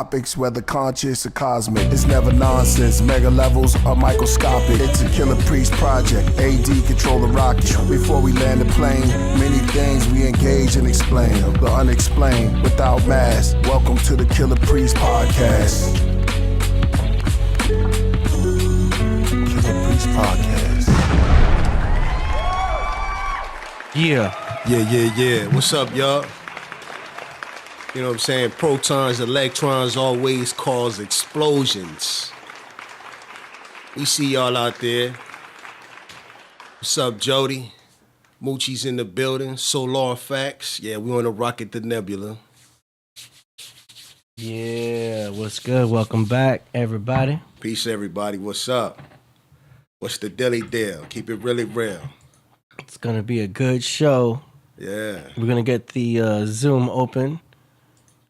topics, whether conscious or cosmic. It's never nonsense, mega levels are microscopic. It's a Killah Priest project, AD control the rocket. Before we land the plane, many things we engage and explain. The unexplained, without mask. Welcome to the Killah Priest podcast. Killah Priest podcast. Yeah. What's up, y'all? You know what I'm saying? Protons, electrons always cause explosions. We see y'all out there. What's up, Jody? Moochie's in the building. Solar Facts. Yeah, we on the rocket the nebula. Yeah, what's good? Welcome back, everybody. Peace, everybody. What's up? What's the dilly deal? Keep it really real. It's going to be a good show. Yeah. We're going to get the Zoom open.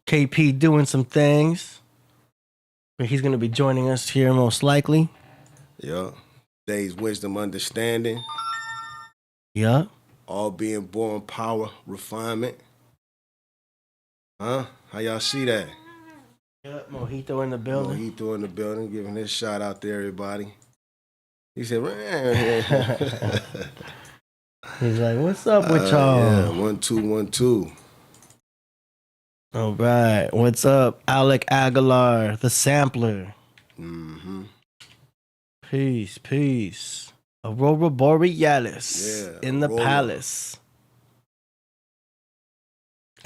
KP doing some things. He's going to be joining us here most likely. Yeah. Days, wisdom, understanding. Yeah. All being born, power, refinement. Huh? How y'all see that? Yeah, Mojito in the building. Mojito in the building, giving his shout out to everybody. He said, man. He's like, what's up with y'all? Yeah, 1 2 1 2. All right. What's up, Alec Aguilar, the sampler? Mm-hmm. Peace. Aurora Borealis in the Aurora. palace.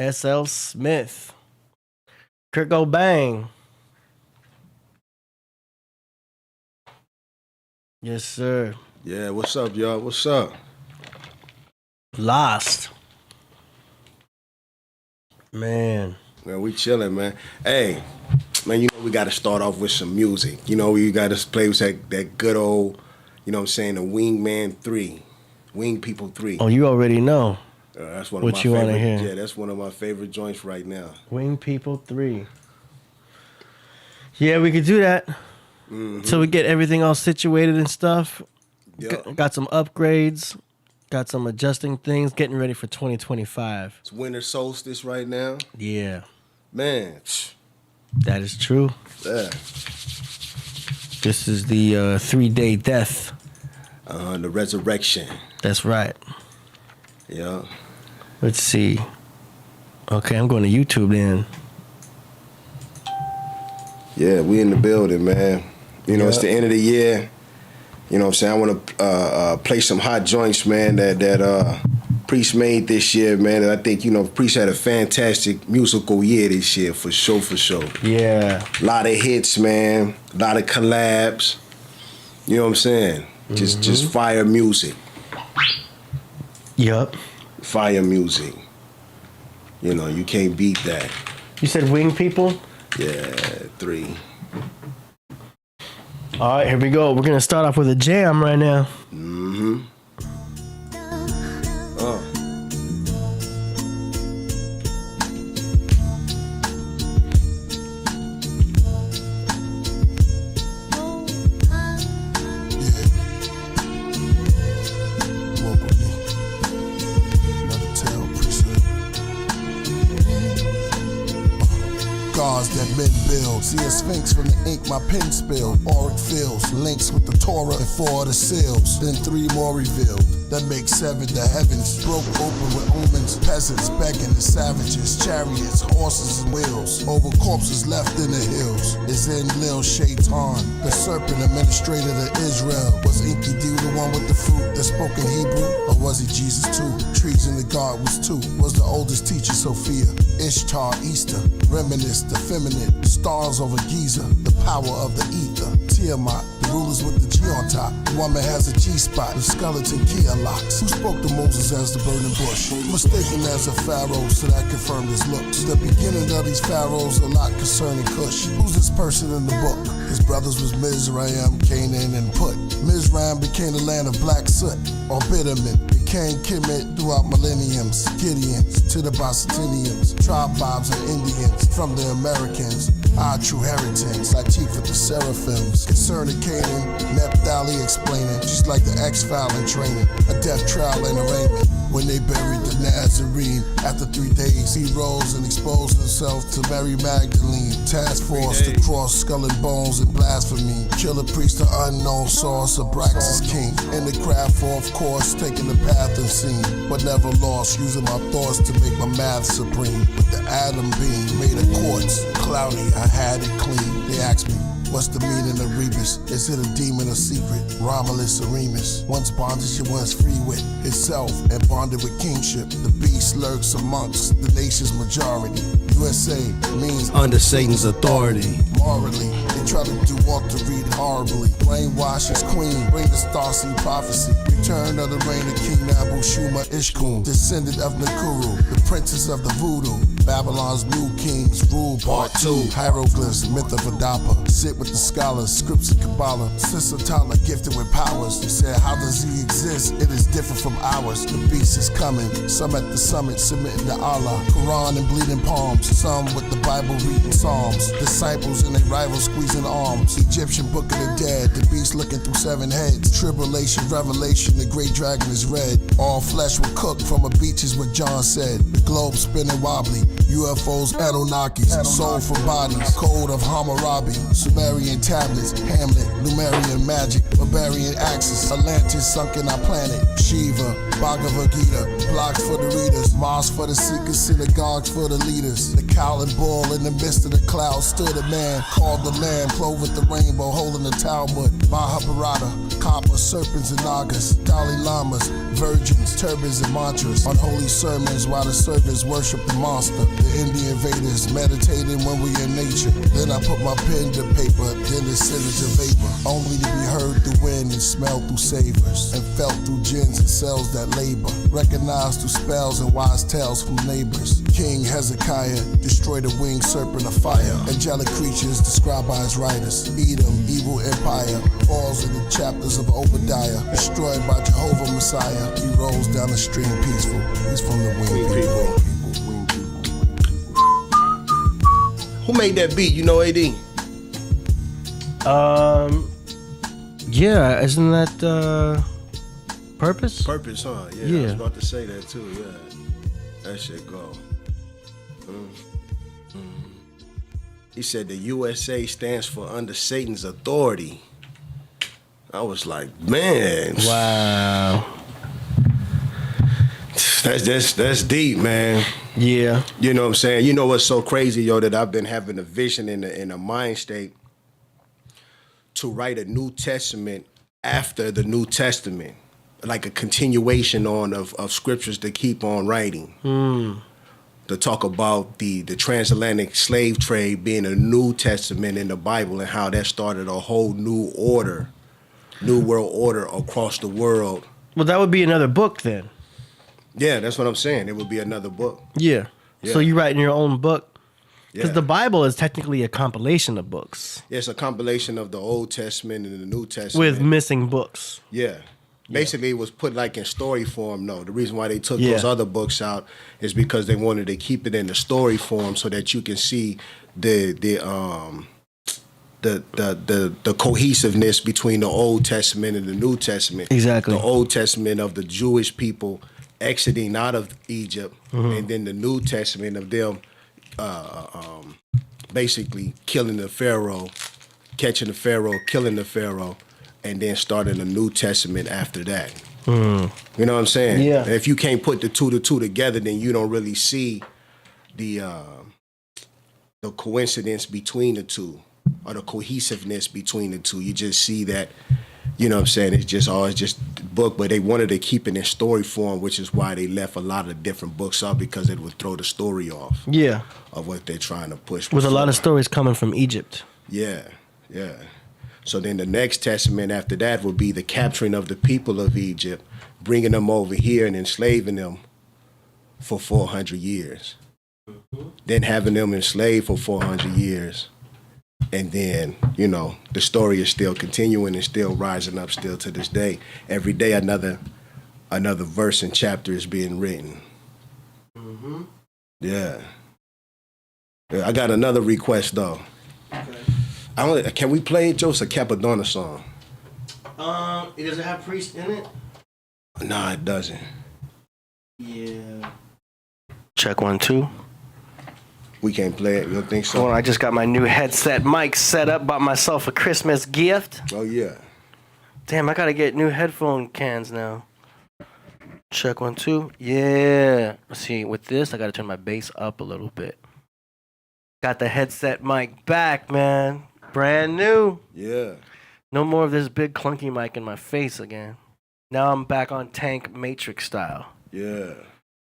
SL Smith. Kirko Bang. Yes, sir. Yeah, what's up, y'all? What's up? Lost. Man, we chilling, man. Hey, man, you know we got to start off with some music. You know, we got to play with that good old, you know what I'm saying, the Wingman 3. Wing People 3. Oh, you already know. That's one what of my you want to favorite. hear. Yeah, that's one of my favorite joints right now. Wing People 3. Yeah, we could do that. Mm-hmm. So we get everything all situated and stuff. Yep. Got some upgrades. Got some adjusting things. Getting ready for 2025. It's winter solstice right now. Yeah. Man. That is true. Yeah. This is the 3-day death. The resurrection. That's right. Yeah. Let's see. Okay, I'm going to YouTube then. Yeah, we in the building, man. You know, It's the end of the year. You know what I'm saying? I want to play some hot joints, man, that Priest made this year, man. And I think, you know, Priest had a fantastic musical year this year, for sure. Yeah. A lot of hits, man. A lot of collabs. You know what I'm saying? Just fire music. Yup. Fire music. You know, you can't beat that. You said Wing People? Yeah, 3. All right, here we go. We're going to start off with a jam right now. Mm-hmm. That men build. See a sphinx from the ink my pen spilled. Auric fields, links with the Torah and 4 of the seals. Then 3 more revealed. That makes 7 the heavens. Broke open with omens. Peasants begging the savages. Chariots, horses and wheels. Over corpses left in the hills. Is in Lil Shaitan, the serpent administrator of Israel. Was Inky D the one with the fruit that spoke in Hebrew? Or was he Jesus too? Trees in the garden was 2. Was the oldest teacher Sophia? Ishtar, Easter. Reminisce, the feminine. Stars over Giza. The power of the ether. Tiamat, the rulers with the G on top. The woman has a G-spot. The skeleton key unlocks. Who spoke to Moses as the burning bush? Mistaken as a pharaoh, so that confirmed his looks. The beginning of these pharaohs, a lot concerning Cush. Who's this person in the book? His brothers was Mizraim, Canaan, and Put. Mizraim became the land of black soot, or bitterment. Became Kemet throughout millenniums. Gideons to the Bosnians, tribe Bobs and Indians. From the Americans, our true heritage. Lajit with the seraphims. Concerning Canaan, Nephtali explaining. She's like the X-File in training. A death trial and arraignment. when they buried the Nazarene. After 3 days, he rose and exposed himself to Mary Magdalene. Task force to cross skull and bones and blasphemy. Killah Priest, the unknown source of Brax's king. In the craft for, of course, taking the path unseen, but never lost, using my thoughts to make my math supreme. With the atom beam made of quartz, cloudy, I had it clean. They asked me, what's the meaning of Rebus? Is it a demon or secret? Romulus or Remus? Once bondage and once free with itself and bonded with kingship. The beast lurks amongst the nation's majority. USA means Under Satan's authority. morally. They try to do Walter Reed horribly. Brainwash his queen, bring the Starseed prophecy. Return of the reign of King Nabu Shuma Ishkun, descendant of Nakuru, the princess of the voodoo. Babylon's new kings rule part 2. Hieroglyphs, myth of Adapa. Sit with the scholars, scripts of Kabbalah. Sister Tala gifted with powers. They said, how does he exist? It is different from ours. The beast is coming. Some at the summit submitting to Allah. Quran and bleeding palms. Some with the Bible reading Psalms. Disciples and their rivals squeezing arms. Egyptian book of the dead. The beast looking through 7 heads. Tribulation, revelation, the great dragon is red. All flesh will cook from a beach is what John said. The globe spinning wobbly. UFOs, Anunnakis, soul for bodies. Code of Hammurabi. Sumerian tablets. Hamlet, Numerian magic. Barbarian axis. Atlantis sunk in our planet. Shiva, Bhagavad Gita. Blocks for the readers. Mosques for the seekers. Synagogues for the leaders. The cow and bull in the midst of the clouds stood a man called the Lamb, clothed with the rainbow, holding the Talmud. Mahabharata, copper, serpents and nagas, Dalai Lamas, virgins, turbans and mantras. Unholy sermons while the servants worship the monster. The Indian invaders meditating when we in nature. Then I put my pen to paper, then descended to vapor. Only to be heard through wind and smelled through savors. And felt through gins and cells that labor. Recognized through spells and wise tales from neighbors. King Hezekiah destroyed a winged serpent of fire. Angelic creatures described by his writers. Edom, evil empire, falls in the chapters of Obadiah. Destroyed by Jehovah Messiah. He rolls down the stream peaceful. He's from the winged people. Who made that beat? You know, AD? Yeah, isn't that Purpose? Purpose, huh? Yeah, I was about to say that too. Yeah, that shit go. He said the USA stands for under Satan's authority. I was like, man, Wow. that's deep, man. Yeah. You know what I'm saying? You know what's so crazy, yo, that I've been having a vision in a mind state to write a New Testament after the New Testament, like a continuation on of scriptures to keep on writing. To talk about the transatlantic slave trade being a New Testament in the Bible and how that started a whole new order, new world order across the world. Well, that would be another book then. Yeah, that's what I'm saying. It would be another book. Yeah. So you writing your own book? Because Yeah. the Bible is technically a compilation of books Yeah, it's a compilation of the Old Testament and the New Testament. with missing books. Yeah. Basically, it was put like in story form, though. The reason why they took Yeah. those other books out is because they wanted to keep it in the story form so that you can see the cohesiveness between the Old Testament and the New Testament. Exactly. The Old Testament of the Jewish people exiting out of Egypt, and then the New Testament of them basically killing the Pharaoh, catching the Pharaoh, killing the Pharaoh, and then starting a New Testament after that. You know what I'm saying? Yeah. And if you can't put the two together, then you don't really see the coincidence between the two or the cohesiveness between the two. You just see that, you know what I'm saying, it's just book, but they wanted to keep it in story form, which is why they left a lot of different books out, because it would throw the story off Yeah. of what they're trying to push. With a lot of stories coming from Egypt. Yeah, yeah. So then the next testament after that would be the capturing of the people of Egypt, bringing them over here and enslaving them for 400 years. Then having them enslaved for 400 years. And then, you know, the story is still continuing and still rising up still to this day. Every day another verse and chapter is being written. Yeah. I got another request though. Can we play Joseph Capadonna song? Does it have Priest in it? Nah, it doesn't. Yeah. Check 1 2. We can't play it. You don't think so? Hold on, I just got my new headset mic set up. Bought myself a Christmas gift. Oh yeah. Damn, I gotta get new headphone cans now. Check 1 2. Yeah. Let's see. With this, I gotta turn my bass up a little bit. Got the headset mic back, man. Brand new. Yeah. No more of this big clunky mic in my face again. Now I'm back on tank matrix style. Yeah.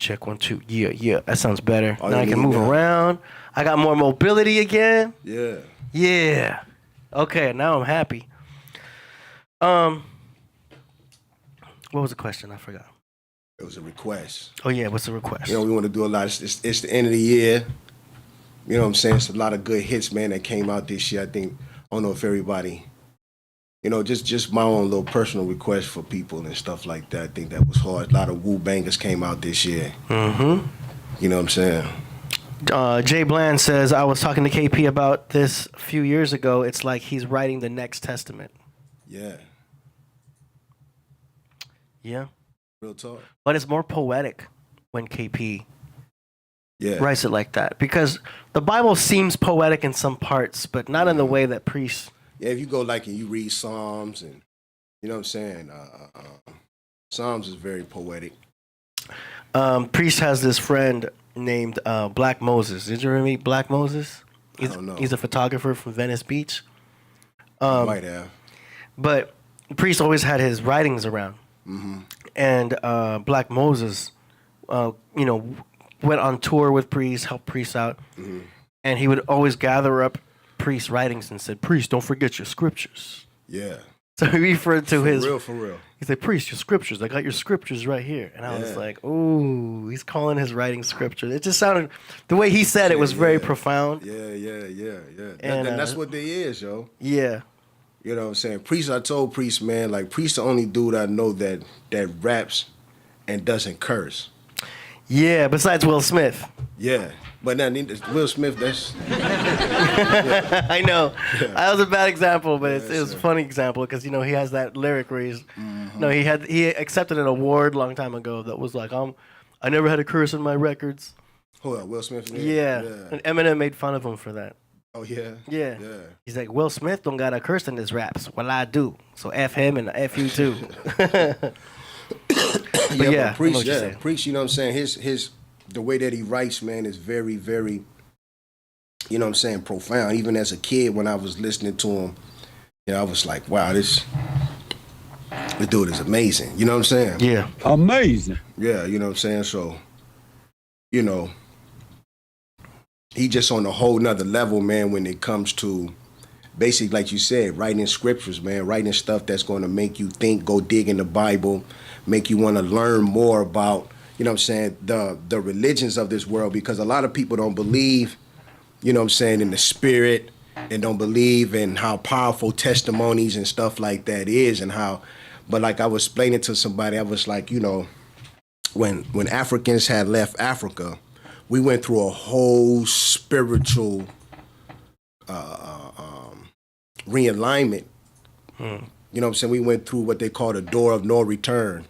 Check 1 2. Yeah. That sounds better. All now you I can need move now. around. I got more mobility again. Yeah. Yeah. Okay, now I'm happy. What was the question? I forgot. It was a request. Oh yeah, what's the request? You know, we want to do a lot. It's the end of the year. You know what I'm saying? It's a lot of good hits, man, that came out this year. I think, I don't know if everybody, you know, just my own little personal request for people and stuff like that. I think that was hard. A lot of Wu bangers came out this year. Mm-hmm. You know what I'm saying? Jay Bland says, I was talking to KP about this a few years ago. It's like he's writing the next testament. Yeah. Yeah. Real talk. But it's more poetic when KP Yeah. writes it like that. Because the Bible seems poetic in some parts, but not in the way that priests. Yeah, if you go like and you read Psalms and, you know what I'm saying? Psalms is very poetic. Priest has this friend named Black Moses. Did you ever meet Black Moses? I don't know. He's a photographer from Venice Beach. Might have. But Priest always had his writings around. Mm-hmm. And Black Moses, you know, went on tour with Priest, helped Priest out. Mm-hmm. And he would always gather up Priest's writings and said, Priest, don't forget your scriptures. Yeah. So he referred to For real. He said, Priest, your scriptures. I got your scriptures right here. And I was like, ooh, he's calling his writing scripture. It just sounded, the way he said it was very profound. Yeah. And, that's what they is, yo. Yeah. You know what I'm saying? Priest, I told Priest, man, like, Priest the only dude I know that raps and doesn't curse. Yeah, besides Will Smith. Yeah. But now, Will Smith, that's... I know. That was a bad example, but it was a funny example because, you know, he has that lyric where he's... No, he accepted an award a long time ago that was like, I never had a curse in my records. Hold on, Will Smith? Yeah. And Eminem made fun of him for that. Oh, yeah? Yeah. He's like, Will Smith don't got a curse in his raps. Well, I do. So F him and F you too. But yeah, Priest, you know what I'm saying? His the way that he writes, man, is very, very, you know what I'm saying, profound. Even as a kid, when I was listening to him, you know, I was like, wow, this dude is amazing. You know what I'm saying? Yeah. Amazing. Yeah, you know what I'm saying? So, you know, he just on a whole nother level, man, when it comes to basically, like you said, writing scriptures, man, writing stuff that's going to make you think, go dig in the Bible, make you want to learn more about, you know what I'm saying, the religions of this world, because a lot of people don't believe, you know what I'm saying, in the spirit, and don't believe in how powerful testimonies and stuff like that is, and how, but like I was explaining to somebody, I was like, you know, when Africans had left Africa, we went through a whole spiritual realignment. You know what I'm saying? We went through what they call the door of no return.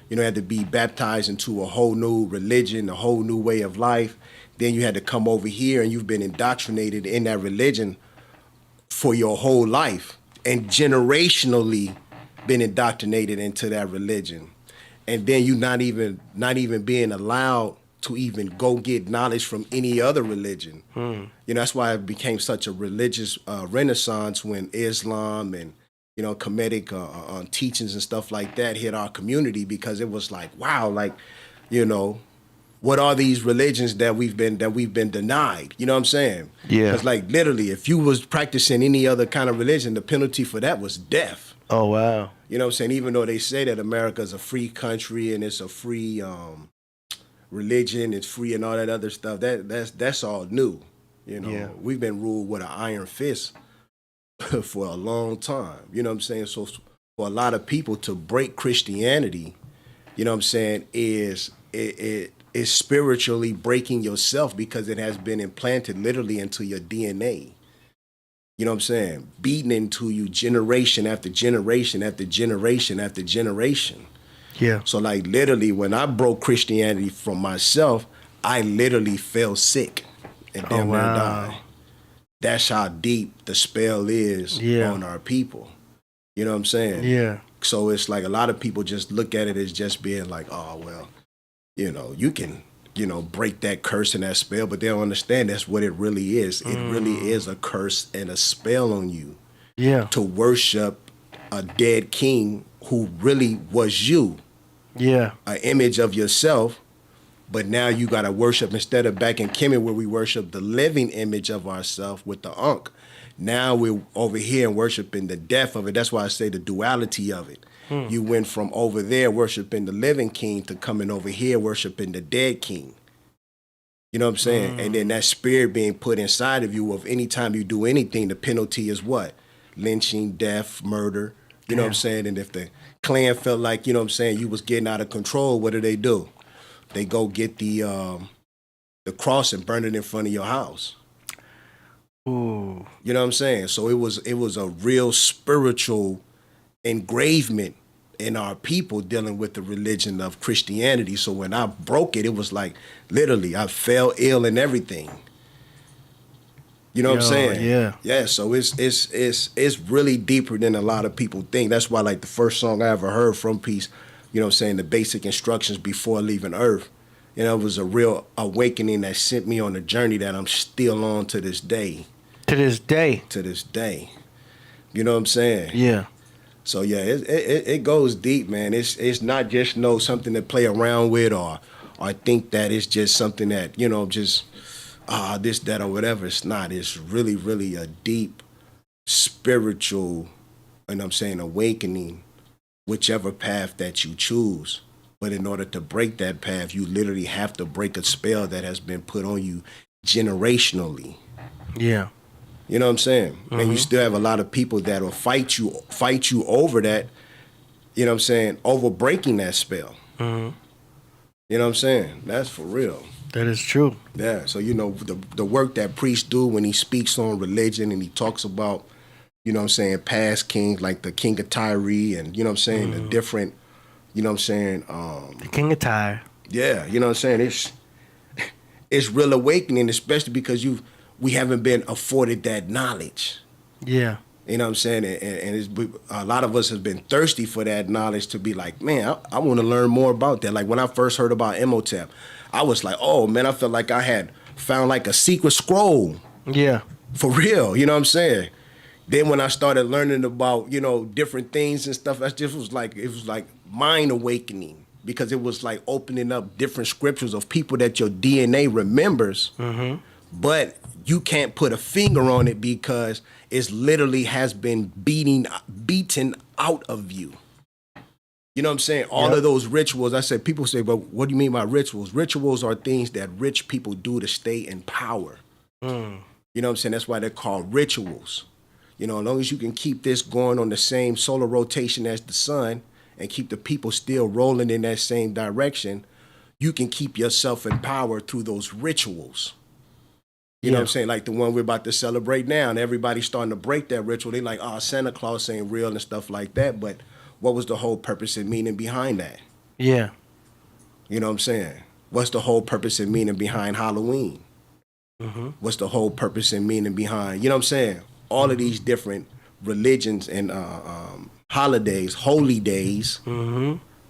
You know, you had to be baptized into a whole new religion, a whole new way of life. Then you had to come over here and you've been indoctrinated in that religion for your whole life and generationally been indoctrinated into that religion. And then you not even being allowed to even go get knowledge from any other religion. You know, that's why it became such a religious renaissance when Islam and, you know, Kemetic teachings and stuff like that hit our community, because it was like, wow, like, you know, what are these religions that we've been denied? You know what I'm saying? Yeah. Because like literally, if you was practicing any other kind of religion, the penalty for that was death. Oh, wow. You know what I'm saying? Even though they say that America's a free country and it's a free religion, it's free and all that other stuff, that's all new. You know, Yeah. We've been ruled with an iron fist for a long time. You know what I'm saying? So for a lot of people to break Christianity, you know what I'm saying, is spiritually breaking yourself, because it has been implanted literally into your DNA. You know what I'm saying? Beaten into you generation after generation after generation after generation. Yeah. So like literally when I broke Christianity from myself, I literally fell sick and damn near died. That's how deep the spell is on our people. You know what I'm saying? Yeah. So it's like a lot of people just look at it as just being like, oh, well, you know, you can, you know, break that curse and that spell, but they don't understand that's what it really is. It really is a curse and a spell on you. Yeah. To worship a dead king who really was you. Yeah. An image of yourself, but now you got to worship, instead of back in Kemet where we worship the living image of ourselves with the Ankh. Now we're over here and worshiping the death of it. That's why I say the duality of it. You went from over there worshiping the living king to coming over here worshiping the dead king. You know what I'm saying? And then that spirit being put inside of you of any time you do anything, the penalty is what? Lynching, death, murder. You know what I'm saying? And if the clan felt like, you know what I'm saying, you was getting out of control, what do? They go get the cross and burn it in front of your house. Ooh. You know what I'm saying? So it was a real spiritual engravement in our people dealing with the religion of Christianity. So when I broke it, it was like literally I fell ill and everything. You know what I'm saying? Yeah. Yeah. So it's really deeper than a lot of people think. That's why like the first song I ever heard from Peace, you know what I'm saying, the basic instructions before leaving Earth. You know, it was a real awakening that sent me on a journey that I'm still on to this day. To this day. To this day. You know what I'm saying? Yeah. So yeah, it goes deep, man. It's not just something to play around with or think that it's just something that, you know, just this, that, or whatever. It's not. It's really, really a deep spiritual, you know what I'm saying, awakening, whichever path that you choose. But in order to break that path, you literally have to break a spell that has been put on you generationally. Yeah. You know what I'm saying? And you still have a lot of people that will fight you over that, you know what I'm saying, over breaking that spell. You know what I'm saying? That's for real. That is true. Yeah. So, you know, the work that priests do when he speaks on religion and he talks about, you know what I'm saying, past kings like the King of Tyre and, you know what I'm saying, the different, you know what I'm saying? The King of Tyre. Yeah. You know what I'm saying? It's real awakening, especially because we haven't been afforded that knowledge. Yeah. You know what I'm saying? And a lot of us have been thirsty for that knowledge to be like, man, I want to learn more about that. Like when I first heard about Imhotep, I was like, oh, man, I felt like I had found like a secret scroll. Yeah. For real, you know what I'm saying? Then when I started learning about, you know, different things and stuff, it was like mind awakening, because it was like opening up different scriptures of people that your DNA remembers. But you can't put a finger on it because it literally has been beaten out of you. You know what I'm saying? All of those rituals, I said, people say, but what do you mean by rituals? Rituals are things that rich people do to stay in power. You know what I'm saying? That's why they're called rituals. You know, as long as you can keep this going on the same solar rotation as the sun and keep the people still rolling in that same direction, you can keep yourself in power through those rituals. You know what I'm saying? Like the one we're about to celebrate now, and everybody's starting to break that ritual. They like, oh, Santa Claus ain't real and stuff like that. But what was the whole purpose and meaning behind that? Yeah. You know what I'm saying? What's the whole purpose and meaning behind Halloween? What's the whole purpose and meaning behind, you know what I'm saying? All of these different religions and holidays, holy days.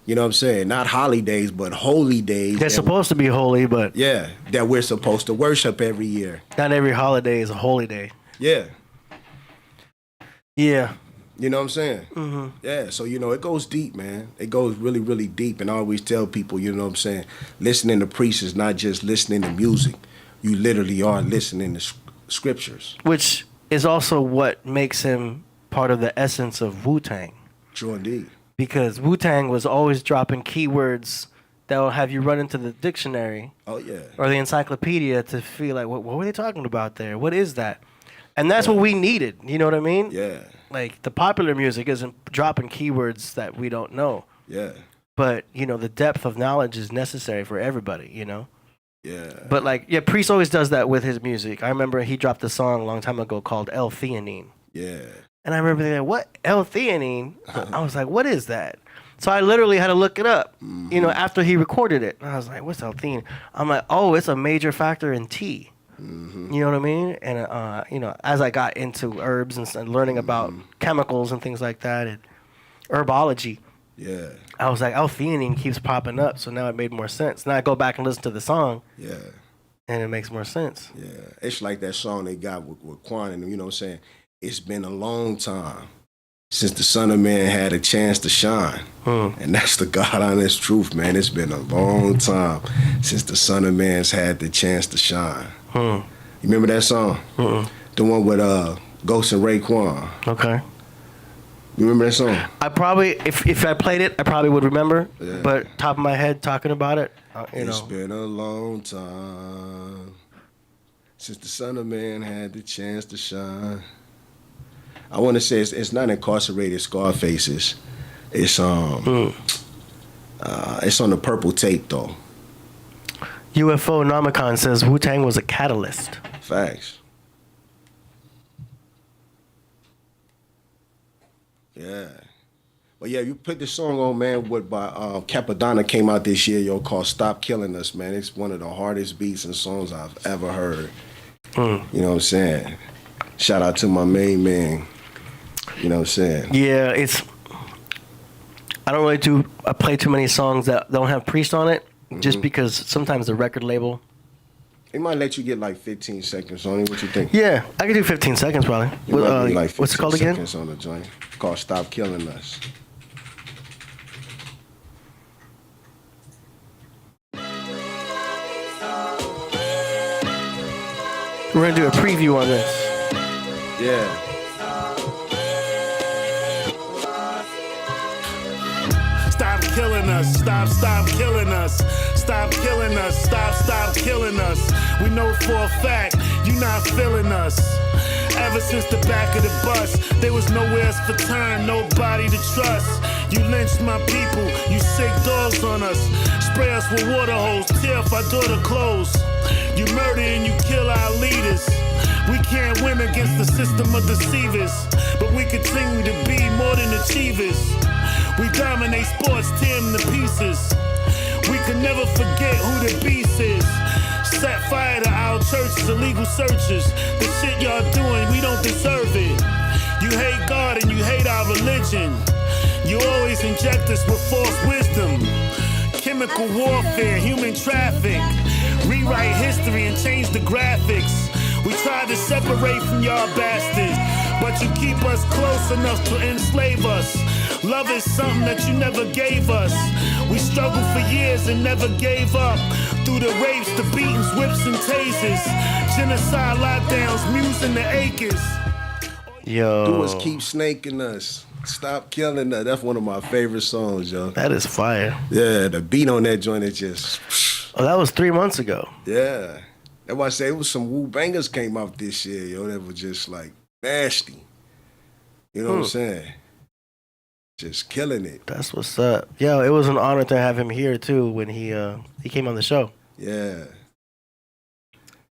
You know what I'm saying? Not holidays, but holy days. They're supposed to be holy, but... Yeah, that we're supposed to worship every year. Not every holiday is a holy day. Yeah. Yeah. You know what I'm saying? Yeah, so, you know, it goes deep, man. It goes really, really deep. And I always tell people, you know what I'm saying, listening to priests is not just listening to music. You literally are listening to scriptures. Which is also what makes him part of the essence of Wu-Tang. True indeed. Because Wu-Tang was always dropping keywords that will have you run into the dictionary. Oh, yeah. Or the encyclopedia to feel like, what were they talking about there? What is that? And that's what we needed. You know what I mean? Yeah. Like, the popular music isn't dropping keywords that we don't know. Yeah. But, you know, the depth of knowledge is necessary for everybody, you know? Yeah. But, like, yeah, Priest always does that with his music. I remember he dropped a song a long time ago called L-Theanine. Yeah. And I remember thinking, what? L-Theanine? I was like, what is that? So I literally had to look it up, you know, after he recorded it. And I was like, what's L-theanine? I'm like, oh, it's a major factor in tea. You know what I mean? And, you know, as I got into herbs and learning about chemicals and things like that and herbology, I was like, L-theanine keeps popping up. So now it made more sense. Now I go back and listen to the song. And it makes more sense. It's like that song they got with Quan and them, you know what I'm saying? It's been a long time since the Son of Man had a chance to shine. And that's the God honest truth, man. It's been a long time since the Son of Man's had the chance to shine. You remember that song? The one with Ghost and Raekwon. Okay. You remember that song? I probably, if I played it, I probably would remember. But top of my head, talking about it, you know. It's been a long time since the Son of Man had the chance to shine. I want to say it's not Incarcerated Scarfaces. It's it's on the purple tape though. UFO Nomicon says Wu-Tang was a catalyst. Facts. Yeah. But yeah, you put the song on, man, what by Capadonna came out this year, yo, called Stop Killing Us, man. It's one of the hardest beats and songs I've ever heard. You know what I'm saying? Shout out to my main man. You know what I'm saying? Yeah, I don't really play too many songs that don't have Priest on it, just because sometimes the record label. They might let you get like 15 seconds on it. What you think? Yeah, I could do 15 seconds probably. Like What's it called again? 15 seconds on the joint. It's called Stop Killing Us. We're gonna do a preview on this. Yeah. Stop killing us, stop killing us. Stop killing us, stop killing us. We know for a fact you not feeling us. Ever since the back of the bus, there was nowhere else for turn, nobody to trust. You lynched my people, you sick dogs on us. Spray us with water hose, tear off our daughter clothes. You murder and you kill our leaders. We can't win against the system of deceivers, but we continue to be more than achievers. We dominate sports, tear them to pieces. We can never forget who the beast is. Set fire to our churches, illegal searches. The shit y'all doing, we don't deserve it. You hate God and you hate our religion. You always inject us with false wisdom. Chemical warfare, human traffic. Rewrite history and change the graphics. We tried to separate from y'all bastards, but you keep us close enough to enslave us. Love is something that you never gave us. We struggled for years and never gave up. Through the rapes, the beatings, whips and tasers. Genocide lockdowns, musing the acres. Yo. Do us keep snaking us. Stop killing us. That's one of my favorite songs, yo. That is fire. Yeah, the beat on that joint is just... Oh, that was 3 months ago. Yeah. That's why I say it was some Wu bangers came out this year, yo, that was just like nasty. You know what I'm saying? Just killing it. That's what's up. Yo, it was an honor to have him here too when he came on the show. Yeah.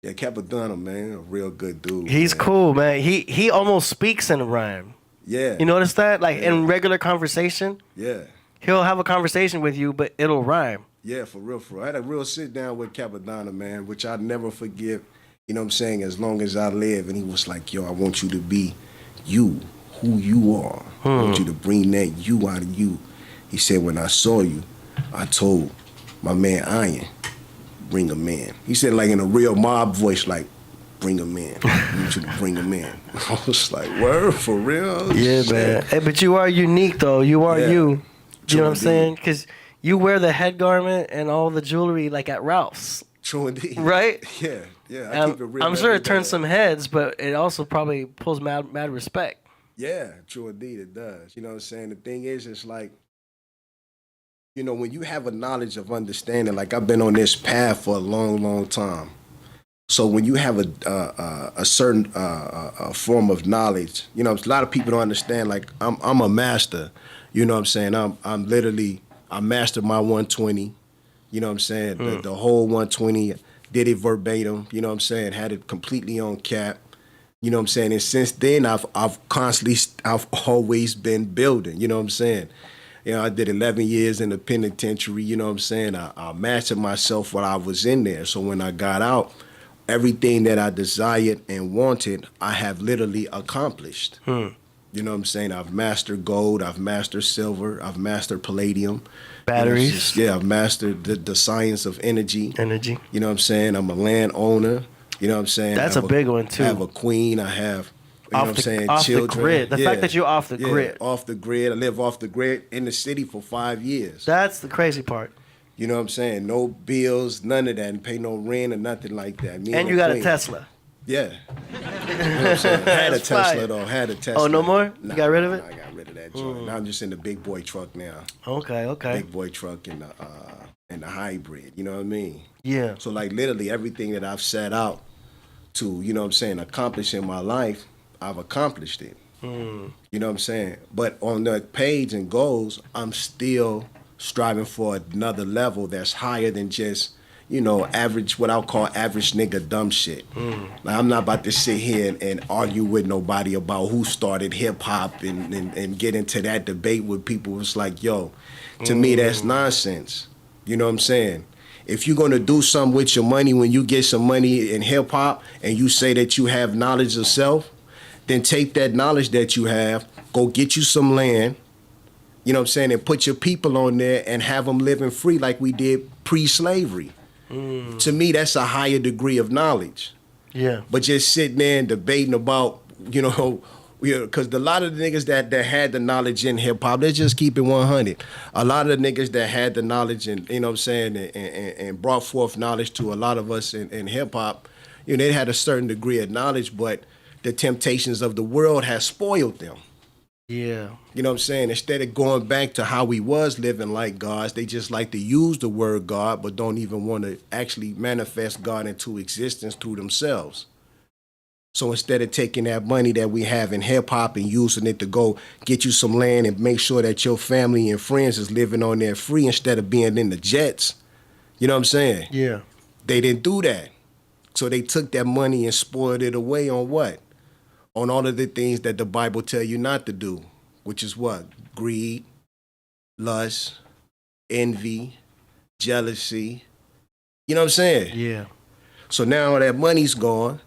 Yeah, Capadonna, man, a real good dude. He's cool, man. He almost speaks in rhyme. Yeah. You notice that? Like in regular conversation? Yeah. He'll have a conversation with you, but it'll rhyme. Yeah, for real. I had a real sit down with Capadonna, man, which I'll never forget, you know what I'm saying, as long as I live. And he was like, yo, I want you to be you, who you are. I want you to bring that you out of you. He said, when I saw you, I told my man Iron, bring him in. He said, like in a real mob voice, like, bring him in. I want you to bring him in. I was like, word, for real? Yeah, man. Hey, but you are unique, though. You are you. You know what I'm saying? Because you wear the head garment and all the jewelry like at Ralph's. True indeed. Right? Yeah. I keep it real. I'm sure it turns some heads, but it also probably pulls mad respect. Yeah, true indeed, it does. You know what I'm saying? The thing is, it's like, you know, when you have a knowledge of understanding, like I've been on this path for a long, long time. So when you have a certain form of knowledge, you know, a lot of people don't understand, like I'm a master. You know what I'm saying? I mastered my 120. You know what I'm saying? The whole 120, did it verbatim. You know what I'm saying? Had it completely on cap. You know what I'm saying? And since then, I've always been building. You know what I'm saying? You know, I did 11 years in the penitentiary. You know what I'm saying? I mastered myself while I was in there. So when I got out, everything that I desired and wanted, I have literally accomplished. You know what I'm saying? I've mastered gold, I've mastered silver, I've mastered palladium. Batteries. You know, I've mastered the science of energy. Energy. You know what I'm saying? I'm a landowner. You know what I'm saying? That's a big one, too. I have a queen. I have, you know what I'm saying, off children. the grid. The fact that you're off the grid. Off the grid. I live off the grid in the city for 5 years. That's the crazy part. You know what I'm saying? No bills, none of that, and pay no rent or nothing like that. And you got a Tesla. Yeah. You know what I'm saying? Had a Tesla, though. Had a Tesla. Oh, no more? Nah, you got rid of it? I got rid of that joint. Now I'm just in the big boy truck now. Okay. Big boy truck and the hybrid. You know what I mean? Yeah. So, like, literally everything that I've set out to, you know what I'm saying, accomplish in my life, I've accomplished it. You know what I'm saying? But on the page and goals, I'm still striving for another level that's higher than just, you know, average, what I'll call average nigga dumb shit. Like, I'm not about to sit here and argue with nobody about who started hip hop and get into that debate with people. It's like, yo, to me, that's nonsense. You know what I'm saying? If you're gonna do something with your money, when you get some money in hip hop and you say that you have knowledge of self, then take that knowledge that you have, go get you some land, you know what I'm saying, and put your people on there and have them living free like we did pre-slavery. To me, that's a higher degree of knowledge. Yeah. But just sitting there and debating about, you know, because a lot of the niggas that had the knowledge in hip hop, let's just keep it 100. A lot of the niggas that had the knowledge and, you know what I'm saying, and brought forth knowledge to a lot of us in hip hop, you know, they had a certain degree of knowledge, but the temptations of the world has spoiled them. Yeah. You know what I'm saying? Instead of going back to how we was living like gods, they just like to use the word God, but don't even want to actually manifest God into existence through themselves. So instead of taking that money that we have in hip hop and using it to go get you some land and make sure that your family and friends is living on there free instead of being in the jets, you know what I'm saying? Yeah. They didn't do that. So they took that money and spoiled it away on what? On all of the things that the Bible tell you not to do, which is what? Greed, lust, envy, jealousy. You know what I'm saying? Yeah. So now that money's gone,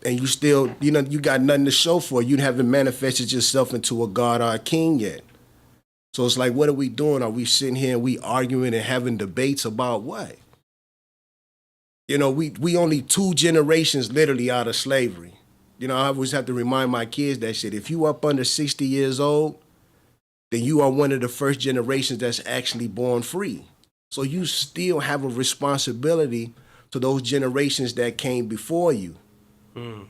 and you still, you know, you got nothing to show for it. You haven't manifested yourself into a god or a king yet. So it's like, what are we doing? Are we sitting here and we arguing and having debates about what? You know, we only 2 generations literally out of slavery. You know, I always have to remind my kids that shit. If you up under 60 years old, then you are one of the first generations that's actually born free. So you still have a responsibility to those generations that came before you. You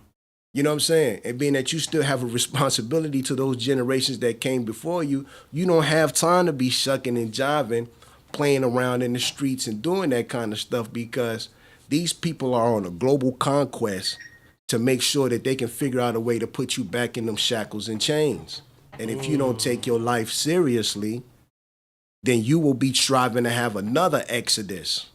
know what I'm saying? And being that you still have a responsibility to those generations that came before you, you don't have time to be shucking and jiving, playing around in the streets and doing that kind of stuff, because these people are on a global conquest to make sure that they can figure out a way to put you back in them shackles and chains. And if you don't take your life seriously, then you will be striving to have another exodus.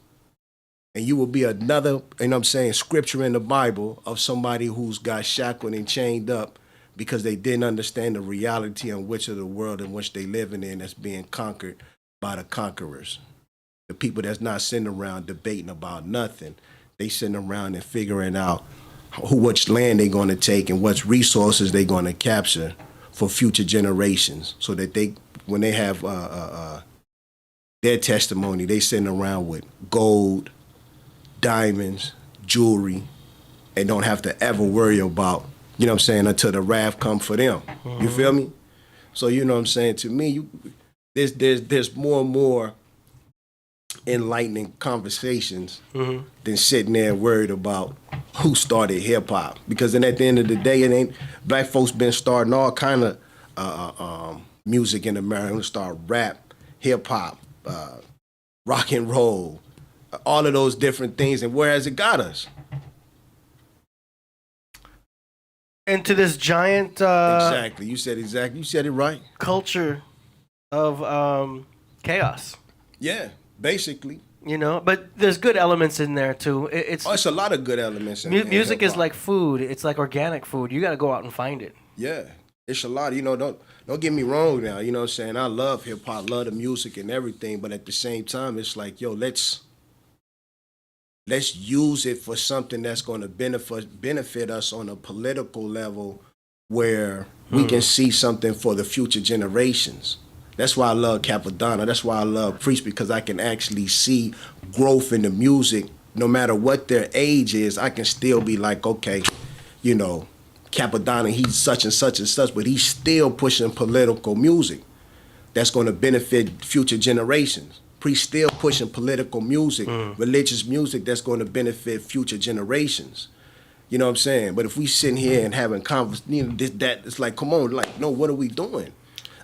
And you will be another, you know what I'm saying, scripture in the Bible of somebody who's got shackled and chained up because they didn't understand the reality in which of the world in which they living in that's being conquered by the conquerors. The people that's not sitting around debating about nothing. They sitting around and figuring out which land they're going to take and what resources they're going to capture for future generations, so that they, when they have their testimony, they sitting around with gold, diamonds, jewelry, and don't have to ever worry about, you know what I'm saying, until the wrath come for them. You feel me? So, you know what I'm saying, to me, there's more and more enlightening conversations than sitting there worried about who started hip hop. Because then at the end of the day, it ain't, black folks been starting all kind of music in America. Start rap, hip hop, rock and roll, all of those different things. And where has it got us? Into this giant Exactly. You said it right. culture of chaos. Yeah, basically. You know, but there's good elements in there too. It's a lot of good elements in music is hip-hop. like food. It's like organic food. You got to go out and find it. Yeah. It's a lot. Don't get me wrong now. You know what I'm saying? I love hip hop, love the music and everything, but at the same time, it's like, yo, let's use it for something that's going to benefit us on a political level where we can see something for the future generations. That's why I love Capadonna. That's why I love Priest, because I can actually see growth in the music. No matter what their age is, I can still be like, okay, Capadonna, he's such and such and such, but he's still pushing political music that's going to benefit future generations. Priest still pushing political music, religious music that's going to benefit future generations. You know what I'm saying? But if we sitting here and having conversations, it's like, come on, like, no, what are we doing?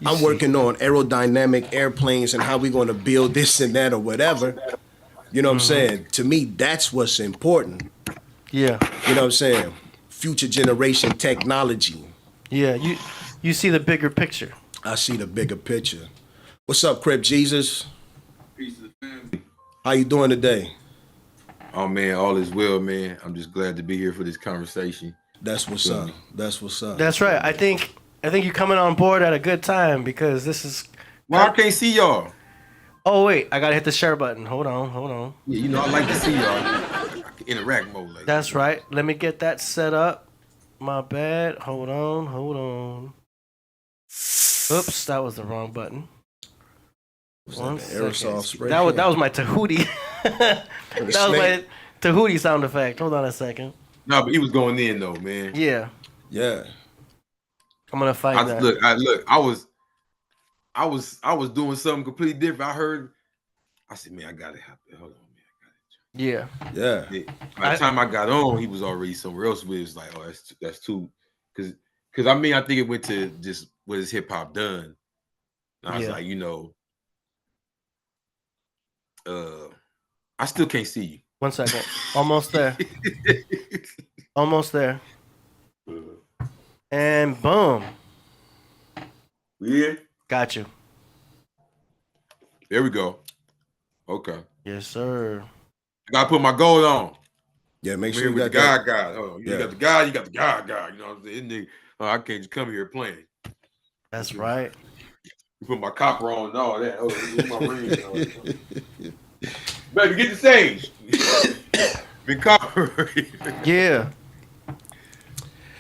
I'm working on aerodynamic airplanes and how we going to build this and that or whatever. You know what I'm saying? To me, that's what's important. Yeah. You know what I'm saying? Future generation technology. Yeah, you see the bigger picture. I see the bigger picture. What's up, Crip Jesus? Peace to the family. How you doing today? Oh man, all is well, man. I'm just glad to be here for this conversation. That's what's up. That's what's up. That's right. I think you're coming on board at a good time because this is. Well, I can't see y'all. Oh wait, I gotta hit the share button. Hold on. Yeah, I like to see y'all. Interact mode like That's that. right. Let me get that set up. My bad. Hold on. Oops, that was the wrong button. One aerosol spray. That was my Tahuti. That was my Tahuti sound effect. Hold on a second. No, but he was going in though, man. Yeah. Yeah. I'm gonna find that. Look, I was doing something completely different. I said, man, I gotta have it. Hold on, man. Yeah. By the time I got on, he was already somewhere else. Where it was like, oh, that's too, because I think it went to just what is hip hop done. And I was like, I still can't see you. 1 second. Almost there. Almost there. And boom. Yeah. Got you. There we go. Okay. Yes, sir. I gotta put my gold on. Yeah, make sure you with got the that. God. Oh, you got the God, you got the God. You know what I'm saying? I can't just come here playing. That's right. You put my copper on and all that. Oh, this is my ring. Baby, get the stage. Been copper. Yeah.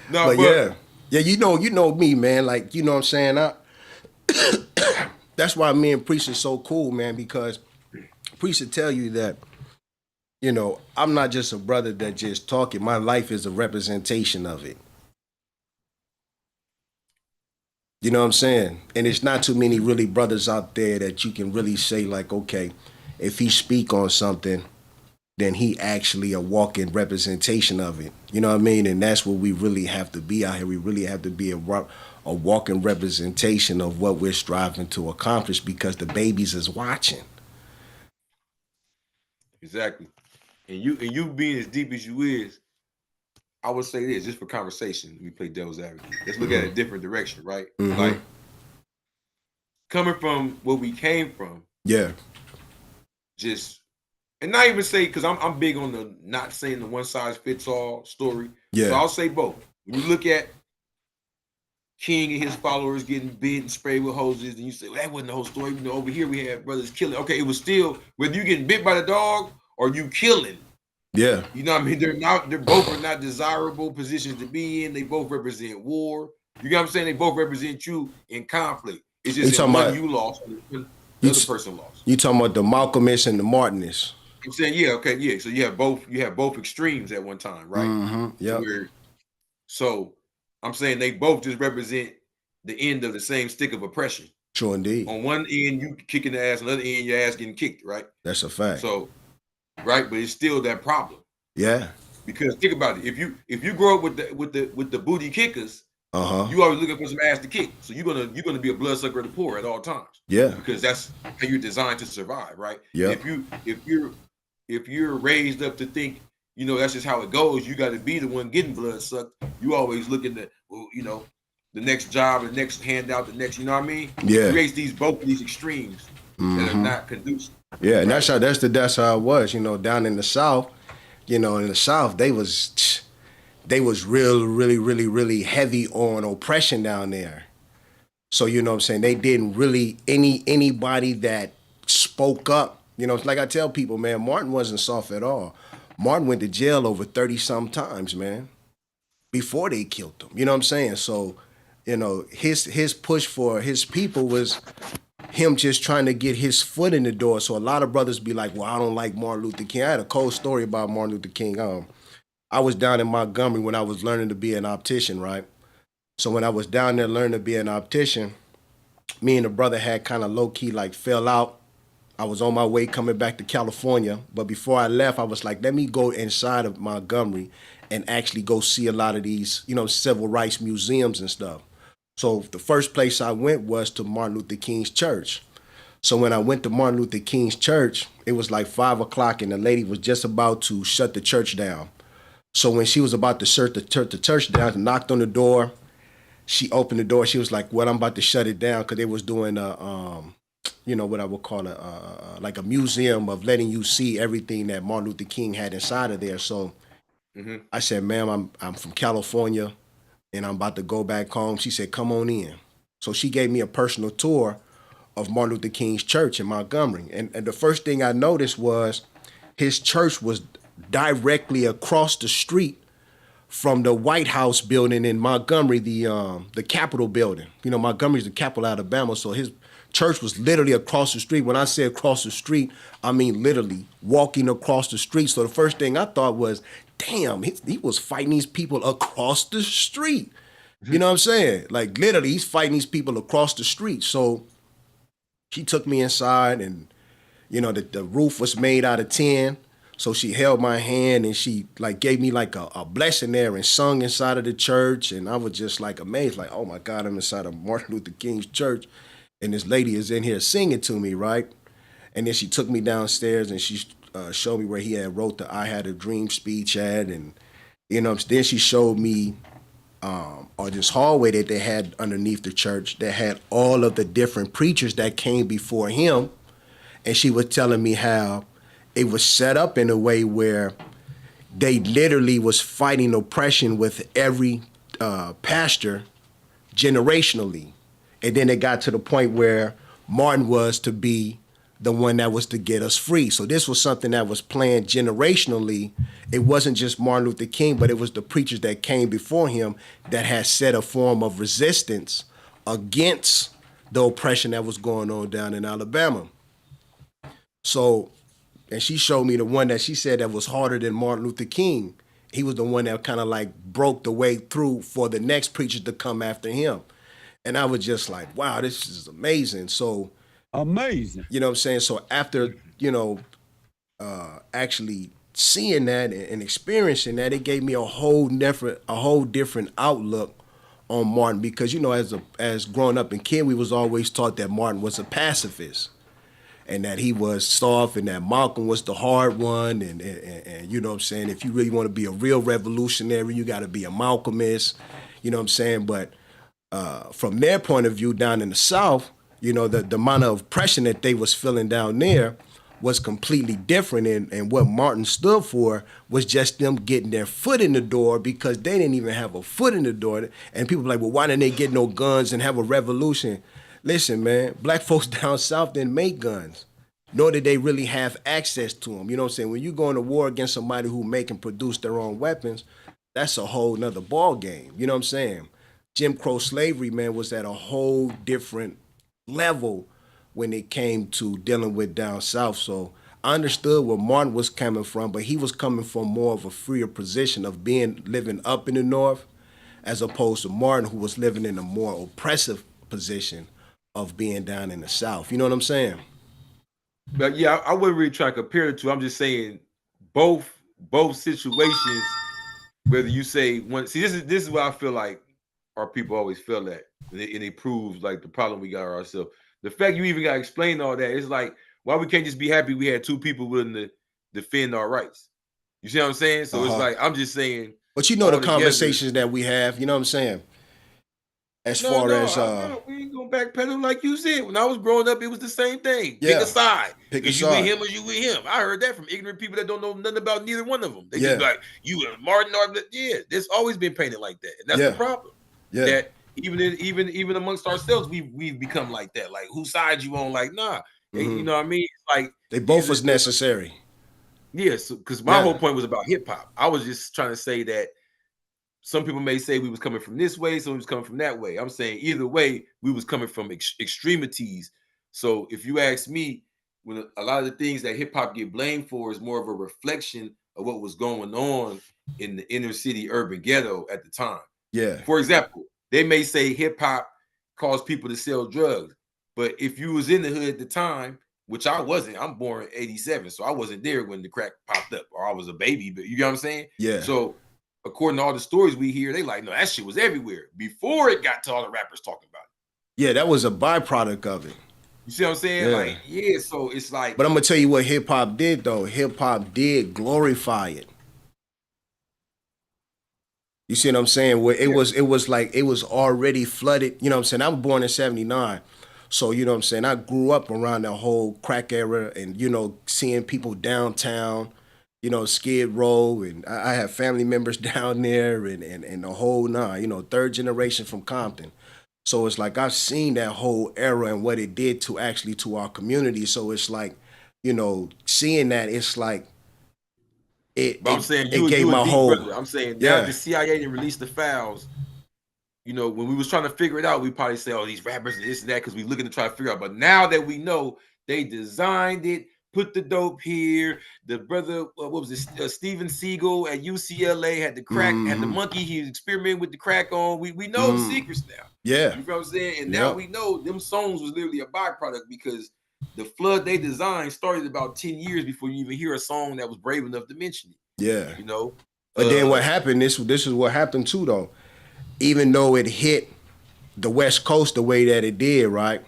No, but yeah, you know me, man. Like, you know what I'm saying? That's why me and Priest is so cool, man, because Priest will tell you that, I'm not just a brother that just talking. My life is a representation of it. You know what I'm saying? And it's not too many really brothers out there that you can really say like, okay, if he speak on something, then he actually a walking representation of it. You know what I mean? And that's what we really have to be out here. We really have to be a walking representation of what we're striving to accomplish because the babies is watching. Exactly. And you being as deep as you is, I would say this, just for conversation, we play devil's advocate. Let's look at a different direction, right? Mm-hmm. Like, coming from where we came from. Yeah. And not even say, because I'm big on the not saying the one size fits all story. Yeah. So I'll say both. When you look at King and his followers getting bit and sprayed with hoses, and you say, well, that wasn't the whole story. Over here we had brothers killing. Okay, it was still, whether you getting bit by the dog or you killing. Yeah. You know what I mean? They're both are not desirable positions to be in. They both represent war. You know what I'm saying? They both represent you in conflict. It's just that one you lost, the other person lost. You talking about the Malcolmists and the Martinists? I'm saying, yeah, okay, yeah. So you have both extremes at one time, right? Mm-hmm. Yeah. So I'm saying they both just represent the end of the same stick of oppression. True indeed. On one end, you kicking the ass, on the other end, your ass getting kicked, right? That's a fact. So, right, but it's still that problem. Yeah. Because think about it, if you grow up with the booty kickers, you always looking for some ass to kick. So you're gonna be a bloodsucker of the poor at all times. Yeah. Because that's how you're designed to survive, right? Yeah. If you're raised up to think, that's just how it goes, you got to be the one getting blood sucked. You always looking at, the next job, the next handout, the next, you know what I mean? Yeah. It creates both of these extremes that are not conducive. Yeah, and right? that's how it was, down in the South. In the South, they was really heavy on oppression down there. So, you know what I'm saying? They didn't really, anybody that spoke up, you know, it's like I tell people, man, Martin wasn't soft at all. Martin went to jail over 30-some times, man, before they killed him. You know what I'm saying? So, you know, his push for his people was him just trying to get his foot in the door. So a lot of brothers be like, well, I don't like Martin Luther King. I had a cold story about Martin Luther King. I was down in Montgomery when I was learning to be an optician, right? So when I was down there learning to be an optician, me and the brother had kind of low-key like fell out. I was on my way coming back to California, but before I left, I was like, let me go inside of Montgomery and actually go see a lot of these, you know, civil rights museums and stuff. So the first place I went was to Martin Luther King's church. So when I went to Martin Luther King's church, it was like 5 o'clock and the lady was just about to shut the church down. So when she was about to shut the church down, knocked on the door, she opened the door. She was like, well, I'm about to shut it down, because they was doing you know, what I would call like a museum of letting you see everything that Martin Luther King had inside of there. So I said, ma'am, I'm from California and I'm about to go back home. She said, come on in. So she gave me a personal tour of Martin Luther King's church in Montgomery. And the first thing I noticed was his church was directly across the street from the White House building in Montgomery, the Capitol building. You know, Montgomery's the capital of Alabama, so his church was literally across the street. When I say across the street, I mean literally walking across the street. So the first thing I thought was, damn, he was fighting these people across the street. You know what I'm saying? Like literally, he's fighting these people across the street. So she took me inside, and you know, the roof was made out of tin. So she held my hand and she like gave me like a blessing there and sung inside of the church. And I was just like amazed, like, oh my God, I'm inside of Martin Luther King's church. And this lady is in here singing to me, right? And then she took me downstairs and she showed me where he had wrote the I Had a Dream speech at. And, you know, then she showed me or this hallway that they had underneath the church that had all of the different preachers that came before him. And she was telling me how it was set up in a way where they literally was fighting oppression with every pastor generationally. And then it got to the point where Martin was to be the one that was to get us free. So this was something that was planned generationally. It wasn't just Martin Luther King, but it was the preachers that came before him that had set a form of resistance against the oppression that was going on down in Alabama. So, and she showed me the one that she said that was harder than Martin Luther King. He was the one that kind of like broke the way through for the next preachers to come after him. And I was just like, wow, this is amazing. So amazing. You know what I'm saying? So after, you know, actually seeing that and experiencing that, it gave me a whole different outlook on Martin, because, you know, as growing up in kid, we was always taught that Martin was a pacifist and that he was soft and that Malcolm was the hard one. And you know what I'm saying? If you really want to be a real revolutionary, you got to be a Malcolmist, you know what I'm saying? But from their point of view down in the South, you know, the amount of oppression that they was feeling down there was completely different. And what Martin stood for was just them getting their foot in the door, because they didn't even have a foot in the door. And people were like, well, why didn't they get no guns and have a revolution? Listen, man, black folks down South didn't make guns, nor did they really have access to them. You know what I'm saying? When you go into war against somebody who make and produce their own weapons, that's a whole nother ball game. You know what I'm saying? Jim Crow slavery, man, was at a whole different level when it came to dealing with down South. So I understood where Martin was coming from, but he was coming from more of a freer position of living up in the North, as opposed to Martin, who was living in a more oppressive position of being down in the South. You know what I'm saying? But yeah, I wouldn't really try to compare the two. I'm just saying both situations, whether you say one, see, this is what I feel like our people always feel that, and it proves like the problem we got ourselves. The fact you even got to explain all that, it's like, why we can't just be happy we had two people willing to defend our rights? You see what I'm saying? So it's like, I'm just saying. But you know the conversations that we have, you know what I'm saying? As No, far no, as we ain't gonna backpedal like you said. When I was growing up, it was the same thing. Pick Yeah. a side. Pick a Is you with side. him or you with him? I heard that from ignorant people that don't know nothing about neither one of them. They Yeah. just be like, you and Martin or yeah. There's always been painted like that, and that's Yeah. the problem. Yeah. That even amongst ourselves, we've become like that. Like, whose side you on? Like, nah. Hey, you know what I mean? It's like They both these was are- necessary. Yeah, so because my Yeah. whole point was about hip hop. I was just trying to say that some people may say we was coming from this way, some was coming from that way. I'm saying either way, we was coming from extremities. So if you ask me, when a lot of the things that hip hop get blamed for is more of a reflection of what was going on in the inner city urban ghetto at the time. Yeah. For example, they may say hip hop caused people to sell drugs, but if you was in the hood at the time, which I wasn't, I'm born in 87, so I wasn't there when the crack popped up, or I was a baby, but you know what I'm saying? Yeah. So according to all the stories we hear, they like, no, that shit was everywhere before it got to all the rappers talking about it. Yeah, that was a byproduct of it. You see what I'm saying? Yeah. Like, yeah, so it's like, But I'm gonna tell you what hip hop did though. Hip hop did glorify it. You see what I'm saying? Where it was like it was already flooded. You know what I'm saying? I was born in '79. So, you know what I'm saying? I grew up around the whole crack era and, you know, seeing people downtown, you know, Skid Row, and I have family members down there and the whole nine, you know, third generation from Compton. So it's like I've seen that whole era and what it did to actually to our community. So it's like, you know, seeing that, it's like it, but I'm saying it gave my deep whole brother. I'm saying now Yeah. the CIA didn't release the files. You know, when we was trying to figure it out, we probably say, oh, these rappers and this and that, because we looking to try to figure out. But now that we know they designed it, put the dope here. The brother, what was it? Steven Seagal at UCLA had the crack, had the monkey. He was experimenting with the crack on. We know the secrets now. Yeah. You know what I'm saying? And now Yep. we know them songs was literally a byproduct because the flood they designed started about 10 years before you even hear a song that was brave enough to mention it. Yeah. You know? But then what happened, this is what happened too though. Even though it hit the West Coast the way that it did, right?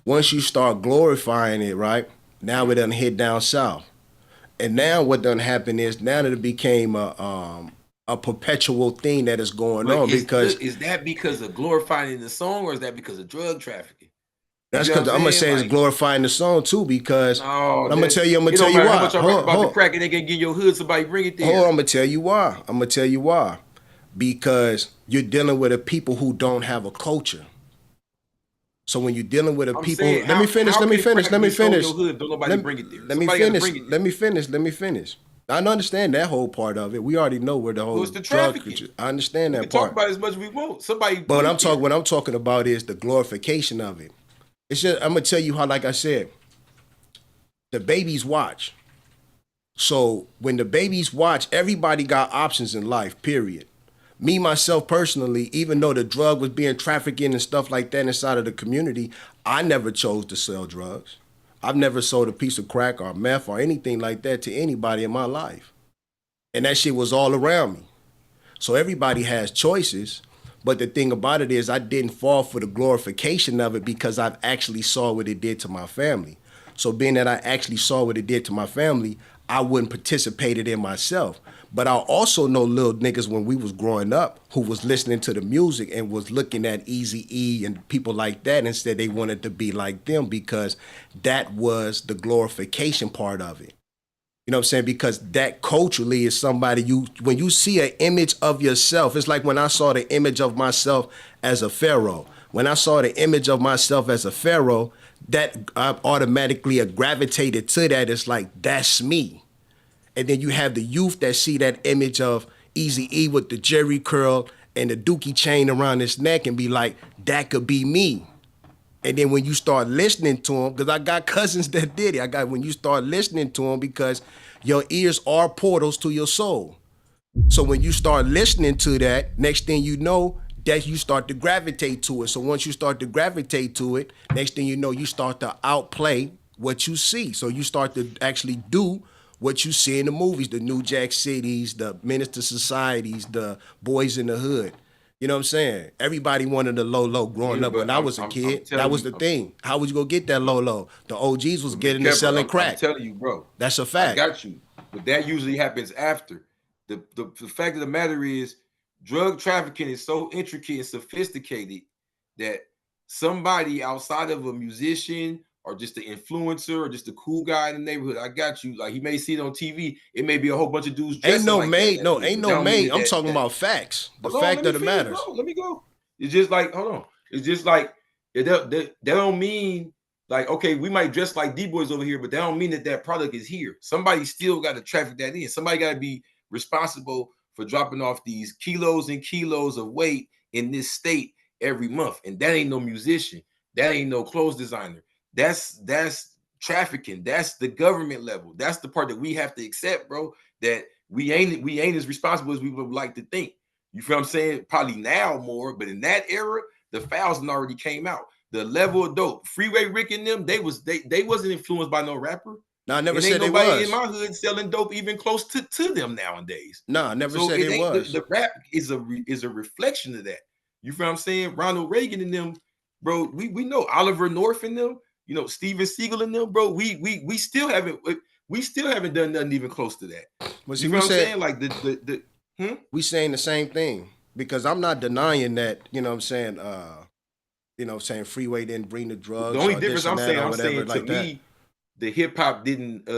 Once you start glorifying it, right? Now it done hit down south. And now what done happened is now that it became a perpetual thing that is going on because is that because of glorifying the song or is that because of drug trafficking? that's You know because what I'm gonna say saying? it's glorifying the song too because I'm gonna tell you it don't matter why. How much I rap about the crack and they can get your hood, somebody bring it there. Hold on, I'm gonna tell you why. Because you're dealing with a people who don't have a culture. So when you're dealing with a I'm people, saying, let me finish. Don't nobody bring it there. Let me finish. I understand that whole part of it. We already know where the whole it's the drug trafficking. culture. I understand We that can part. talk about it as much as we want. Somebody, But what I'm talking about is the glorification of it. It's just I'm gonna tell you how, like I said, the babies watch. So when the babies watch, everybody got options in life, period. Me, myself, personally, even though the drug was being trafficked in and stuff like that inside of the community, I never chose to sell drugs. I've never sold a piece of crack or meth or anything like that to anybody in my life. And that shit was all around me. So everybody has choices. But the thing about it is I didn't fall for the glorification of it because I've actually saw what it did to my family. So being that I actually saw what it did to my family, I wouldn't participate it in myself. But I also know little niggas when we was growing up who was listening to the music and was looking at Eazy-E and people like that and said they wanted to be like them because that was the glorification part of it. You know what I'm saying? Because that culturally is somebody when you see an image of yourself, it's like when I saw the image of myself as a pharaoh. When I saw the image of myself as a pharaoh, that I automatically gravitated to that. It's like, that's me. And then you have the youth that see that image of Eazy-E with the jerry curl and the dookie chain around his neck and be like, that could be me. And then when you start listening to him, because I got cousins that did it, when you start listening to him, because your ears are portals to your soul. So when you start listening to that, next thing you know, that you start to gravitate to it. So once you start to gravitate to it, next thing you know, you start to outplay what you see. So you start to actually do what you see in the movies, the New Jack Cities, the Minister Societies, the Boys in the Hood. You know what I'm saying? Everybody wanted the low growing up. When I was a kid, that was the thing. How was you gonna get that low? The OGs was getting and selling crack. I'm telling you, bro. That's a fact. I got you. But that usually happens after. The fact of the matter is, drug trafficking is so intricate and sophisticated that somebody outside of a musician or just an influencer or just a cool guy in the neighborhood, I got you. Like he may see it on TV. It may be a whole bunch of dudes dressing Ain't no like made, that. no, ain't no made. I'm talking that, about facts. The hold on, fact of the finish, matters. bro. Let me go. It's just like, hold on. It's just like that don't mean like, okay, we might dress like D-boys over here, but that don't mean that product is here. Somebody still got to traffic that in. Somebody got to be responsible for dropping off these kilos and kilos of weight in this state every month. And that ain't no musician. That ain't no clothes designer. That's trafficking. That's the government level. That's the part that we have to accept, bro, that we ain't as responsible as we would like to think. You feel what I'm saying? Probably now more, but in that era, the fouls already came out. The level of dope, Freeway Rick and them, they wasn't influenced by no rapper. No, I never and said ain't they nobody was. in my hood selling dope even close to them nowadays. No, I never said it was. The rap is a reflection of that. You feel what I'm saying? Ronald Reagan and them, bro. We know Oliver North and them. You know Steven Seagal and them, bro. We still haven't done nothing even close to that. But You feel what I'm saying? Like we saying the same thing because I'm not denying that. You know what I'm saying? You know what I'm saying? Freeway didn't bring the drugs. The only difference I'm saying like to me, the hip hop didn't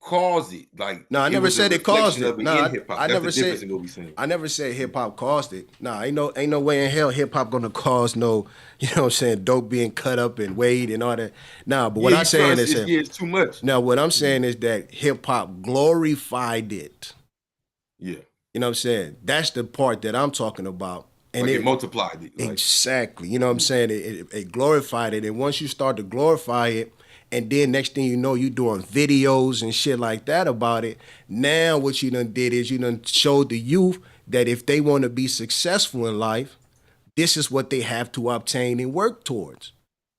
cause it. Like no, I never said it caused it. No, I never said. In what we saying. I never said hip hop caused it. No, ain't no way in hell hip hop gonna cause no. You know what I'm saying? Dope being cut up and weighed and all that. No, but what I'm saying is it's too much. Now what I'm saying is that hip hop glorified it. Yeah. You know what I'm saying? That's the part that I'm talking about. And like it multiplied it. Like. Exactly. You know what I'm saying? It glorified it. And once you start to glorify it, and then next thing you know, you doing videos and shit like that about it. Now what you done did is you done showed the youth that if they want to be successful in life, this is what they have to obtain and work towards.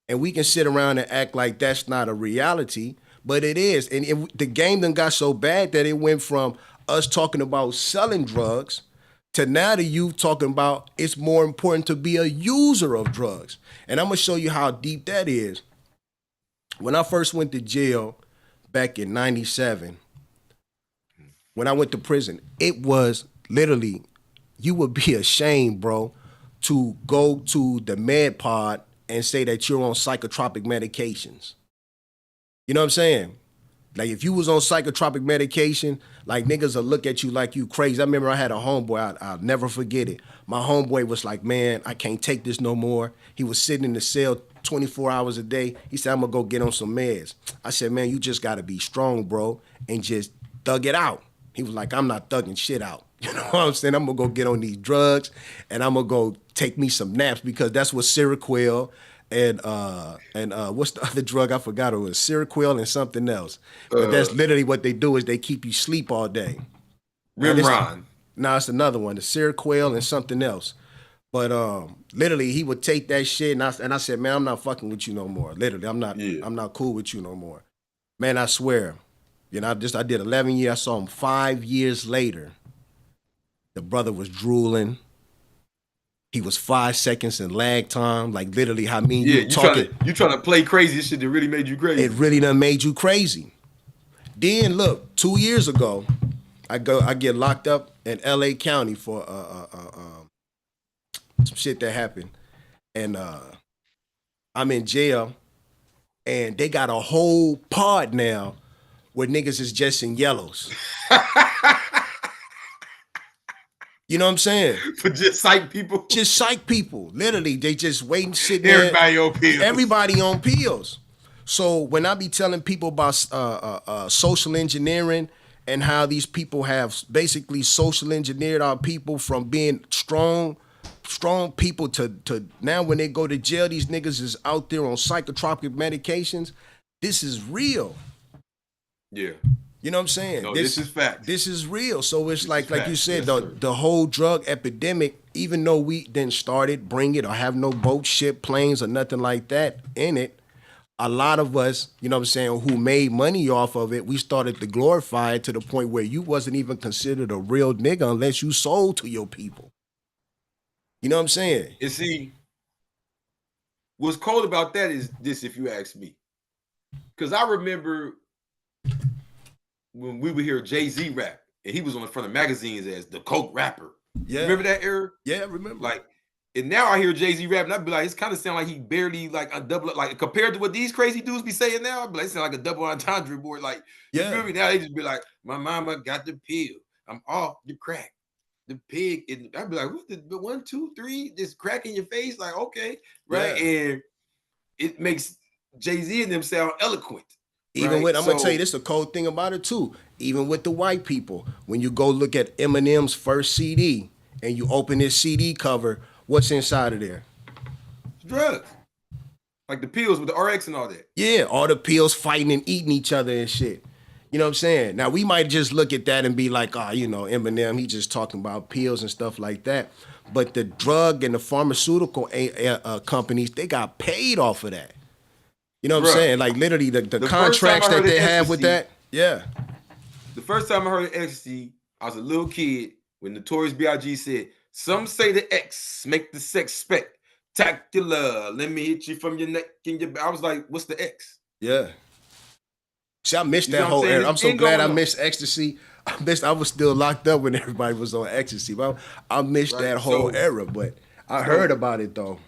And we can sit around and act like that's not a reality, but it is. And the game done got so bad that it went from us talking about selling drugs to now the youth talking about it's more important to be a user of drugs. And I'm going to show you how deep that is. When I first went to jail back in 97, when I went to prison, it was literally, you would be ashamed, bro, to go to the med pod and say that you're on psychotropic medications. You know what I'm saying? Like if you was on psychotropic medication, like niggas will look at you like you crazy. I remember I had a homeboy, I'll never forget it. My homeboy was like, man, I can't take this no more. He was sitting in the cell 24 hours a day. He said, I'm gonna go get on some meds. I said, man, you just gotta be strong, bro, and just thug it out. He was like, I'm not thugging shit out. You know what I'm saying? I'm gonna go get on these drugs and I'm gonna go take me some naps because that's what Seroquel and what's the other drug? I forgot. It was Seroquel and something else. But that's literally what they do is they keep you sleep all day. Rimron. No, it's another one. The Seroquel and something else. But literally he would take that shit and I said, man, I'm not fucking with you no more. Literally, I'm not cool with you no more. Man, I swear. You know, I did 11 years. I saw him 5 years later. The brother was drooling. He was 5 seconds in lag time. Like literally, how mean you talking? You trying to play crazy shit that really made you crazy. It really done made you crazy. Then look, 2 years ago, I get locked up in LA County for some shit that happened. And I'm in jail and they got a whole pod now where niggas is just in yellows. You know what I'm saying? For just psych people? Just psych people. Literally, they just waiting, sitting there. Everybody on pills. Everybody on pills. So when I be telling people about social engineering and how these people have basically social engineered our people from being strong people to now when they go to jail, these niggas is out there on psychotropic medications. This is real. Yeah. You know what I'm saying? No, this is fact. This is real. So it's like you said, yes, the whole drug epidemic, even though we didn't start it, bring it, or have no boat, ship, planes, or nothing like that in it, a lot of us, you know what I'm saying, who made money off of it, we started to glorify it to the point where you wasn't even considered a real nigga unless you sold to your people. You know what I'm saying? And see, what's cold about that is this, if you ask me. Because I remember when we would hear Jay-Z rap, and he was on the front of magazines as the coke rapper. Yeah. Remember that era? Yeah, I remember. Like, And now I hear Jay-Z rapping, I'd be like, it's kind of sound like he barely like a double, like compared to what these crazy dudes be saying now, I'd be like, it sound like a double entendre board. Like, you feel me? Now they just be like, my mama got the pill. I'm off the crack. The pig. And I'd be like, what the 1, 2, 3, just crack in your face? Like, okay, right? Yeah. And it makes Jay-Z and them sound eloquent. Even with, I'm gonna tell you this, the cold thing about it too. Even with the white people, when you go look at Eminem's first CD and you open his CD cover, what's inside of there? Drugs. Like the pills with the RX and all that. Yeah, all the pills fighting and eating each other and shit. You know what I'm saying? Now, we might just look at that and be like, oh, you know, Eminem, he just talking about pills and stuff like that. But the drug and the pharmaceutical companies, they got paid off of that. You know what I'm saying? Like, literally, the contracts that they have with that. Yeah. The first time I heard of ecstasy, I was a little kid when Notorious B.I.G. said, some say the X make the sex spectacular. Let me hit you from your neck and your back. I was like, what's the X? Yeah. See, I missed that whole era. I'm so glad I missed ecstasy. I was still locked up when everybody was on ecstasy. But I missed that whole era, but I heard about it though.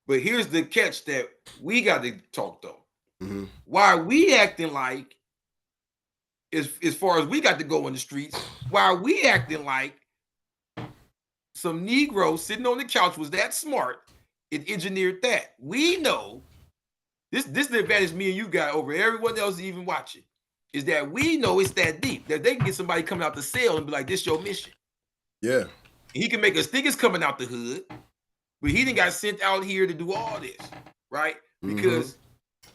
But here's the catch that we got to talk though. Mm-hmm. Why we acting like, as far as we got to go in the streets, why we acting like some Negro sitting on the couch was that smart and engineered that. We know this is the advantage me and you got over everyone else even watching, is that we know it's that deep that they can get somebody coming out the cell and be like, this your mission. Yeah. He can make us think it's coming out the hood, but he didn't got sent out here to do all this, right? Because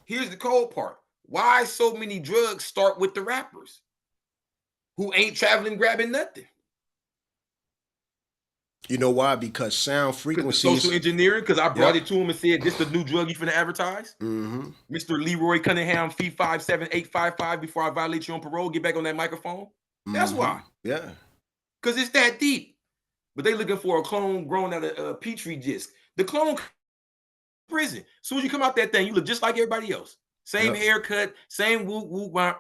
here's the cold part. Why so many drugs start with the rappers who ain't traveling grabbing nothing? You know why? Because sound frequencies. Social engineering, because I brought it to him and said, this the new drug you finna advertise? Mr. Leroy Cunningham, fee 57855 before I violate you on parole, get back on that microphone. That's why. Yeah. Because it's that deep. But they looking for a clone grown out of a Petri disc. The clone prison. As soon as you come out that thing, you look just like everybody else. Same haircut, same whoop.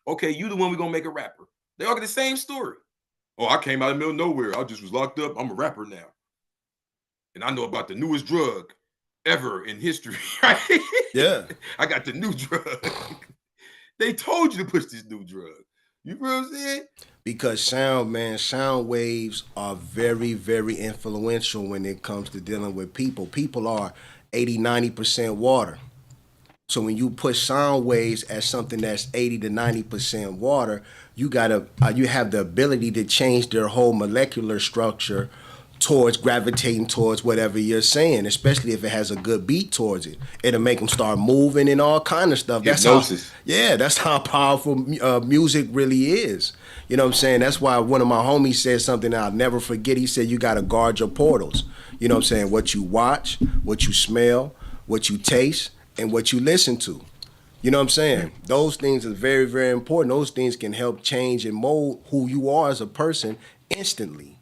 Okay, you the one we're gonna make a rapper. They all get the same story. Oh, I came out of the middle of nowhere. I just was locked up. I'm a rapper now. And I know about the newest drug ever in history, right? Yeah. I got the new drug. They told you to push this new drug. You know what I'm saying? Because sound waves are very, very influential when it comes to dealing with people. People are 80, 90% water. So when you push sound waves as something that's 80 to 90% water, you have the ability to change their whole molecular structure towards gravitating towards whatever you're saying, especially if it has a good beat towards it. It'll make them start moving and all kind of stuff. That's how powerful music really is. You know what I'm saying? That's why one of my homies said something that I'll never forget. He said, you got to guard your portals. You know what I'm saying? What you watch, what you smell, what you taste, and what you listen to. You know what I'm saying? Those things are very, very important. Those things can help change and mold who you are as a person instantly.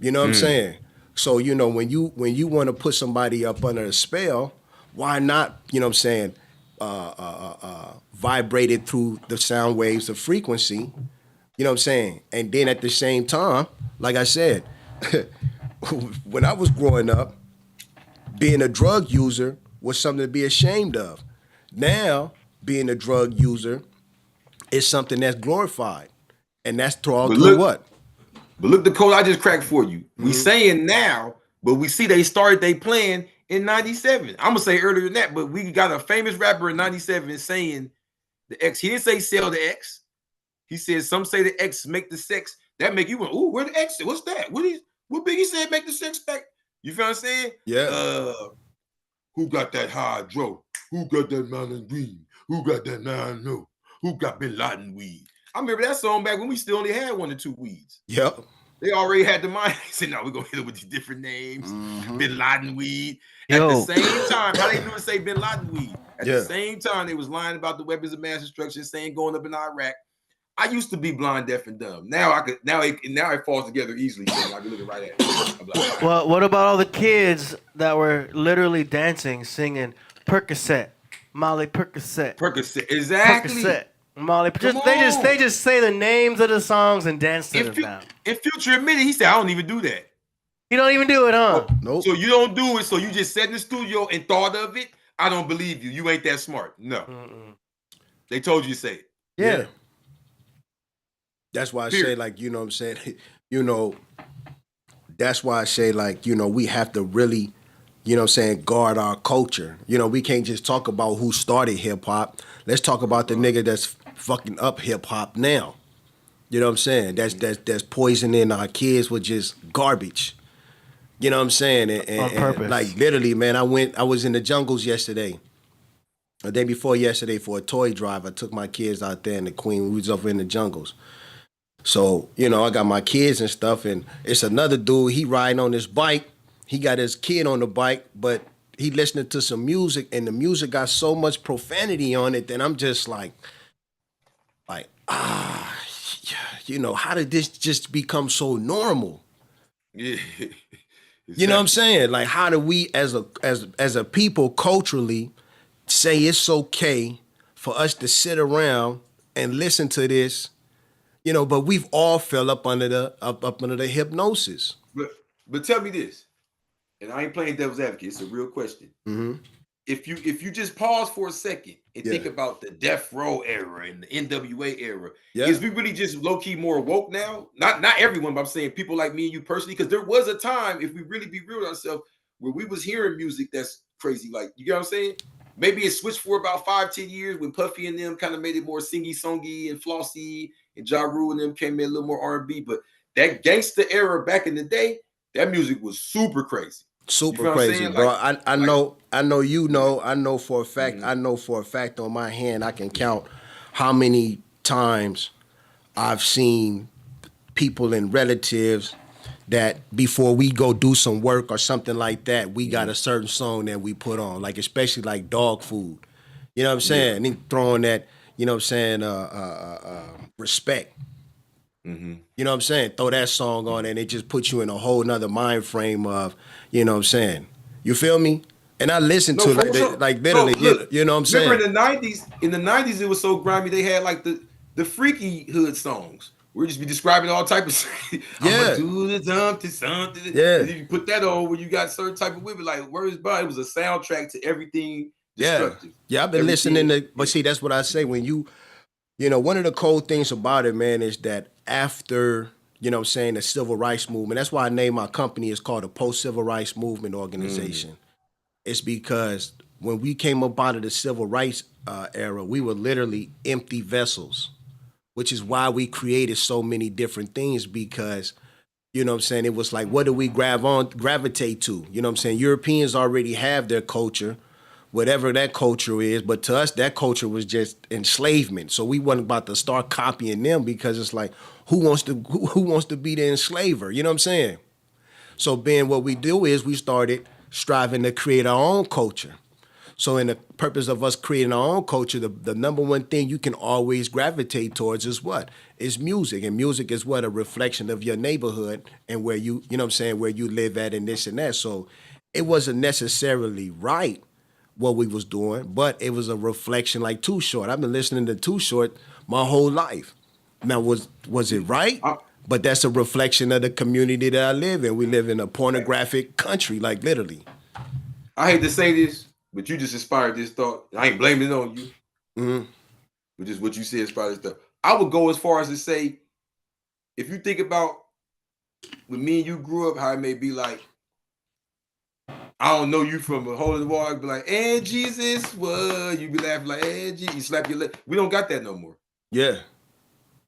You know what I'm saying? So, you know, when you want to put somebody up under a spell, why not, you know what I'm saying, vibrate it through the sound waves of frequency, you know what I'm saying? And then at the same time, like I said, when I was growing up, being a drug user was something to be ashamed of. Now, being a drug user is something that's glorified. And that's through what? But look the code I just cracked for you. We saying now, but we see they started they playing in 97. I'm going to say earlier than that, but we got a famous rapper in 97 saying the X. He didn't say sell the X. He said some say the X make the sex. That make you went, ooh, where the X? What's that? What Biggie said make the sex back? You feel what I'm saying? Yeah. Who got that hydro? Who got that mountain green? Who got that 9-0? Who got Bin Laden weed? I remember that song back when we still only had 1 or 2 weeds. Yep. They already had the mind. They said, no, we're going to hit it with these different names. Bin Laden weed. At the same time, how they knew to say Bin Laden weed? At the same time, they was lying about the weapons of mass destruction, saying going up in Iraq. I used to be blind, deaf, and dumb. Now it falls together easily. So I can look it right at it. Like, well, what about all the kids that were literally dancing, singing Percocet, Molly Percocet, exactly. Percocet, Molly. They just say the names of the songs and dance to them now. If Future admitted, he said, I don't even do that. You don't even do it, huh? Nope. So you don't do it. So you just sat in the studio and thought of it. I don't believe you. You ain't that smart. No. They told you to say it. Yeah. That's why I say, Period. like, you know what I'm saying? You know, that's why I say, like, you know, we have to really, you know what I'm saying, guard our culture. You know, we can't just talk about who started hip hop. Let's talk about the nigga that's fucking up hip hop now. You know what I'm saying? That's poisoning our kids with just garbage. You know what I'm saying? On purpose. And like literally, man, I was in the jungles yesterday. The day before yesterday for a toy drive. I took my kids out there in the Queen. We was over in the jungles. So, you know, I got my kids and stuff, and it's another dude, he riding on his bike. He got his kid on the bike, but he listening to some music, and the music got so much profanity on it that I'm just like, you know, how did this just become so normal? Yeah. You know what I'm saying? Like, how do we as a people culturally say it's okay for us to sit around and listen to this? You know, but we've all fell up under the hypnosis. But tell me this, and I ain't playing devil's advocate. It's a real question. Mm-hmm. If you just pause for a second and Yeah. think about the Death Row era and the NWA era, Yeah. is we really just low key more woke now? Not everyone, but I'm saying people like me and you personally, because there was a time, if we really be real with ourselves, where we was hearing music that's crazy. Like, you get what I'm saying? Maybe it switched for about 5-10 years when Puffy and them kind of made it more singy-songy and flossy, and Ja Rule and them came in a little more R&B. But that gangster era back in the day, that music was super crazy. Super crazy, bro. Like, I know you know. I know for a fact. I know for a fact on my hand I can count how many times I've seen people and relatives that before we go do some work or something like that, we got a certain song that we put on, like especially like dog food. You know what I'm saying? And then throwing that, you know what I'm saying, respect. You know what I'm saying? Throw that song on and it just puts you in a whole nother mind frame of, you know what I'm saying? You feel me? And I listen to like literally, you know what I'm saying? Remember in the 90s, it was so grimy, they had like the freaky hood songs. We're just be describing all type of I'ma do the something. Yeah. And you put that on when you got certain type of women, like where is by? It was a soundtrack to everything destructive. Yeah, I've been listening to, but see, that's what I say. When you know, one of the cold things about it, man, is that after, you know what I'm saying, the civil rights movement, that's why I named my company, it's called the Post-Civil Rights Movement Organization. It's because when we came up out of the civil rights era, we were literally empty vessels, which is why we created so many different things, because, you know what I'm saying, it was like, what do we gravitate to? You know what I'm saying? Europeans already have their culture, whatever that culture is, but to us, that culture was just enslavement. So we wasn't about to start copying them, because it's like, who wants to be the enslaver? You know what I'm saying? So being what we do is we started striving to create our own culture. So in the purpose of us creating our own culture, the number one thing you can always gravitate towards is what? Is music. And music is what? A reflection of your neighborhood and where you know what I'm saying, where you live at and this and that. So it wasn't necessarily right what we was doing, but it was a reflection, like Too Short. I've been listening to Too Short my whole life. Now, was it right? But that's a reflection of the community that I live in. We live in a pornographic country, like literally. I hate to say this, but you just inspired this thought. I ain't blaming it on you. But just what you said inspired this thought. I would go as far as to say, if you think about when me and you grew up, how it may be like, I don't know you from a hole in the wall, I'd be like, and Jesus, what? You be laughing like, and Jesus, you slap your leg. We don't got that no more. Yeah.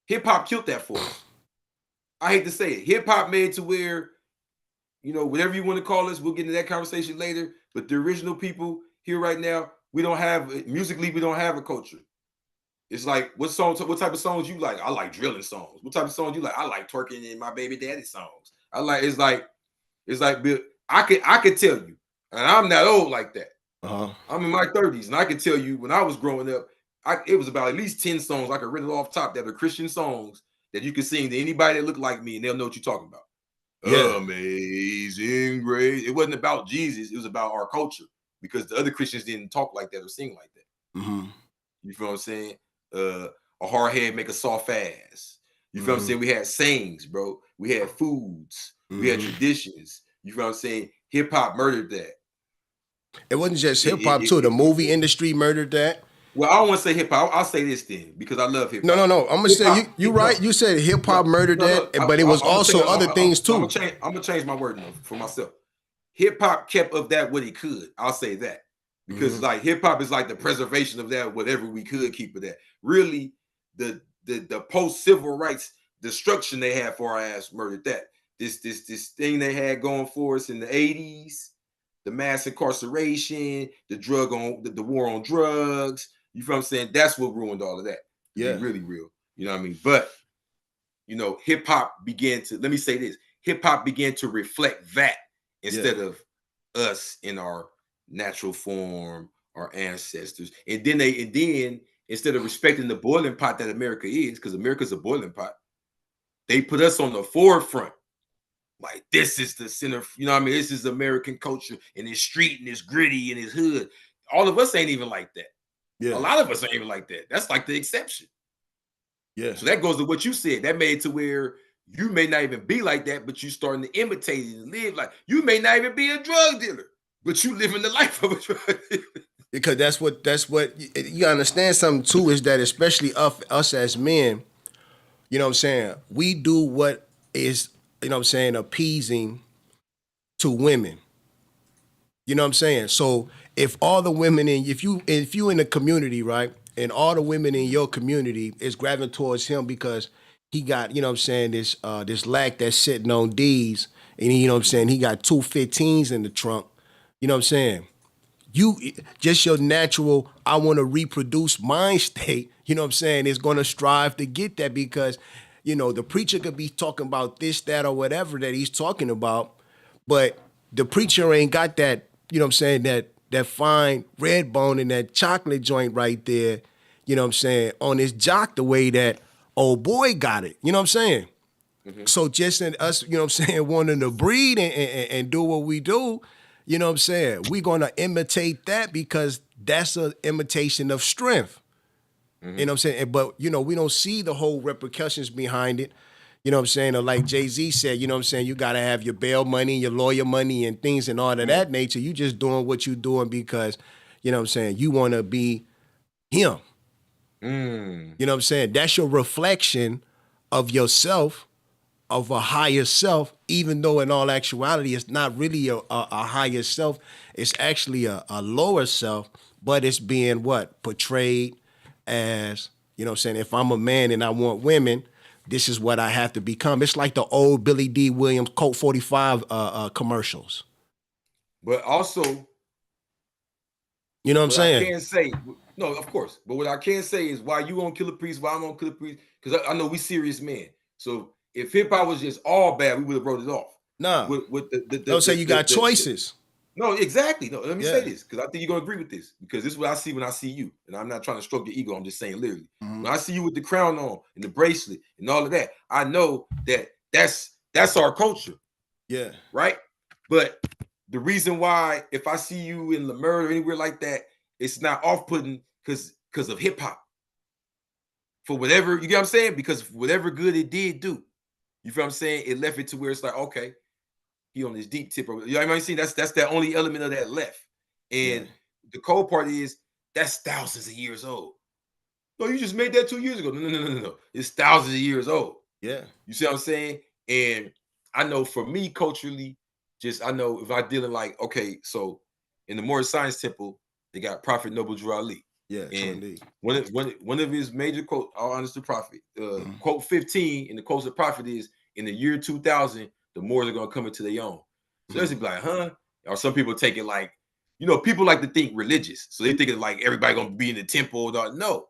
Hip hop killed that for us. I hate to say it. Hip hop made to where, you know, whatever you want to call us, we'll get into that conversation later. But the original people here right now, we don't have, musically, we don't have a culture. It's like, what type of songs you like? I like drilling songs. What type of songs you like? I like twerking in my baby daddy songs. It's like, I could tell you, and I'm not old like that. I'm in my 30s, and I can tell you when I was growing up, it was about at least 10 songs I could read it off top that are Christian songs that you can sing to anybody that look like me, and they'll know what you're talking about. Yeah. Amazing grace. It wasn't about Jesus. It was about our culture, because the other Christians didn't talk like that or sing like that. You feel what I'm saying? A hard head make a soft ass. You feel what I'm saying? We had sayings, bro. We had foods. We had traditions. You know what I'm saying? Hip hop murdered that. It wasn't just hip hop too. The movie industry murdered that. Well, I don't want to say hip hop. I'll say this then because I love hip hop. No. I'm gonna say you right. You said hip hop murdered that, but it was also other things too. I'm gonna change my word for myself. Hip hop kept of that what he could. I'll say that because like hip hop is like the preservation of that whatever we could keep of that. Really, the post civil rights destruction they had for our ass murdered that. This thing they had going for us in the 80s, the mass incarceration, the war on drugs. You feel what I'm saying? That's what ruined all of that. Yeah, really real. You know what I mean? But you know, hip hop began to. Let me say this: hip hop began to reflect that instead of us in our natural form, our ancestors, and then instead of respecting the boiling pot that America is, because America's a boiling pot, they put us on the forefront. Like this is the center. You know what I mean? This is American culture, and it's street, and it's gritty, and it's hood. All of us ain't even like that. Yeah. A lot of us ain't even like that. That's like the exception. Yeah. So that goes to what you said. That made it to where you may not even be like that, but you starting to imitate it and live like you may not even be a drug dealer, but you living the life of a drug dealer. Because that's what you understand something too, is that especially us as men, you know what I'm saying, we do what is, you know what I'm saying, appeasing to women. You know what I'm saying? So if all the women if you in the community, right, and all the women in your community is gravitating towards him because he got, you know what I'm saying, this lack that's sitting on D's, and you know what I'm saying, he got 2 15s in the trunk, you know what I'm saying? You just your natural, I want to reproduce mind state, you know what I'm saying, is gonna strive to get that because, you know, the preacher could be talking about this, that, or whatever that he's talking about, but the preacher ain't got that, you know what I'm saying, that fine red bone and that chocolate joint right there, you know what I'm saying, on his jock the way that old boy got it, you know what I'm saying? Mm-hmm. So just in us, you know what I'm saying, wanting to breed and do what we do, you know what I'm saying, we're going to imitate that because that's an imitation of strength. Mm-hmm. You know what I'm saying? But, you know, we don't see the whole repercussions behind it. You know what I'm saying? Or like Jay-Z said, you know what I'm saying? You got to have your bail money, your lawyer money, and things and all of that nature. You just doing what you doing because, you know what I'm saying, you want to be him. You know what I'm saying? That's your reflection of yourself, of a higher self, even though in all actuality, it's not really a higher self. It's actually a lower self, but it's being what? Portrayed as, you know what I'm saying? If I'm a man and I want women, this is what I have to become. It's like the old Billy D. Williams Colt 45 commercials. But also, you know what I'm saying? I can't say, no, of course. But what I can say is why you on Killah Priest, why I'm on Killah Priest, because I know we serious men. So if hip hop was just all bad, we would have wrote it off. Nah. Don't say you got choices. No, exactly. No, let me say this, because I think you're gonna agree with this, because this is what I see when I see you. And I'm not trying to stroke your ego, I'm just saying literally. Mm-hmm. When I see you with the crown on and the bracelet and all of that, I know that that's our culture. Yeah. Right? But the reason why, if I see you in Lemur or anywhere like that, it's not off-putting because of hip-hop. For whatever, you get what I'm saying? Because whatever good it did do, you feel what I'm saying? It left it to where it's like, okay, he on this deep tip. You know what I'm saying? That's the only element of that left. And the cold part is that's thousands of years old. No, you just made that 2 years ago. No. It's thousands of years old. Yeah. You see what I'm saying? And I know for me culturally, I know if I dealing like, okay, so in the Moorish Science Temple, they got Prophet Noble Drew Ali. Yeah, and one of his major quotes, all honest to Prophet, quote 15 in the quotes of Prophet is, in the year 2000, the Moors are gonna come into their own. So that's be like, huh? Or some people take it like, you know, people like to think religious, so they think it like everybody gonna be in the temple. No,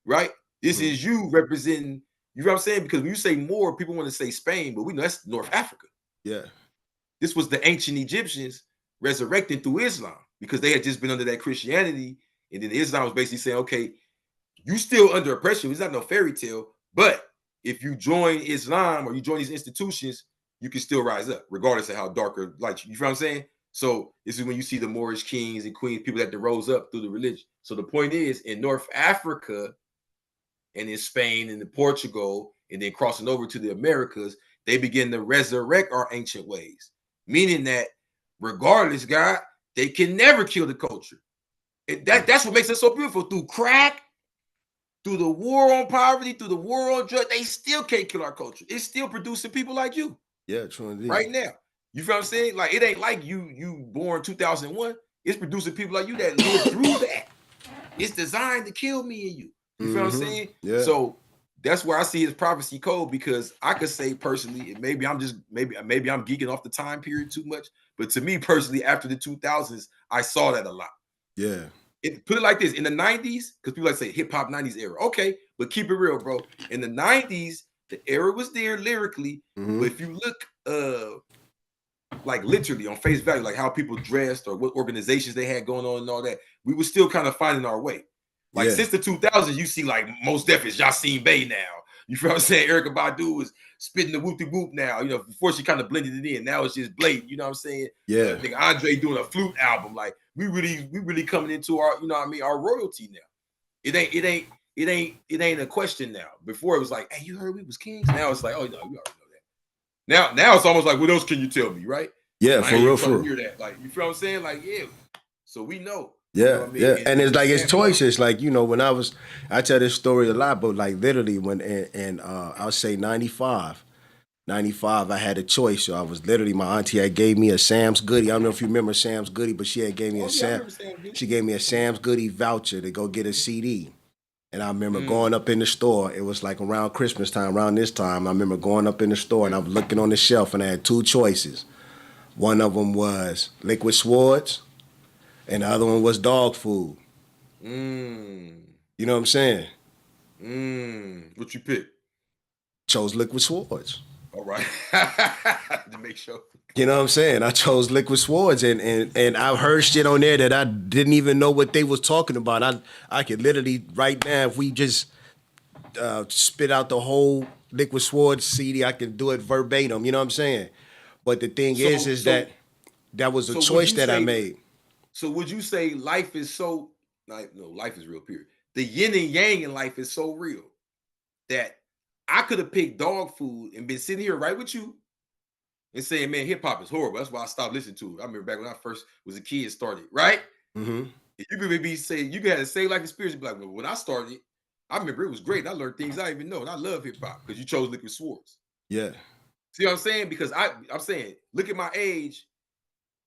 right? This is you representing. You know what I'm saying? Because when you say Moor, people want to say Spain, but we know that's North Africa. Yeah, this was the ancient Egyptians resurrecting through Islam because they had just been under that Christianity, and then Islam was basically saying, okay, you still under oppression. It's not no fairy tale, but if you join Islam or you join these institutions, you can still rise up, regardless of how dark or light you feel what I'm saying? So this is when you see the Moorish kings and queens, people that rose up through the religion. So the point is, in North Africa and in Spain and in Portugal, and then crossing over to the Americas, they begin to resurrect our ancient ways. meaning that regardless, God, they can never kill the culture. That's what makes it so beautiful. Through crack, through the war on poverty, through the war on drugs, they still can't kill our culture. It's still producing people like you. Yeah, true indeed. Right now. You feel what I'm saying? Like, it ain't like you born 2001. It's producing people like you that live through that. It's designed to kill me and you. You feel what I'm saying? Yeah. So that's where I see his prophecy code, because I could say personally, and maybe I'm geeking off the time period too much, but to me personally, after the 2000s, I saw that a lot. Yeah. Put it like this: in the 90s, because people like to say hip hop 90s era. Okay, but keep it real, bro. In the 90s, the era was there lyrically, but if you look like literally on face value, like how people dressed or what organizations they had going on and all that, we were still kind of finding our way. Like since the 2000s, you see like most definitely Yasin Bey now. You feel what I'm saying? Erykah Badu is spitting the whoop de whoop now. You know, before she kind of blended it in. Now it's just blatant. You know what I'm saying? Yeah. Nigga Andre doing a flute album. Like we really coming into our, you know what I mean, our royalty now. It ain't a question now. Before it was like, hey, you heard we was kings? Now it's like, oh no, you already know that. Now it's almost like, what else can you tell me, right? Yeah, for real. Hear that. Like, you feel what I'm saying? Like, yeah. So we know. Yeah, you know what I mean? yeah, and it's like it's choices. Like, you know, when I tell this story a lot, but like literally when I'll say 95, I had a choice. So I was literally, my auntie had gave me a Sam's Goody. I don't know if you remember Sam's Goody, but she had gave me she gave me a Sam's Goody voucher to go get a CD. And I remember going up in the store. It was like around Christmas time, around this time. I remember going up in the store and I was looking on the shelf and I had two choices. One of them was Liquid Swords, and the other one was dog food. You know what I'm saying? What you pick? Chose Liquid Swords. All right. To make sure. You know what I'm saying? I chose Liquid Swords, and I heard shit on there that I didn't even know what they was talking about. I could literally right now, if we just spit out the whole Liquid Swords CD, I can do it verbatim. You know what I'm saying? But the thing is that was a choice that I made. So would you say life is so, like, no, life is real, period. The yin and yang in life is so real that I could have picked dog food and been sitting here right with you and saying, man, hip hop is horrible. That's why I stopped listening to it. I remember back when I first was a kid, started, right? You could maybe say, you could have the same like experience, be like, well, when I started, I remember it was great. I learned things I didn't even know. And I love hip hop because you chose Liquid Swords. Yeah. See what I'm saying? Because I'm saying, look at my age,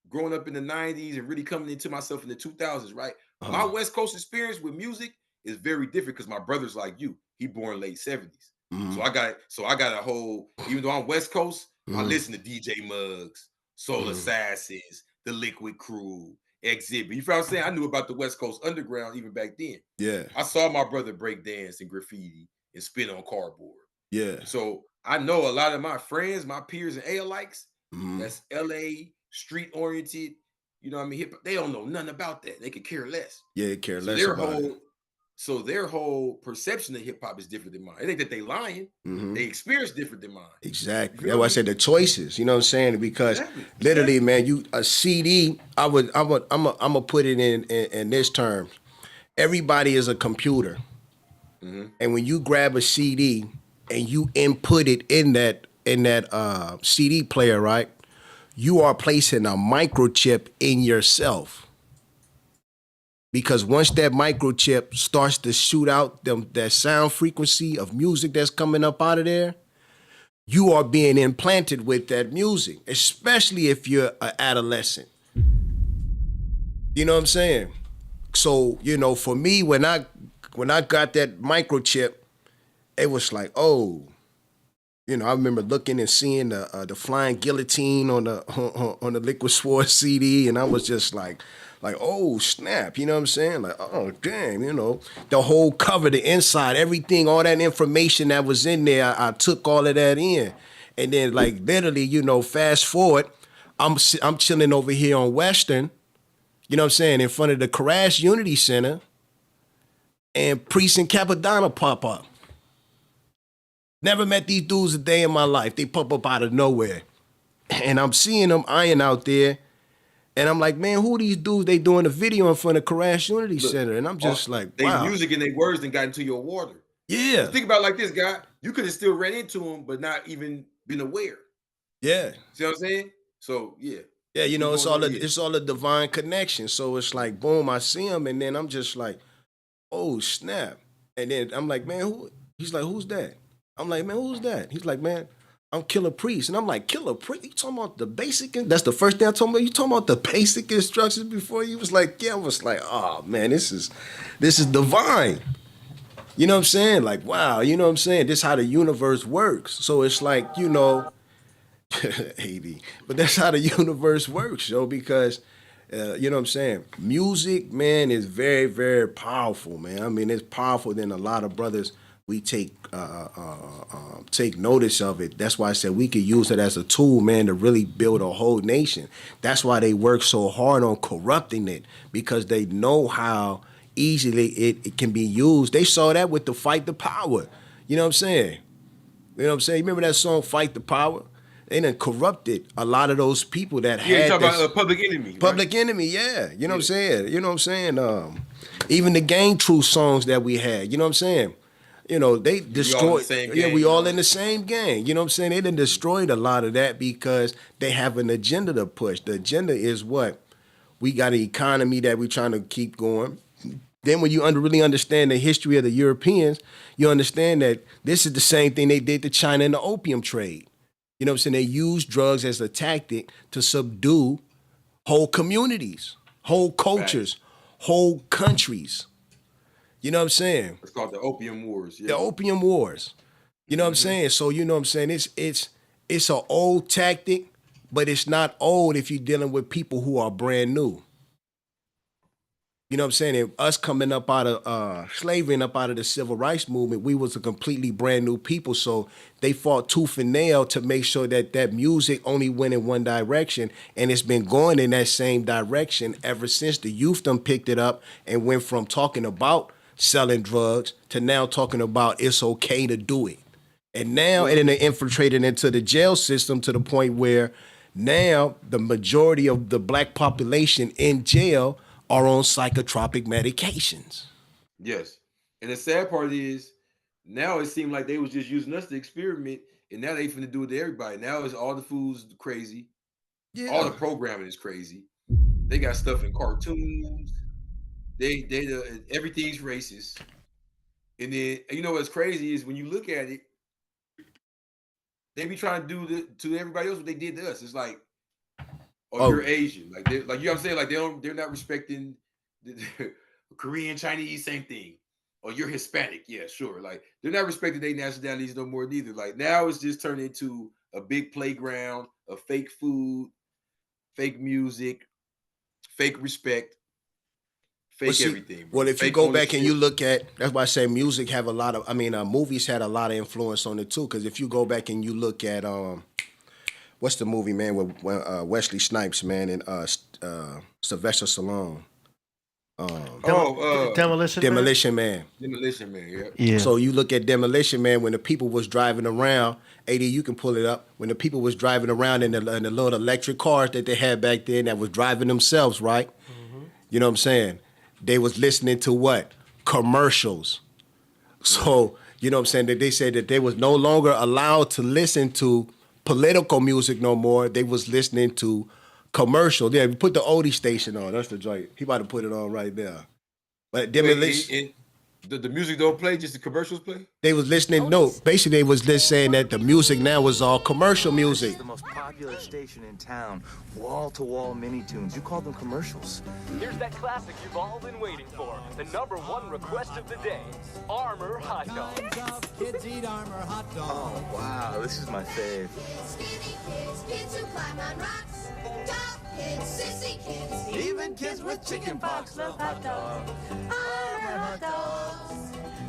growing up in the 90s and really coming into myself in the 2000s, right? My West Coast experience with music is very different because my brother's like you. He born late 70s. So I got a whole, even though I'm West Coast, I listen to DJ Muggs, Soul Assassins, The Liquid Crew, Exhibit. You feel what I'm saying? I knew about the West Coast Underground even back then. Yeah. I saw my brother break dance and graffiti and spit on cardboard. Yeah. So I know a lot of my friends, my peers and A-likes, that's LA, street oriented, you know what I mean? They don't know nothing about that. They could care less. Yeah, they care less about it. So their whole perception of hip hop is different than mine. It ain't that they lying. They experience different than mine. Exactly. That's why I said the choices. You know what I'm saying? Because literally, man, a CD. I'm gonna put it in this term. Everybody is a computer, and when you grab a CD and you input it in that CD player, right? You are placing a microchip in yourself. Because once that microchip starts to shoot out that sound frequency of music that's coming up out of there, you are being implanted with that music, especially if you're an adolescent. You know what I'm saying? So, you know, for me, when I got that microchip, it was like, oh, you know, I remember looking and seeing the Flying Guillotine on the Liquid Swords CD, and I was just like, oh, snap, you know what I'm saying? Like, oh, damn, you know, the whole cover, the inside, everything, all that information that was in there, I took all of that in. And then, like, literally, you know, fast forward, I'm chilling over here on Western, you know what I'm saying, in front of the Crash Unity Center, and Priest and Capadonna pop up. Never met these dudes a day in my life. They pop up out of nowhere. And I'm seeing them iron out there. And I'm like, man, who are these dudes? They doing a video in front of Crash Unity Center. And I'm just like, wow. Their music and their words and got into your water. Yeah. Think about it like this, guy. You could have still ran into them, but not even been aware. Yeah. See what I'm saying? So yeah. Yeah, you know, Keep going on, yeah. it's all a divine connection. So it's like, boom, I see him, and then I'm just like, oh snap. And then I'm like, man, who? He's like, who's that? I'm like, man, who's that? He's like, man, I'm Killah Priest. And I'm like, Killah Priest? You talking about the basic? That's the first thing I told him. You talking about the basic instructions before? He was like, yeah. I was like, oh man, this is divine. You know what I'm saying? Like, wow, you know what I'm saying? This is how the universe works. So it's like, you know, 80. But that's how the universe works, yo, because you know what I'm saying? Music, man, is very, very powerful, man. I mean, it's powerful than a lot of brothers we take notice of it. That's why I said we could use it as a tool, man, to really build a whole nation. That's why they work so hard on corrupting it, because they know how easily it can be used. They saw that with the Fight the Power. You know what I'm saying? You know what I'm saying? You remember that song, Fight the Power? They done corrupted a lot of those people that had. Yeah, you talking about Public Enemy. Public Enemy, yeah. You know what I'm saying? You know what I'm saying? Even the Gang Truth songs that we had, you know what I'm saying? You know, they destroyed. We all in the same gang. You know what I'm saying? They done destroyed a lot of that because they have an agenda to push. The agenda is what? We got an economy that we're trying to keep going. Then when you really understand the history of the Europeans, you understand that this is the same thing they did to China in the opium trade. You know what I'm saying? They use drugs as a tactic to subdue whole communities, whole cultures, whole countries. You know what I'm saying? It's called the Opium Wars. Yeah. The Opium Wars. You know what I'm saying? So you know what I'm saying? It's an old tactic, but it's not old if you're dealing with people who are brand new. You know what I'm saying? If us coming up out of slavery and up out of the civil rights movement, we was a completely brand new people. So they fought tooth and nail to make sure that music only went in one direction. And it's been going in that same direction ever since the youth done picked it up and went from talking about selling drugs to now talking about it's okay to do it. And now it then infiltrated into the jail system to the point where now the majority of the black population in jail are on psychotropic medications. Yes. And the sad part is now it seemed like they was just using us to experiment, and now they finna do it to everybody. Now it's all the food's crazy. Yeah. All the programming is crazy. They got stuff in cartoons. They everything's racist. And then you know what's crazy is when you look at it, they be trying to do to everybody else what they did to us. It's like, you're Asian, like you know what I'm saying, like they're not respecting the Korean, Chinese, same thing. Or you're Hispanic, yeah, sure. Like they're not respecting their nationalities no more neither. Like now it's just turned into a big playground of fake food, fake music, fake respect, fake everything. Bro. Well, if you go back and you look at, that's why I say music have a lot of, movies had a lot of influence on it too. Because if you go back and you look at what's the movie, man, with Wesley Snipes, man, and Sylvester Stallone? Demolition Man. Demolition Man, yeah. So you look at Demolition Man, when the people was driving around, AD, you can pull it up, when the people was driving around in the little electric cars that they had back then that was driving themselves, right? Mm-hmm. You know what I'm saying? They was listening to what? Commercials. So, you know what I'm saying? That they said that they was no longer allowed to listen to political music no more. They was listening to commercial. Yeah, we put the oldie station on. That's the joint. He about to put it on right there. But Demolition. The music don't play, just the commercials play? They was listening. No, basically they was just saying that the music now was all commercial music. This is the most popular station in town. Wall-to-wall mini tunes. You call them commercials. Here's that classic you've all been waiting for. The #1 request of the day. Armor hot dog. Kids eat Armor hot dog. Oh, wow. This is my fave. Skinny kids, kids who climb on rocks. Top kids, sissy kids. Even kids with chicken pox love hot dog. Armor hot dogs.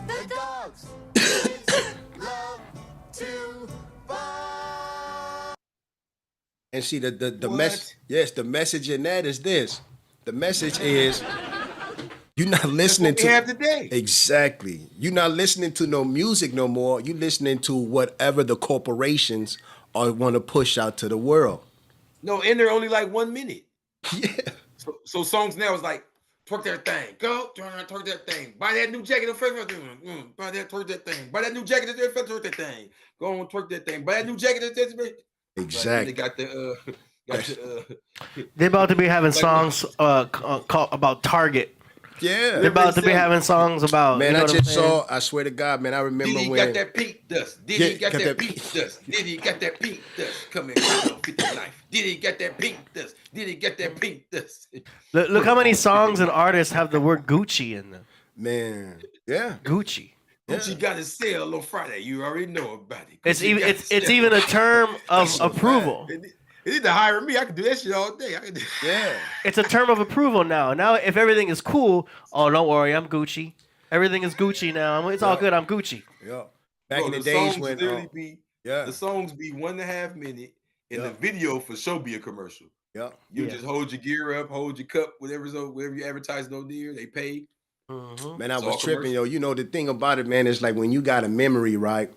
The dogs kids love to buy. And see the message. Yes, the message in that is this. The message is you're not listening to. Have today. Exactly. You're not listening to no music no more. You're listening to whatever the corporations want to push out to the world. No, and they're only like 1 minute. Yeah. So songs now is like, twerk that thing. Go, twerk that thing. Buy that new jacket. Buy that, twerk that thing. Buy that new jacket. Twerk that thing. Go on, twerk that thing. Buy that new jacket. Exactly. They got Got the, They about to be having songs called about Target. Yeah. They're about to be having songs about. Man, you know I what I'm just saying? saw. I swear to God, man, I remember Diddy when. got that pink dust. Yeah, Diddy got that pink dust. Diddy got that pink dust. Come here, don't fit the knife. Diddy got that pink dust. Diddy got that pink dust. Look how many songs and artists have the word Gucci in them. Man, yeah. Gucci. Gucci got his sale on Friday. You already know about it. It's Gucci even got it's his sale. even a term of approval. They need to hire me. I can do that shit all day. I can do Yeah. It's a term of approval now. Now, if everything is cool, oh, don't worry, I'm Gucci. Everything is Gucci now. It's all good. I'm Gucci. Yeah. Back Bro, in the the days songs when. literally be Yeah. the songs be 1.5 minutes, and the video for sure be a commercial. Yeah. You just hold your gear up, hold your cup, whatever you advertising on there, they pay. Man, I It's was all tripping, commercial. yo. You know, the thing about it, man, is like when you got a memory, right?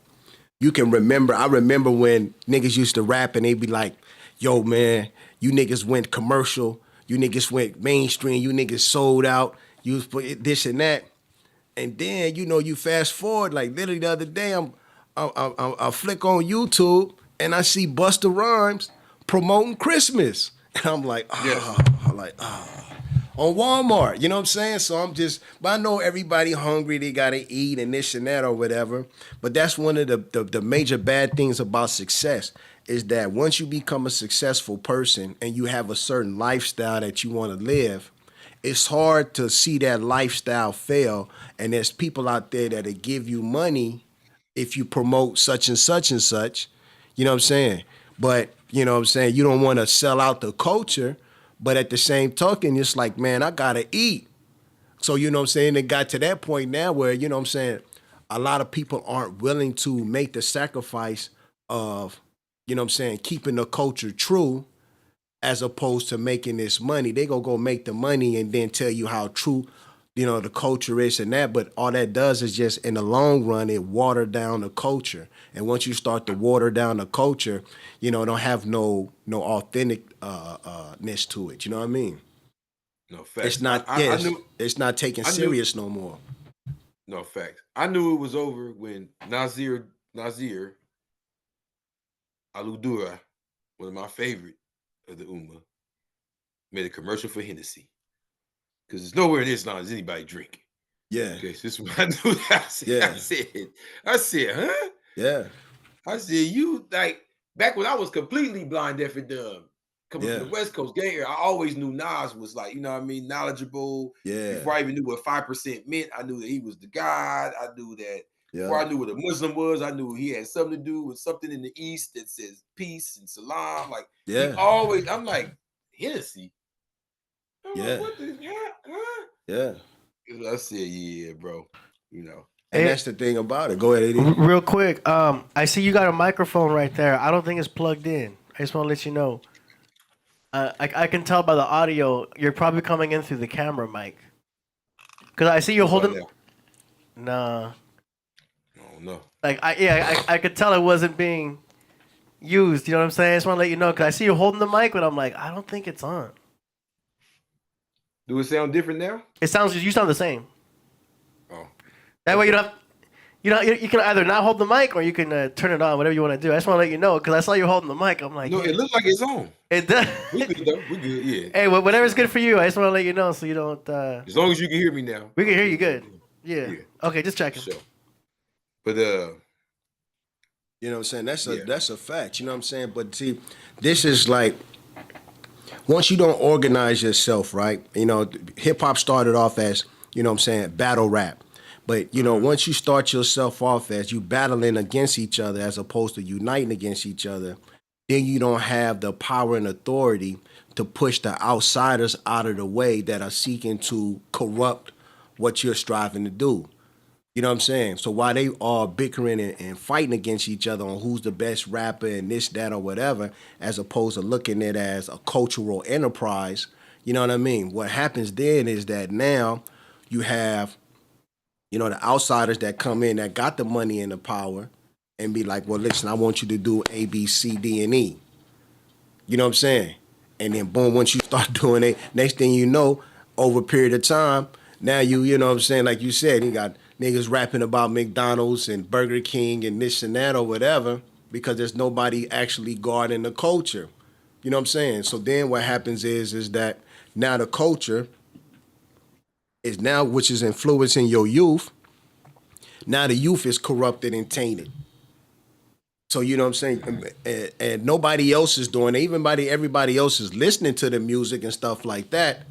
You can remember. I remember when niggas used to rap and they'd be like, yo, man, you niggas went commercial. You niggas went mainstream. You niggas sold out. You was put this and that. And then, you know, you fast forward, like literally the other day, I flick on YouTube and I see Busta Rhymes promoting Christmas. And I'm like, on Walmart, you know what I'm saying? So but I know everybody hungry, they gotta eat and this and that or whatever. But that's one of the major bad things about success is that once you become a successful person and you have a certain lifestyle that you want to live, it's hard to see that lifestyle fail. And there's people out there that'll give you money if you promote such and such and such. You know what I'm saying? But, you know what I'm saying, you don't want to sell out the culture. But at the same token, it's like, man, I got to eat. So, you know what I'm saying? It got to that point now where, you know what I'm saying, a lot of people aren't willing to make the sacrifice of, you know what I'm saying, keeping the culture true as opposed to making this money. They gonna go make the money and then tell you how true, you know, the culture is and that. But all that does is just, in the long run, it water down the culture. And once you start to water down the culture, you know, it don't have no authenticness to it. You know what I mean? No facts. It's not. It's not taken serious no more. No facts. I knew it was over when Nazir Aludura, one of my favorite of the Ummah, made a commercial for Hennessy. Because there's nowhere in Islam does anybody drink. Yeah. Okay, so this is what I knew. I said, huh? Yeah. I said, you, like, back when I was completely blind, deaf, and dumb, coming from the West Coast gang era, I always knew Nas was, like, you know what I mean, knowledgeable. Yeah. Before I even knew what 5% meant, I knew that he was the God. I knew that before I knew what a Muslim was, I knew he had something to do with something in the East that says peace and salam. Like, I'm like, Hennessy? I'm like, what the hell? Huh? Yeah. I said, yeah, bro. You know. And that's the thing about it. Go ahead, Eddie. Real quick, I see you got a microphone right there. I don't think it's plugged in. I just want to let you know. I can tell by the audio you're probably coming in through the camera mic. Because I see you holding. Nah. Oh no. Like I could tell it wasn't being used. You know what I'm saying? I just want to let you know because I see you holding the mic, but I'm like, I don't think it's on. Do it sound different now? You sound the same. Oh. That way you don't have. You can either not hold the mic or you can turn it on, whatever you want to do. I just want to let you know because I saw you holding the mic. I'm like, no, it looks like it's on. It does. We good though. We good. Yeah. Hey, whatever's good for you. I just want to let you know so you don't. As long as you can hear me now. We can hear you good. Yeah. Okay, just checking. Sure. But you know what I'm saying? That's a fact. You know what I'm saying? But see, this is like, once you don't organize yourself, right? You know, hip hop started off as, you know what I'm saying, battle rap. But, you know, once you start yourself off as you battling against each other as opposed to uniting against each other, then you don't have the power and authority to push the outsiders out of the way that are seeking to corrupt what you're striving to do. You know what I'm saying? So while they are bickering and fighting against each other on who's the best rapper and this, that, or whatever, as opposed to looking at it as a cultural enterprise, you know what I mean? What happens then is that now you have, you know, the outsiders that come in that got the money and the power and be like, well, listen, I want you to do A, B, C, D, and E. You know what I'm saying? And then boom, once you start doing it, next thing you know, over a period of time, now you know what I'm saying, like you said, you got niggas rapping about McDonald's and Burger King and this and that or whatever because there's nobody actually guarding the culture. You know what I'm saying? So then what happens is that now the culture is now, which is influencing your youth. Now the youth is corrupted and tainted. So you know what I'm saying? And nobody else is doing it. Everybody else is listening to the music and stuff like that.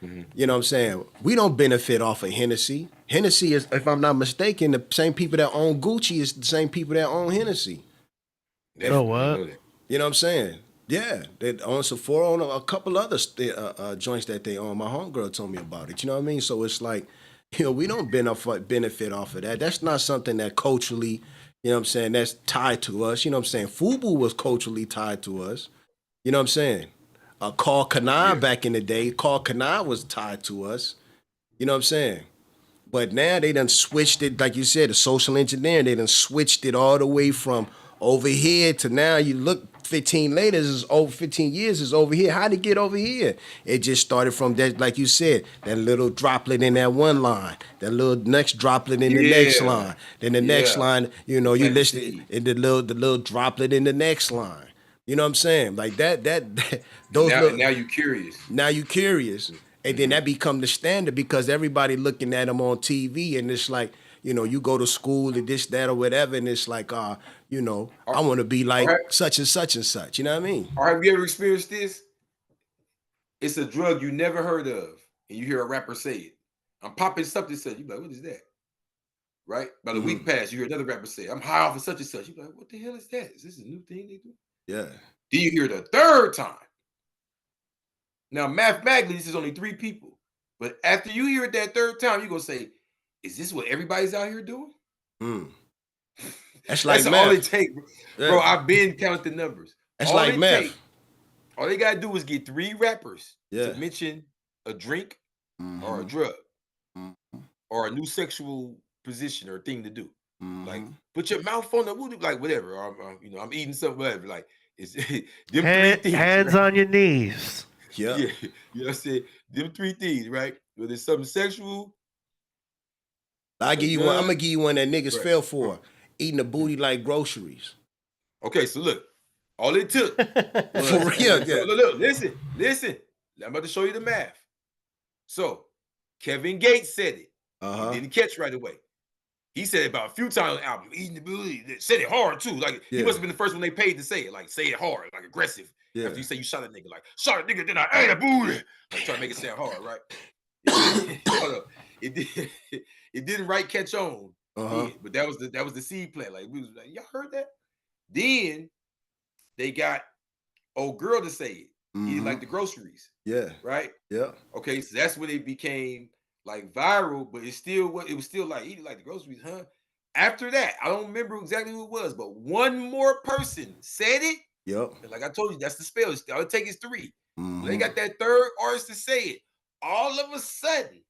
You know what I'm saying? We don't benefit off of Hennessy. Hennessy is, if I'm not mistaken, the same people that own Gucci is the same people that own Hennessy. Oh, what? You know what I'm saying? Yeah, they own Sephora, own a couple other joints that they own. My homegirl told me about it. You know what I mean? So it's like, you know, we don't benefit off of that. That's not something that culturally, you know what I'm saying, that's tied to us. You know what I'm saying? Fubu was culturally tied to us. You know what I'm saying? Carl Kanai back in the day, Carl Kanai was tied to us. You know what I'm saying? But now they done switched it, like you said, the social engineering, they done switched it all the way from over here to now. You look 15 years is over here. How'd it get over here? It just started from that, like you said, that little droplet in that one line, that little next droplet in the next line. Then the next line, you know, you listen in the little droplet in the next line. You know what I'm saying? Like that those now you're curious. Now you curious. And then that become the standard because everybody looking at them on TV and it's like, you know, you go to school and this, that, or whatever, and it's like, you know, I want to be like such and such and such. You know what I mean? Or have you ever experienced this? It's a drug you never heard of, and you hear a rapper say it. I'm popping something such. You be like, what is that? Right? By the week pass, you hear another rapper say, I'm high off of such and such. You be like, what the hell is that? Is this a new thing they do? Yeah. Then you hear the third time. Now, mathematically, this is only 3 people. But after you hear it that third time, you're going to say, is this what everybody's out here doing? That's like That's math. all it takes. Bro, I've been counting the numbers. That's all like math. All they got to do is get 3 rappers to mention a drink or a drug or a new sexual position or thing to do. Like, put your mouth on the wood, like whatever. You know, I'm eating something, whatever. Like, it's them 3 things. Hands on your knees. Yeah. You know what I'm saying? Them 3 things, right? Whether it's something sexual. I'm gonna give you one that niggas fell for. Eating a booty like groceries. Okay, so look, all it took for real. Yeah. Look, listen. I'm about to show you the math. So Kevin Gates said it. He didn't catch right away. He said it about a few times on the album. Eating the booty. Said it hard too. Like he must have been the first one they paid to say it. Like say it hard, like aggressive. Yeah. After you say you shot a nigga, like shot a nigga, then I ate a booty. Like trying to make it sound hard, right? Hold up. It didn't right catch on. But that was the seed plant. Like we was like, y'all heard that? Then they got old girl to say it. Eating like the groceries. Yeah. Right? Yeah. Okay, so that's when it became like viral, but it was still like eating like the groceries, huh? After that, I don't remember exactly who it was, but one more person said it. Yep. And like I told you, that's the spell. All it takes is 3. They got that third artist to say it. All of a sudden,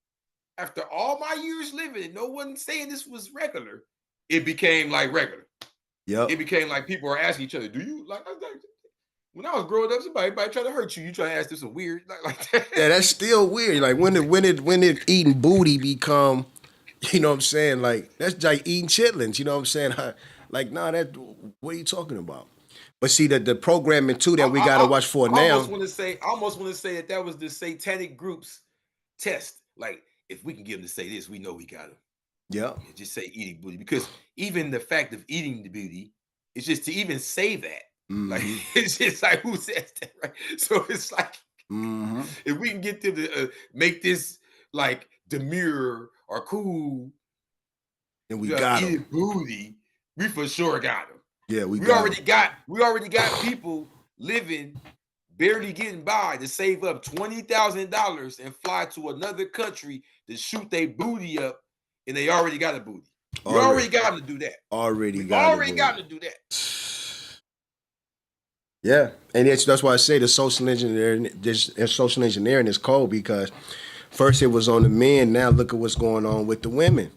after all my years living and no one saying this was regular, it became like regular. Yep. It became like people are asking each other, do you like when I was growing up, somebody trying to hurt you, you trying to ask this some weird like that. Yeah, that's still weird. Like when it eating booty become, you know what I'm saying? Like that's like eating chitlins, you know what I'm saying? Like, nah, what are you talking about? But see the programming too that we gotta watch for now. I almost want to say that was the satanic group's test. Like, if we can get them to say this, we know we got them. Yeah. Just say eating booty. Because even the fact of eating the booty, it's just to even say that. Like, it's just like, who says that, right? So it's like, if we can get them to make this like demure or cool, and we got them. Booty, we for sure got them. Yeah, we already got people living, barely getting by to save up $20,000 and fly to another country to shoot their booty up, and they already got a booty. We already got them to do that. Already got them to do that. Yeah, and that's why I say the social engineering is cold because first it was on the men. Now look at what's going on with the women.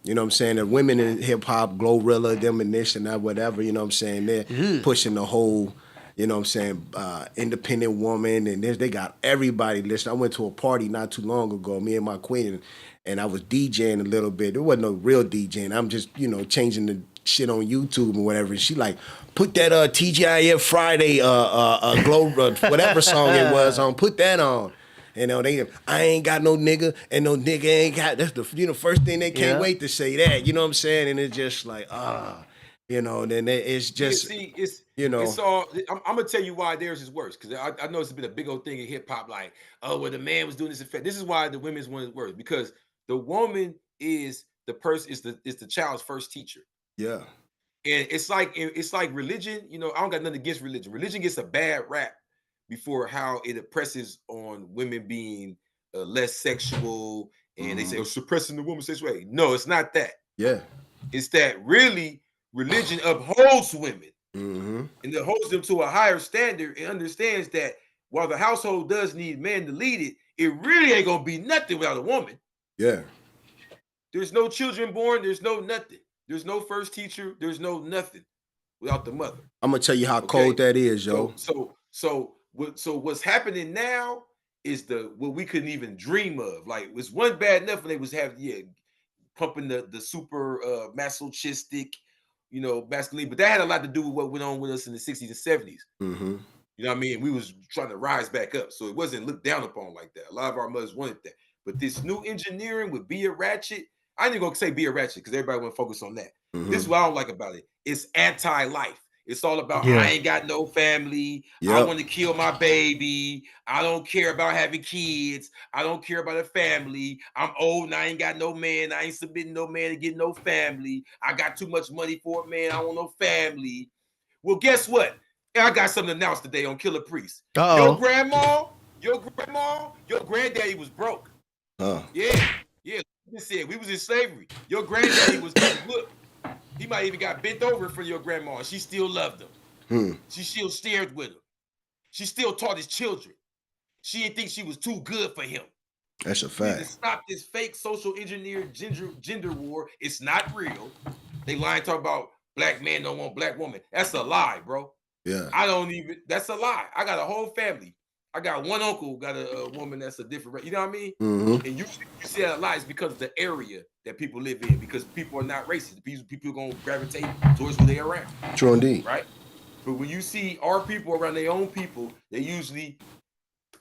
You know what I'm saying? The women in hip hop, Glorilla, them and this and that, whatever, you know what I'm saying? They're pushing the whole, you know what I'm saying, independent woman, and they got everybody listening. I went to a party not too long ago, me and my queen, and I was DJing a little bit. There wasn't no real DJing. I'm just, you know, changing shit on YouTube or whatever. And she like, put that TGIF Friday glow whatever song it was on. Put that on. You know, I ain't got no nigga and no nigga ain't got. That's the first thing they can't wait to say that. You know what I'm saying? And it's just like you know. Then it's just it's it's all. I'm gonna tell you why theirs is worse because I know it's been a big old thing in hip hop. Like, oh, well, the man was doing this effect. This is why the women's one is worse because the woman is the person is the child's first teacher. Yeah. And it's like religion. You know, I don't got nothing against religion. Religion gets a bad rap before how it oppresses on women being less sexual, and they say, "Oh, suppressing the woman's sexuality." No, it's not that. Yeah. It's that really religion upholds women and it holds them to a higher standard and understands that while the household does need men to lead it, it really ain't gonna be nothing without a woman. Yeah. There's no children born. There's no nothing. There's no first teacher. There's no nothing without the mother. I'm gonna tell you how cold that is, yo. So what's happening now is what we couldn't even dream of. Like, it was one bad enough when they was pumping the super masochistic, you know, masculine, but that had a lot to do with what went on with us in the 60s and 70s. You know what I mean? We was trying to rise back up, so it wasn't looked down upon like that. A lot of our mothers wanted that, but this new engineering with Be a Ratchet, I ain't gonna say Be a Ratchet because everybody want to focus on that. This is what I don't like about it. It's anti-life. It's all about I ain't got no family. I want to kill my baby. I don't care about having kids. I don't care about a family. I'm old and I ain't got no man. I ain't submitting no man to get no family. I got too much money for a man. I don't want no family. Well, guess what? I got something announced today on Killah Priest. Your grandma, your granddaddy was broke. Yeah. Like said, we was in slavery. Your granddaddy was look. He might even got bent over for your grandma, and she still loved him. She still stared with him. She still taught his children. She didn't think she was too good for him. That's a fact. To stop this fake social engineered gender war. It's not real. They lying talking about black men don't want black woman. That's a lie, bro. Yeah. That's a lie. I got a whole family. I got one uncle got a woman that's a different, you know what I mean? And you see that a lot is because of the area that people live in, because people are not racist. People are going to gravitate towards who they're around. True indeed. Right? But when you see our people around their own people, they usually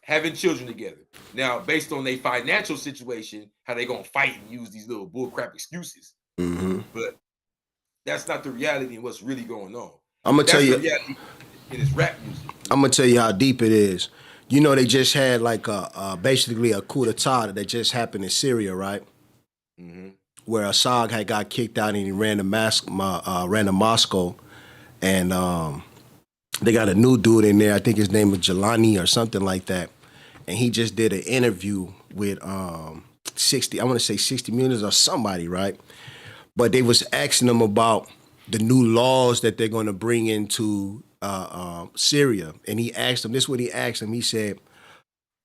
having children together. Now, based on their financial situation, how they going to fight and use these little bullcrap excuses. But that's not the reality and what's really going on. I'm going to tell you. The reality in this rap music. I'm going to tell you how deep it is. You know, they just had like basically a coup d'etat that just happened in Syria, right? Where Assad had got kicked out and he ran to Moscow, and they got a new dude in there. I think his name was Jelani or something like that, and he just did an interview with 60 Minutes or somebody, right? But they was asking him about the new laws that they're going to bring into Syria, and he asked him, this is what he asked him. He said,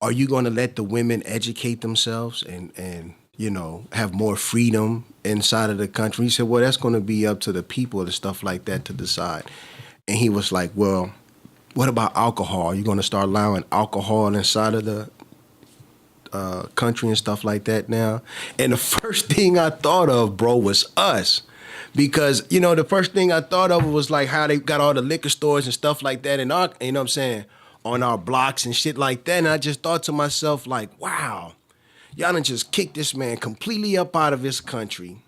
are you going to let the women educate themselves and you know, have more freedom inside of the country? He said, well, that's going to be up to the people and stuff like that to decide. And he was like, well, what about alcohol? Are you going to start allowing alcohol inside of the country and stuff like that now? And the first thing I thought of, bro, was us. Because, you know, the first thing I thought of was like how they got all the liquor stores and stuff like that in our, you know what I'm saying, on our blocks and shit like that. And I just thought to myself, like, wow, y'all done just kicked this man completely up out of his country.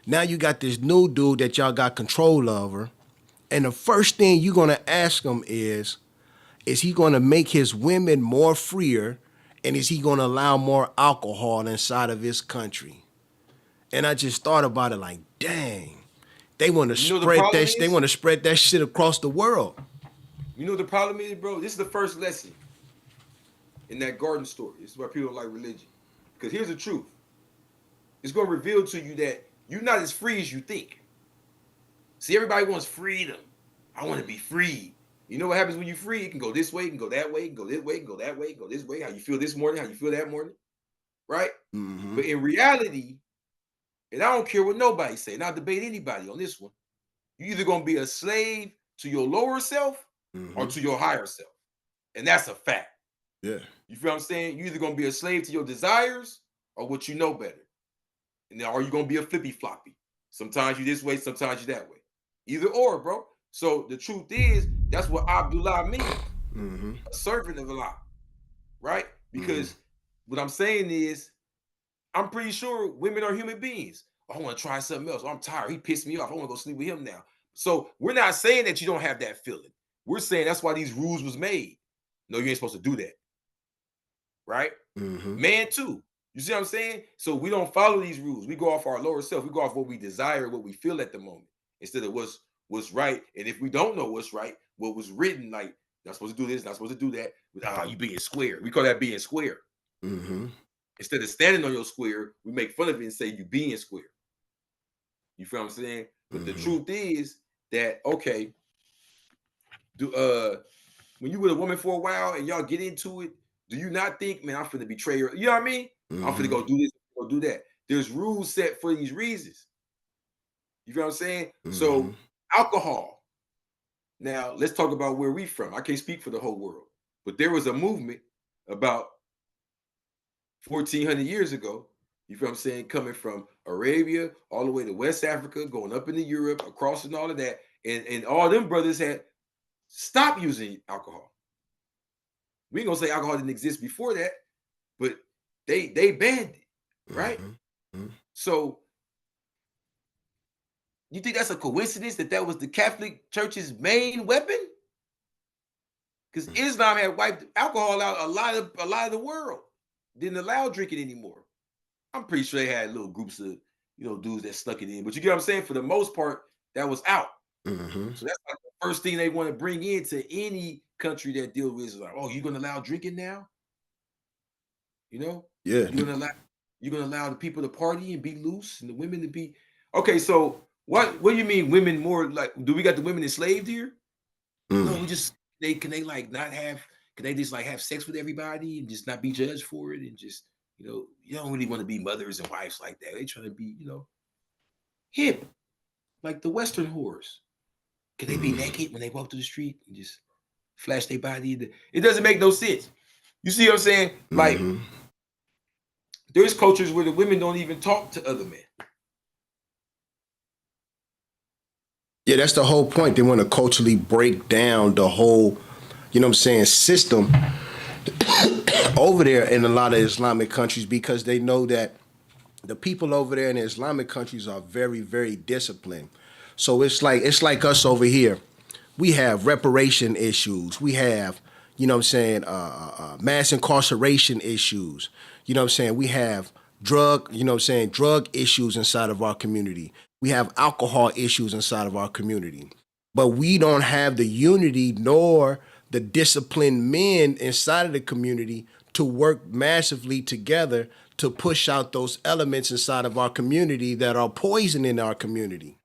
Now you got this new dude that y'all got control over. And the first thing you're going to ask him is he going to make his women more freer? And is he going to allow more alcohol inside of his country? And I just thought about it like, dang. They want to spread that. They want to spread that shit across the world. You know what the problem is, bro? This is the first lesson in that garden story. This is why people don't like religion. Because here's the truth. It's going to reveal to you that you're not as free as you think. See, everybody wants freedom. I want to be free. You know what happens when you're free? It can go this way, it can go that way, it can go this way, it can go that way, it can go this way. How you feel this morning, how you feel that morning. Right? But in reality, and I don't care what nobody say, and I'll debate anybody on this one, you're either going to be a slave to your lower self or to your higher self. And that's a fact. Yeah. You feel what I'm saying? You're either going to be a slave to your desires or what you know better. And then are you going to be a flippy floppy? Sometimes you this way, sometimes you that way. Either or, bro. So the truth is, that's what Abdullah means, Mm-hmm. a servant of Allah, right? Because Mm-hmm. what I'm saying is, I'm pretty sure women are human beings. Oh, I want to try something else. Oh, I'm tired. He pissed me off. I want to go sleep with him now. So we're not saying that you don't have that feeling. We're saying that's why these rules was made. No, you ain't supposed to do that, right? Mm-hmm. Man, too. You see what I'm saying? So we don't follow these rules. We go off our lower self. We go off what we desire, what we feel at the moment, instead of what's right. And if we don't know what's right, what was written, like, not supposed to do this, not supposed to do that. You being square. We call that being square. Mm-hmm. Instead of standing on your square, we make fun of it and say you being square. You feel what I'm saying? But the truth is that, okay, when you with a woman for a while and y'all get into it, do you not think, man, I'm finna betray her? You know what I mean? I'm finna go do this, go do that. There's rules set for these reasons. You feel what I'm saying? So alcohol. Now let's talk about where we from. I can't speak for the whole world, but there was a movement about 1400 years ago. You feel what I'm saying? Coming from Arabia all the way to West Africa, going up into Europe, across and all of that. And all them brothers had stopped using alcohol. We ain't gonna say alcohol didn't exist before that, but they banned it, right? So you think that's a coincidence that was the Catholic Church's main weapon? Because Islam had wiped alcohol out a lot of the world. Didn't allow drinking anymore. I'm pretty sure they had little groups of dudes that stuck it in, but you get what I'm saying. For the most part, that was out. So that's like the first thing they want to bring into any country that deals with Islam. Oh, you're gonna allow drinking now? Yeah. You're gonna allow the people to party and be loose and the women to be okay. So what do you mean women more like? Do we got the women enslaved here? No, we just can they like not have? Can they just like have sex with everybody and just not be judged for it and just you don't really want to be mothers and wives like that. They trying to be hip like the Western whores. Can they be naked when they walk through the street and just flash their body? It doesn't make no sense. You see what I'm saying? Like there's cultures where the women don't even talk to other men. Yeah, that's the whole point. They want to culturally break down the whole, system over there in a lot of Islamic countries because they know that the people over there in the Islamic countries are very, very disciplined. So it's like us over here. We have reparation issues. We have, mass incarceration issues. We have drug issues inside of our community. We have alcohol issues inside of our community. But we don't have the unity nor the disciplined men inside of the community to work massively together to push out those elements inside of our community that are poison in our community.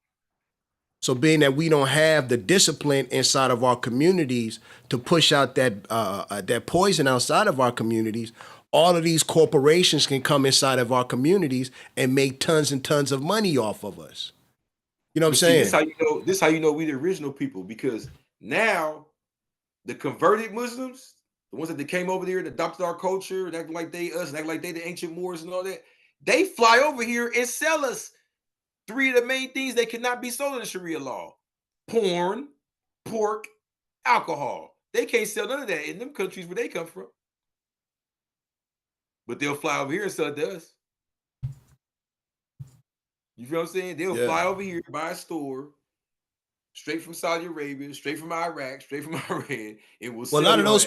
So being that we don't have the discipline inside of our communities to push out that poison outside of our communities, all of these corporations can come inside of our communities and make tons and tons of money off of us. You know what I'm saying? This how you know we the original people, because now the converted Muslims, the ones that they came over here and adopted our culture, and act like they us, and act like they the ancient Moors and all that, they fly over here and sell us three of the main things that cannot be sold in the Sharia law: porn, pork, alcohol. They can't sell none of that in them countries where they come from. But they'll fly over here and sell it to us. You feel what I'm saying? They'll fly over here, buy a store, straight from Saudi Arabia, straight from Iraq, straight from Iran, and we'll sell a lot of those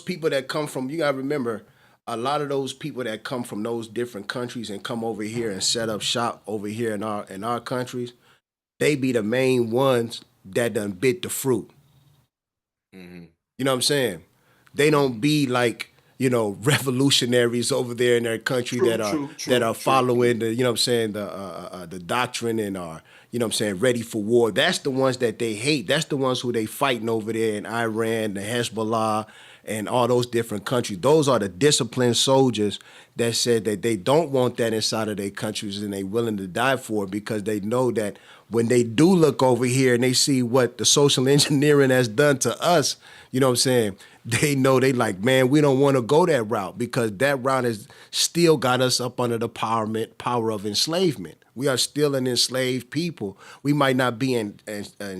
people that come from, you gotta remember, a lot of those people that come from those different countries and come over here and set up shop over here in our countries, they be the main ones that done bit the fruit. Mm-hmm. You know what I'm saying? They don't be like, revolutionaries over there in their country that are following the, the doctrine and are, ready for war. That's the ones that they hate. That's the ones who they fighting over there in Iran, the Hezbollah, and all those different countries. Those are the disciplined soldiers that said that they don't want that inside of their countries and they willing to die for it because they know that when they do look over here and they see what the social engineering has done to us, you know what I'm saying? They know they like, man, we don't want to go that route because that route has still got us up under the power of enslavement. We are still an enslaved people. We might not be in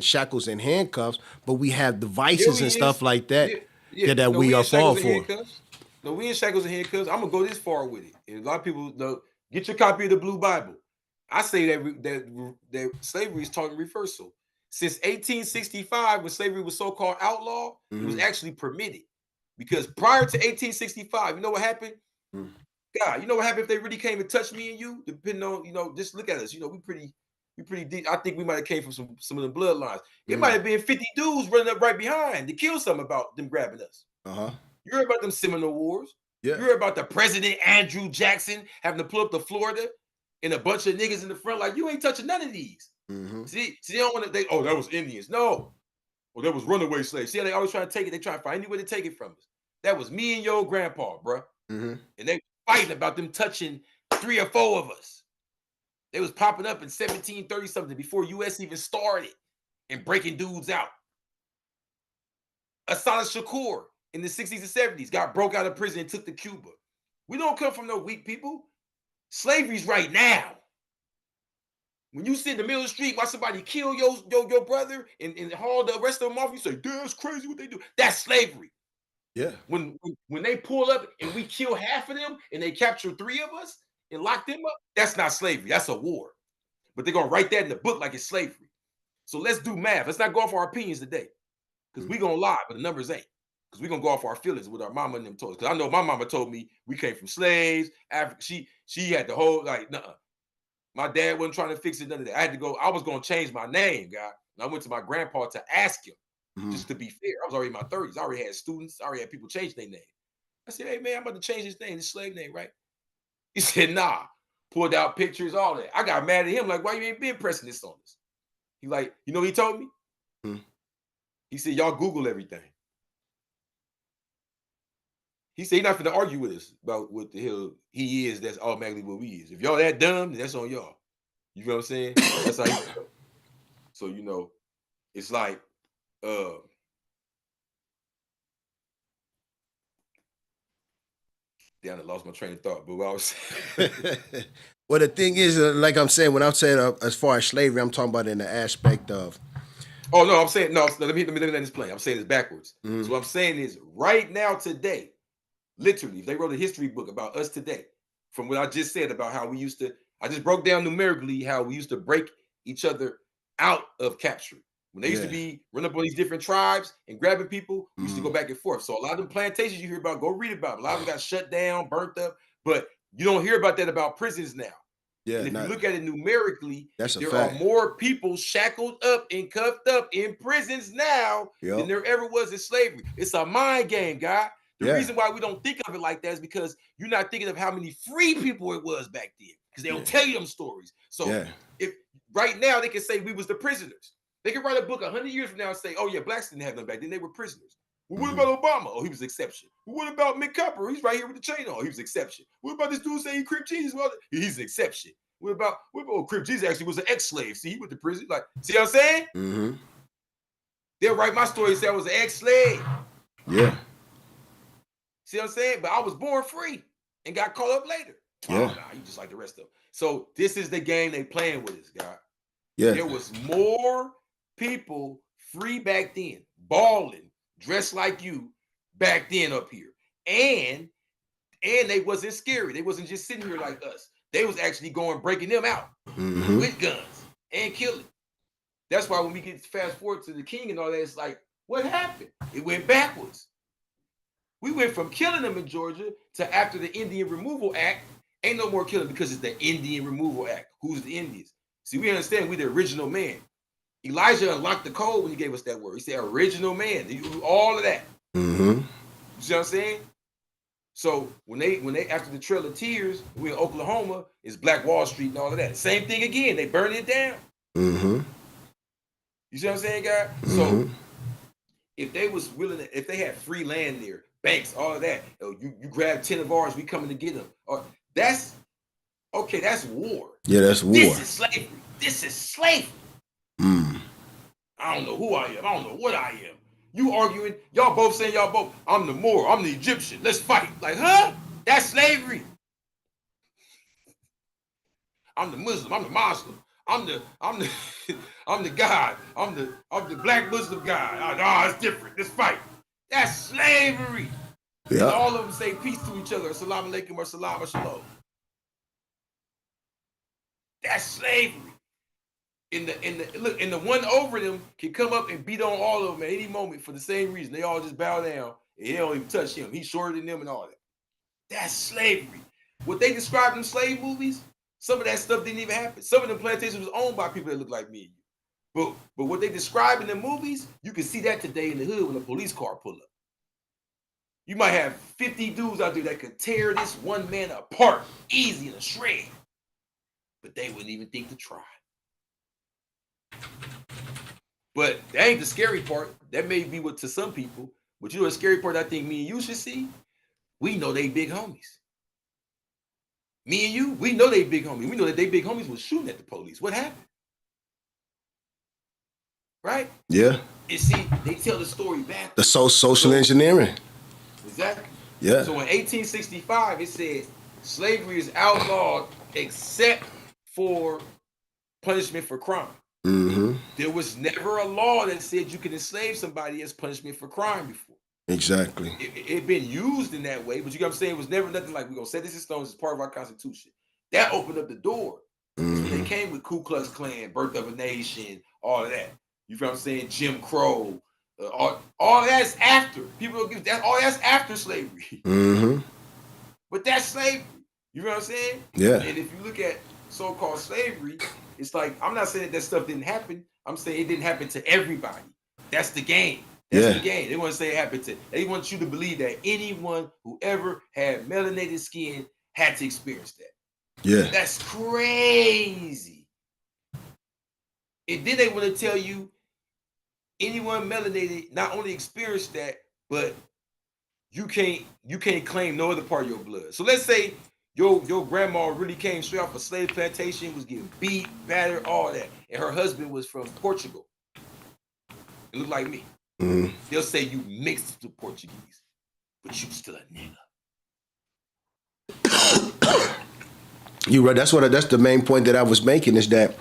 shackles and handcuffs, but we have devices and stuff like that that we are fall for. No, we in shackles and handcuffs. I'm gonna go this far with it. And a lot of people know, get your copy of the Blue Bible. I say that slavery is taught in reversal. Since 1865, when slavery was so-called outlawed, it was actually permitted. Because prior to 1865, you know what happened? God, you know what happened if they really came and touched me and you? Depending on, you know, just look at us. You know, we pretty deep. I think we might have came from some of the bloodlines. It might have been 50 dudes running up right behind to kill something about them grabbing us. You heard about them Seminole Wars? Yeah. You heard about the President Andrew Jackson having to pull up to Florida and a bunch of niggas in the front like, you ain't touching none of these. See, they don't want to, that was Indians. No. Well, that was runaway slaves. See how they always try to take it? They try to find any way to take it from us. That was me and your grandpa, bro. And they fighting about them touching 3 or 4 of us. They was popping up in 1730 something before US even started and breaking dudes out. Asada Shakur in the 60s and 70s got broke out of prison and took to Cuba. We don't come from no weak people. Slavery's right now. When you sit in the middle of the street, watch somebody kill your brother and haul the rest of them off, you say, damn, that's crazy what they do. That's slavery. Yeah. When they pull up and we kill half of them and they capture 3 of us and lock them up, that's not slavery. That's a war. But they're going to write that in the book like it's slavery. So let's do math. Let's not go off our opinions today because we're going to lie, but the numbers ain't. Because we're going to go off our feelings with our mama and them told us. Because I know my mama told me we came from slaves. Africa. She had the whole, like, nuh-uh. My dad wasn't trying to fix it, none of that. I was going to change my name, guy. And I went to my grandpa to ask him, just to be fair. I was already in my 30s. I already had students. I already had people change their name. I said, hey, man, I'm about to change this name, this slave name, right? He said, nah. Pulled out pictures, all that. I got mad at him, like, why you ain't been pressing this on us? He like, you know what he told me? He said, y'all Google everything. He said, he's not going to argue with us about what the hell he is. That's automatically what we is. If y'all that dumb, then that's on y'all. You know what I'm saying? That's how he felt. So, you know, it's like, damn, I lost my train of thought. But what I was saying. Well, the thing is, like I'm saying, when I'm saying as far as slavery, I'm talking about in the aspect of. Oh, no, I'm saying, no, let me let this play. I'm saying this backwards. So what I'm saying is right now, today, literally, if they wrote a history book about us today, from what I just said about how we used to, I just broke down numerically how we used to break each other out of capture. When they used to be running up on these different tribes and grabbing people, we used to go back and forth. So a lot of them plantations you hear about, go read about. A lot of them got shut down, burnt up, but you don't hear about that about prisons now. Yeah, and if you look at it numerically, there are more people shackled up and cuffed up in prisons now than there ever was in slavery. It's a mind game, guy. The reason why we don't think of it like that is because you're not thinking of how many free people it was back then, because they don't tell you them stories. So if right now they can say we was the prisoners. They can write a book 100 years from now and say, oh yeah, blacks didn't have them back then. They were prisoners. Well, what about Obama? Oh, he was exception. Well, what about Menkheperra? He's right here with the chain on. He was exception. What about this dude saying Crip Jesus? Well, he's an exception. What about Crip Jesus actually was an ex-slave? See, he went to prison. Like, see what I'm saying? They'll write my story and say I was an ex-slave. Yeah. See what I'm saying? But I was born free and got caught up later. Oh, nah, you just like the rest of them. So this is the game they playing with us, guy. Yeah. There was more people free back then, balling, dressed like you back then up here. And they wasn't scary. They wasn't just sitting here like us. They was actually going, breaking them out with guns and killing. That's why when we get fast forward to the king and all that, it's like, what happened? It went backwards. We went from killing them in Georgia to after the Indian Removal Act, ain't no more killing because it's the Indian Removal Act. Who's the Indians? See, we understand we the original man. Elijah unlocked the code when he gave us that word. He said original man. All of that. You see what I'm saying? So when they after the Trail of Tears, we in Oklahoma, it's Black Wall Street and all of that. Same thing again. They burned it down. You see what I'm saying, guy? So if they was willing to, if they had free land there, banks, all of that. You grab 10 of ours, we coming to get them. That's okay. That's war. Yeah, that's war. This is slavery. This is slavery. I don't know who I am. I don't know what I am. You arguing? Y'all both saying y'all both. I'm the Moor. I'm the Egyptian. Let's fight. Like, huh? That's slavery. I'm the Muslim. I'm the Muslim. I'm the I'm the God. I'm the black Muslim God. Oh, it's different. Let's fight. That's slavery. Yeah. And all of them say peace to each other. Assalamu alaikum or salam or shalom. That's slavery. And the one over them can come up and beat on all of them at any moment for the same reason. They all just bow down and they don't even touch him. He's shorter than them and all that. That's slavery. What they described in slave movies, some of that stuff didn't even happen. Some of the plantations was owned by people that look like me and you. But what they describe in the movies, you can see that today in the hood when a police car pull up. You might have 50 dudes out there that could tear this one man apart easy in a shred. But they wouldn't even think to try. But that ain't the scary part. That may be what to some people. But you know the scary part I think me and you should see? We know they big homies. Me and you, we know they big homies. We know that they big homies was shooting at the police. What happened? Right? Yeah. And see, they tell the story back. The social engineering. Exactly. Yeah. So in 1865, it said slavery is outlawed except for punishment for crime. Mm-hmm. There was never a law that said you could enslave somebody as punishment for crime before. Exactly. It been used in that way, but you know what I'm saying? It was never nothing like we're going to set this in stone as part of our Constitution. That opened up the door. Mm-hmm. So they came with Ku Klux Klan, Birth of a Nation, all of that. You know what I'm saying? Jim Crow. All that's after. People don't give that. All that's after slavery. Mm-hmm. But that's slavery. You know what I'm saying? Yeah. And if you look at so-called slavery, it's like, I'm not saying that stuff didn't happen. I'm saying it didn't happen to everybody. That's the game. That's the game. They want to say it happened to. They want you to believe that anyone who ever had melanated skin had to experience that. Yeah. That's crazy. And then they want to tell you anyone melanated not only experienced that, but you can't claim no other part of your blood. So let's say your grandma really came straight off a slave plantation, was getting beat, battered, all that, and her husband was from Portugal. It looked like me. Mm-hmm. They'll say you mixed with Portuguese, but you still a nigga. You're right. That's the main point that I was making, is that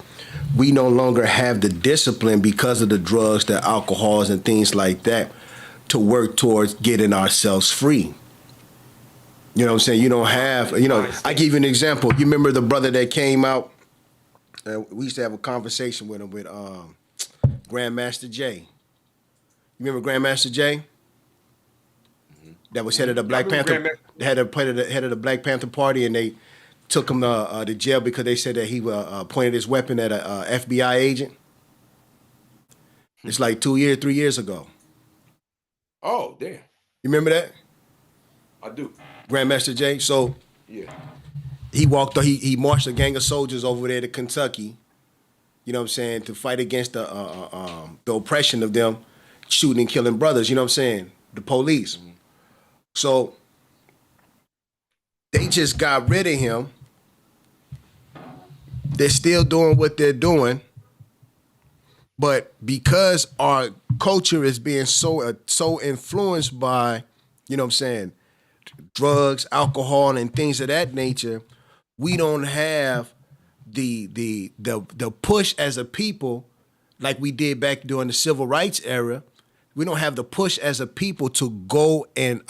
we no longer have the discipline because of the drugs, the alcohols, and things like that to work towards getting ourselves free. You know what I'm saying? You don't have, I give you an example. You remember the brother that came out? We used to have a conversation with him, with Grandmaster Jay. You remember Grandmaster Jay? Mm-hmm. That was head of the Black Panther, head of the Black Panther Party, and they took him to jail because they said that he pointed his weapon at a FBI agent. It's like 3 years ago. Oh, damn. You remember that? I do. Grandmaster Jay. So yeah, he marched a gang of soldiers over there to Kentucky, you know what I'm saying, to fight against the oppression of them shooting and killing brothers, you know what I'm saying, the police. Mm-hmm. So they just got rid of him. They're still doing what they're doing, but because our culture is being so influenced by, you know what I'm saying, drugs, alcohol, and things of that nature, we don't have the push as a people like we did back during the civil rights era. We don't have the push as a people to go and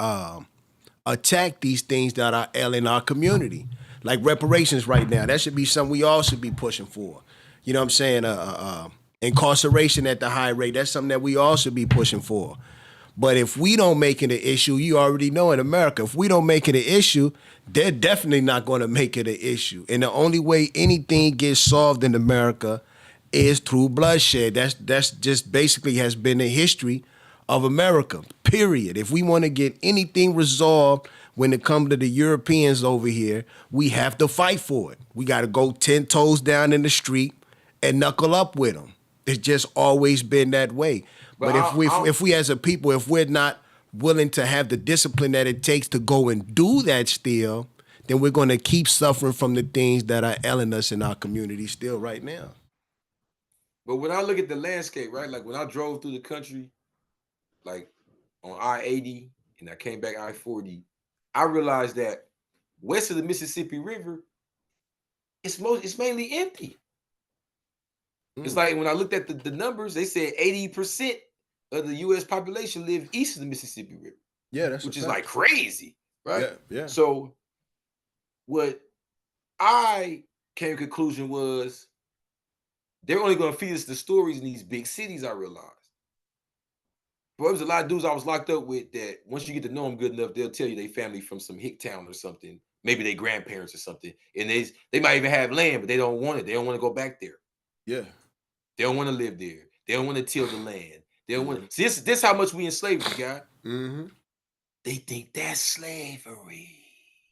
attack these things that are ailing our community. Like reparations right now, that should be something we all should be pushing for. You know what I'm saying? Incarceration at the high rate, that's something that we all should be pushing for. But if we don't make it an issue, you already know in America, if we don't make it an issue, they're definitely not going to make it an issue. And the only way anything gets solved in America is through bloodshed. That's just basically has been the history of America, period. If we want to get anything resolved when it comes to the Europeans over here, we have to fight for it. We got to go 10 toes down in the street and knuckle up with them. It's just always been that way. But if we as a people, if we're not willing to have the discipline that it takes to go and do that still, then we're going to keep suffering from the things that are ailing us in our community still right now. But when I look at the landscape, right, like when I drove through the country, like on I-80 and I came back I-40, I realized that west of the Mississippi River, it's mainly empty. It's like when I looked at the numbers, they said 80% of the U.S. population live east of the Mississippi River. Yeah, that's which is like crazy, right? Yeah. So what I came to conclusion was they're only going to feed us the stories in these big cities, I realized. But there was a lot of dudes I was locked up with that once you get to know them good enough, they'll tell you they family from some hick town or something, maybe they grandparents or something. And they might even have land, but they don't want it. They don't want to go back there. Yeah. They don't want to live there. They don't want to till the land. They don't want to. See, this how much we in slavery, guy. Mm-hmm. They think that's slavery.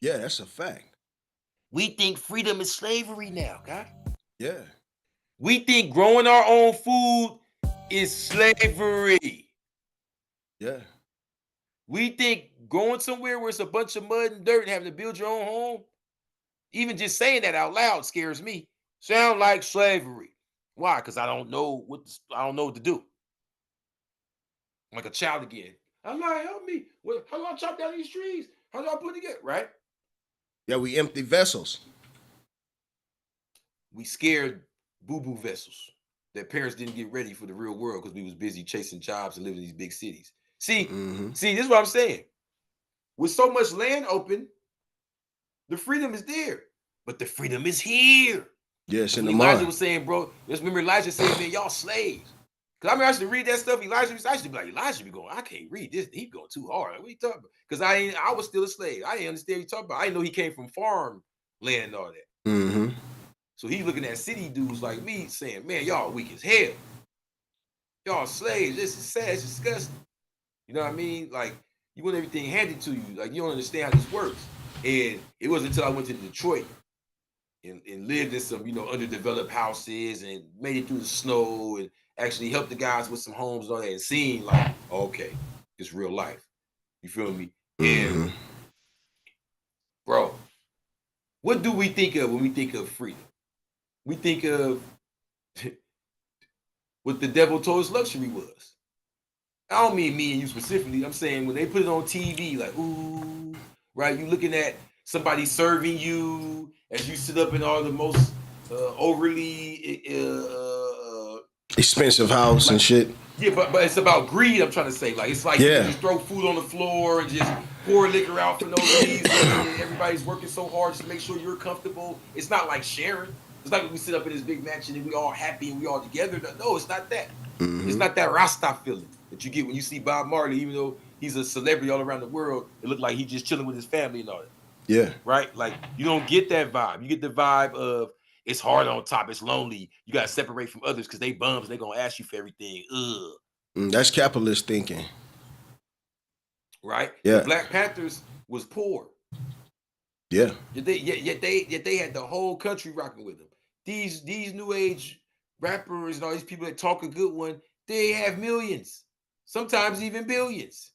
Yeah, that's a fact. We think freedom is slavery now, guy. Yeah. We think growing our own food is slavery. Yeah. We think going somewhere where it's a bunch of mud and dirt and having to build your own home, even just saying that out loud scares me. Sound like slavery. Why? Because I don't know what to do. I'm like a child again. I'm like, help me. How do I chop down these trees? How do I put it together? Right? Yeah, we empty vessels. We scared boo-boo vessels that parents didn't get ready for the real world because we was busy chasing jobs and living in these big cities. See, this is what I'm saying. With so much land open, the freedom is there, but the freedom is here. Yes, in the Elijah mind. was saying, bro, just remember Elijah saying, man, y'all slaves. Because I mean, I used to read that stuff. I used to be like, Elijah be going, I can't read this. He going too hard. What are you talking about? Because I was still a slave. I didn't understand what you talking about. I didn't know he came from farm land and all that. Mm-hmm. So he's looking at city dudes like me saying, man, y'all weak as hell. Y'all slaves. This is sad. It's disgusting. You know what I mean? Like, you want everything handed to you. Like, you don't understand how this works. And it wasn't until I went to Detroit and lived in some, underdeveloped houses and made it through the snow and actually helped the guys with some homes and all that and seen like, okay, it's real life. You feel me? And bro, what do we think of when we think of freedom? We think of what the devil told us luxury was. I don't mean me and you specifically. I'm saying when they put it on TV, like, ooh, right? You looking at somebody serving you as you sit up in all the most overly expensive house and shit. Yeah, but it's about greed. I'm trying to say, like, it's like you just throw food on the floor and just pour liquor out for no reason. And everybody's working so hard just to make sure you're comfortable. It's not like sharing. It's like when we sit up in this big mansion and we all happy and we all together. No, it's not that. It's not that Rasta feeling that you get when you see Bob Marley, even though he's a celebrity all around the world. It looked like he's just chilling with his family and all that. Yeah. Right? Like, you don't get that vibe. You get the vibe of it's hard on top. It's lonely. You got to separate from others because they bums. They're going to ask you for everything. That's capitalist thinking. Right? Yeah. The Black Panthers was poor. Yeah. Yet they had the whole country rocking with them. These new age rappers and all these people that talk a good one, they have millions, sometimes even billions.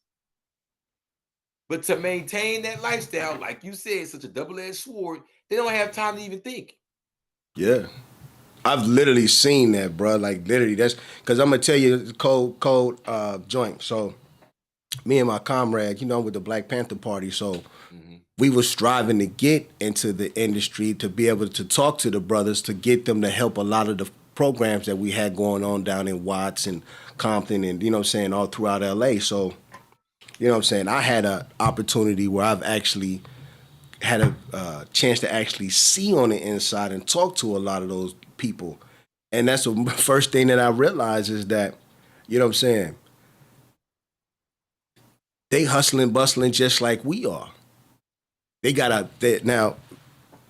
But to maintain that lifestyle, like you said, such a double-edged sword, they don't have time to even think. Yeah. I've literally seen that, bro. Like, literally, that's because I'm gonna tell you it's cold joint. So me and my comrade, I'm with the Black Panther Party, so we were striving to get into the industry to be able to talk to the brothers to get them to help a lot of the programs that we had going on down in Watts and Compton and, all throughout LA. So, I had an opportunity where I've actually had a chance to actually see on the inside and talk to a lot of those people. And that's the first thing that I realized is that, they hustling, bustling just like we are. Now,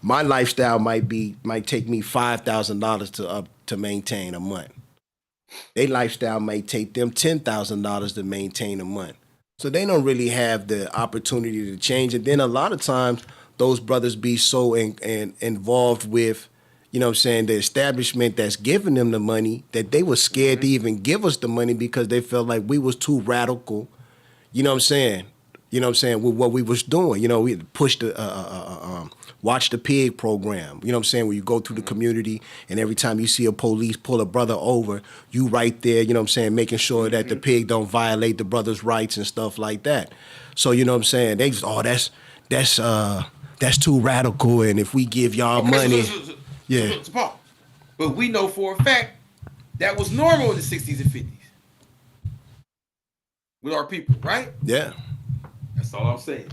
my lifestyle might take me $5,000 to maintain a month. Their lifestyle might take them $10,000 to maintain a month. So they don't really have the opportunity to change. And then a lot of times those brothers be so involved with, the establishment that's giving them the money that they were scared to even give us the money because they felt like we was too radical, you know what I'm saying? You know what I'm saying? With what we was doing, you know, we pushed the Watch the Pig program. You know what I'm saying? Where you go through the community, and every time you see a police pull a brother over, you right there. You know what I'm saying? Making sure that the pig don't violate the brother's rights and stuff like that. So you know what I'm saying? They just, that's too radical, and if we give y'all money, yeah. So, Paul, but we know for a fact that was normal in the 60s and 50s with our people, right? Yeah. That's all I'm saying.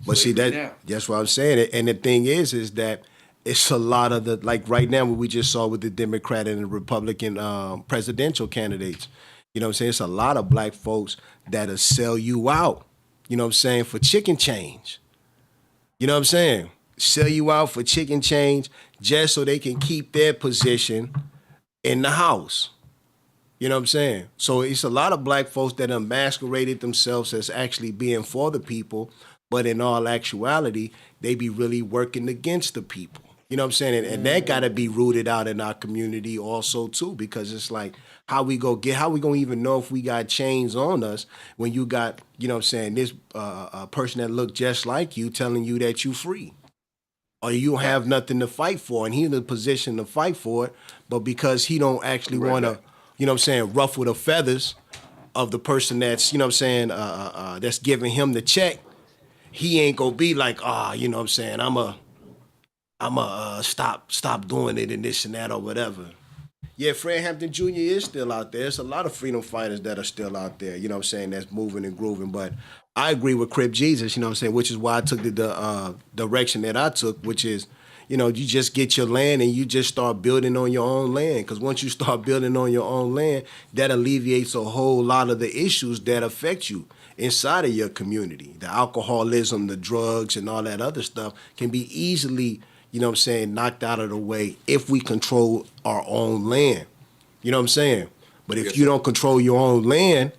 But see, that's what I'm saying. And the thing is that it's a lot of the, like right now what we just saw with the Democrat and the Republican presidential candidates. You know what I'm saying? It's a lot of black folks that'll sell you out, you know what I'm saying, for chicken change. You know what I'm saying? Sell you out for chicken change just so they can keep their position in the house. You know what I'm saying? So it's a lot of black folks that have masqueraded themselves as actually being for the people, but in all actuality, they be really working against the people. You know what I'm saying? And that got to be rooted out in our community also too, because it's like, how we gonna even know if we got chains on us when you got, you know what I'm saying, this a person that look just like you telling you that you free, or you don't have nothing to fight for, and he's in a position to fight for it, but because he don't actually want to, you know what I'm saying, ruffle the feathers of the person that's, you know what I'm saying, that's giving him the check, he ain't gonna be like, you know what I'm saying, I'm a stop doing it and this and that or whatever. Yeah, Fred Hampton Jr. is still out there. There's a lot of freedom fighters that are still out there, you know what I'm saying, that's moving and grooving. But I agree with Crip Jesus, you know what I'm saying, which is why I took the direction that I took, which is, you know, you just get your land and you just start building on your own land. Because once you start building on your own land, that alleviates a whole lot of the issues that affect you inside of your community. The alcoholism, the drugs, and all that other stuff can be easily, you know what I'm saying, knocked out of the way if we control our own land. You know what I'm saying? But if you don't control your own land,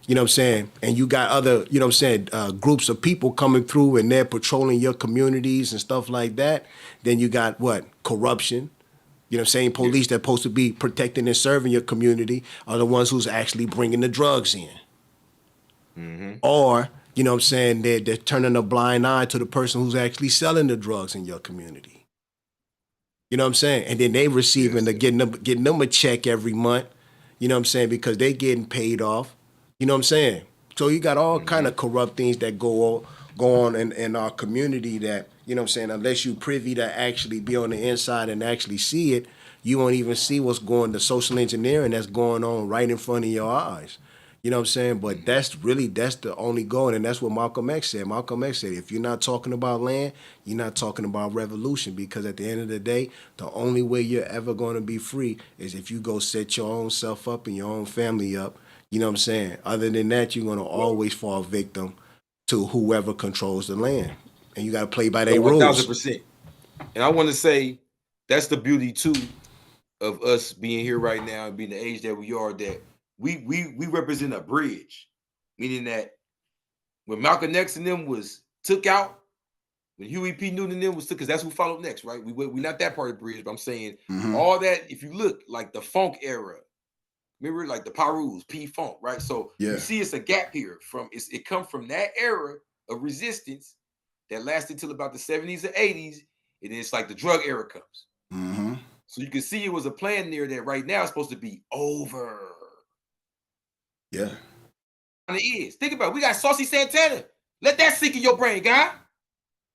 you know what I'm saying, and you got other, you know what I'm saying, groups of people coming through and they're patrolling your communities and stuff like that, then you got what? Corruption. You know what I'm saying? Police that are supposed to be protecting and serving your community are the ones who's actually bringing the drugs in. Or, you know what I'm saying, they're turning a blind eye to the person who's actually selling the drugs in your community. You know what I'm saying? And then they receiving, getting them a check every month, you know what I'm saying, because they getting paid off. You know what I'm saying? So you got all kind of corrupt things that go on in our community that, you know what I'm saying, unless you privy to actually be on the inside and actually see it, you won't even see what's going, the social engineering that's going on right in front of your eyes. You know what I'm saying? But that's the only goal, and that's what Malcolm X said. Malcolm X said, if you're not talking about land, you're not talking about revolution, because at the end of the day, the only way you're ever going to be free is if you go set your own self up and your own family up. You know what I'm saying? Other than that, you're going to always fall victim to whoever controls the land. And you got to play by their rules. 1,000%. And I want to say that's the beauty, too, of us being here right now and being the age that we are, that we represent a bridge. Meaning that when Malcolm X and them was took out, when Huey P. Newton and them was took, because that's who followed next, right? We not that part of the bridge, but I'm saying all that, if you look, like the funk era, remember, like the Parus, P-Funk, right? So you see it's a gap here. It comes from that era of resistance that lasted till about the 70s and 80s, and then it's like the drug era comes. So you can see it was a plan there that right now is supposed to be over. Yeah. And it is. Think about it. We got Saucy Santana. Let that sink in your brain, guy.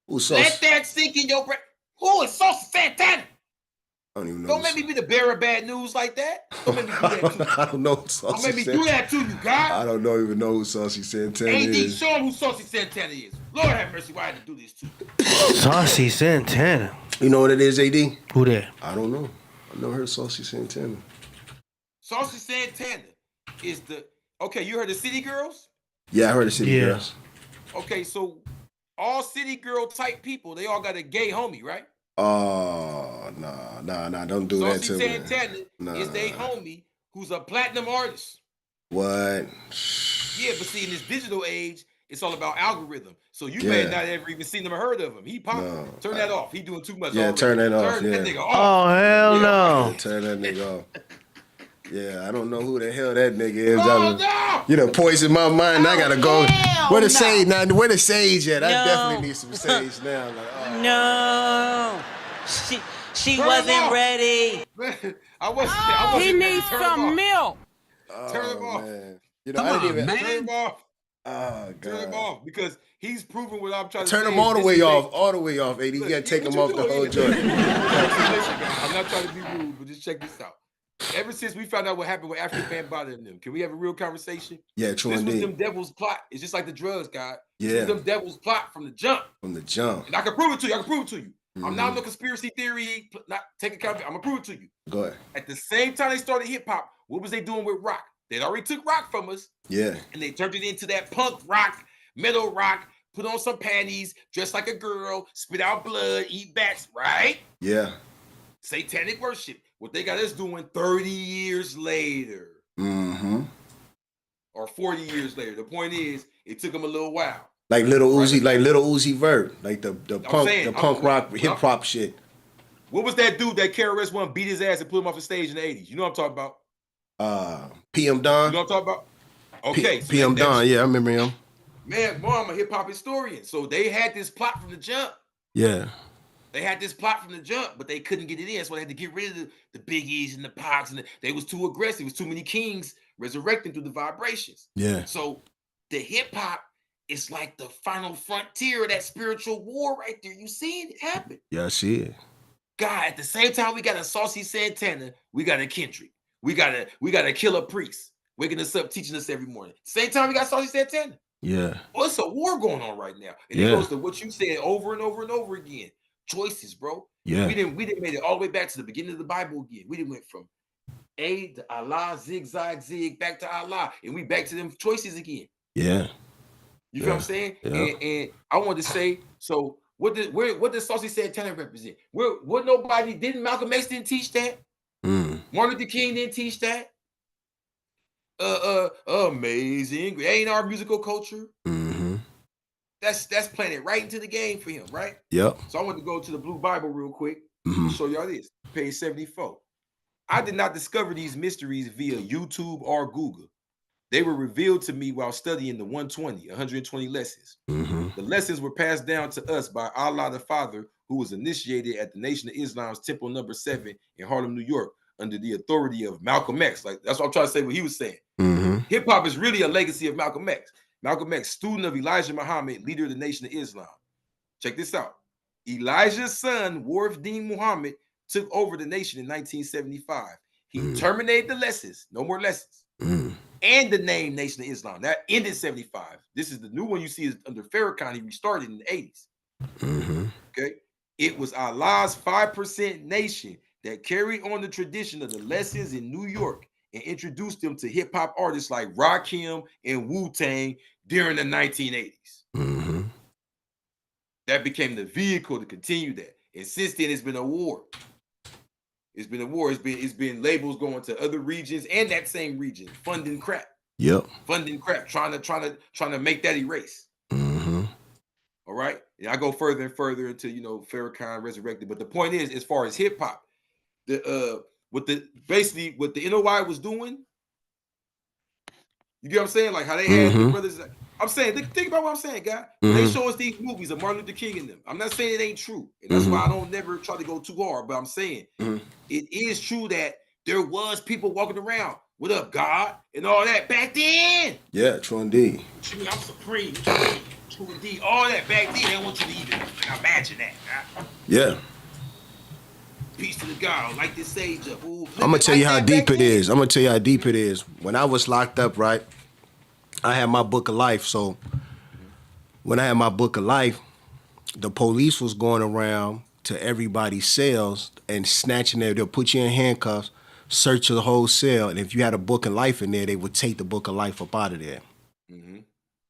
Let that sink in your brain. Who is Saucy Santana? I don't even know. Don't make me be the bearer of bad news like that. Don't make me do that to you. I don't know. Don't make me do that to you, guy. I don't even know who Saucy Santana is. Show him who Saucy Santana is. Lord have mercy, why I had to do this to you. Saucy Santana. You know what it is, AD? Who that? I don't know. I never heard Saucy Santana. Saucy Santana is the... Okay, you heard of City Girls? Yeah, I heard of City Girls. Okay, so all City Girl type people, they all got a gay homie, right? Oh, nah, don't do that to me. Saucy Santana is their homie who's a platinum artist. What? Yeah, but see, in this digital age, it's all about algorithm. So you may not ever even seen him or heard of him. He popped. No, turn that off. He doing too much. Yeah, already. turn that off. Turn that nigga off. Oh, hell no. Turn that nigga off. Yeah, I don't know who the hell that nigga is. Oh, no! You know, poisoned my mind. I gotta go. hell Where the no. sage now? Where the sage at? I No. definitely need some sage now. Like, oh. No. She Turn wasn't him off. ready. Man, I wasn't He ready. needs Turn him some off. milk. Turn him off. Man. You know, I didn't even. Turn him off. Oh Turn him god. off because he's proving what I'm trying to Turn say. him all the This way is off. All the way off, AD. You Look, gotta take what him you off the doing? whole joint. Listen, guys, I'm not trying to be rude, but just check this out. Ever since we found out what happened with African Man bothering them, can we have a real conversation? Yeah, true This was indeed. them devils' plot. It's just like the drugs, God. This Yeah. was them devils' plot from the jump. From the jump. And I can prove it to you. I can prove it to you. I'm Mm-hmm. not no conspiracy theory, not taking account. I'm gonna prove it to you. Go ahead. At the same time they started hip hop, what was they doing with rock? They already took rock from us Yeah. and they turned it into that punk rock, metal rock, put on some panties, dress like a girl, spit out blood, eat bats, right? Yeah. Satanic worship. What they got us doing 30 years later Mm-hmm. or 40 years later. The point is, it took them a little while. Like Little Uzi, Right. like Little Uzi Vert, like the punk, saying, the punk rock hip hop shit. What was that dude that KRS-One beat his ass and put him off the stage in the 80s? You know what I'm talking about? PM You Don. know what I'm talking about? Okay. so PM that's- Don. Yeah, I remember him. Man, I'm a hip hop historian. So they had this plot from the jump. Yeah. They had this plot from the jump, but they couldn't get it in. So they had to get rid of the Biggies and the Pox. And they was too aggressive. It was too many kings resurrecting through the vibrations. Yeah. So the hip hop is like the final frontier of that spiritual war right there. You see it happen. Yeah, I see it. God, at the same time, we got a Saucy Santana, we got a Kendrick, we got a Killah Priest waking us up, teaching us every morning. Same time, we got Saucy Santana. Yeah. Well, it's a war going on right now. And Yeah. it goes to what you said over and over and over again. Choices, bro. Yeah. We didn't made it all the way back to the beginning of the Bible again. We didn't went from A to Allah, zigzag, zig, back to Allah, and we back to them choices again. Yeah. You feel what I'm saying? Yeah. And I wanted to say, so what does Saucy Santana represent? What nobody didn't Malcolm X didn't teach that? Mm. Martin Luther King didn't teach that. Amazing. It ain't our musical culture. Mm-hmm. That's playing it right into the game for him, right? Yep. So I want to go to the Blue Bible real quick Mhm. to show y'all this. Page 74. I did not discover these mysteries via YouTube or Google. They were revealed to me while studying the 120 lessons. Mm-hmm. The lessons were passed down to us by Allah the Father, who was initiated at the Nation of Islam's Temple Number 7 in Harlem, New York, under the authority of Malcolm X. Like that's what I'm trying to say. What he was saying. Mm-hmm. Hip hop is really a legacy of Malcolm X. Malcolm X, student of Elijah Muhammad, leader of the Nation of Islam. Check this out. Elijah's son, Warith Deen Muhammad, took over the nation in 1975. He terminated the lessons. No more lessons. Mm. And the name Nation of Islam. That ended 75. This is the new one you see is under Farrakhan. He restarted in the 80s. Mm-hmm. Okay. It was Allah's 5% nation that carried on the tradition of the lessons in New York and introduced them to hip hop artists like Rakim and Wu-Tang during the 1980s. Mm-hmm. That became the vehicle to continue that. And since then, it's been a war. It's been a war. It's been labels going to other regions and that same region, funding crap, Yep. trying to make that erase. Mm-hmm. All right. And I go further and further into Farrakhan resurrected. But the point is, as far as hip hop, what the NOI was doing, you get what I'm saying? Like how they had the brothers. I'm saying, think about what I'm saying, guy. They show us these movies of Martin Luther King in them. I'm not saying it ain't true, and that's why I don't never try to go too hard. But I'm saying it is true that there was people walking around, "What up, God?" and all that back then. Yeah, true indeed. I'm supreme. True indeed. All that back then. They want you to even imagine that. Guy. Yeah. Peace to the God. Light this sage up. Ooh, I'm gonna tell you how that deep back it then. is. I'm gonna tell you how deep it is. When I was locked up, right, I had my book of life. So when I had my book of life, the police was going around to everybody's cells and snatching their. They'll put you in handcuffs, search the whole cell, and if you had a book of life in there, they would take the book of life up out of there.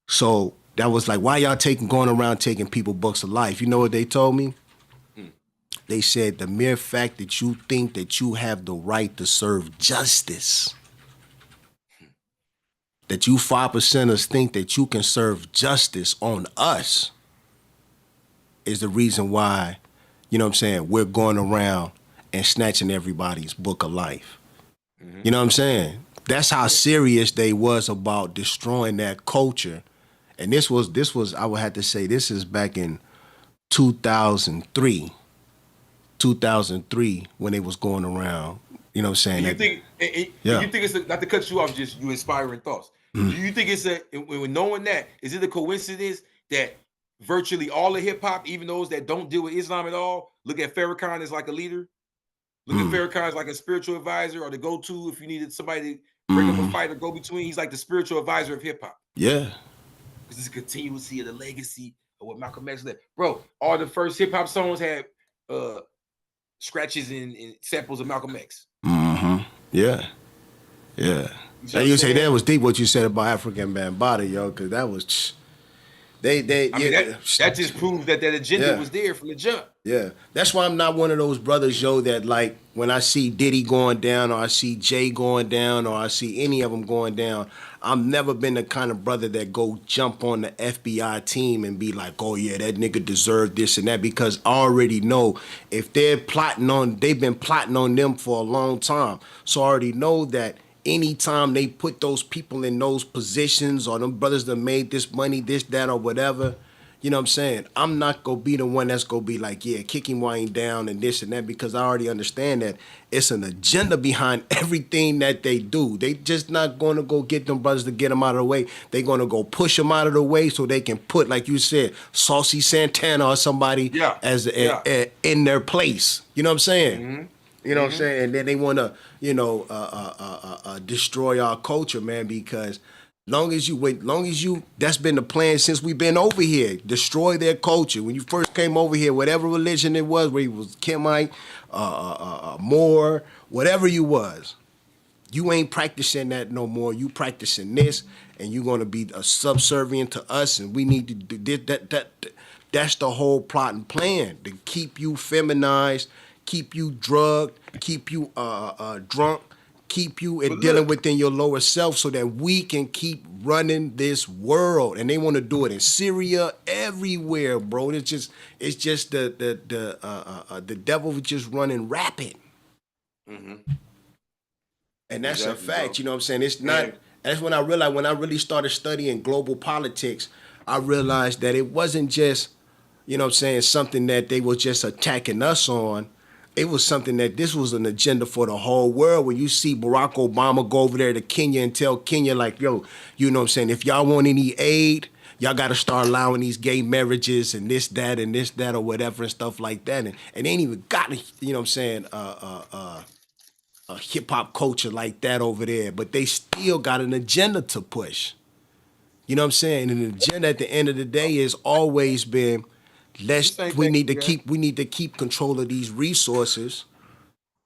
So that was like, why y'all going around taking people books of life? You know what they told me? They said the mere fact that you think that you have the right to serve justice, that you 5%ers think that you can serve justice on us, is the reason why, you know what I'm saying, we're going around and snatching everybody's book of life. You know what I'm saying? That's how serious they was about destroying that culture. And this was I would have to say this is back in 2003 when they was going around. You know what I'm saying? And you think it's not to cut you off, just you inspiring thoughts. Do you think it's when knowing that, is it a coincidence that virtually all of hip hop, even those that don't deal with Islam at all, look at Farrakhan as like a leader? Look at Farrakhan as like a spiritual advisor or the go-to if you needed somebody to break up a fight or go between. He's like the spiritual advisor of hip hop. Yeah. Because it's a continuity of the legacy of what Malcolm X left. Bro, all the first hip hop songs had scratches and samples of Malcolm X. Yeah. Yeah. And you say that was deep what you said about African Bambaataa, yo, because that was that just proves that agenda was there from the jump. Yeah. That's why I'm not one of those brothers, yo, that like when I see Diddy going down or I see Jay going down or I see any of them going down, I've never been the kind of brother that go jump on the FBI team and be like, oh yeah, that nigga deserved this and that, because I already know if they've been plotting on them for a long time. So I already know that anytime they put those people in those positions or them brothers that made this money, this, that, or whatever, you know what I'm saying? I'm not going to be the one that's going to be like, yeah, kick him while he down and this and that, because I already understand that it's an agenda behind everything that they do. They just not going to go get them brothers to get them out of the way. They're going to go push them out of the way so they can put, like you said, Saucy Santana or somebody in their place. You know what I'm saying? You know what I'm saying? And then they want to, destroy our culture, man, because long as you, that's been the plan since we've been over here. Destroy their culture. When you first came over here, whatever religion it was, where you was Kemite, Moor, whatever you was, you ain't practicing that no more. You practicing this, and you're gonna be subservient to us, and we need to do that. That's the whole plot and plan, to keep you feminized, keep you drugged, keep you drunk, keep you dealing within your lower self so that we can keep running this world. And they want to do it in Syria, everywhere, bro. It's just the devil just running rapid. And that's a fact, bro. You know what I'm saying? It's not, that's when I realized, when I really started studying global politics, I realized that it wasn't just, you know what I'm saying, something that they were just attacking us on. It was something that this was an agenda for the whole world. When you see Barack Obama go over there to Kenya and tell Kenya, like, yo, you know what I'm saying, if y'all want any aid, y'all got to start allowing these gay marriages and this, that, or whatever and stuff like that. And they ain't even got, you know what I'm saying, a hip-hop culture like that over there. But they still got an agenda to push. You know what I'm saying? And the agenda at the end of the day has always been, we need to keep control of these resources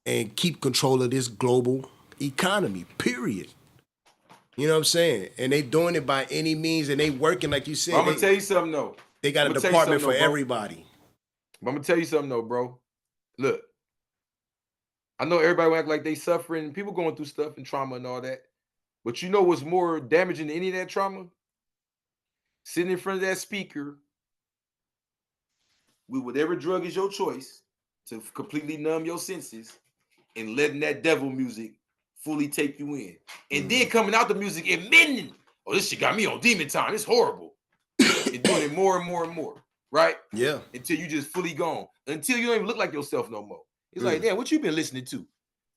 and keep control of this global economy, period. You know what I'm saying? And they doing it by any means, and they working, like you said. I'm gonna tell you something though. They got a department for everybody. I'm gonna tell you something though, bro. Look, I know everybody act like they suffering, people going through stuff and trauma and all that. But you know what's more damaging than any of that trauma? Sitting in front of that speaker with whatever drug is your choice to completely numb your senses and letting that devil music fully take you in. And then coming out the music admitting, oh, this shit got me on demon time. It's horrible. And doing it more and more and more, right? Yeah. Until you just fully gone. Until you don't even look like yourself no more. It's like, damn, what you been listening to?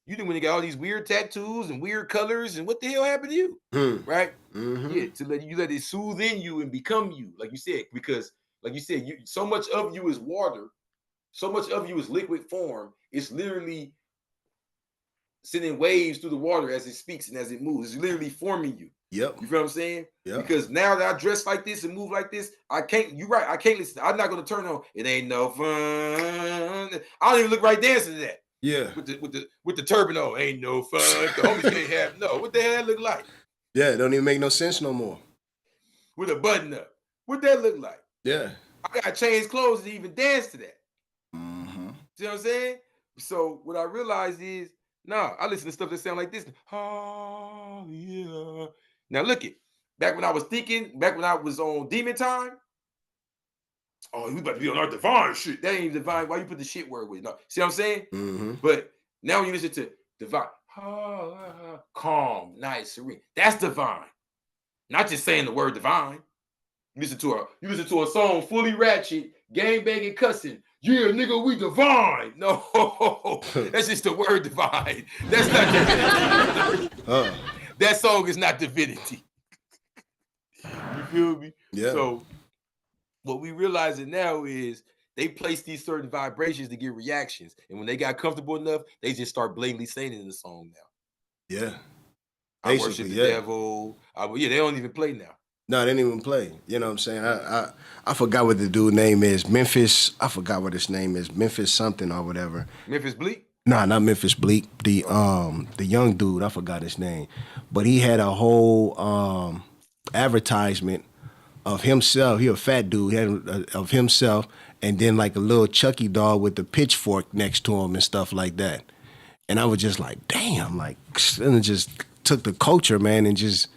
You think when you got all these weird tattoos and weird colors and what the hell happened to you? Right? Yeah, to let it soothe in you and become you, like you said, because like you said, so much of you is water, so much of you is liquid form. It's literally sending waves through the water as it speaks and as it moves. It's literally forming you. Yep. You feel what I'm saying? Yeah. Because now that I dress like this and move like this, I can't. You're right. I can't listen. I'm not gonna turn on. It ain't no fun. I don't even look right dancing to that. Yeah. With the turban on, ain't no fun. The homies can't have no. What the hell that look like? Yeah, it don't even make no sense no more. With a button up, what that look like? Yeah. I gotta change clothes to even dance to that. See what I'm saying? So what I realized is, I listen to stuff that sound like this. Oh yeah. Now look it. Back when I was on demon time. Oh, we about to be on our divine shit. That ain't even divine. Why you put the shit word with it? No. See what I'm saying? But now when you listen to divine, calm, nice, serene. That's divine. Not just saying the word divine. You listen to a song fully ratchet, gang banging, cussing. Yeah, nigga, we divine. No, that's just the word divine. That's not divinity. That song is not divinity. You feel me? Yeah. So what we realizing now is they place these certain vibrations to get reactions, and when they got comfortable enough, they just start blatantly saying it in the song now. Yeah. I worship the devil. They don't even play now. No, they didn't even play. You know what I'm saying? I forgot what the dude's name is. Memphis. I forgot what his name is. Memphis something or whatever. Memphis Bleak? Nah, not Memphis Bleak. The young dude, I forgot his name. But he had a whole advertisement of himself. He a fat dude. He had of himself, and then like a little Chucky doll with the pitchfork next to him and stuff like that. And I was just like, damn, like, and it just took the culture, man, and just,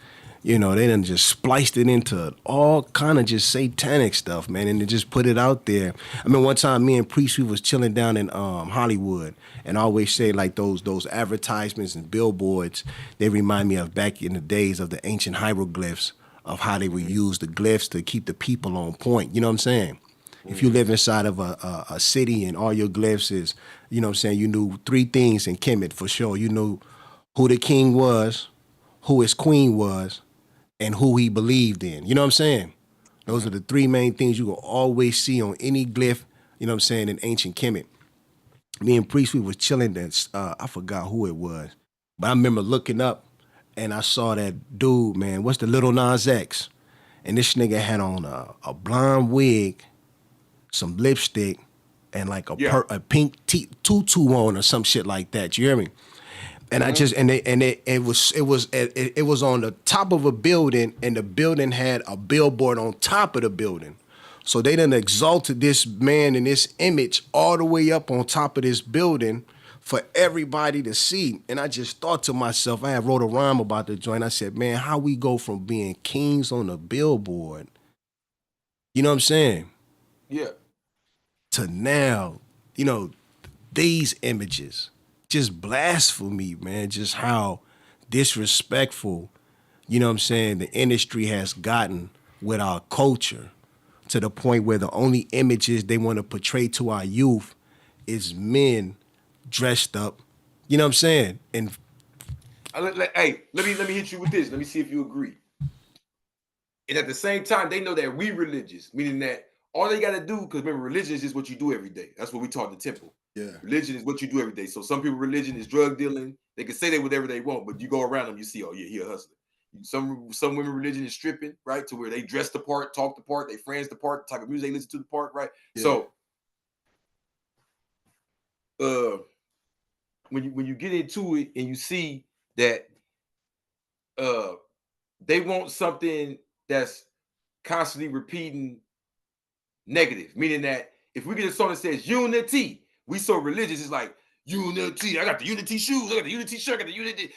you know, they done just spliced it into all kind of just satanic stuff, man, and they just put it out there. I mean, one time me and Priest, we was chilling down in Hollywood, and I always say like those advertisements and billboards, they remind me of back in the days of the ancient hieroglyphs, of how they would use the glyphs to keep the people on point. You know what I'm saying? If you live inside of a city and all your glyphs is, you know what I'm saying, you knew 3 things in Kemet for sure. You knew who the king was, who his queen was, and who he believed in. You know what I'm saying? Those are the 3 main things you will always see on any glyph, you know what I'm saying, in ancient Kemet. Me and Priest, we was chilling at, I forgot who it was, but I remember looking up and I saw that dude, man, what's the Little Nas X? And this nigga had on a blonde wig, some lipstick, and like a pink tutu on or some shit like that. You hear me? And I just it was on the top of a building, and the building had a billboard on top of the building. So they done exalted this man and this image all the way up on top of this building for everybody to see. And I just thought to myself, I had wrote a rhyme about the joint. I said, man, how we go from being kings on the billboard, you know what I'm saying? Yeah. To now, you know, these images, just blasphemy, man, just how disrespectful, you know what I'm saying, the industry has gotten with our culture, to the point where the only images they want to portray to our youth is men dressed up, you know what I'm saying? And hey, let me hit you with this. Let me see if you agree. And at the same time, they know that we religious, meaning that all they got to do, because remember, religion is just what you do every day. That's what we taught in the temple. Yeah. Religion is what you do every day. So some people, religion is drug dealing. They can say they whatever they want, but you go around them, you see, oh yeah, he a hustler. Some women, religion is stripping, right? To where they dress the part, talk the part, they friends the part, the type of music they listen to the part, right? Yeah. So when you get into it and you see that they want something that's constantly repeating negative, meaning that if we get a song that says unity, we so religious, it's like unity. I got the unity shoes, I got the unity shirt, I got the unity,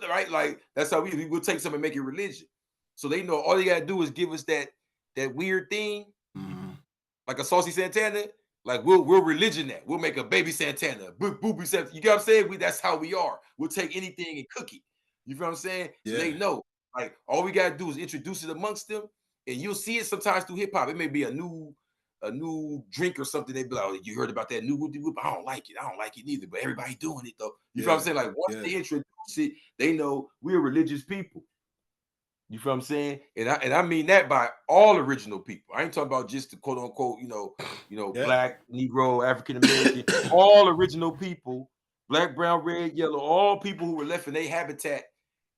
right? Like that's how we will take something and make it religion. So they know all they gotta do is give us that weird thing, like a saucy Santana. Like we'll religion that. We'll make a baby Santana, booby Santana. You get what I'm saying? That's how we are. We'll take anything and cook it. You feel what I'm saying? Yeah. So they know. Like all we gotta do is introduce it amongst them, and you'll see it sometimes through hip hop. It may be a new drink or something. They be like, oh, you heard about that new whoop? I don't like it. I don't like it neither. But everybody doing it though. You feel what I'm saying? Like once they introduce it, they know we're religious people. You feel what I'm saying? And I mean that by all original people. I ain't talking about just the quote unquote, black, Negro, African American, all original people, black, brown, red, yellow, all people who were left in their habitat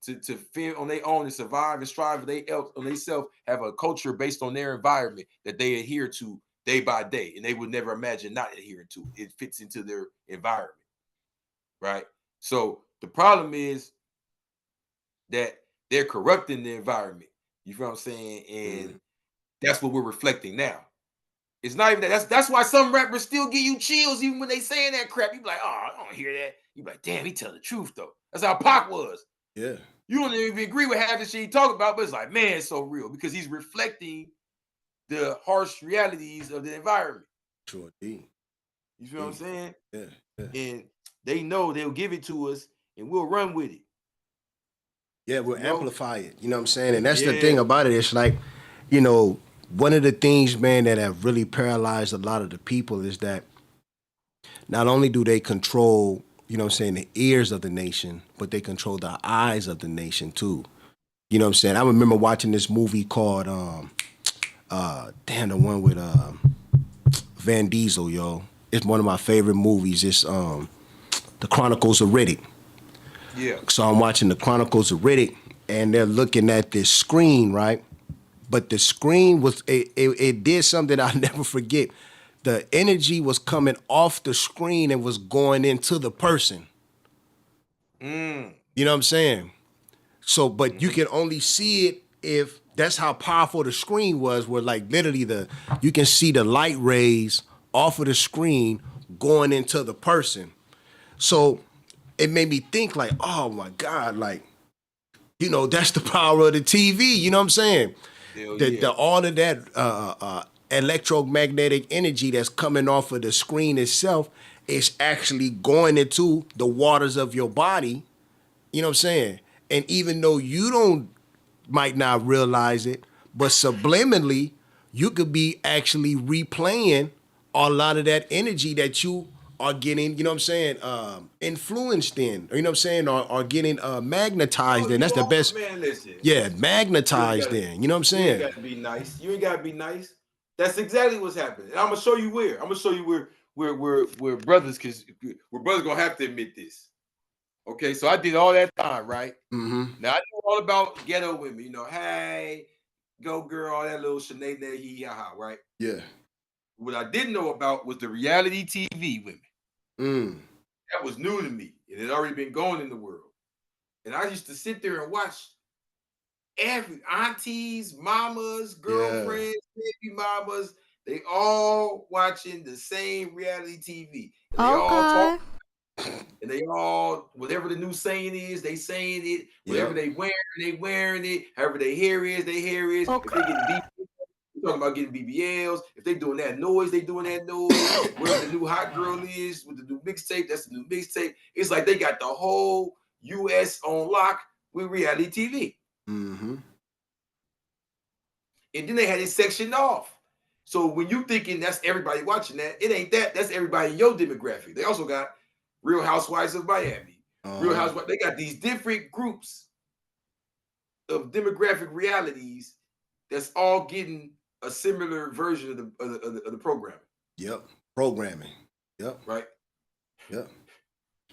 to fend on their own and survive and strive on themselves, have a culture based on their environment that they adhere to day by day, and they would never imagine not adhering to it. It fits into their environment, right? So the problem is that they're corrupting the environment. You feel what I'm saying? And that's what we're reflecting now. It's not even that. That's why some rappers still give you chills even when they saying that crap. You be like, oh, I don't hear that. You be like, damn, he tell the truth though. That's how Pac was. Yeah. You don't even agree with half the shit he talk about, but it's like, man, it's so real because he's reflecting the harsh realities of the environment. Sure, indeed. You feel what I'm saying? Yeah. And they know they'll give it to us, and we'll run with it. Yeah, we'll You know? amplify it. You know what I'm saying? And that's the thing about it. It's like, you know, one of the things, man, that have really paralyzed a lot of the people is that not only do they control, you know what I'm saying, the ears of the nation, but they control the eyes of the nation too. You know what I'm saying? I remember watching this movie called, the one with Van Diesel, yo. It's one of my favorite movies. It's The Chronicles of Riddick. Yeah. So I'm watching The Chronicles of Riddick, and they're looking at this screen, right? But the screen was, it did something I'll never forget. The energy was coming off the screen and was going into the person. You know what I'm saying? So, but you can only see it if, that's how powerful the screen was, where like literally you can see the light rays off of the screen going into the person. So it made me think like, oh my God, like, you know, that's the power of the TV, you know what I'm saying? All of that electromagnetic energy that's coming off of the screen itself is actually going into the waters of your body, you know what I'm saying? And even though you might not realize it, but subliminally, you could be actually replaying a lot of that energy that you are getting, you know what I'm saying, influenced in, or you know what I'm saying, or getting magnetized in. That's the best. Man, listen. Yeah, magnetized in. You know what I'm saying? You ain't got to be nice. You ain't got to be nice. That's exactly what's happening. And I'm gonna show you where. I'm gonna show you where brothers, because we're brothers gonna have to admit this. Okay, so I did all that time, right? Mm-hmm. Now I knew all about ghetto women. You know, hey, go girl, all that little Sinead, hee ha ha, right? Yeah. What I didn't know about was the reality TV women. That was new to me. It had already been going in the world. And I used to sit there and watch every aunties, mamas, girlfriends, baby mamas, they all watching the same reality TV. And they all talk, and they all, whatever the new saying is, they saying it. Whatever they wearing it. However their hair is, their hair is. If they getting BBLs, we're talking about getting BBLs. If they doing that noise, they doing that noise. Where the new hot girl is with the new mixtape, that's the new mixtape. It's like they got the whole US on lock with reality TV. Mm-hmm. And then they had it sectioned off. So when you thinking that's everybody watching that, it ain't that. That's everybody in your demographic. They also got Real Housewives of Miami. Real Housewives. They got these different groups of demographic realities that's all getting a similar version of the programming. Yep. Programming. Yep. Right? Yep.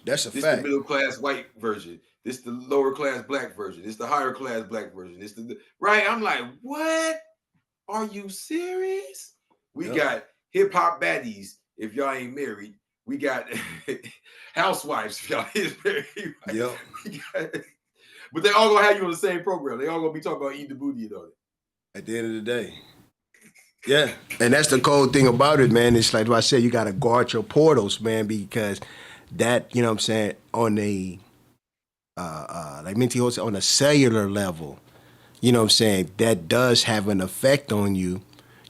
That's a this fact. The middle class white version. This the lower class black version. This the higher class black version. This the right. I'm like, what? Are you serious? We got hip hop baddies. If y'all ain't married, we got housewives. If y'all ain't married, right? Yep. But they all gonna have you on the same program. They all gonna be talking about eating the booty and all that. At the end of the day. Yeah. And that's the cold thing about it, man. It's like what I said, you gotta guard your portals, man, because that, you know what I'm saying, on a like Minty said, on a cellular level, you know what I'm saying, that does have an effect on you,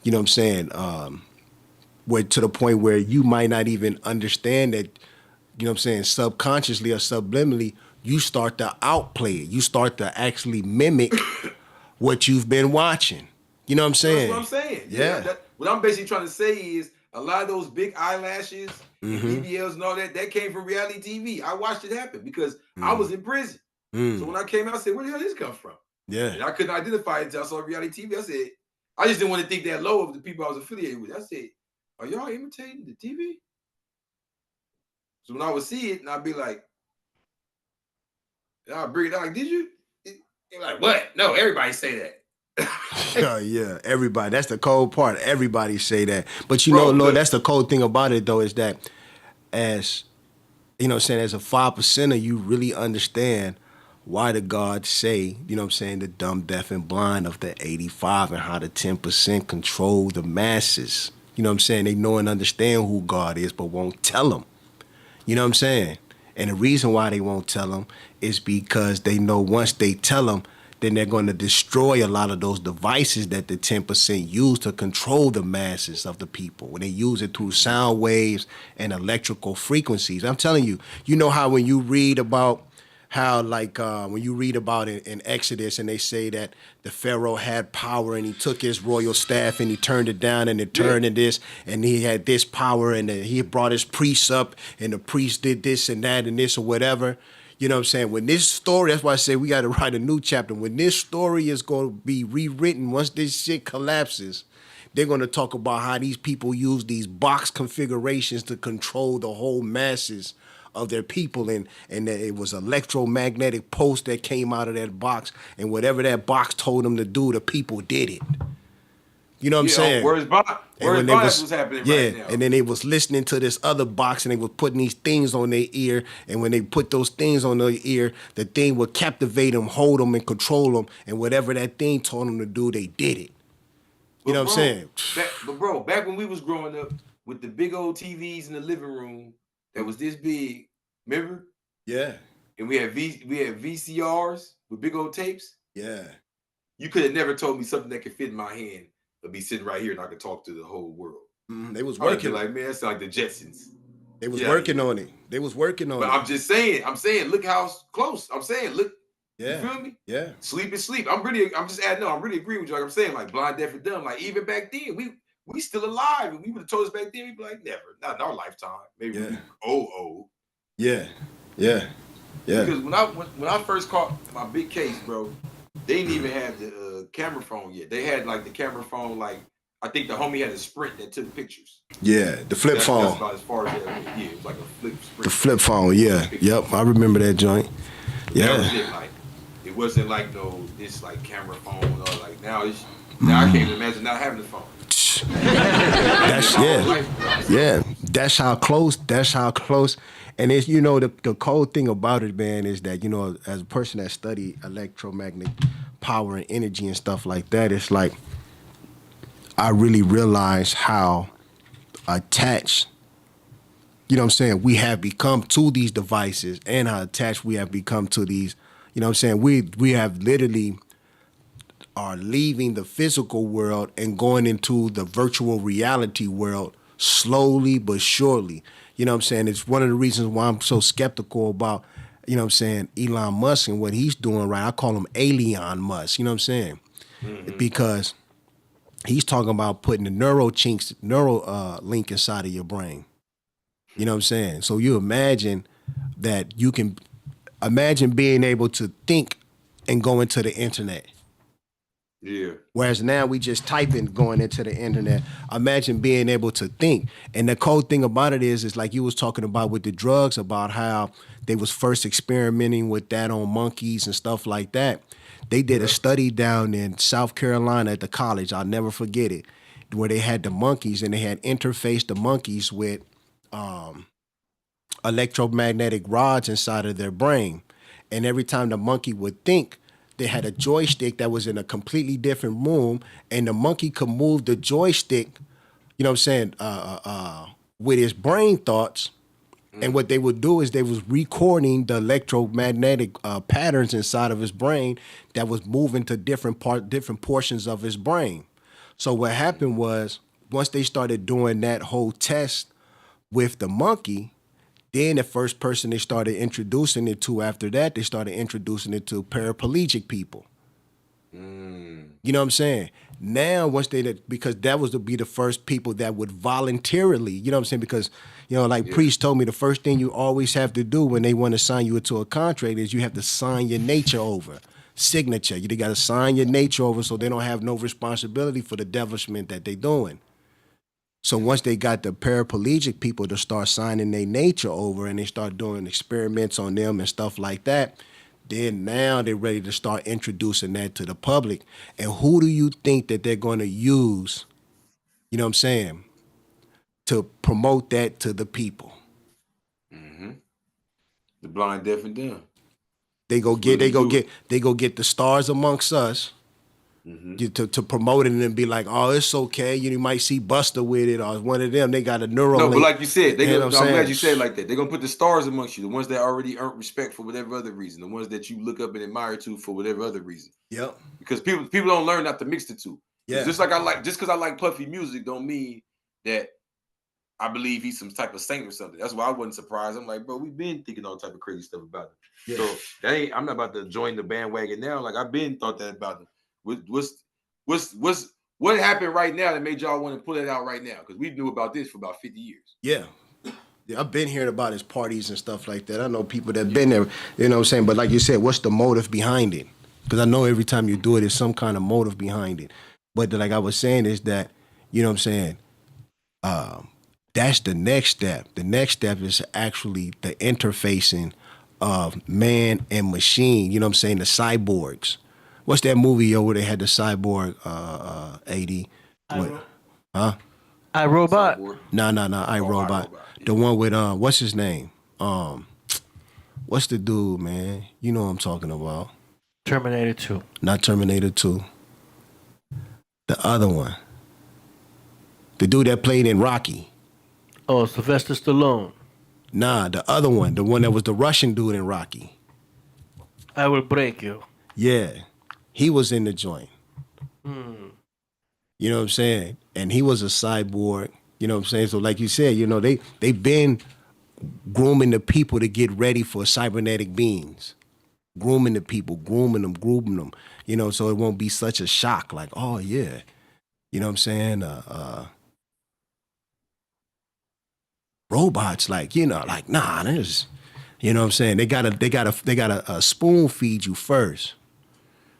you know what I'm saying, where to the point where you might not even understand that, you know what I'm saying, subconsciously or subliminally, you start to outplay it. You start to actually mimic what you've been watching. You know what I'm saying? That's what I'm saying. Yeah. What I'm basically trying to say is a lot of those big eyelashes, and BBLs and all that came from reality TV. I watched it happen because I was in prison. So when I came out, I said, where the hell did this come from? Yeah. And I couldn't identify it until I saw reality TV. I said, I just didn't want to think that low of the people I was affiliated with. I said, are y'all imitating the TV? So when I would see it, and I'd be like, and I'd bring it out, like, did you? You're like, what? No, everybody say that. Yeah, everybody. That's the cold part. Everybody say that. But you know, Lord, that's the cold thing about it, though, is that as, you know what I'm saying, as a 5%er, you really understand why the gods say, you know what I'm saying, the dumb, deaf, and blind of the 85 and how the 10% control the masses. You know what I'm saying? They know and understand who God is, but won't tell them. You know what I'm saying? And the reason why they won't tell them is because they know once they tell them, then they're going to destroy a lot of those devices that the 10% use to control the masses of the people. When they use it through sound waves and electrical frequencies. I'm telling you, you know how when you read about, how like when you read about it in Exodus and they say that the Pharaoh had power and he took his royal staff and he turned it down and it turned in this and he had this power and he brought his priests up and the priest did this and that and this or whatever. You know what I'm saying? When this story, that's why I say we got to write a new chapter. When this story is going to be rewritten, once this shit collapses, they're going to talk about how these people use these box configurations to control the whole masses of their people, and that it was electromagnetic pulse that came out of that box, and whatever that box told them to do, the people did it. You know what I'm saying? Where's was happening right now? And then they was listening to this other box, and they was putting these things on their ear, and when they put those things on their ear, the thing would captivate them, hold them, and control them, and whatever that thing told them to do, they did it. You know what I'm saying? But back when we was growing up with the big old TVs in the living room that was this big, remember? Yeah. And we had VCRs with big old tapes. Yeah. You could have never told me something that could fit in my hand, but be sitting right here and I could talk to the whole world. They was working. Like, man, that's like the Jetsons. They was working on it. They was working on it. But I'm just saying, look how close. I'm saying, look. Yeah. You feel me? Yeah. Sleep is sleep. I'm just adding on. I'm really agreeing with you. Like I'm saying, like blind, deaf, and dumb. Like even back then, we still alive. And we would have told us back then, we'd be like, never. Not in our lifetime. Maybe we old. Yeah. Yeah. Yeah. Because when I first caught my big case, bro, they didn't even have the camera phone yet. They had like the camera phone, like I think the homie had a Sprint that took pictures. Yeah, the flip phone. That's about as far as that went. Yeah, it was like a flip Sprint. The flip phone, yeah. Yep, I remember that joint. Yeah. That was it, like, it wasn't like this like camera phone or like now I can't even imagine not having the phone. That's how close. And it's, you know, the cold thing about it, man, is that, you know, as a person that study electromagnetic power and energy and stuff like that, it's like I really realize how attached, you know what I'm saying, we have become to these devices and how attached we have become to these, you know what I'm saying, we have literally are leaving the physical world and going into the virtual reality world slowly but surely. You know what I'm saying? It's one of the reasons why I'm so skeptical about, you know what I'm saying, Elon Musk and what he's doing, right? I call him Alien Musk, you know what I'm saying? Mm-hmm. Because he's talking about putting the neural link inside of your brain. You know what I'm saying? So you imagine that you can imagine being able to think and go into the internet. Yeah. Whereas now we just typing going into the internet. Imagine being able to think. And the cold thing about it is like you was talking about with the drugs, about how they was first experimenting with that on monkeys and stuff like that. They did a study down in South Carolina at the college, I'll never forget it, where they had the monkeys and they had interfaced the monkeys with electromagnetic rods inside of their brain. And every time the monkey would think, they had a joystick that was in a completely different room, and the monkey could move the joystick, you know what I'm saying, with his brain thoughts. And what they would do is they was recording the electromagnetic patterns inside of his brain that was moving to different portions of his brain. So what happened was, once they started doing that whole test with the monkey, then the first person they started introducing it to after that, they started introducing it to paraplegic people. You know what I'm saying? Now, once because that was to be the first people that would voluntarily, you know what I'm saying? Because, you know, like Priest told me, the first thing you always have to do when they want to sign you into a contract is you have to sign your nature over. Signature. You got to sign your nature over so they don't have no responsibility for the devilishment that they're doing. So once they got the paraplegic people to start signing their nature over and they start doing experiments on them and stuff like that, then now they're ready to start introducing that to the public. And who do you think that they're going to use, you know what I'm saying, to promote that to the people? Mm-hmm. The blind, deaf, and dumb. They go get the stars amongst us. Mm-hmm. To promote it and be like, oh, it's okay. You might see Buster with it, or one of them. They got a neural. No, but like you said, I'm glad you said it like that. They're gonna put the stars amongst you, the ones that already earned respect for whatever other reason, the ones that you look up and admire to for whatever other reason. Yep. Because people don't learn not to mix the two. Yeah. Just because I like puffy music, don't mean that I believe he's some type of saint or something. That's why I wasn't surprised. I'm like, bro, we've been thinking all type of crazy stuff about him. Yeah. So that ain't. I'm not about to join the bandwagon now. Like I've been thought that about him. What happened right now that made y'all want to pull it out right now? Because we knew about this for about 50 years. Yeah. Yeah, I've been hearing about his parties and stuff like that. I know people that have been there, you know what I'm saying? But like you said, what's the motive behind it? Because I know every time you do it, there's some kind of motive behind it. But like I was saying is that, you know what I'm saying, that's the next step. The next step is actually the interfacing of man and machine, you know what I'm saying, the cyborgs. What's that movie, yo, where they had the cyborg, AD? Huh? iRobot? No, iRobot. The one with, what's his name? What's the dude, man? You know what I'm talking about. Terminator 2. Not Terminator 2. The other one. The dude that played in Rocky. Oh, Sylvester Stallone. Nah, the other one. The one that was the Russian dude in Rocky. I Will Break You. Yeah. He was in the joint. You know what I'm saying? And he was a cyborg. You know what I'm saying? So like you said, you know, they've been grooming the people to get ready for cybernetic beings. Grooming the people, grooming them, you know, so it won't be such a shock like, oh yeah. You know what I'm saying? Robots, like, you know, like, nah, there's, you know what I'm saying? They gotta spoon feed you first.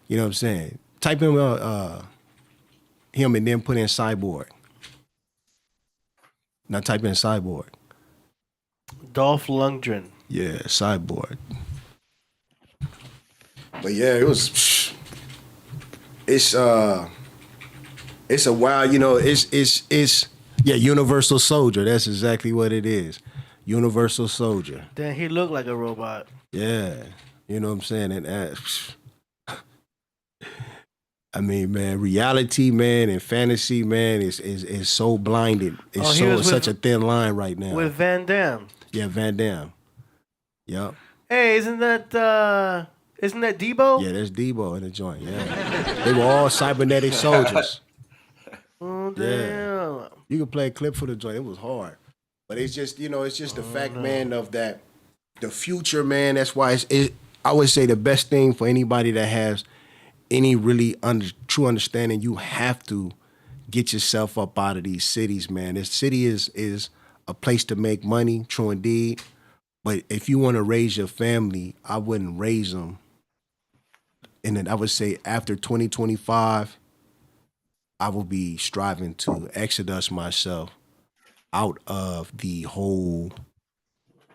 You know what I'm saying? Type in him and then put in cyborg. Now type in cyborg. Dolph Lundgren. Yeah, cyborg. But yeah, it's a wild, you know, it's Universal Soldier. That's exactly what it is. Universal Soldier. Then he looked like a robot. Yeah. You know what I'm saying? And I mean, man, reality, man, and fantasy, man, is so blinded. It's such a thin line right now. With Van Damme. Yeah, Van Damme. Yep. Hey, isn't that Debo? Yeah, that's Debo in the joint. Yeah. They were all cybernetic soldiers. Oh, damn. Yeah. You can play a clip for the joint. It was hard. But it's just, you know, it's just the fact, man, of that, the future, man. That's why I would say the best thing for anybody that has any really true understanding, you have to get yourself up out of these cities, man. This city is a place to make money, true indeed. But if you want to raise your family, I wouldn't raise them. And then I would say after 2025, I will be striving to exodus myself out of the whole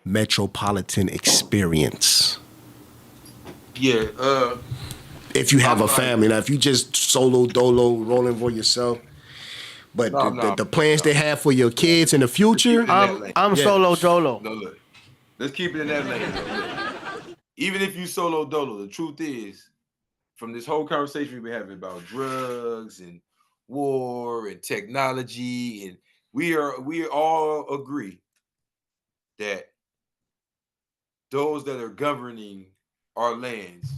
metropolitan experience. Yeah. If you have a family. Now, if you just solo dolo rolling for yourself, but the plans they have for your kids in the future, I'm solo dolo. No, look. Let's keep it in that lane. Look. Even if you solo dolo, the truth is, from this whole conversation we've been having about drugs and war and technology, and we all agree that those that are governing our lands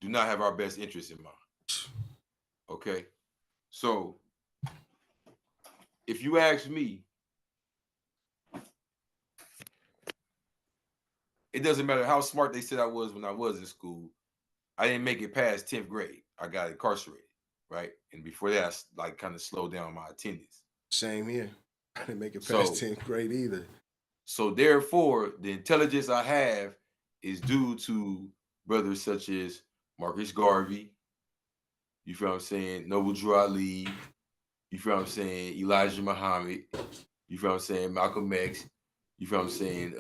do not have our best interests in mind. Okay? So, if you ask me, it doesn't matter how smart they said I was when I was in school. I didn't make it past 10th grade. I got incarcerated, right? And before that, I kind of slowed down my attendance. Same here. I didn't make it past 10th grade either. So therefore, the intelligence I have is due to brothers such as Marcus Garvey, you feel what I'm saying, Noble Drew Ali, you feel what I'm saying, Elijah Muhammad, you feel what I'm saying, Malcolm X, you feel what I'm saying,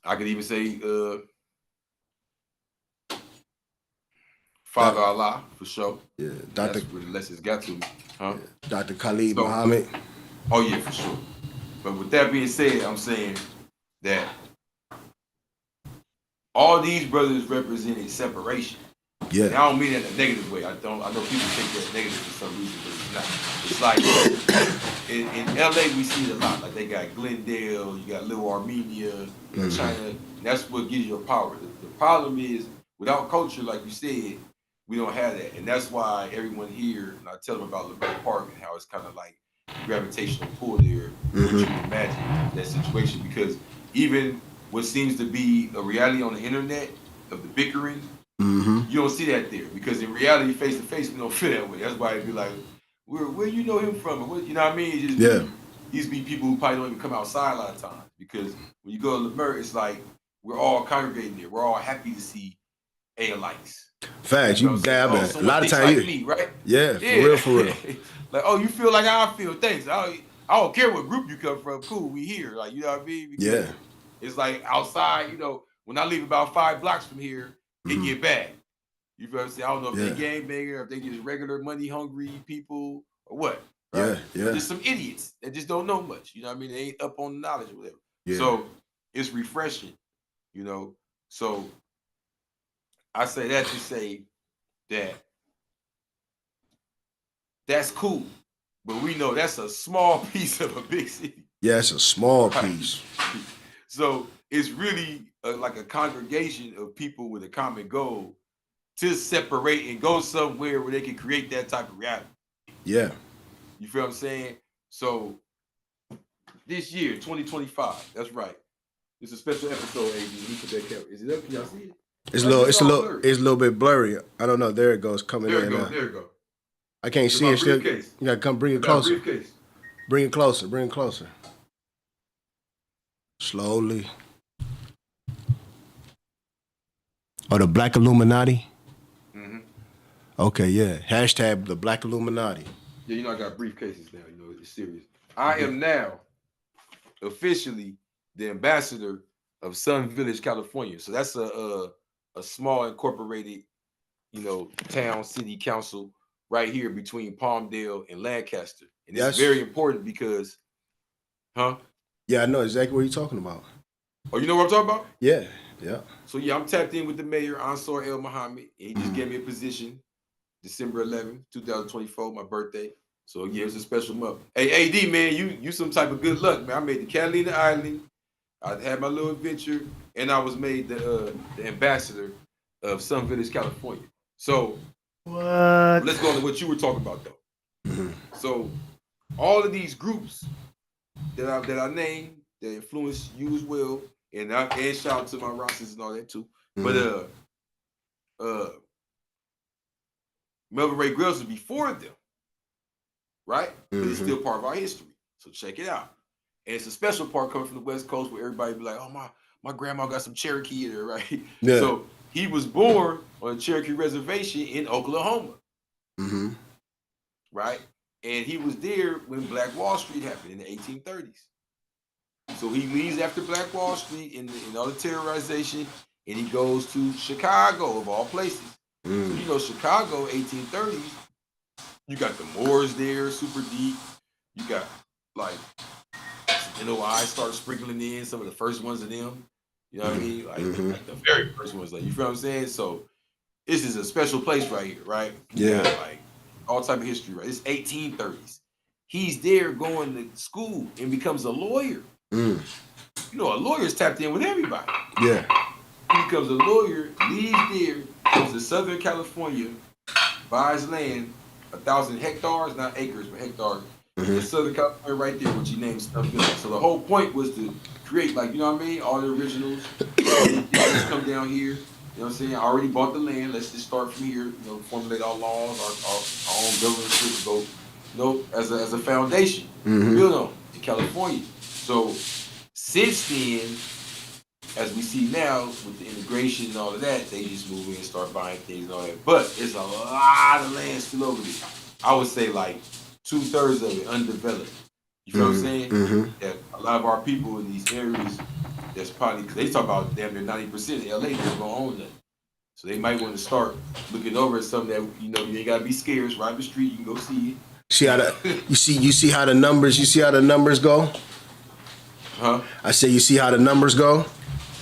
I could even say Father Allah, for sure. Yeah, That's where the lessons got to me. Huh? Yeah, Dr. Khalid Muhammad. Oh, yeah, for sure. But with that being said, I'm saying that all these brothers represent a separation. Yeah. And I don't mean it in a negative way. I know people think that's negative for some reason, but it's not. It's like in LA we see it a lot. Like they got Glendale, you got Little Armenia, you got China. And that's what gives you power. The problem is without culture, like you said, we don't have that. And that's why everyone here, and I tell them about LeVert Park and how it's kind of like gravitational pull there. What you imagine that situation, because even what seems to be a reality on the internet of the bickering, you don't see that there, because in reality, face to face, we don't feel that way. That's why it'd be like, where you know him from? Or what, you know what I mean? It just these be people who probably don't even come outside a lot of times, because when you go to Lemur, it's like we're all congregating there. We're all happy to see alikes. Facts, you dabbing. A lot of times, like me, right? Yeah, for real. Like, oh, you feel like how I feel. Thanks. I don't care what group you come from. Cool, we here. Like, you know what I mean? Because it's like outside, you know, when I leave about 5 blocks from here, it get bad. You feel what I'm saying? I don't know if they game banger, if they just regular money hungry people or what. Right? Yeah. Just some idiots that just don't know much. You know what I mean? They ain't up on the knowledge or whatever. Yeah. So it's refreshing, you know. So I say that to say that that's cool, but we know that's a small piece of a big city. Yeah, it's a small piece. So it's really like a congregation of people with a common goal to separate and go somewhere where they can create that type of reality. Yeah. You feel what I'm saying? So this year, 2025, that's right. It's a special episode, AD. Let me put that camera. Is it up? Can y'all see it? It's a little bit blurry. I don't know. There it goes. Coming in now. There it go. I can't see it. Still, you gotta come bring it closer. Bring it closer. Bring it closer. Slowly. Oh, the Black Illuminati? Okay, yeah. Hashtag the Black Illuminati. Yeah, you know I got briefcases now. You know, it's serious. I am now officially the ambassador of Sun Village, California. So that's a small incorporated, you know, town, city council right here between Palmdale and Lancaster. And it's very important because, Yeah, I know exactly what you're talking about. Oh, you know what I'm talking about? Yeah. So yeah, I'm tapped in with the mayor, Ansar El Muhammad, and he just gave me a position December 11th, 2024, my birthday. So yeah, it's a special month. Hey, AD, man, you some type of good luck, man. I made the Catalina Island. I had my little adventure, and I was made the ambassador of Sun Village, California. So let's go to what you were talking about, though. So all of these groups that I named that influence you as well, and shout out to my Rosses and all that too. But Melvin Ray Grills was before them, right? But it's still part of our history. So check it out. And it's a special part coming from the West Coast where everybody be like, oh, my grandma got some Cherokee in her, right? Yeah. So he was born on a Cherokee reservation in Oklahoma. Right? And he was there when Black Wall Street happened in the 1830s. So he leaves after Black Wall Street and all the terrorization, and he goes to Chicago, of all places. So, you know, Chicago, 1830s, you got the Moors there, super deep. You got, like, NOI start sprinkling in some of the first ones of them. You know what I mean? Like the very first ones, like, you feel what I'm saying? So this is a special place right here, right? Yeah. Like all type of history, right? It's 1830s. He's there going to school and becomes a lawyer. You know, a lawyer's tapped in with everybody. Yeah. He becomes a lawyer, leaves there, goes to Southern California, buys land, 1,000 hectares, not acres, but hectares. In Southern California right there, which he named Sun Village. So the whole point was to create, like, you know what I mean? All the originals. Come down here. You know what I'm saying? I already bought the land. Let's just start from here. You know, formulate our laws, our own government to go, you know, as a foundation. Build on in California. So since then, as we see now with the integration and all of that, they just move in and start buying things and all that. But there's a lot of land still over there. I would say like 2/3 of it undeveloped. You feel what I'm saying? That a lot of our people in these areas, that's probably, because they talk about damn near 90% of LA, they're going to own that. So they might want to start looking over at something that, you know, you ain't got to be scared. It's right up the street. You can go see it. See how you see how the numbers go? I say you see how the numbers go?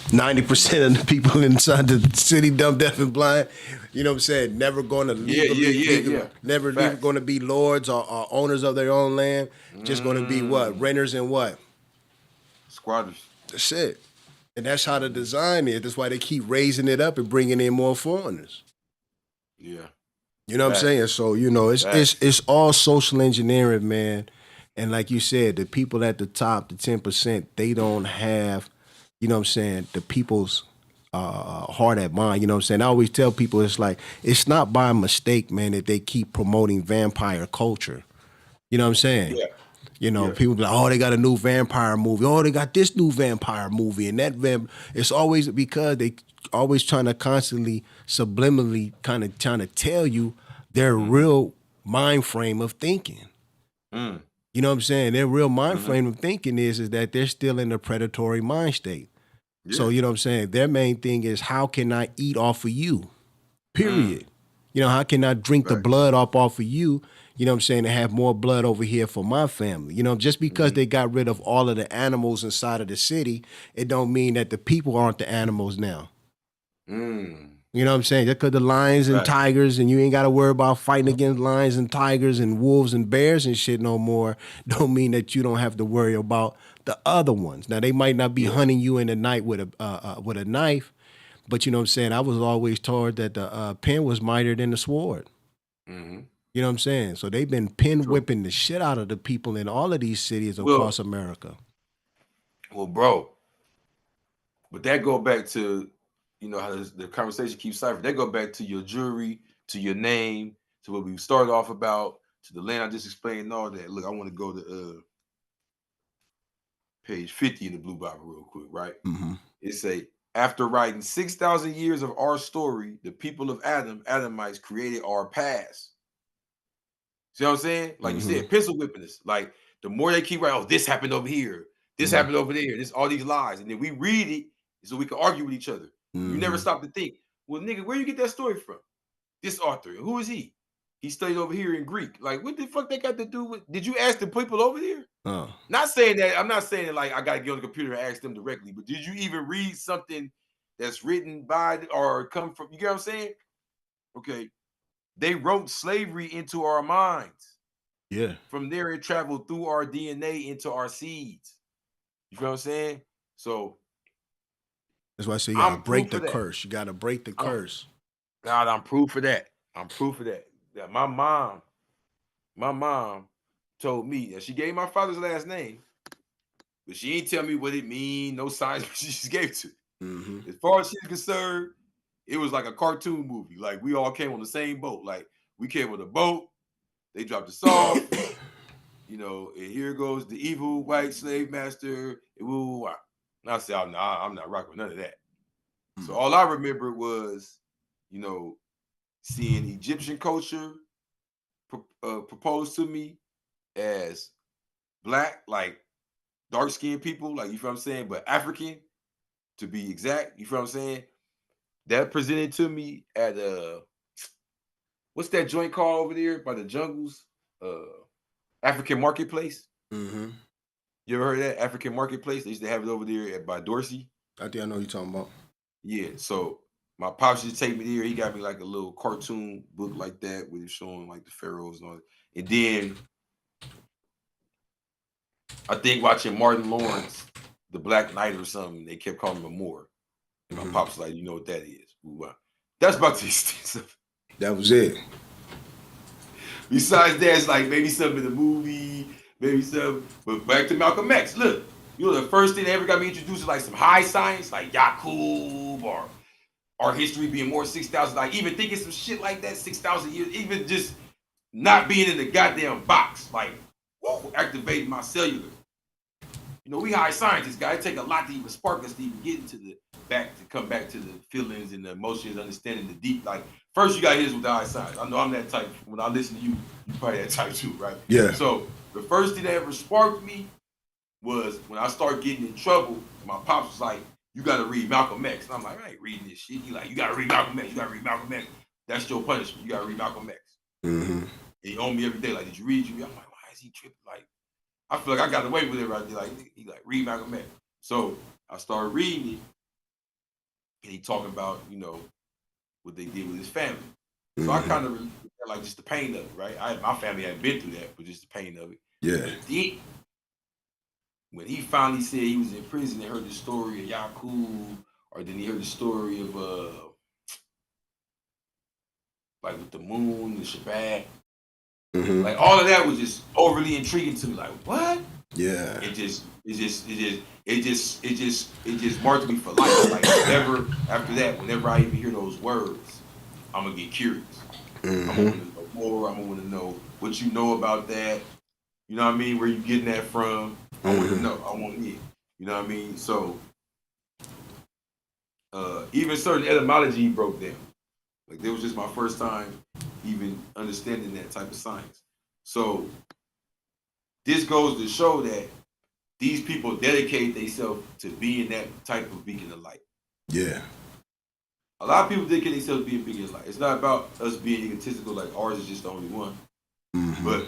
90% of the people inside the city, dumb, deaf, and blind, you know what I'm saying, never going to never going to be lords or owners of their own land, just going to be what? Renters and what? Squatters. That's it. And that's how the design is. That's why they keep raising it up and bringing in more foreigners. Yeah. You know what I'm saying? So, you know, it's all social engineering, man. And like you said, the people at the top, the 10%, they don't have, you know what I'm saying, the people's heart at mind. You know what I'm saying? I always tell people it's like, it's not by mistake, man, that they keep promoting vampire culture. You know what I'm saying? Yeah. You know, people be like, oh, they got a new vampire movie. Oh, they got this new vampire movie. And that it's always because they always trying to constantly, subliminally kind of trying to tell you their real mind frame of thinking. Mm. You know what I'm saying? Their real mind frame of thinking is that they're still in the predatory mind state. Yeah. So, you know what I'm saying? Their main thing is, how can I eat off of you? Period. You know, how can I drink the blood off of you? You know what I'm saying? To have more blood over here for my family. You know, just because they got rid of all of the animals inside of the city, it don't mean that the people aren't the animals now. You know what I'm saying? Just because the lions and tigers, and you ain't got to worry about fighting against lions and tigers and wolves and bears and shit no more, don't mean that you don't have to worry about the other ones. Now, they might not be hunting you in the night with a knife, but you know what I'm saying? I was always told that the pen was mightier than the sword. You know what I'm saying? So they've been pin whipping the shit out of the people in all of these cities across America. Well, bro, but that go back to, you know, how the conversation keeps cypher. That go back to your jury, to your name, to what we started off about, to the land I just explained and all that. Look, I want to go to page 50 in the Blue Bible real quick, right? It say, after writing 6,000 years of our story, the people of Adamites created our past. See what I'm saying? Like you said, pencil whipping us. Like, the more they keep writing, oh, this happened over here, this happened over there, this all these lies, and then we read it so we can argue with each other. You never stop to think, well, nigga, where you get that story from? This author, who is he? He studied over here in Greek. Like, what the fuck that got to do with? Did you ask the people over there? Not saying that. I'm not saying that like I gotta get on the computer and ask them directly. But did you even read something that's written by or come from? You get what I'm saying? Okay. They wrote slavery into our minds. Yeah. From there, it traveled through our DNA into our seeds. You feel what I'm saying? So that's why I say you gotta break the curse. You gotta break the curse. God, I'm proof of that. I'm proof of that. That my mom told me, and she gave my father's last name, but she ain't tell me what it mean, no signs, but she just gave it to me. As far as she's concerned, it was like a cartoon movie. Like, we all came on the same boat. Like, we came with a boat, they dropped us off, you know, and here goes the evil white slave master. And I said, I'm not rocking with none of that. So all I remember was, you know, seeing Egyptian culture proposed to me as black, like dark-skinned people, like, you feel what I'm saying, but African, to be exact, you feel what I'm saying? That presented to me at what's that joint called over there by the jungles? African Marketplace. You ever heard of that? African Marketplace? They used to have it over there by Dorsey. I think I know what you're talking about. Yeah, so my pops used to take me there. He got me like a little cartoon book like that with it showing like the pharaohs and all that. And then I think watching Martin Lawrence, The Black Knight or something, they kept calling him a Moor. And my pops like, you know what that is. That's about the extent of it. That was it. Besides that, it's like maybe something in the movie, maybe something. But back to Malcolm X. Look, you know, the first thing that ever got me introduced to like some high science, like Yakub or our history being more 6,000. Like, even thinking some shit like that, 6,000 years, even just not being in the goddamn box, like, whoa, activating my cellular. You know, we high scientists, guys. It take a lot to even spark us to even get into come back to the feelings and the emotions, understanding the deep. Like, first you got to hit us with the high science. I know I'm that type. When I listen to you, you probably that type too, right? Yeah. So the first thing that ever sparked me was when I started getting in trouble. My pops was like, "You got to read Malcolm X," and I'm like, "I ain't reading this shit." He like, "You got to read Malcolm X. You got to read Malcolm X. That's your punishment. You got to read Malcolm X." And he owned me every day. Like, "Did you read?" I'm like, "Why is he tripping?" Like, I feel like I got away with it right there. Like, he like, read Malcolm X. So I started reading it, and he talking about, you know, what they did with his family. So I kind of like just the pain of it, right? My family hadn't been through that, but just the pain of it. Yeah. When he finally said he was in prison and heard the story of Yakub, or then he heard the story of like with the moon, the Shabbat, Like all of that was just overly intriguing to me. Like what? Yeah. It just marked me for life. Like whenever after that, whenever I even hear those words, I'm gonna get curious. I'm gonna want to know more. I'm gonna want to know what you know about that. You know what I mean? Where you getting that from? I want to know. I want it. You know what I mean? So even certain etymology he broke down. Like it was just my first time even understanding that type of science. So this goes to show that these people dedicate themselves to being that type of beacon of light. Yeah. A lot of people dedicate themselves to being beacon of light. It's not about us being egotistical, like ours is just the only one. But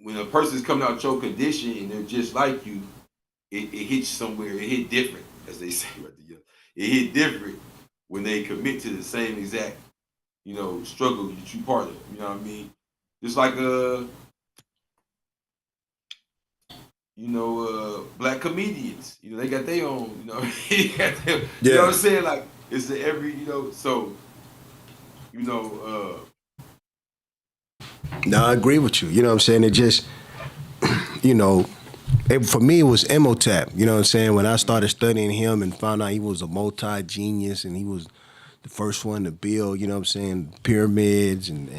when a person's coming out your condition and they're just like you, it hits somewhere. It hit different, as they say right there. It hit different when they commit to the same exact, struggle that you part of. You know what I mean? Just like black comedians. They got their own. You know what I'm saying? Like it's every. So. No, I agree with you. You know what I'm saying? It just, for me, it was Imhotep. You know what I'm saying? When I started studying him and found out he was a multi-genius and he was the first one to build, you know what I'm saying, pyramids and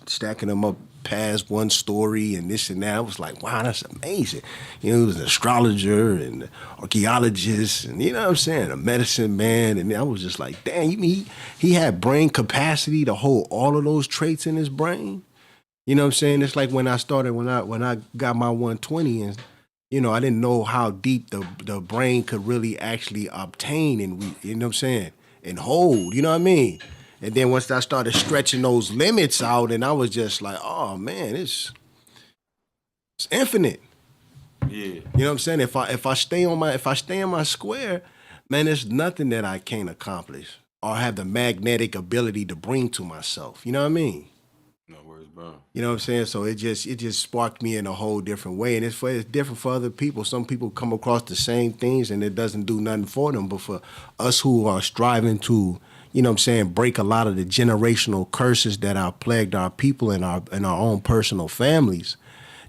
stacking them up past one story and this and that. I was like, wow, that's amazing. He was an astrologer and archaeologist and, you know what I'm saying, a medicine man. And I was just like, damn, you mean he had brain capacity to hold all of those traits in his brain? You know what I'm saying? It's like when I got my 120 and, I didn't know how deep the brain could really actually obtain and, you know what I'm saying, and hold, you know what I mean? And then once I started stretching those limits out and I was just like, oh man, it's infinite. Yeah. You know what I'm saying? If I stay in my square, man, there's nothing that I can't accomplish or have the magnetic ability to bring to myself. You know what I mean? No worries, bro. You know what I'm saying? So it just sparked me in a whole different way. And it's different for other people. Some people come across the same things and it doesn't do nothing for them. But for us who are striving to, you know what I'm saying, break a lot of the generational curses that are plagued our people in our own personal families,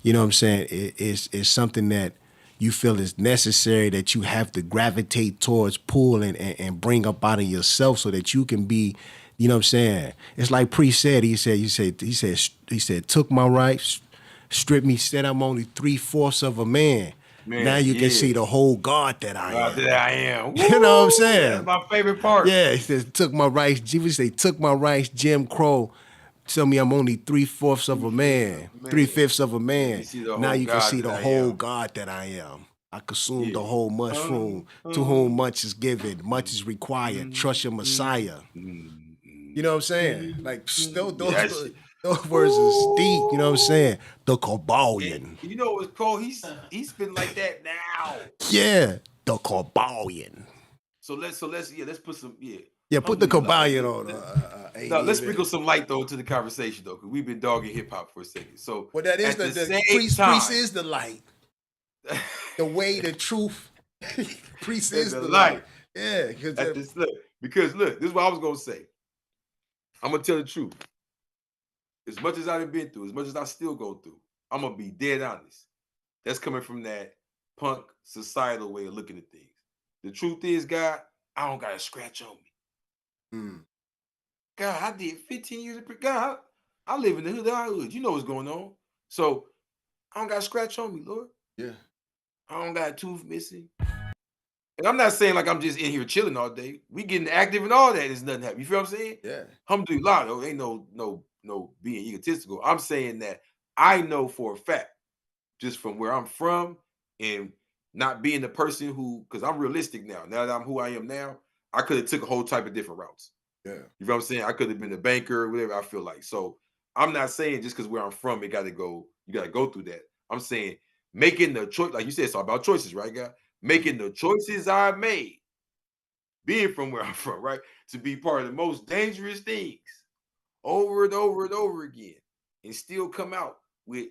you know what I'm saying, it's something that you feel is necessary that you have to gravitate towards, pull and bring up out of yourself so that you can be, you know what I'm saying? It's like Priest said, he said, took my rights, stripped me, said I'm only 3/4 of a man. Now you can see the whole God that I am. That I am. You know what I'm saying? That's my favorite part. Yeah, he says, took my rights, Jim Crow, tell me I'm only 3/4 of a man, 3/5 of a man. Now you can see the whole God that I am. I consume the whole mushroom. To whom much is given, much is required. Trust your Messiah. You know what I'm saying? Like, those words is deep. You know what I'm saying? The Kabbalion. You know what's cold? He's been like that now. Yeah, the Kabbalion. So let's put some Yeah, put the Kabbalion on. No, let's sprinkle some light though into the conversation though, because we've been dogging hip hop for a second. So well, that is the priest is the light. The way, the truth. Priest is the light. Yeah, because look, this is what I was gonna say. I'm gonna tell the truth. As much as I've been through, as much as I still go through, I'm gonna be dead honest. That's coming from that punk societal way of looking at things. The truth is, God, I don't got a scratch on me. God, I did 15 years of God. I live in the hood. You know what's going on. So I don't got a scratch on me, Lord. Yeah. I don't got a tooth missing. And I'm not saying like I'm just in here chilling all day. We getting active and all that. There's nothing happening. You feel what I'm saying? Yeah. Alhamdulillah, though, ain't no being egotistical. I'm saying that I know for a fact, just from where I'm from and not being the person who, because I'm realistic now. Now that I'm who I am now, I could have took a whole type of different routes. Yeah. You know what I'm saying? I could have been a banker, whatever I feel like. So I'm not saying just because where I'm from, you got to go through that. I'm saying making the choice, like you said, it's all about choices, right, guy? Making the choices I made, being from where I'm from, right, to be part of the most dangerous things over and over and over again, and still come out with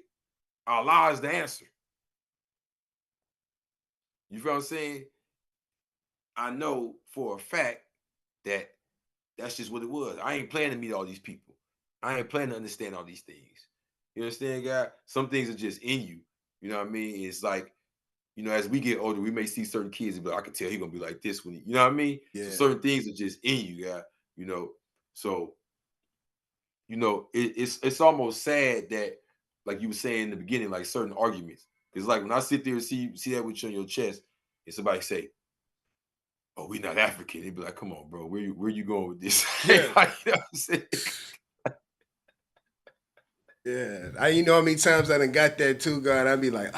Allah as the answer. You feel what I'm saying? I know for a fact that that's just what it was. I ain't planning to meet all these people. I ain't planning to understand all these things. You understand, God? Some things are just in you. You know what I mean? It's like, as we get older, we may see certain kids and be like, I can tell he's gonna be like this when you know what I mean? Yeah. So certain things are just in you, God. So it's almost sad that, like you were saying in the beginning, like certain arguments. It's like when I sit there and see that with you on your chest, and somebody say, "Oh, we're not African," they'd be like, "Come on, bro, where you going with this?" Yeah. You know what I'm saying? Yeah. How many times I done got that too, God? I'd be like,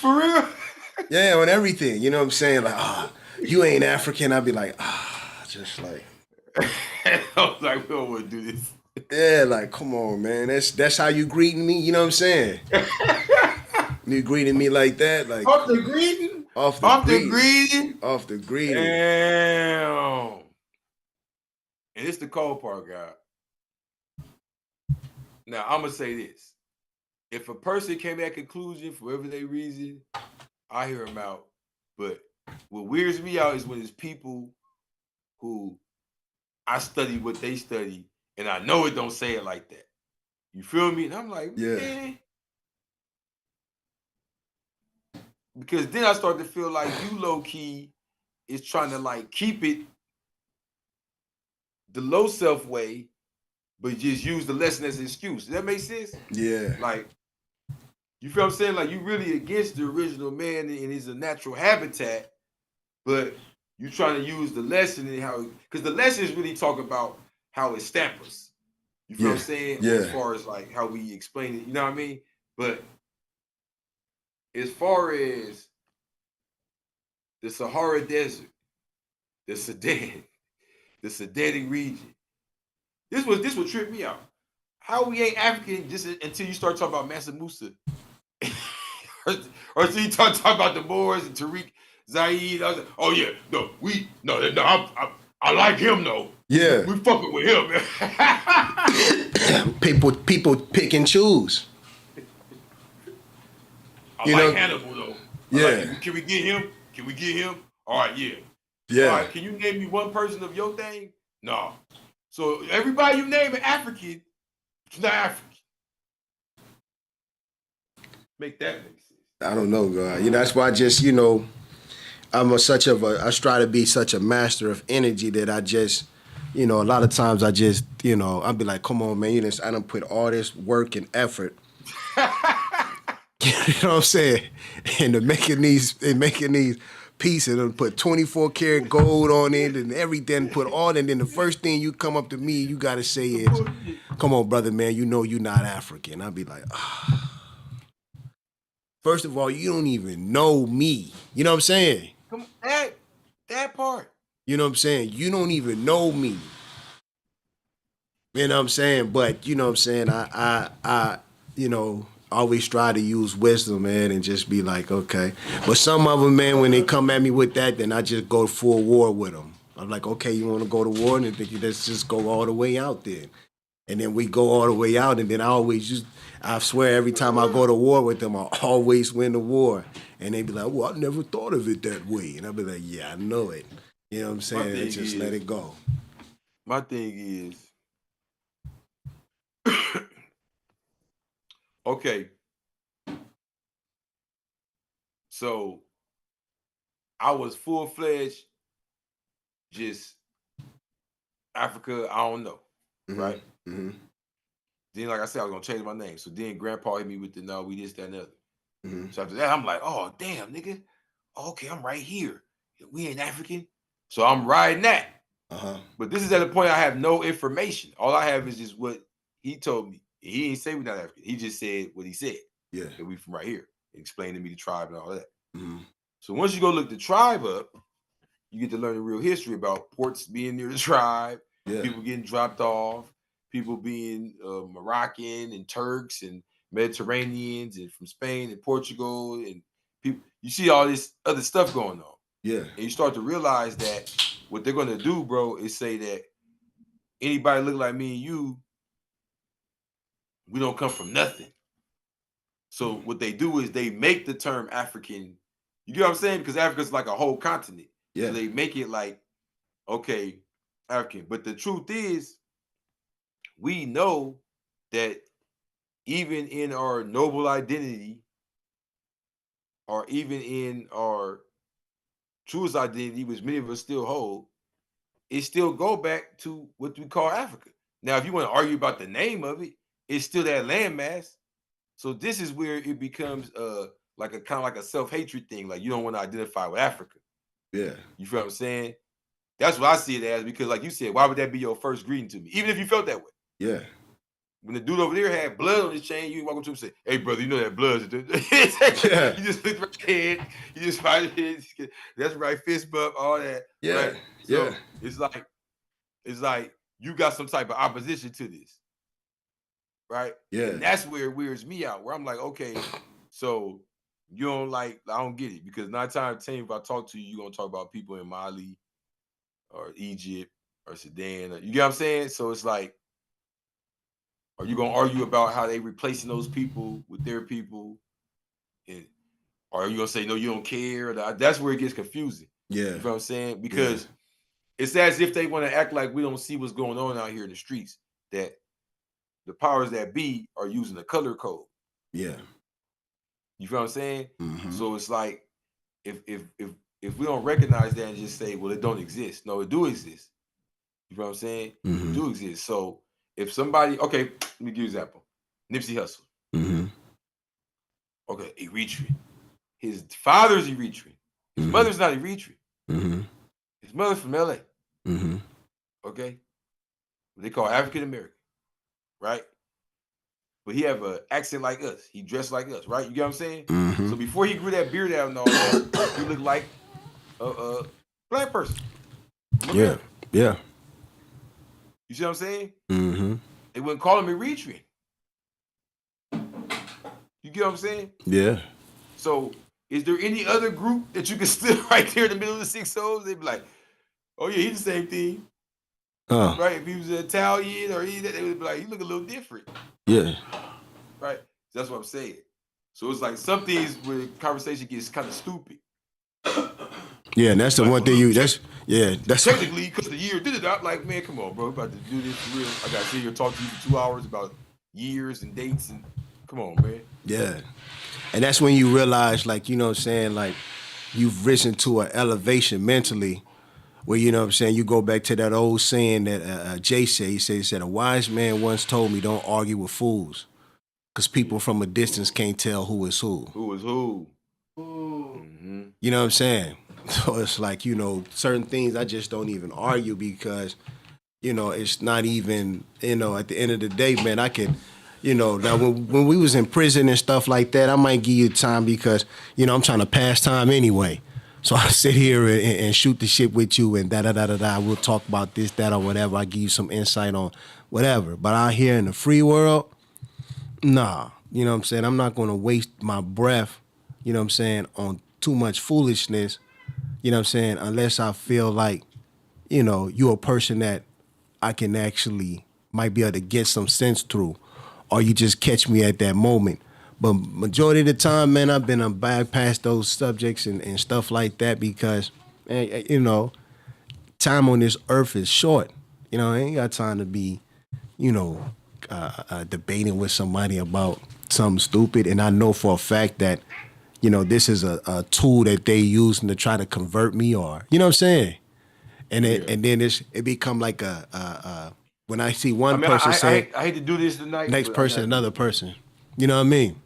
For real? Yeah, on everything. You know what I'm saying? Like, you ain't African. I'd be like, just like. I was like, we don't want to do this. Yeah, like, come on, man. That's how you greeting me? You know what I'm saying? You greeting me like that? Like Off the greeting? Off the greeting. Damn. And it's the cold part, God. Now, I'm going to say this. If a person came to that conclusion for whatever their reason, I hear them out. But what weirds me out is when it's people who I study what they study, and I know it don't say it like that. You feel me? And I'm like, Yeah. man. Because then I start to feel like you low-key is trying to like keep it the low self way, but just use the lesson as an excuse. Does that make sense? Yeah. Like, you feel what I'm saying? Like, you really against the original man and his natural habitat, but you trying to use the lesson and how, because the lesson is really talking about how it stamps us. You feel what I'm saying? Yeah. As far as like how we explain it, you know what I mean? But as far as the Sahara Desert, the Sudan, the Sudanic region, this would trip me out. How we ain't African just until you start talking about Mansa Musa, or until you start talking about the Moors and Tariq Zaid. I was like, oh yeah, no, I like him though. Yeah, we fucking with him, man. people pick and choose. I like Hannibal though. Yeah. Can we get him? Can we get him? All right, yeah. Yeah. All right, can you name me one person of your thing? No. So everybody you name is African, it's not African. Make that make sense. I don't know, God. That's why I just, I try to be such a master of energy that I just, a lot of times I just, I'll be like, come on, man, I done put all this work and effort. You know what I'm saying? And making these pieces and put 24 karat gold on it and everything, put all that. And then the first thing you come up to me, you got to say is, come on, brother, man, you're not African. I'll be like, First of all, you don't even know me. You know what I'm saying? Come on, that part. You know what I'm saying? You don't even know me. You know what I'm saying? But, you know what I'm saying? I always try to use wisdom, man, and just be like, okay. But some of them, man, when they come at me with that, then I just go full war with them. I'm like, okay, you want to go to war? And let's just go all the way out then. And then we go all the way out, and then I swear every time I go to war with them, I always win the war. And they be like, well, I never thought of it that way. And I'll be like, yeah, I know it. You know what I'm saying? And just let it go. My thing is, okay, so I was full-fledged, just Africa, I don't know, right? Mm-hmm. Then, like I said, I was going to change my name. So then Grandpa hit me with the, no, we this, that, and the other. Mm-hmm. So after that, I'm like, oh, damn, nigga. Okay, I'm right here. We ain't African. So I'm riding that. Uh-huh. But this is at a point I have no information. All I have is just what he told me. He didn't say we're not African. He just said what he said. Yeah. That we from right here. He explained to me the tribe and all that. Mm-hmm. So once you go look the tribe up, you get to learn the real history about ports being near the tribe, people getting dropped off, people being Moroccan and Turks and Mediterraneans and from Spain and Portugal, and people. You see all this other stuff going on. Yeah. And you start to realize that what they're going to do, bro, is say that anybody look like me and you, we don't come from nothing. So what they do is they make the term African. You get what I'm saying? Because Africa's like a whole continent. Yeah. So they make it like, okay, African. But the truth is, we know that even in our noble identity, or even in our truest identity, which many of us still hold, it still go back to what we call Africa. Now, if you want to argue about the name of it, it's still that landmass. So this is where it becomes like a kind of like a self-hatred thing. Like you don't want to identify with Africa. Yeah. You feel what I'm saying? That's what I see it as, because like you said, why would that be your first greeting to me? Even if you felt that way. Yeah. When the dude over there had blood on his chain, you walk up to him and say, "Hey, brother, you know that blood's Yeah. You just lift right head, you just fight it. That's right, fist bump, all that. Yeah. Right? So Yeah. it's like you got some type of opposition to this. Right? Yeah. And that's where it weirds me out, where I'm like, okay, so you don't like, I don't get it, because 9 times out of 10, if I talk to you, you're gonna talk about people in Mali or Egypt or Sudan. You get what I'm saying? So it's like, are you gonna argue about how they replacing those people with their people? And, or are you gonna say no, you don't care? That's where it gets confusing. Yeah. You know what I'm saying? Because it's as if they want to act like we don't see what's going on out here in the streets, that the powers that be are using the color code. Yeah. You feel what I'm saying? Mhm. So it's like, if we don't recognize that and just say, well, it don't exist. No, it do exist. You know what I'm saying? Mhm. It do exist. So if somebody, okay, let me give you an example. Nipsey Hussle. Mhm. Okay, Eritrean. His father's Eritrean. His mother's not Eritrean. Mhm. His mother's from LA. Mhm. Okay? They call African American, right? But he have an accent like us. He dressed like us, right? You get what I'm saying? Mhm. So before he grew that beard out and all that, he looked like a black person. Yeah. Yeah. You see what I'm saying? Mhm. They wouldn't call him Eritrean. You get what I'm saying? Yeah. So is there any other group that you can still right there in the middle of the 6 O's? They'd be like, oh yeah, he's the same thing. Right? If he was Italian or either, they would be like, you look a little different. Yeah. Right? That's what I'm saying. So it's like some things where the conversation gets kind of stupid. Yeah, and that's the one thing that's technically, because the year did it out. Like, man, come on, bro, we're about to do this for real. I got to sit here and talk to you for 2 hours about years and dates, and come on, man. Yeah. And that's when you realize, like, you know what I'm saying, like, you've risen to an elevation mentally where, you know what I'm saying, you go back to that old saying that Jay said. He said, a wise man once told me, don't argue with fools, because people from a distance can't tell who is who. Who is who? Mm-hmm. You know what I'm saying? So it's like, you know, certain things I just don't even argue because, you know, it's not even, you know, at the end of the day, man, I can, you know, now when we was in prison and stuff like that, I might give you time because, you know, I'm trying to pass time anyway. So I sit here and shoot the shit with you and da-da-da-da-da. We'll talk about this, that, or whatever. I give you some insight on whatever. But out here in the free world, nah. You know what I'm saying? I'm not going to waste my breath, you know what I'm saying, on too much foolishness, you know what I'm saying, unless I feel like, you know, you're a person that I can actually might be able to get some sense through, or you just catch me at that moment. But majority of the time, man, I've been bypass those subjects and stuff like that because, you know, time on this earth is short. You know, I ain't got time to be, you know, debating with somebody about something stupid. And I know for a fact that, you know, this is a tool that they using to try to convert me, or, you know what I'm saying? And then it become like when I see one person say, I hate to do this tonight. Next person, another person. You know what I mean?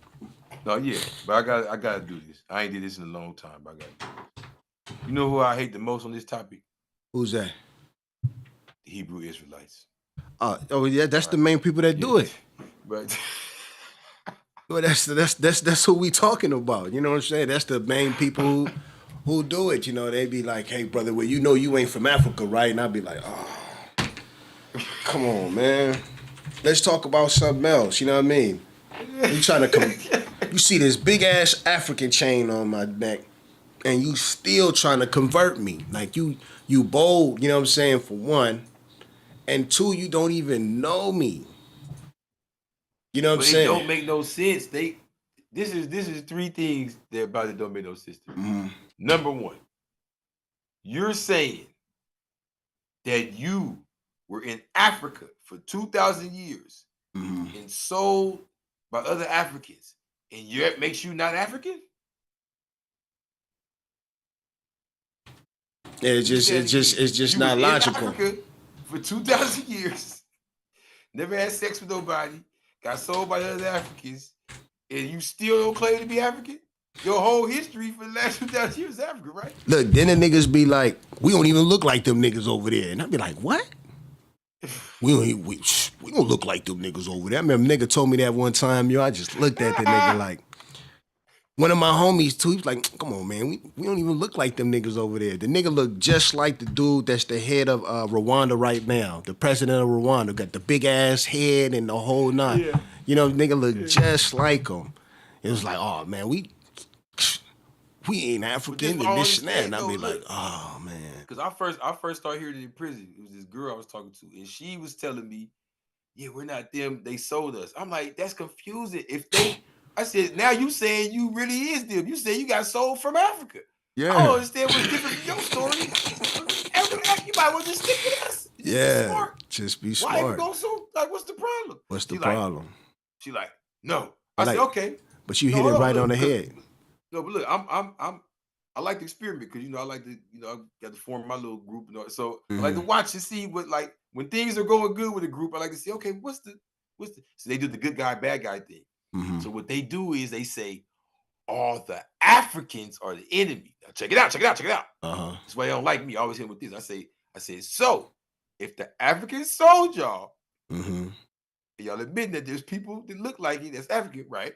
No, yeah, but I gotta do this. I ain't did this in a long time, but I gotta do this. You know who I hate the most on this topic? Who's that? The Hebrew Israelites. Oh yeah, that's the main people that do it. But well, that's who we talking about. You know what I'm saying? That's the main people who do it. You know, they be like, "Hey, brother, well, you know you ain't from Africa, right?" And I'd be like, "Oh, come on, man. Let's talk about something else." You know what I mean? You trying to you see this big ass African chain on my neck, and you still trying to convert me. Like you bold. You know what I'm saying? For one, and two, you don't even know me. You know what I'm saying? It don't make no sense. This is 3 things that about it don't make no sense to me. Mm-hmm. Number 1, you're saying that you were in Africa for 2,000 years and sold by other Africans, and it makes you not African? Yeah, it's just You not was in logical. Africa for 2,000 years, never had sex with nobody, got sold by other Africans, and you still don't claim to be African? Your whole history for the last 2,000 years is Africa, right? Look, then the niggas be like, we don't even look like them niggas over there. And I be like, what? We don't look like them niggas over there. I remember a nigga told me that one time, yo. I just looked at the nigga like, one of my homies too, he was like, come on, man, we don't even look like them niggas over there. The nigga look just like the dude that's the head of Rwanda right now, the president of Rwanda, got the big ass head and the whole nine. Yeah. You know, the nigga look just like him. It was like, oh man, we ain't African and this and that. And I be like, oh man. Because I first started hearing it in prison. It was this girl I was talking to, and she was telling me, yeah, we're not them. They sold us. I'm like, that's confusing. I said, now you saying you really is them. You said you got sold from Africa. Yeah. I don't understand what's different from your story. You might well just stick with us. Yeah. Just be smart. Why you go so, like, what's the problem? What's the problem? She like, no. I said, okay. But you hit it right on the head. No, but look, I like to experiment because I like to, I got to form my little group and all. So I like to watch and see what, like, when things are going good with a group, I like to see, okay, what's the so they do the good guy, bad guy thing. Mm-hmm. So what they do is they say all the Africans are the enemy. Now check it out. Uh-huh. That's why they don't like me. I always hit with this. I say, so if the Africans sold y'all, mm-hmm. y'all admit that there's people that look like you that's African, right?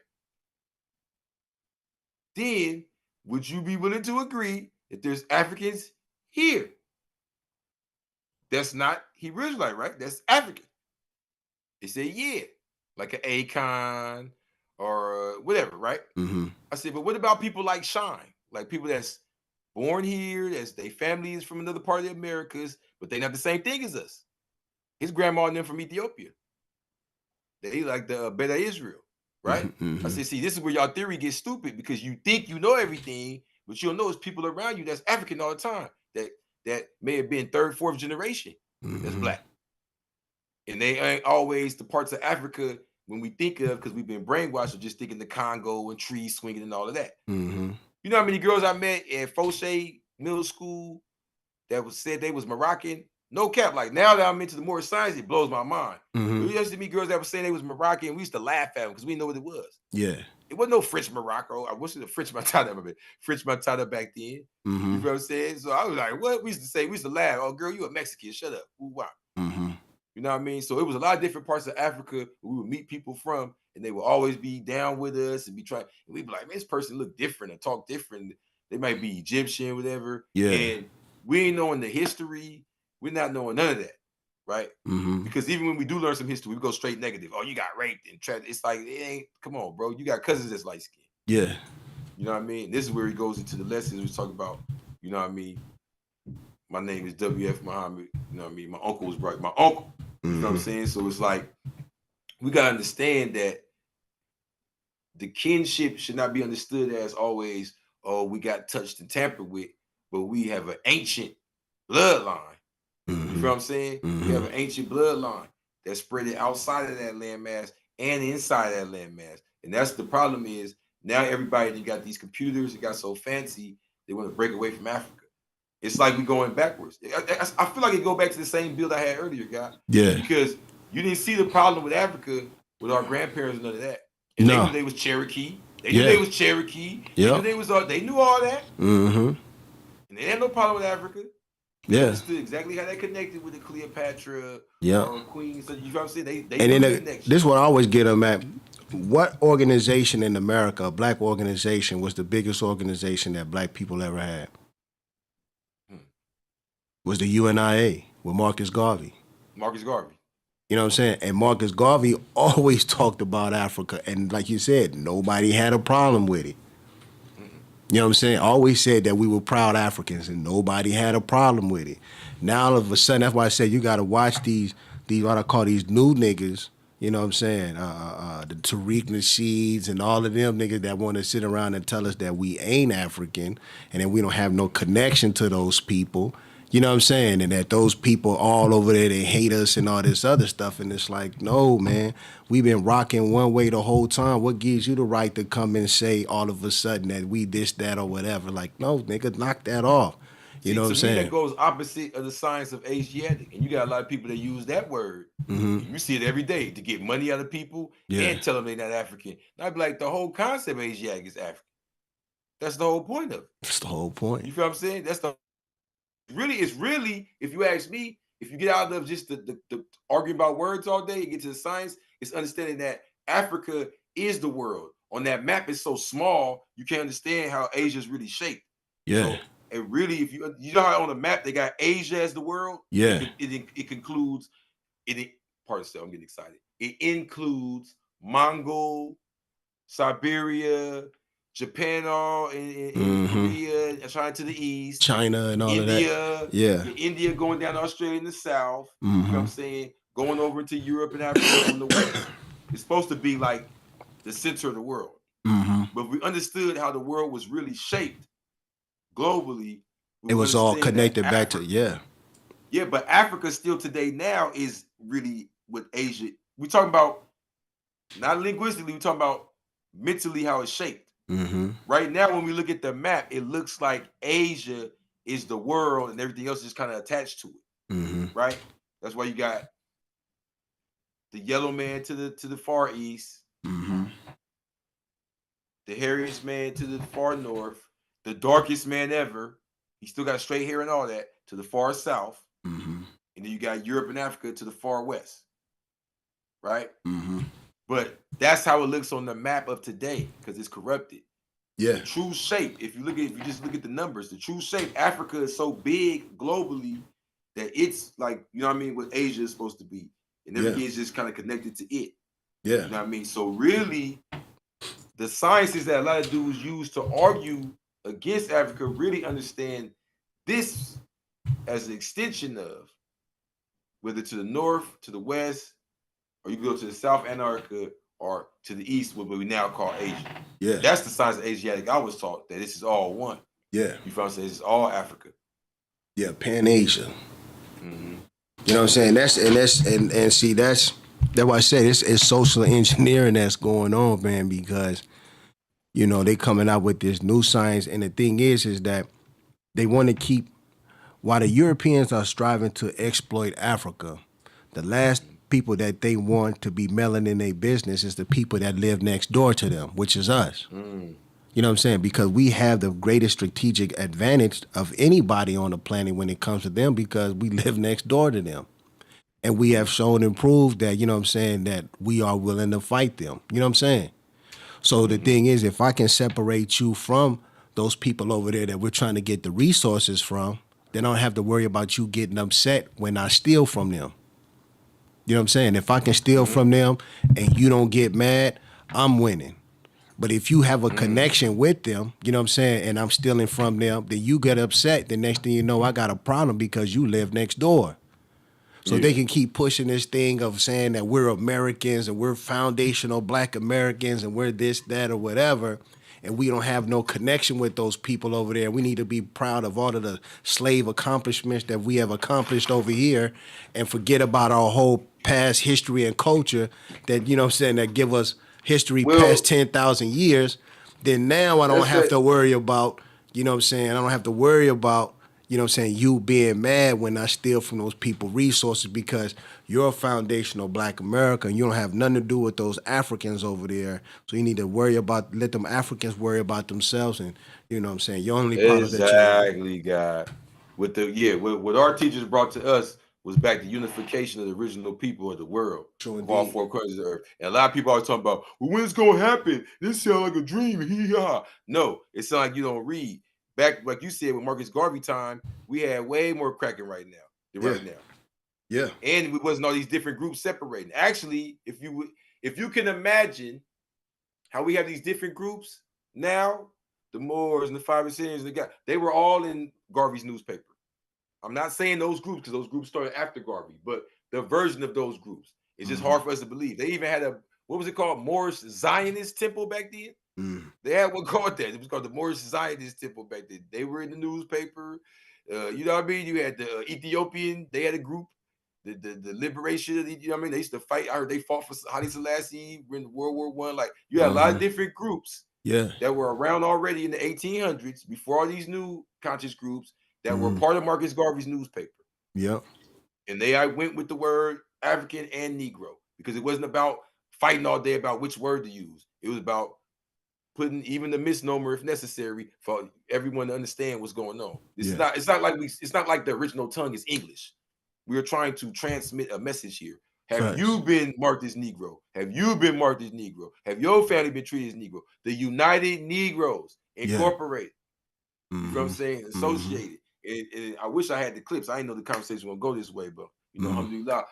Then would you be willing to agree that there's Africans here? That's not Hebrew Israelite, right? That's African. They say, yeah, like an Akon or whatever, right? Mm-hmm. I said, but what about people like Shine? Like people that's born here, that's their family is from another part of the Americas, but they not the same thing as us. His grandma and them from Ethiopia. They like the Beta Israel, right? Mm-hmm. I said, see, this is where y'all theory gets stupid because you think you know everything, but you don't know it's people around you that's African all the time that may have been third, fourth generation that's black. And they ain't always the parts of Africa when we think of, because we've been brainwashed of just thinking the Congo and trees swinging and all of that. Mm-hmm. You know how many girls I met at Fauché Middle School that said they was Moroccan? No cap. Like now that I'm into the more science, it blows my mind. Mm-hmm. There used to be girls that were saying they was Moroccan. We used to laugh at them because we didn't know what it was. Yeah. It wasn't no French Morocco. I wish it was French Matata, French Matata back then. Mm-hmm. You know what I'm saying? So I was like, what? We used to laugh. Oh, girl, you a Mexican. Shut up. Ooh, wow. Mm-hmm. You know what I mean? So it was a lot of different parts of Africa we would meet people from, and they would always be down with us and be trying. And we'd be like, man, this person look different and talk different. They might be Egyptian, whatever. Yeah. And we ain't knowing the history. We're not knowing none of that, right? Mm-hmm. Because even when we do learn some history, we go straight negative. Oh, you got raped and trapped. It's like, it ain't, come on, bro. You got cousins that's light skinned. Yeah. You know what I mean? This is where he goes into the lessons. We talk about, you know what I mean? My name is W.F. Muhammad. You know what I mean? My uncle was right. My uncle. You know what I'm saying? So it's like, we got to understand that the kinship should not be understood as always, oh, we got touched and tampered with, but we have an ancient bloodline. You feel what I'm saying? We have an ancient bloodline that's spread outside of that landmass and inside that landmass. And that's the problem is now everybody that got these computers that got so fancy, they want to break away from Africa. It's like we're going backwards. I feel like it go back to the same build I had earlier, guy. Yeah. Because you didn't see the problem with Africa with our grandparents and none of that. And they knew they was Cherokee. They knew they was Cherokee. Yeah. They knew all that. Mm-hmm. And they had no problem with Africa. Yeah. They understood exactly how they connected with the Cleopatra Queen. So you know what I'm saying? They and then connection. this one I always get them at. What organization in America, a black organization, was the biggest organization that black people ever had? Was the UNIA with Marcus Garvey. Marcus Garvey. You know what I'm saying? And Marcus Garvey always talked about Africa. And like you said, nobody had a problem with it. You know what I'm saying? Always said that we were proud Africans and nobody had a problem with it. Now all of a sudden, that's why I said you got to watch these what I call these new niggas. You know what I'm saying? The Tariq Nasheeds and all of them niggas that want to sit around and tell us that we ain't African and that we don't have no connection to those people. You know what I'm saying? And that those people all over there, they hate us and all this other stuff. And it's like, no, man, we've been rocking one way the whole time. What gives you the right to come and say all of a sudden that we this, that, or whatever? Like, no, nigga, knock that off. You know what I'm To me, saying? that goes opposite of the science of Asiatic. And you got a lot of people that use that word. You see it every day to get money out of people and tell them they're not African. And I'd be like, the whole concept of Asiatic is African. That's the whole point of it. That's the whole point. You feel what I'm saying? That's the it's really, if you ask me, if you get out of just the arguing about words all day and get to the science, it's understanding that Africa is the world. On that map, it's so small, you can't understand how Asia is really shaped. Yeah. So, and really, if you know how on the map they got Asia as the world, Yeah. it concludes pardon myself, I'm getting excited. It includes Mongol, Siberia, Japan, all in Korea, China to the east, China and all India, of that. Yeah. India going down to Australia in the south. You know what I'm saying? Going over into Europe and Africa on the west. It's supposed to be like the center of the world. But we understood how the world was really shaped globally. It was all connected back to, Yeah, but Africa still today now is really what Asia. We're talking about, not linguistically, we're talking about mentally how it's shaped. Right now, when we look at the map, it looks like Asia is the world and everything else is kind of attached to it. Right? That's why you got the yellow man to the far east, the hairiest man to the far north, the darkest man ever. He still got straight hair and all that to the far south. And then you got Europe and Africa to the far west. Right? But that's how it looks on the map of today because it's corrupted. Yeah. The true shape, if you just look at the numbers, the true shape, Africa is so big globally that it's like, you know what I mean, what Asia is supposed to be. And everything is just kind of connected to it. Yeah. You know what I mean? So really, the sciences that a lot of dudes use to argue against Africa really understand this as an extension of whether to the north, to the west, or you go to the South Antarctica or to the east, what we now call Asia. Yeah. That's the science of Asiatic. I was taught that this is all one. Yeah. You feel what I'm saying? It's all Africa. Yeah, Pan-Asia. You know what I'm saying? That's why I said it's social engineering that's going on, man, because, you know, they coming out with this new science. And the thing is that they want to keep, while the Europeans are striving to exploit Africa, the last people that they want to be meddling in their business is the people that live next door to them, which is us. You know what I'm saying? Because we have the greatest strategic advantage of anybody on the planet when it comes to them because we live next door to them. And we have shown and proved that, you know what I'm saying, that we are willing to fight them. You know what I'm saying? So the thing is, if I can separate you from those people over there that we're trying to get the resources from, then I don't have to worry about you getting upset when I steal from them. You know what I'm saying? If I can steal from them and you don't get mad, I'm winning. But if you have a connection with them, you know what I'm saying, and I'm stealing from them, then you get upset. The next thing you know, I got a problem because you live next door. So they can keep pushing this thing of saying that we're Americans and we're foundational Black Americans and we're this, that, or whatever, and we don't have no connection with those people over there. We need to be proud of all of the slave accomplishments that we have accomplished over here and forget about our whole past history and culture that, you know what I'm saying, that give us history past 10,000 years. Then now I don't have to worry about, you know what I'm saying, I don't have to worry about, you know what I'm saying, you being mad when I steal from those people resources because you're a foundational Black America and you don't have nothing to do with those Africans over there. So you need to let them Africans worry about themselves and, you know what I'm saying, you're only part of that. Exactly, God. What our teachers brought to us was back the unification of the original people of the world, of all four corners of the earth. And a lot of people always talking about, well, when it's going to happen? This sounds like a dream. Hee-haw. No, it sounds like you don't read. Back, like you said, with Marcus Garvey time, we had way more cracking right now than right now. Yeah. And it wasn't all these different groups separating. Actually, if you can imagine how we have these different groups now, the Moors and the Five Percenters, they were all in Garvey's newspaper. I'm not saying those groups because those groups started after Garvey, but the version of those groups. It's just hard for us to believe. They even had what was it called? Moorish Zionist Temple back then? They had one called that. It was called the Moorish Zionist Temple back then. They were in the newspaper. you know what I mean? You had the Ethiopian. They had a group. The liberation. You know what I mean? They used to fight. I heard they fought for Haile Selassie in World War One. Like you had a lot of different groups. Yeah. That were around already in the 1800s before all these new conscious groups that were part of Marcus Garvey's newspaper. Yep. And I went with the word African and Negro because it wasn't about fighting all day about which word to use. It was about putting even the misnomer if necessary for everyone to understand what's going on. It's not like the original tongue is English. We are trying to transmit a message here. Have you been marked as Negro? Have you been marked as Negro? Have your family been treated as Negro? The United Negroes Incorporated. You know what I'm saying? Associated. And I wish I had the clips. I didn't know the conversation was gonna go this way, but you know, alhamdulillah.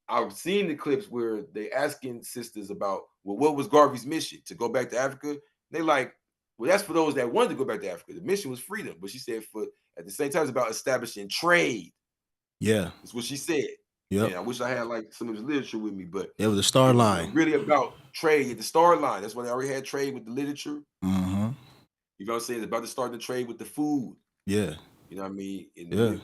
I've seen the clips where they asking sisters about, well, what was Garvey's mission to go back to Africa? They like, well, that's for those that wanted to go back to Africa. The mission was freedom, but she said at the same time it's about establishing trade. Yeah, that's what she said. Yeah, I wish I had like some of his literature with me, but it was a star line. Really about trade, the star line. That's why they already had trade with the literature. You know what I'm saying? It's about to start the trade with the food. Yeah. You know what I mean? You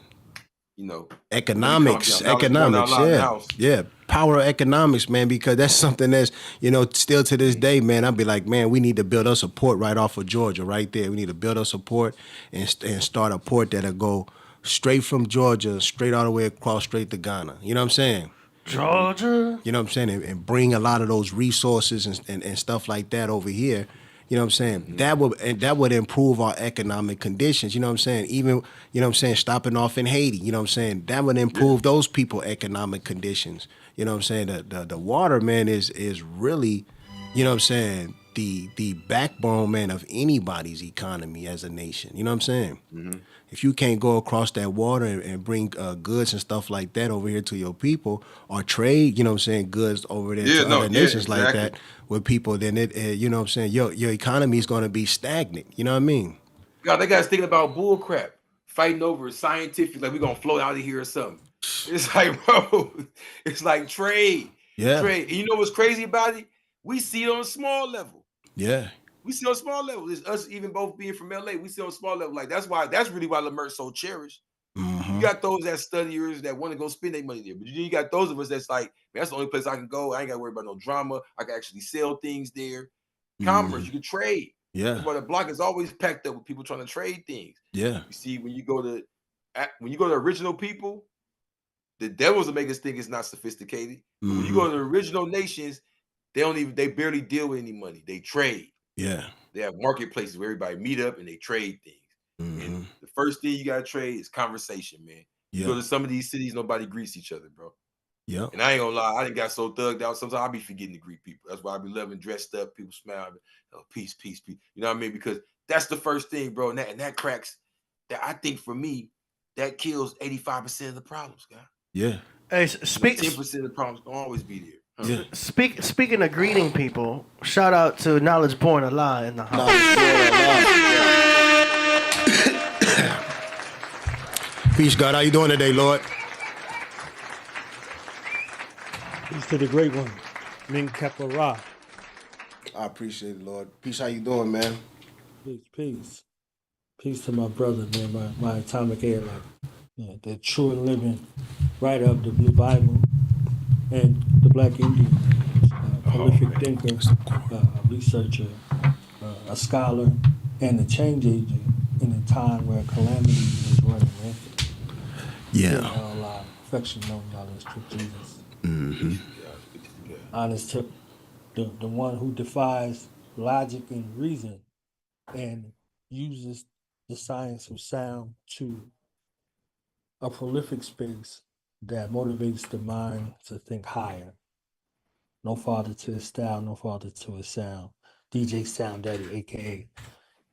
know, economics. Yeah. Power of economics, man, because that's something that's, you know, still to this day, man, I'd be like, man, we need to build us a port right off of Georgia right there. We need to build us a port and start a port that'll go straight from Georgia, straight all the way across, straight to Ghana. You know what I'm saying? Georgia. You know what I'm saying? And bring a lot of those resources and stuff like that over here. You know what I'm saying? That would improve our economic conditions. You know what I'm saying? Even, you know what I'm saying, stopping off in Haiti. You know what I'm saying? That would improve those people's economic conditions. You know what I'm saying? The water, man, is really, you know what I'm saying, the backbone, man, of anybody's economy as a nation. You know what I'm saying? If you can't go across that water and bring goods and stuff like that over here to your people, or trade, you know what I'm saying, goods over there to other nations like that with people, then you know what I'm saying, your economy is going to be stagnant. You know what I mean? God, they guys thinking about bull crap, fighting over scientific, like we're going to float out of here or something. It's like, bro, it's like trade. Yeah. Trade. And you know what's crazy about it? We see it on a small level. Yeah. We see on a small level. It's us even both being from LA. We see on a small level. Like that's really why Lemert's so cherished. You got those that studiers that want to go spend their money there. But you got those of us that's like, man, that's the only place I can go. I ain't got to worry about no drama. I can actually sell things there. Commerce, you can trade. Yeah. But the block is always packed up with people trying to trade things. Yeah. You see, when you go to original people, the devils will make us think it's not sophisticated. But when you go to the original nations, they barely deal with any money. They trade. Yeah. They have marketplaces where everybody meet up and they trade things. And the first thing you gotta trade is conversation, man. You go to some of these cities, nobody greets each other, bro. Yeah. And I ain't gonna lie, I done got so thugged out. Sometimes I be forgetting to greet people. That's why I be loving dressed up. People smile. Oh, peace, peace, peace. You know what I mean? Because that's the first thing, bro. And that cracks. That I think for me, that kills 85% of the problems, guy. Yeah. Hey, 10% of the problems gonna always be there. Yeah. Speaking of greeting people, shout out to Knowledge Born Allah in the house. Peace, God. How you doing today, Lord? Peace to the great one, Menkheperra. I appreciate it, Lord. Peace. How you doing, man? Peace. Peace to my brother, man, my atomic airline. Yeah, the true and living writer of the Blue Bible and the Black Indian, prolific thinker, a researcher, a scholar, and a change agent in a time where calamity is running rampant. Yeah. Our perfection known y'all as Crip Jesus. Honest tip, the one who defies logic and reason and uses the science of sound to a prolific space that motivates the mind to think higher. No father to his style, no father to his sound. DJ Sound Daddy, aka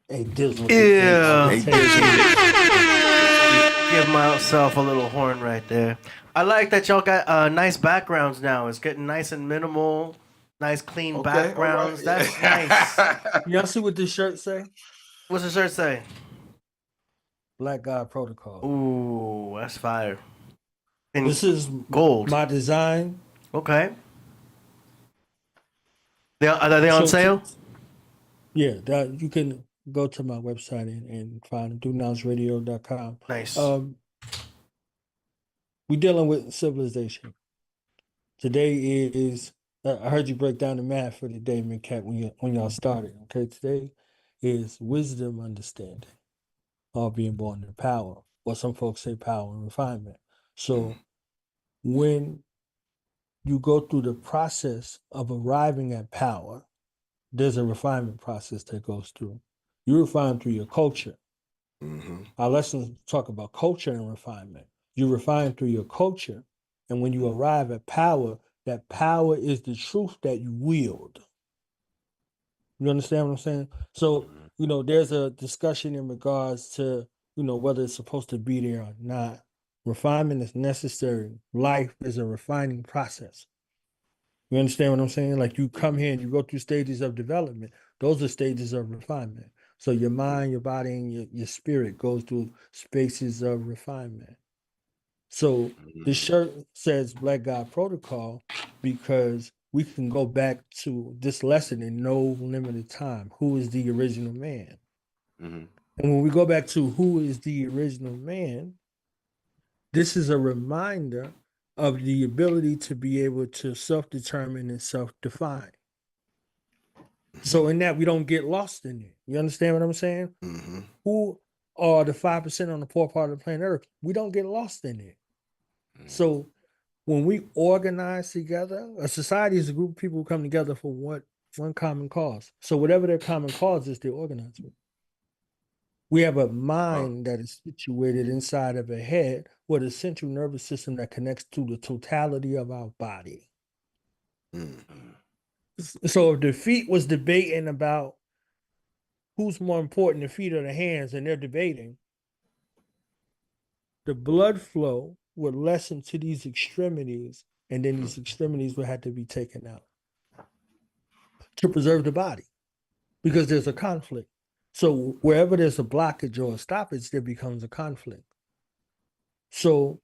a Dizzle. Give myself a little horn right there. I like that y'all got nice backgrounds now. It's getting nice and minimal, nice clean backgrounds. Right. That's nice. Y'all see what this shirt say? What's the shirt say? Black God Protocol. Ooh, that's fire. And this is gold. My design. Okay. Are they on sale? Yeah, that you can go to my website and find DoNowsRadio.com. Nice. We're dealing with civilization. Today is, I heard you break down the math for the day, Menkheperra, when y'all started. Okay, today is wisdom, understanding, all being born in power. Or some folks say power and refinement. So when you go through the process of arriving at power, there's a refinement process that goes through. You refine through your culture. Our lessons talk about culture and refinement. You refine through your culture, and when you arrive at power, that power is the truth that you wield. You understand what I'm saying? So, there's a discussion in regards to, whether it's supposed to be there or not. Refinement is necessary. Life is a refining process. You understand what I'm saying? Like, you come here and you go through stages of development. Those are stages of refinement. So your mind, your body, and your spirit goes through spaces of refinement. So the shirt says Black God Protocol because we can go back to this lesson in no limited time. Who is the original man? And when we go back to who is the original man, this is a reminder of the ability to be able to self-determine and self-define. So in that, we don't get lost in it. You understand what I'm saying? Who are the 5% on the poor part of the planet Earth? We don't get lost in it. So when we organize together, a society is a group of people who come together for one common cause. So whatever their common cause is, they organize with. We have a mind that is situated inside of a head with a central nervous system that connects to the totality of our body. So if the feet was debating about who's more important, the feet or the hands, and they're debating, the blood flow would lessen to these extremities, and then these extremities would have to be taken out to preserve the body because there's a conflict. So wherever there's a blockage or a stoppage, there becomes a conflict. So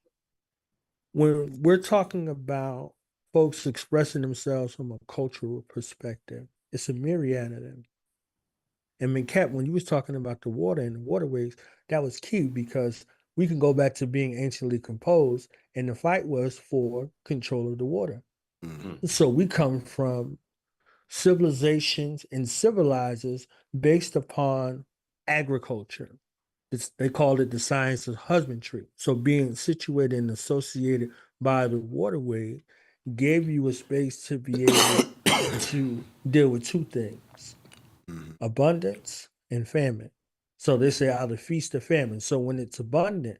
when we're talking about folks expressing themselves from a cultural perspective, it's a myriad of them. And Menkheperra, when you was talking about the water and the waterways, that was key because we can go back to being anciently composed, and the fight was for control of the water. So we come from civilizations and civilizers based upon agriculture. They called it the science of husbandry. So being situated and associated by the waterway gave you a space to be able to deal with two things, abundance and famine. So they say either feast or famine. So when it's abundant,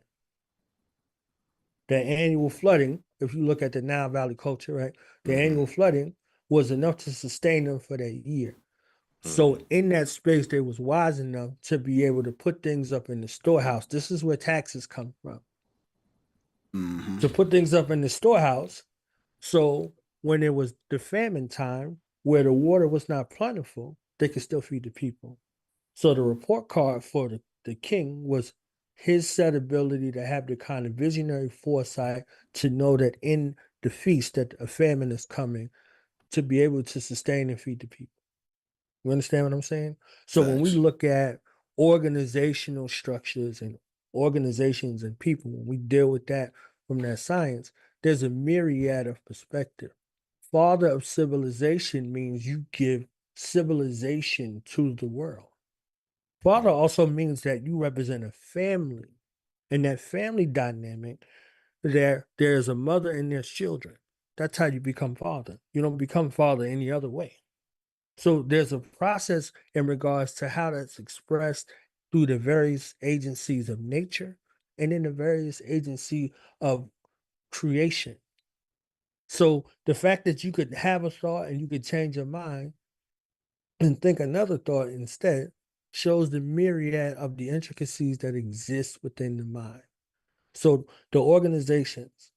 the annual flooding, if you look at the Nile Valley culture, right, the annual flooding was enough to sustain them for that year. So in that space, they was wise enough to be able to put things up in the storehouse. This is where taxes come from. To put things up in the storehouse. So when it was the famine time, where the water was not plentiful, they could still feed the people. So the report card for the king was his said ability to have the kind of visionary foresight to know that in the feast that a famine is coming, to be able to sustain and feed the people. You understand what I'm saying? So when we look at organizational structures and organizations and people, when we deal with that from that science, there's a myriad of perspective. Father of civilization means you give civilization to the world. Father also means that you represent a family. In that family dynamic, there's a mother and there's children. That's how you become father. You don't become father any other way. So there's a process in regards to how that's expressed through the various agencies of nature and in the various agency of creation. So the fact that you could have a thought and you could change your mind and think another thought instead shows the myriad of the intricacies that exist within the mind. So the organizations,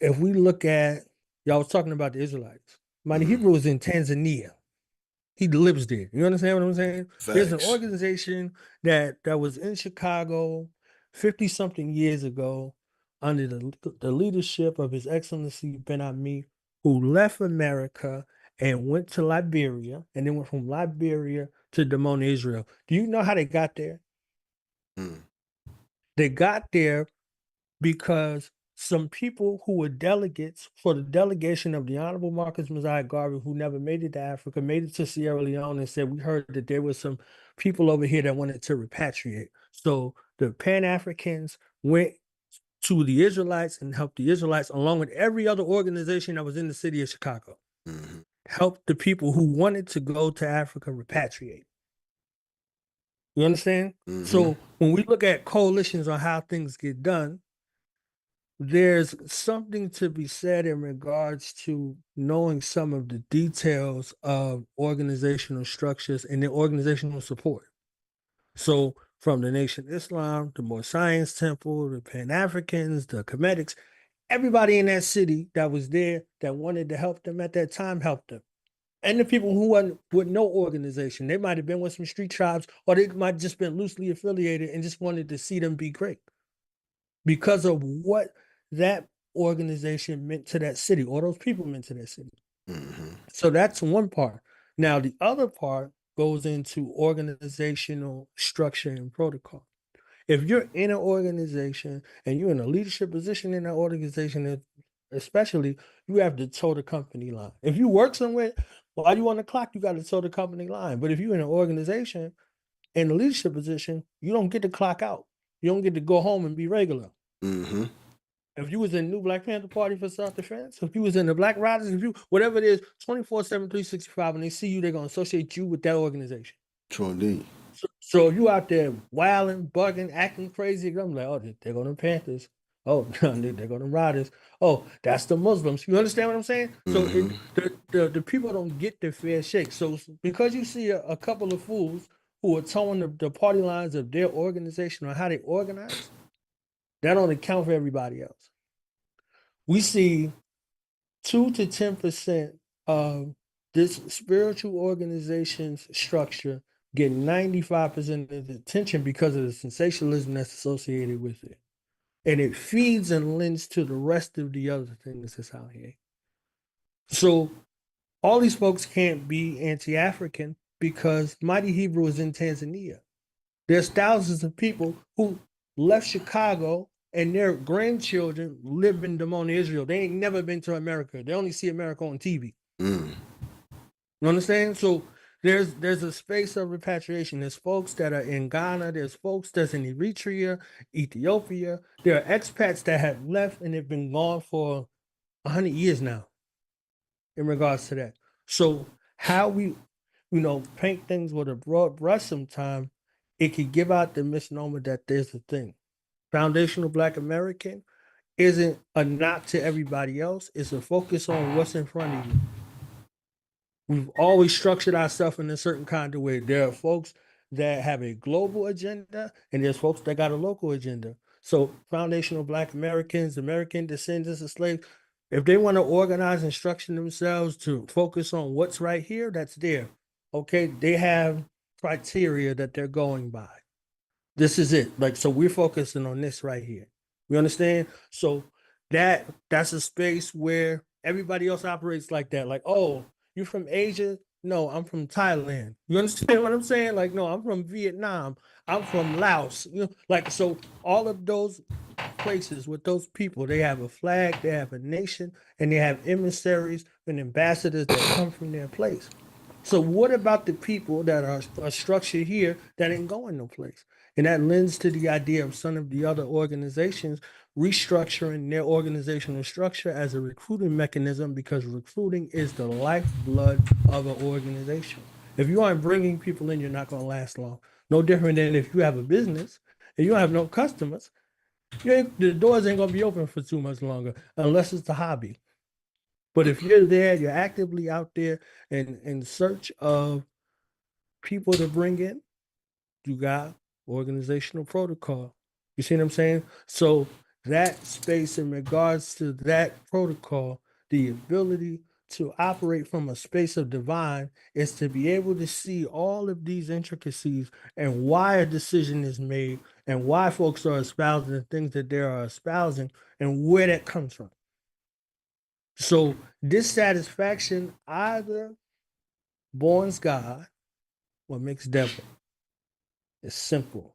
if we look at, y'all was talking about the Israelites. Mighty Hebrew was in Tanzania. He lives there. You understand what I'm saying? There's an organization that was in Chicago 50-something years ago under the leadership of His Excellency Ben Ami, who left America and went to Liberia, and then went from Liberia to demone Israel. Do you know how they got there? Mm. They got there because some people who were delegates for the delegation of the Honorable Marcus Mosiah Garvey, who never made it to Africa, made it to Sierra Leone and said, we heard that there was some people over here that wanted to repatriate. So the Pan-Africans went to the Israelites and helped the Israelites, along with every other organization that was in the city of Chicago, helped the people who wanted to go to Africa repatriate. You understand? So when we look at coalitions on how things get done, there's something to be said in regards to knowing some of the details of organizational structures and the organizational support. So from the Nation of Islam, the More Science Temple, the Pan-Africans, the Comedics, everybody in that city that was there that wanted to help them at that time helped them. And the people who weren't with no organization, they might have been with some street tribes, or they might have just been loosely affiliated and just wanted to see them be great because of what that organization meant to that city, or those people meant to that city. So that's one part. Now, the other part goes into organizational structure and protocol. If you're in an organization and you're in a leadership position in that organization, especially, you have to toe the company line. If you work somewhere, while you on the clock, you got to toe the company line. But if you're in an organization in a leadership position, you don't get to clock out. You don't get to go home and be regular. If you was in New Black Panther Party for self-defense, if you was in the Black Riders, if you, whatever it is, 24/7, 365, when they see you, they're going to associate you with that organization. True indeed. So if you out there wilding, bugging, acting crazy, I'm like, oh, they're going to Panthers. Oh, they're going to Riders. Oh, that's the Muslims. You understand what I'm saying? So the people don't get their fair shake. So because you see a couple of fools who are towing the party lines of their organization or how they organize, that don't account for everybody else. We see 2 to 10% of this spiritual organization's structure get 95% of the attention because of the sensationalism that's associated with it. And it feeds and lends to the rest of the other things that's out here. So all these folks can't be anti-African because Mighty Hebrew is in Tanzania. There's thousands of people who left Chicago and their grandchildren live in Damon, Israel. They ain't never been to America. They only see America on TV. You understand? So there's a space of repatriation. There's folks that are in Ghana. There's folks that's in Eritrea, Ethiopia. There are expats that have left and they've been gone for 100 years now in regards to that. So how we, paint things with a broad brush sometimes, it could give out the misnomer that there's a thing. Foundational Black American isn't a knock to everybody else. It's a focus on what's in front of you. We've always structured ourselves in a certain kind of way. There are folks that have a global agenda, and there's folks that got a local agenda. So foundational Black Americans, American descendants of slaves, if they want to organize and structure themselves to focus on what's right here, that's there. Okay, they have criteria that they're going by. This is it. So we're focusing on this right here. You understand? So that's a space where everybody else operates like that. Like, oh, you're from Asia? No, I'm from Thailand. You understand what I'm saying? Like, no, I'm from Vietnam. I'm from Laos. So all of those places with those people, they have a flag, they have a nation, and they have emissaries and ambassadors that come from their place. So what about the people that are structured here that ain't going no place? And that lends to the idea of some of the other organizations restructuring their organizational structure as a recruiting mechanism, because recruiting is the lifeblood of an organization. If you aren't bringing people in, you're not going to last long. No different than if you have a business and you don't have no customers, the doors ain't going to be open for too much longer unless it's a hobby. But if you're there, you're actively out there in search of people to bring in, you got organizational protocol. You see what I'm saying? So that space in regards to that protocol, the ability to operate from a space of divine is to be able to see all of these intricacies and why a decision is made and why folks are espousing the things that they are espousing and where that comes from. So dissatisfaction either borns God What makes devil? It's simple.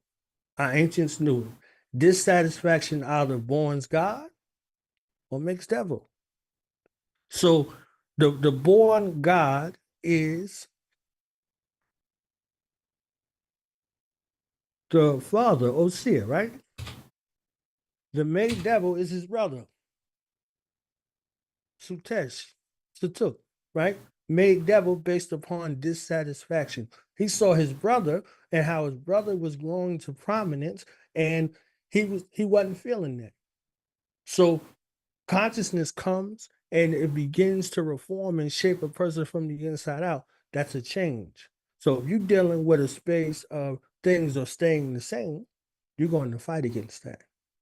Our ancients knew it. Dissatisfaction out of born's God. What makes devil? So the born God is the father, Osir, right? The made devil is his brother, Sutuk, right? Made devil based upon dissatisfaction. He saw his brother and how his brother was growing to prominence, and he wasn't feeling that. So consciousness comes and it begins to reform and shape a person from the inside out. That's a change. So if you're dealing with a space of things are staying the same, you're going to fight against that.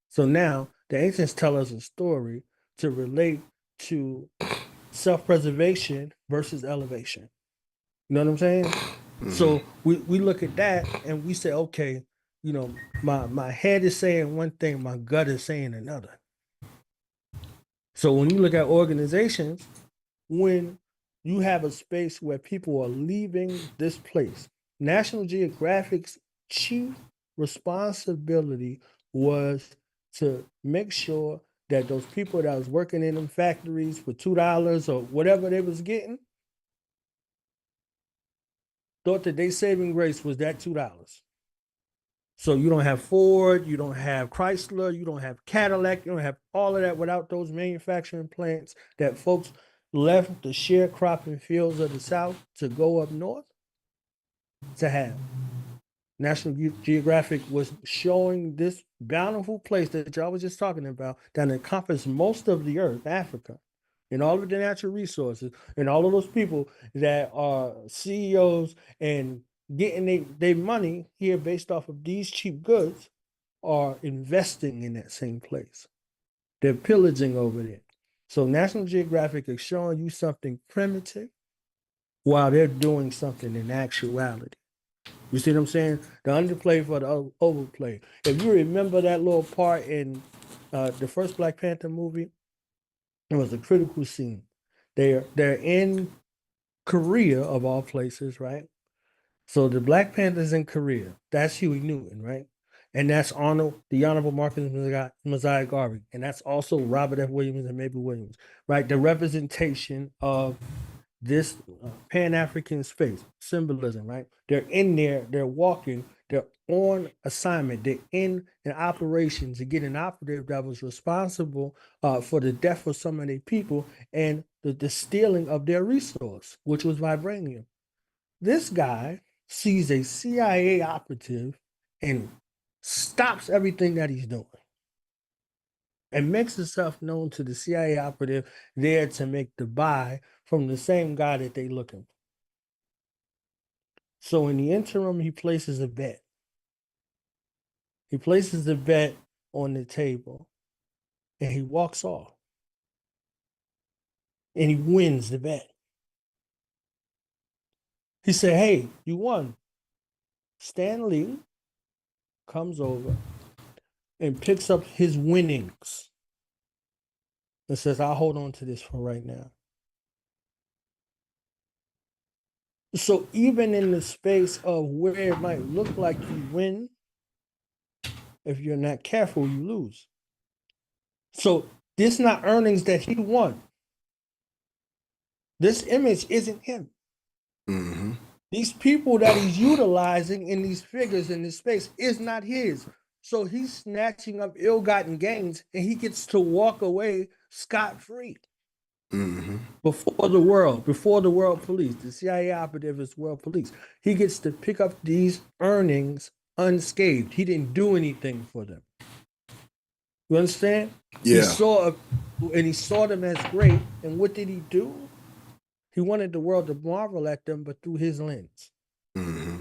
So now the ancients tell us a story to relate to self-preservation versus elevation. You know what I'm saying? So we look at that and we say, okay, you know, my head is saying one thing, my gut is saying another. So when you look at organizations, when you have a space where people are leaving this place, National Geographic's chief responsibility was to make sure that those people that was working in them factories for $2 or whatever they was getting thought that their saving grace was that $2. So you don't have Ford, you don't have Chrysler, you don't have Cadillac, you don't have all of that without those manufacturing plants that folks left the sharecropping fields of the South to go up north to have. National Geographic was showing this bountiful place that y'all was just talking about that encompasses most of the earth, Africa, and all of the natural resources, and all of those people that are CEOs and getting their money here based off of these cheap goods are investing in that same place. They're pillaging over there. So National Geographic is showing you something primitive while they're doing something in actuality. You see what I'm saying? The underplay for the overplay. If you remember that little part in the first Black Panther movie, it was a critical scene. They're in Korea, of all places, right? So the Black Panther's in Korea. That's Huey Newton, right? And that's the Honorable Marcus Mosiah Garvey. And that's also Robert F. Williams and Mabel Williams, right? The representation of this Pan-African space, symbolism, right? They're in there, they're walking, they're on assignment, they're in an operation to get an operative that was responsible for the death of so many people and the stealing of their resource, which was vibranium. This guy sees a CIA operative and stops everything that he's doing and makes himself known to the CIA operative there to make the buy from the same guy that they looking for. So in the interim, he places a bet. He places the bet on the table and he walks off. And he wins the bet. He said, hey, you won. Stan Lee comes over and picks up his winnings and says, I'll hold on to this for right now. So even in the space of where it might look like you win, if you're not careful, you lose. So this not earnings that he won. This image isn't him. Mm-hmm. These people that he's utilizing in these figures in this space is not his. So he's snatching up ill-gotten gains and he gets to walk away scot-free. Mm-hmm. Before the world police, the CIA operative is world police. He gets to pick up these earnings unscathed. He didn't do anything for them. You understand? Yeah. He saw them as great. And what did he do? He wanted the world to marvel at them, but through his lens. Mm-hmm.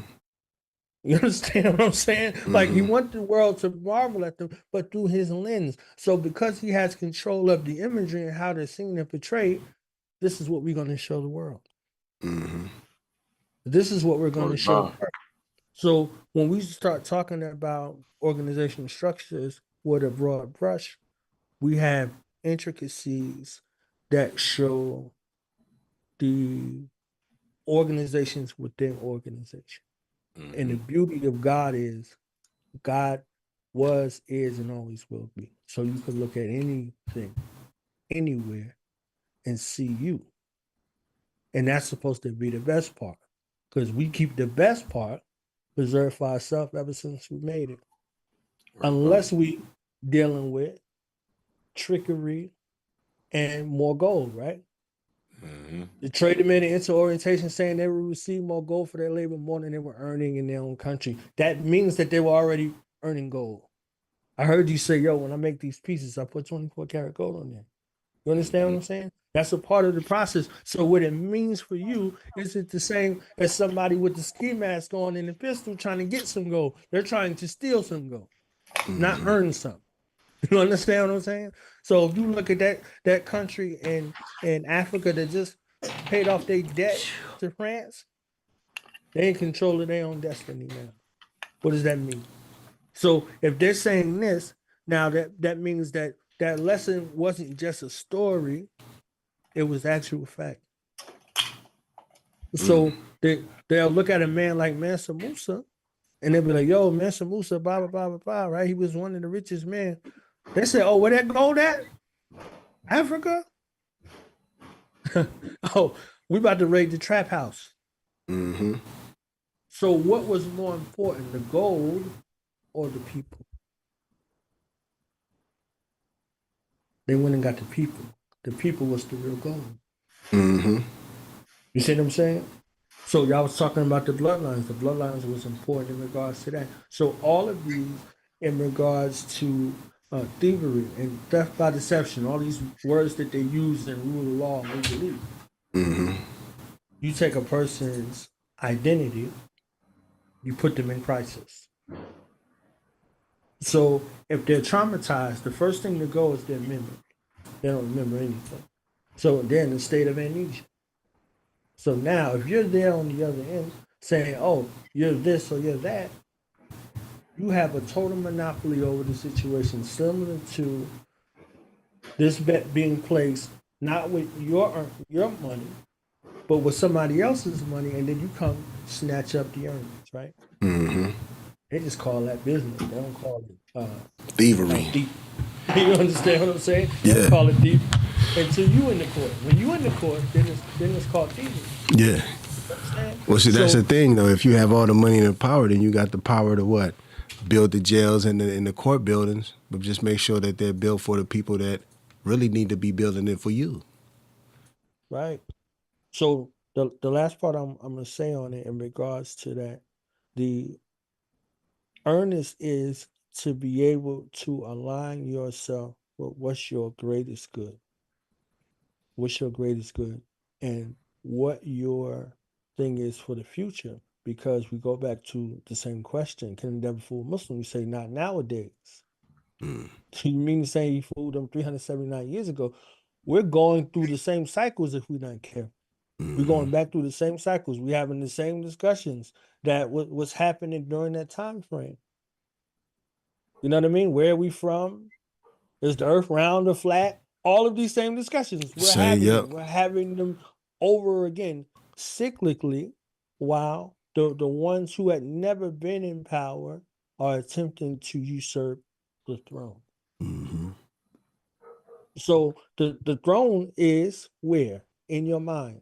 You understand what I'm saying? Mm-hmm. Like he wanted the world to marvel at them, but through his lens. So because he has control of the imagery and how they're seen and portrayed, this is what we're going to show the world. Mm-hmm. This is what we're going to show. So when we start talking about organizational structures with a broad brush, we have intricacies that show the organizations within organization. And the beauty of God is God was, is, and always will be. So you can look at anything, anywhere, and see you. And that's supposed to be the best part. Because we keep the best part reserved for ourselves ever since we made it. Unless we dealing with trickery and more gold, right? The trade them into orientation saying they will receive more gold for their labor more than they were earning in their own country. That means that they were already earning gold. I heard you say, yo, when I make these pieces, I put 24 karat gold on there. You understand what I'm saying? That's a part of the process. So what it means for you is it the same as somebody with the ski mask on and the pistol trying to get some gold. They're trying to steal some gold, not earn something. You understand what I'm saying? So if you look at that country in Africa that just paid off their debt to France, they in control of their own destiny now. What does that mean? So if they're saying this, now that means that lesson wasn't just a story, it was actual fact. So they'll look at a man like Mansa Musa and they'll be like, yo, Mansa Musa, blah, blah, blah, blah, blah, right? He was one of the richest men. They say, oh, where that gold at? Africa? Oh, we about to raid the trap house. So what was more important, the gold or the people? They went and got the people. The people was the real gold. You see what I'm saying? So y'all was talking about the bloodlines. The bloodlines was important in regards to that. So all of these in regards to thievery and theft by deception, all these words that they use in rule of law and belief. You take a person's identity, you put them in crisis. So if they're traumatized, the first thing to go is their memory. They don't remember anything. So they're in a state of amnesia. So now if you're there on the other end saying, oh, you're this or you're that, you have a total monopoly over the situation, similar to this bet being placed not with your money, but with somebody else's money, and then you come snatch up the earnings, right? They just call that business. They don't call it thievery. You understand what I'm saying? They don't call it thievery until you in the court. When you in the court, then it's called thievery. Yeah. Well, see, that's the thing, though. If you have all the money and the power, then you got the power to what? Build the jails and the court buildings, but just make sure that they're built for the people that really need to be building it for you. Right. So the last part I'm gonna say on it in regards to that, the earnest is to be able to align yourself with what's your greatest good. What's your greatest good, and what your thing is for the future. Because we go back to the same question: can the devil fool a Muslim? You say not nowadays. You mean to say he fooled them 379 years ago? We're going through the same cycles if we don't care. We're going back through the same cycles. We're having the same discussions that was happening during that time frame. You know what I mean? Where are we from? Is the earth round or flat? All of these same discussions. We're having them over again cyclically, while the ones who had never been in power are attempting to usurp the throne. So the throne is where? In your mind.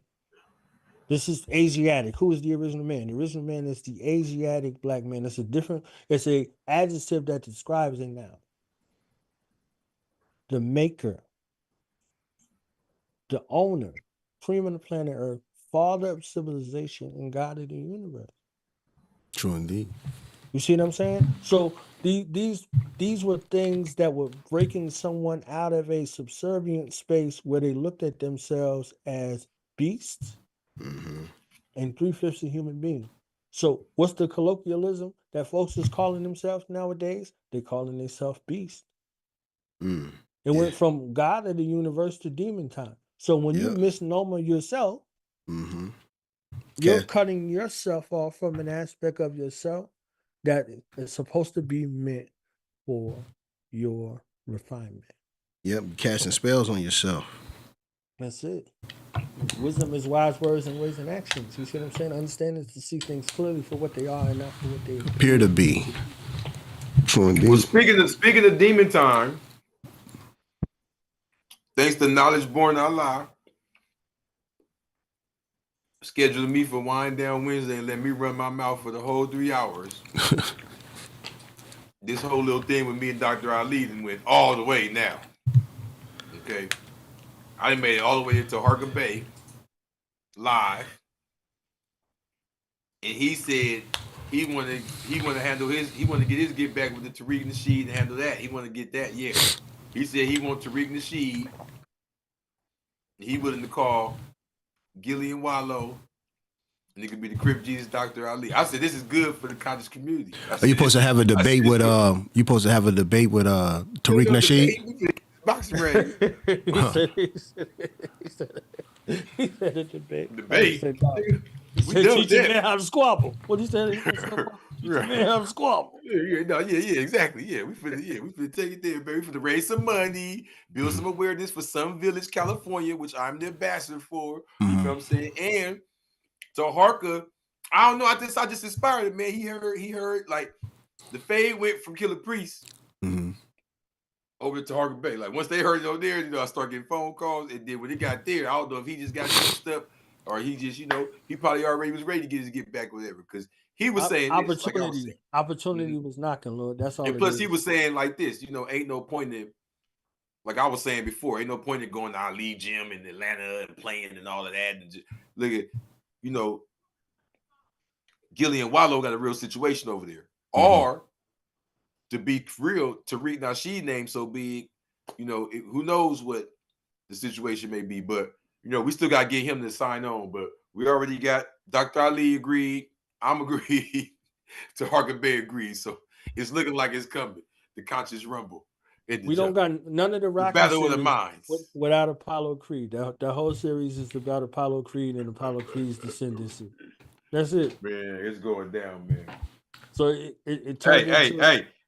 This is Asiatic. Who is the original man? The original man is the Asiatic black man. It's a adjective that describes a noun. The maker, the owner, cream of the planet Earth, father of civilization, and God of the universe. True indeed. You see what I'm saying? So these were things that were breaking someone out of a subservient space where they looked at themselves as beasts and 3/5 of human beings. So what's the colloquialism that folks is calling themselves nowadays? They're calling themselves beasts. It went from God of the universe to demon time. So when you misnomer yourself, you're cutting yourself off from an aspect of yourself that is supposed to be meant for your refinement. Yep, casting spells on yourself. That's it. Wisdom is wise words and ways and actions. You see what I'm saying? Understanding is to see things clearly for what they are and not for what they appear to be. Well, speaking of demon time, thanks to Knowledge Born Allah, scheduled me for Wind Down Wednesday and let me run my mouth for the whole 3 hours. This whole little thing with me and Dr. Ali went all the way now. Okay. I made it all the way into Harker Bay live. And he said he wanted to handle he wanted to get his get back with the Tariq Nasheed and handle that. He wanted to get that, yeah. He said he wants Tariq Nasheed. He willing to call Gillian Wallow, and it could be the Crip Jesus, Dr. Ali. I said this is good for the conscious community. Are you supposed to have a debate with Tariq Nasheed? Boxing ring. He said a debate. Debate. He said teach a man how to squabble. What he said? Teach a man how to squabble. Yeah, exactly. Yeah, we finna take it there, baby. We finna raise some money, build some awareness for Some Village, California, which I'm the ambassador for. You know what I'm saying? And so Harker, I don't know. I just inspired him, man. He heard like the fade went from Killah Priest over to Harker Bay. Like once they heard it over there, I started getting phone calls. And then when it got there, I don't know if he just got mixed up or he just, he probably already was ready to get back, whatever. Because he was saying opportunity was knocking, Lord. That's all. And plus, he was saying like this, ain't no point in, like I was saying before, ain't no point in going to Ali Gym in Atlanta and playing and all of that. And just, look at, Gillian Wallow got a real situation over there. Or to be real, Tariq Nasheed name so big, who knows what the situation may be. But we still got to get him to sign on. But we already got Dr. Ali agreed. I'm agreed. To Harker Bay agreed. So it's looking like it's coming. The conscious rumble. We don't got none of the Rocky battle of the minds without Apollo Creed. The whole series is about Apollo Creed and Apollo Creed's descendants. That's it. Man, it's going down, man. So it turned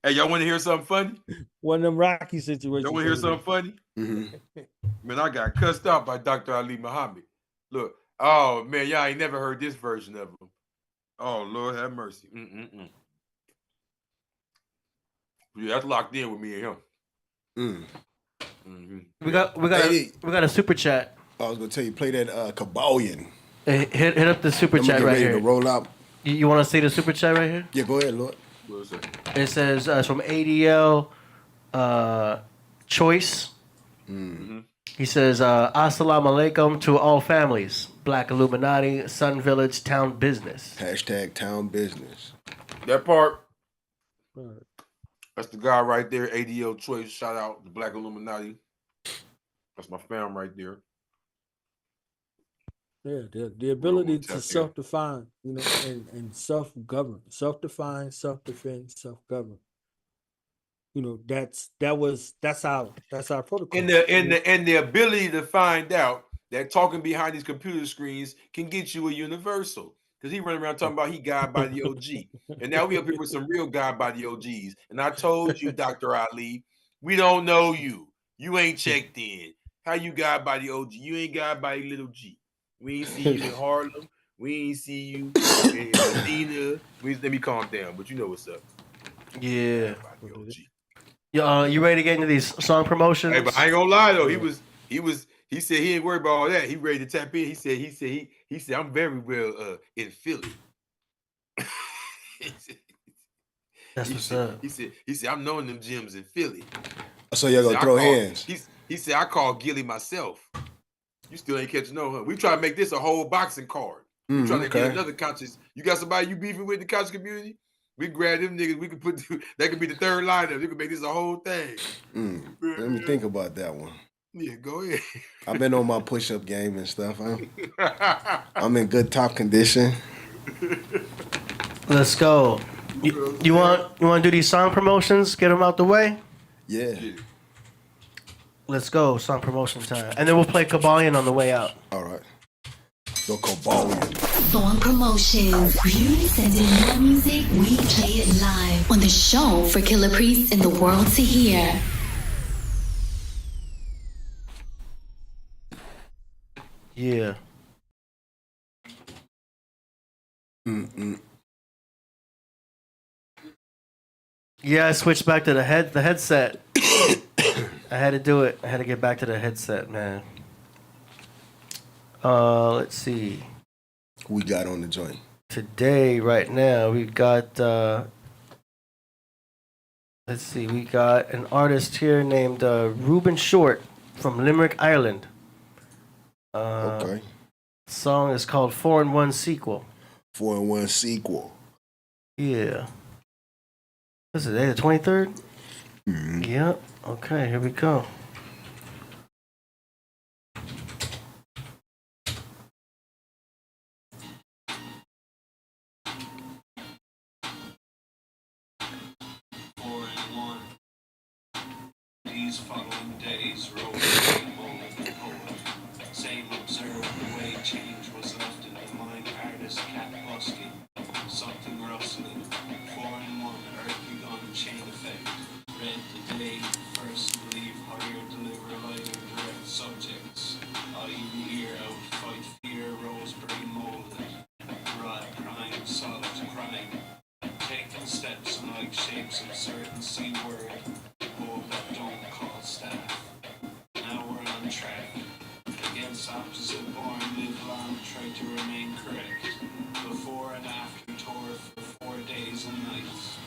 Hey, y'all want to hear something funny? One of them Rocky situations. Y'all want to hear something funny? Man, I got cussed out by Dr. Ali Muhammad. Look, oh man, y'all ain't never heard this version of him. Oh Lord, have mercy. Yeah, that's locked in with me and him. We got a super chat. I was gonna tell you, play that Kabbalion. Hit up the super chat right here. To roll out. You want to see the super chat right here? Yeah, go ahead, Lord. What is it? It says it's from ADL Choice. He says, Assalamu alaikum to all families. Black Illuminati, Sun Village, Town Business. # Town Business. That part. That's the guy right there, ADL Choice. Shout out to Black Illuminati. That's my fam right there. Yeah, the ability to self-define, and self-govern, self-define, self-defend, self-govern. That's our protocol. And the ability to find out that talking behind these computer screens can get you a universal. Because he running around talking about he God by the OG. And now we up here with some real God by the OGs. And I told you, Dr. Ali, we don't know you. You ain't checked in. How you God by the OG? You ain't God by a little G. We ain't see you in Harlem. We ain't see you in Medina. Let me calm down, but you know what's up. Yeah. You ready to get into these song promotions? Hey, but I ain't gonna lie though. He said he ain't worried about all that. He ready to tap in. He said I'm very well in Philly. That's what's up. He said I'm knowing them gyms in Philly. So y'all gonna throw hands. He said I called Gilly myself. You still ain't catching on, huh? We try to make this a whole boxing card. We trying to get another conscious. You got somebody you beefing with in the conscious community? We grab them niggas. We can put that could be the third lineup. We can make this a whole thing. Let me think about that one. Yeah, go ahead. I've been on my push-up game and stuff. I'm in good top condition. Let's go. You want to do these song promotions? Get them out the way. Yeah. Let's go, song promotion time. And then we'll play Kabbalion on the way out. All right. Go Kabbalion. Song promotions. You send in your music, we play it live on the show for Killah Priest and the world to hear. Yeah. Yeah, I switched back to the headset. I had to do it. I had to get back to the headset, man. Let's see. Who we got on the joint? Today, right now, we've got let's see, we got an artist here named Ruben Short from Limerick, Ireland. Okay. The song is called 4-in-1 Sequel. 4-in-1 Sequel. Yeah. What's it, the 23rd? Yep. Okay, here we go. These following days rolled same observed the way change was left in the mind artist cat busking, something rustling, 4-in-1 earthly on chain effect, read today, first believe higher deliver lighter direct subjects, i.e. hear out, fight fear, roseberry molded, rod crime, solid crime, taking steps unlike shapes of certain C word, hope that don't call staff. Now we're on track. Against opposite born, live long, try to remain correct. Before and after tour for 4 days and nights.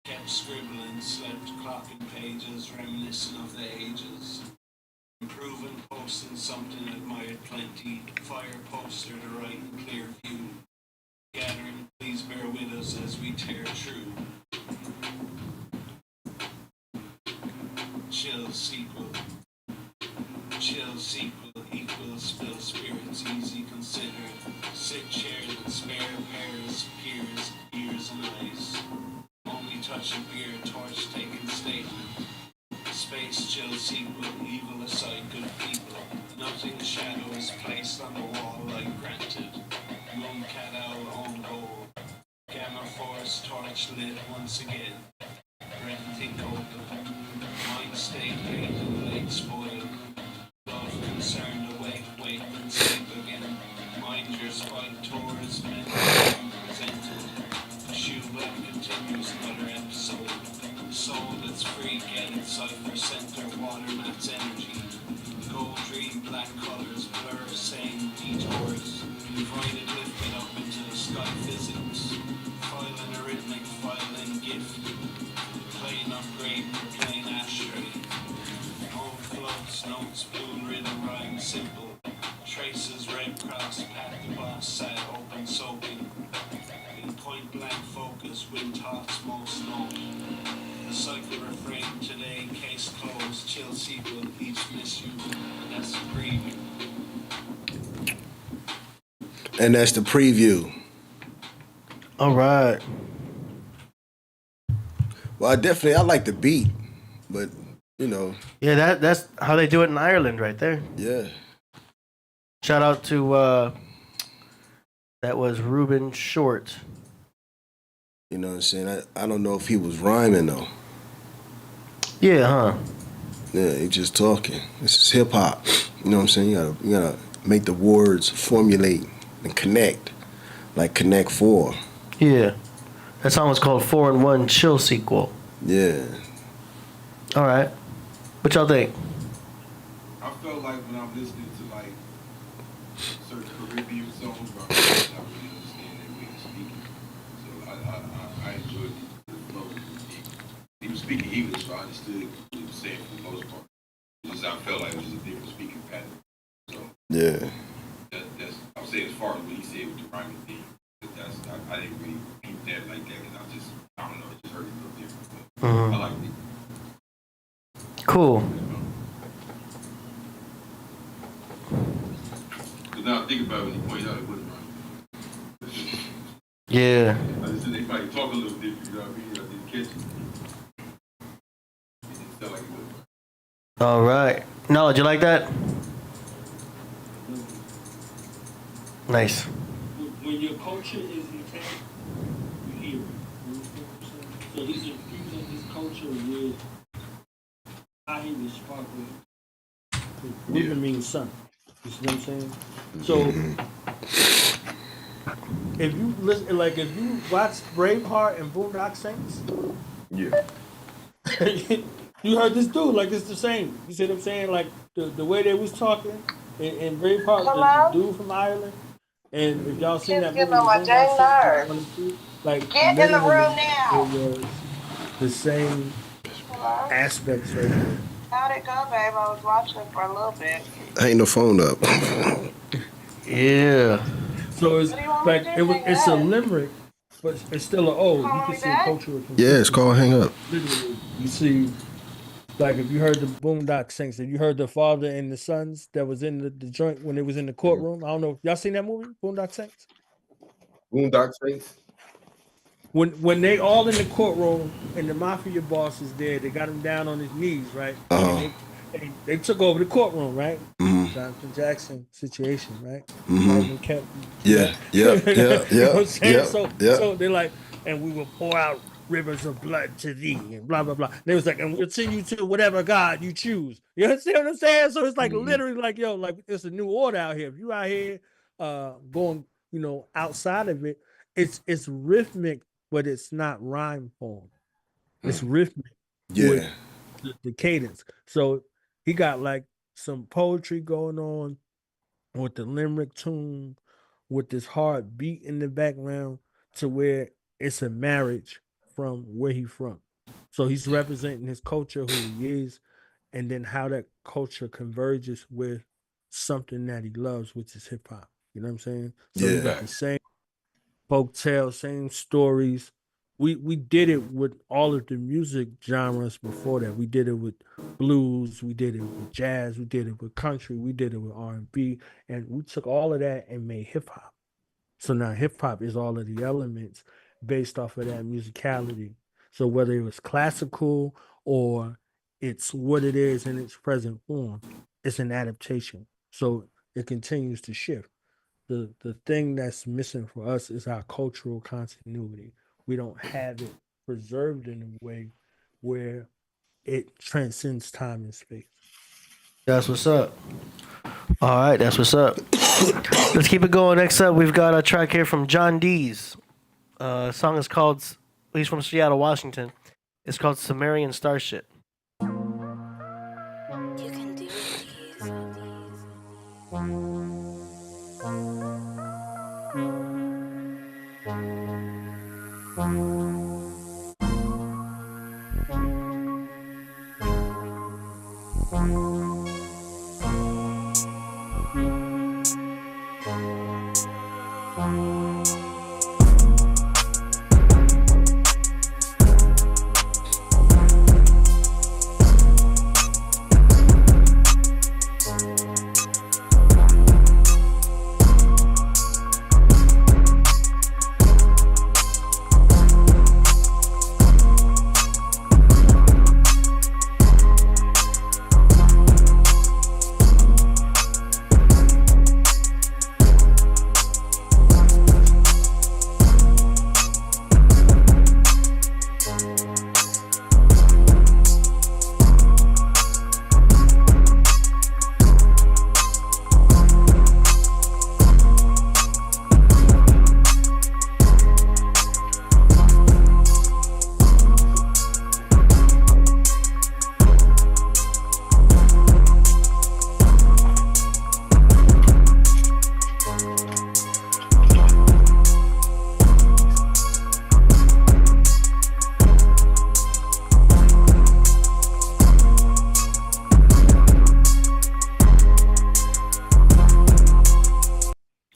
Kept scribbling, slept clocking pages, reminiscent of the ages. Improving, posting something, admired plenty. Fire poster to right and clear view. Gathering, please bear with us as we tear through. Chill sequel. Chill sequel equals spill spirits easy considered. Sit chairs and spare pairs, peers, ears and eyes. Only touch of beer, torch taking statement. Space chill sequel, evil aside, good people. Nothing shadow is placed on the wall like granted. Moon cat owl on goal. Gamma force torch lit once again. Breathing open. Mind state painted late spoiled. Love concerned awake, wait and sleep again. Mind your spike tours, mental presented. Shoe black continues another episode. Soul that's free, get it, cipher center, water mats energy. Gold dream, black colors, blur, same detours. Divided, lifted up into the sky physics. Filing a rhythmic, filing gift. Plane upgrade for plane ashtray. Home floats, notes, blue rhythm, rhyme simple. Traces, red cross, pat the boss, sat open, soaking. In point blank focus, wind thoughts most known. The cycle refrain today, case closed, chill sequel, each miss you. And that's the preview. And that's the preview. All right. Well, I like the beat, but you know. Yeah, that's how they do it in Ireland, right there. Yeah. Shout out to that was Ruben Short. You know what I'm saying? I don't know if he was rhyming though. Yeah, huh? Yeah, he just talking. This is hip hop. You know what I'm saying? You gotta make the words formulate and connect, like Connect 4. Yeah. That song was called 4-in-1 Chill Sequel. Yeah. All right. What y'all think? I felt like when I'm listening to like certain Caribbean songs, I really understand their way of speaking. So I enjoyed the flow. He was speaking English, so I understood what he was saying for the most part. I felt like it was just a different speaking pattern. So yeah. That's I'm saying as far as what he said with the rhyming thing. I didn't really peep that like that because I don't know, it just heard it a little different. But I liked it. Cool. Because now I think about it when he pointed out it wasn't rhyming. Yeah. I just said they probably talk a little different, you know what I mean? I didn't catch it. It didn't sound like it was. All right. Knowledge, you like that? Nice. When your culture is intact, you hear it. You understand what I'm saying? So he's infusing his culture with how he was sparkling. Ruben means son. You see what I'm saying? So if you listen, like if you watch Braveheart and Boondock Saints, Yeah. you heard this dude like it's the same. You see what I'm saying? Like the way they was talking in Braveheart, the dude from Ireland. And if y'all seen that movie, getting on my dang nerves. 1 and 2, like Get in the room literally, now. it was the same aspects right there. How'd it go, babe? I was watching for a little bit. Ain't no phone up. Yeah. So it's like it's a limerick, but it's still an ode. You can see cultural. Yeah, it's called Hang Up. Literally, you see, like if you heard the Boondock Saints, if you heard the father and the sons that was in the joint when it was in the courtroom. I don't know. Y'all seen that movie, Boondock Saints? Boondock Saints. When they all in the courtroom and the mafia boss is there, they got him down on his knees, right? They took over the courtroom, right? Jonathan Jackson situation, right? Menkheperra. Yeah. You know what I'm saying? Yeah. So they're like, and we will pour out rivers of blood to thee, and blah blah blah. They was like, and we'll send you to whatever God you choose. You understand what I'm saying? So it's like literally like, yo, like it's a new order out here. If you out here going, outside of it, it's rhythmic, but it's not rhyme form. It's rhythmic. With the cadence. So he got like some poetry going on with the limerick tune, with this hard beat in the background, to where it's a marriage from where he from. So he's representing his culture, who he is, and then how that culture converges with something that he loves, which is hip hop. You know what I'm saying? So you got the same folk tales, same stories. We did it with all of the music genres before that. We did it with blues, we did it with jazz, we did it with country, we did it with R&B, and we took all of that and made hip hop. So now hip hop is all of the elements based off of that musicality. So whether it was classical or it's what it is in its present form, it's an adaptation. So it continues to shift. The thing that's missing for us is our cultural continuity. We don't have it preserved in a way where it transcends time and space. That's what's up. All right, that's what's up. Let's keep it going. Next up, we've got a track here from John Dees. Song is called, he's from Seattle, Washington. It's called Sumerian Starship.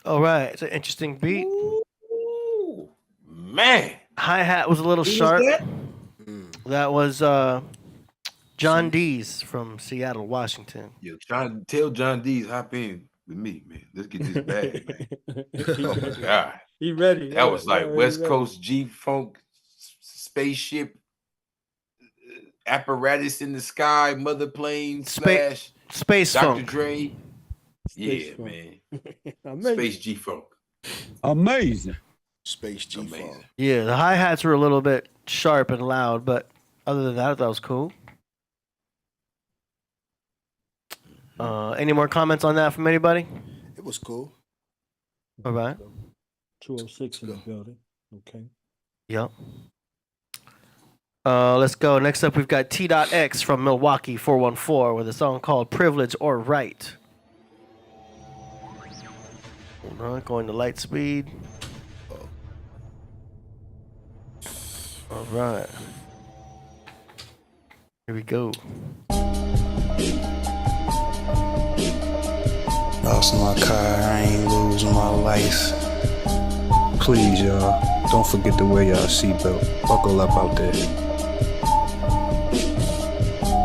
All right, it's an interesting beat. Ooh, man. Hi-hat was a little sharp. That was John Dees from Seattle, Washington. Yo, tell John Dees hop in with me, man. Let's get this bag, man. Oh, God. He ready. That was like West Coast G-Funk spaceship apparatus in the sky, mother plane slash Space Dr. Funk. Dre. Space Yeah, Funk. man. Space G-Funk. Amazing. Space G-Funk. Yeah, the hi-hats were a little bit sharp and loud, but other than that, I thought it was cool. Any more comments on that from anybody? It was cool. All right. 206 in the building. Okay. Yep. Let's go. Next up, we've got T.X from Milwaukee 414 with a song called Privilege or Right. Hold on, going to light speed. All right. Here we go. Lost my car, I ain't lose my life. Please, y'all, don't forget to wear y'all seatbelt. Buckle up out there.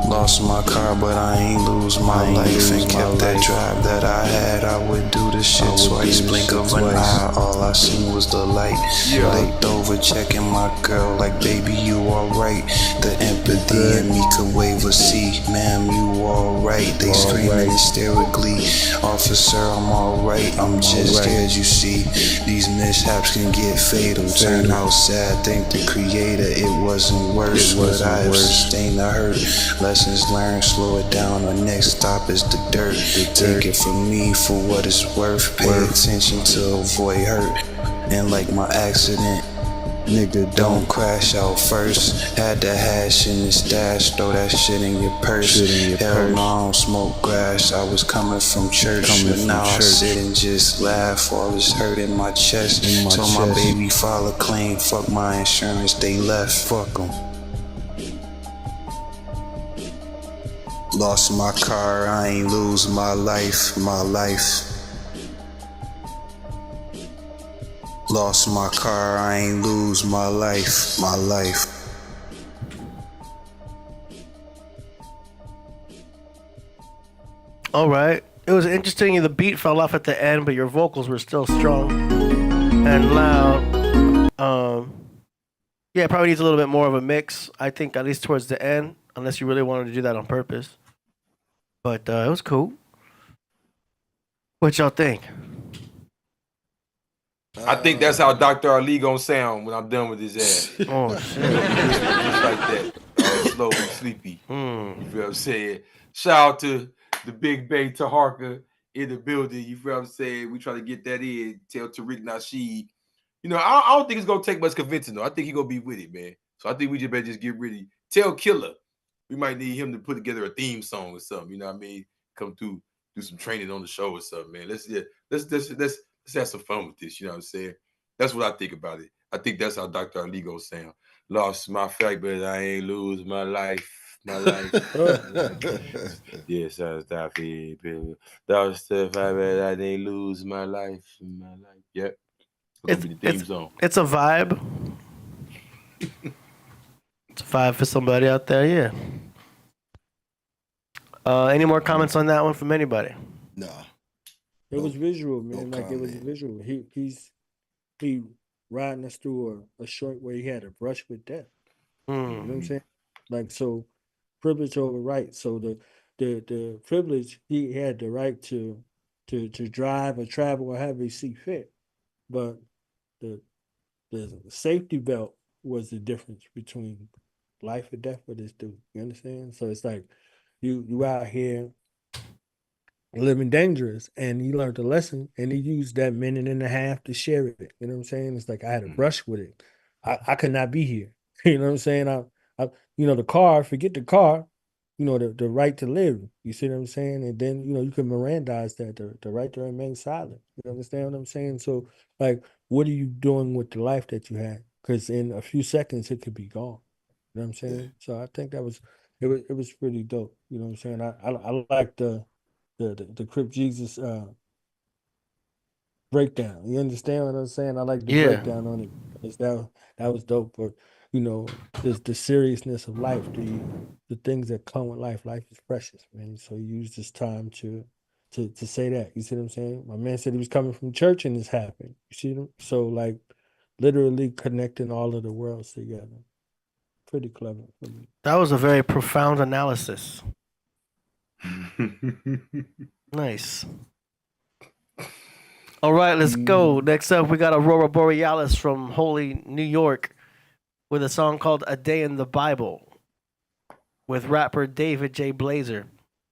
Lost my car, but I ain't lose my life. And kept that drive that I had. I would do the shit twice. Blink of an eye, all I seen was the light. Looked over, checking my girl like, baby, you alright. The empathy in me could wave a C. Ma'am, you alright. They screaming hysterically. Officer, I'm alright. I'm just scared, you see. These mishaps can get fatal. Turn out sad, thank the creator. It wasn't worse. What I have sustained, I hurt. Lessons learned, slow it down. Our next stop is the dirt. Take it from me for what it's worth. Pay attention to avoid hurt. And like my accident, nigga, don't crash out first. Had the hash in the stash, throw that shit in your purse. Hell no, I don't smoke grass. I was coming from church, but now I sit and just laugh. All this hurt in my chest. Told my baby file a claim. Fuck my insurance, they left. Fuck them. Lost my car, I ain't lose my life, my life. Lost my car, I ain't lose my life, my life. All right. It was interesting. The beat fell off at the end, but your vocals were still strong and loud. Yeah, it probably needs a little bit more of a mix, I think, at least towards the end, unless you really wanted to do that on purpose. But it was cool. What y'all think? I think that's how Dr. Ali gonna sound when I'm done with his ass. Oh, shit. Just like that. Slow and sleepy. You feel what I'm saying? Shout out to the Big Bay Taharka in the building. You feel what I'm saying? We try to get that in. Tell Tariq Nasheed. You know, I don't think it's gonna take much convincing though. I think he's gonna be with it, man. So I think we just better just get ready. Tell Killah we might need him to put together a theme song or something. You know what I mean? Come through, do some training on the show or something, man. Let's have some fun with this. You know what I'm saying? That's what I think about it. I think that's how Dr. Ali gonna sound. Lost my fact, but I ain't lose my life. My life. Yes, I was that people. That was the fact, but I didn't lose my life. My life. Yep. It's the theme song. It's a vibe. It's a vibe for somebody out there, yeah. Any more comments on that one from anybody? Nah. It was visual, man. Like it was visual. He riding us through a short where he had a brush with death. You know what I'm saying? Like, so privilege over right. So the privilege, he had the right to drive or travel or however he see fit. But the safety belt was the difference between life or death for this dude. You understand? So it's like you out here living dangerous, and he learned a lesson, and he used that minute and a half to share it. You know what I'm saying? It's like I had a brush with it. I could not be here. You know what I'm saying? I the car, forget the car, the right to live. You see what I'm saying? And then, you can Mirandize that, the right to remain silent. You understand what I'm saying? So, like, what are you doing with the life that you had? Because in a few seconds, it could be gone. You know what I'm saying? Yeah. So I think it was pretty dope. You know what I'm saying? I like the Crip Jesus breakdown. You understand what I'm saying? I like the breakdown on it. Because that was dope. But the seriousness of life, the things that come with life. Life is precious, man. So he used this time to say that. You see what I'm saying? My man said he was coming from church and this happened. You see them? So like literally connecting all of the worlds together. Pretty clever for me. That was a very profound analysis. Nice. All right, let's go. Next up, we got Aurora Borealis from Holy, New York with a song called A Day in the Bible with rapper David J. Blazer,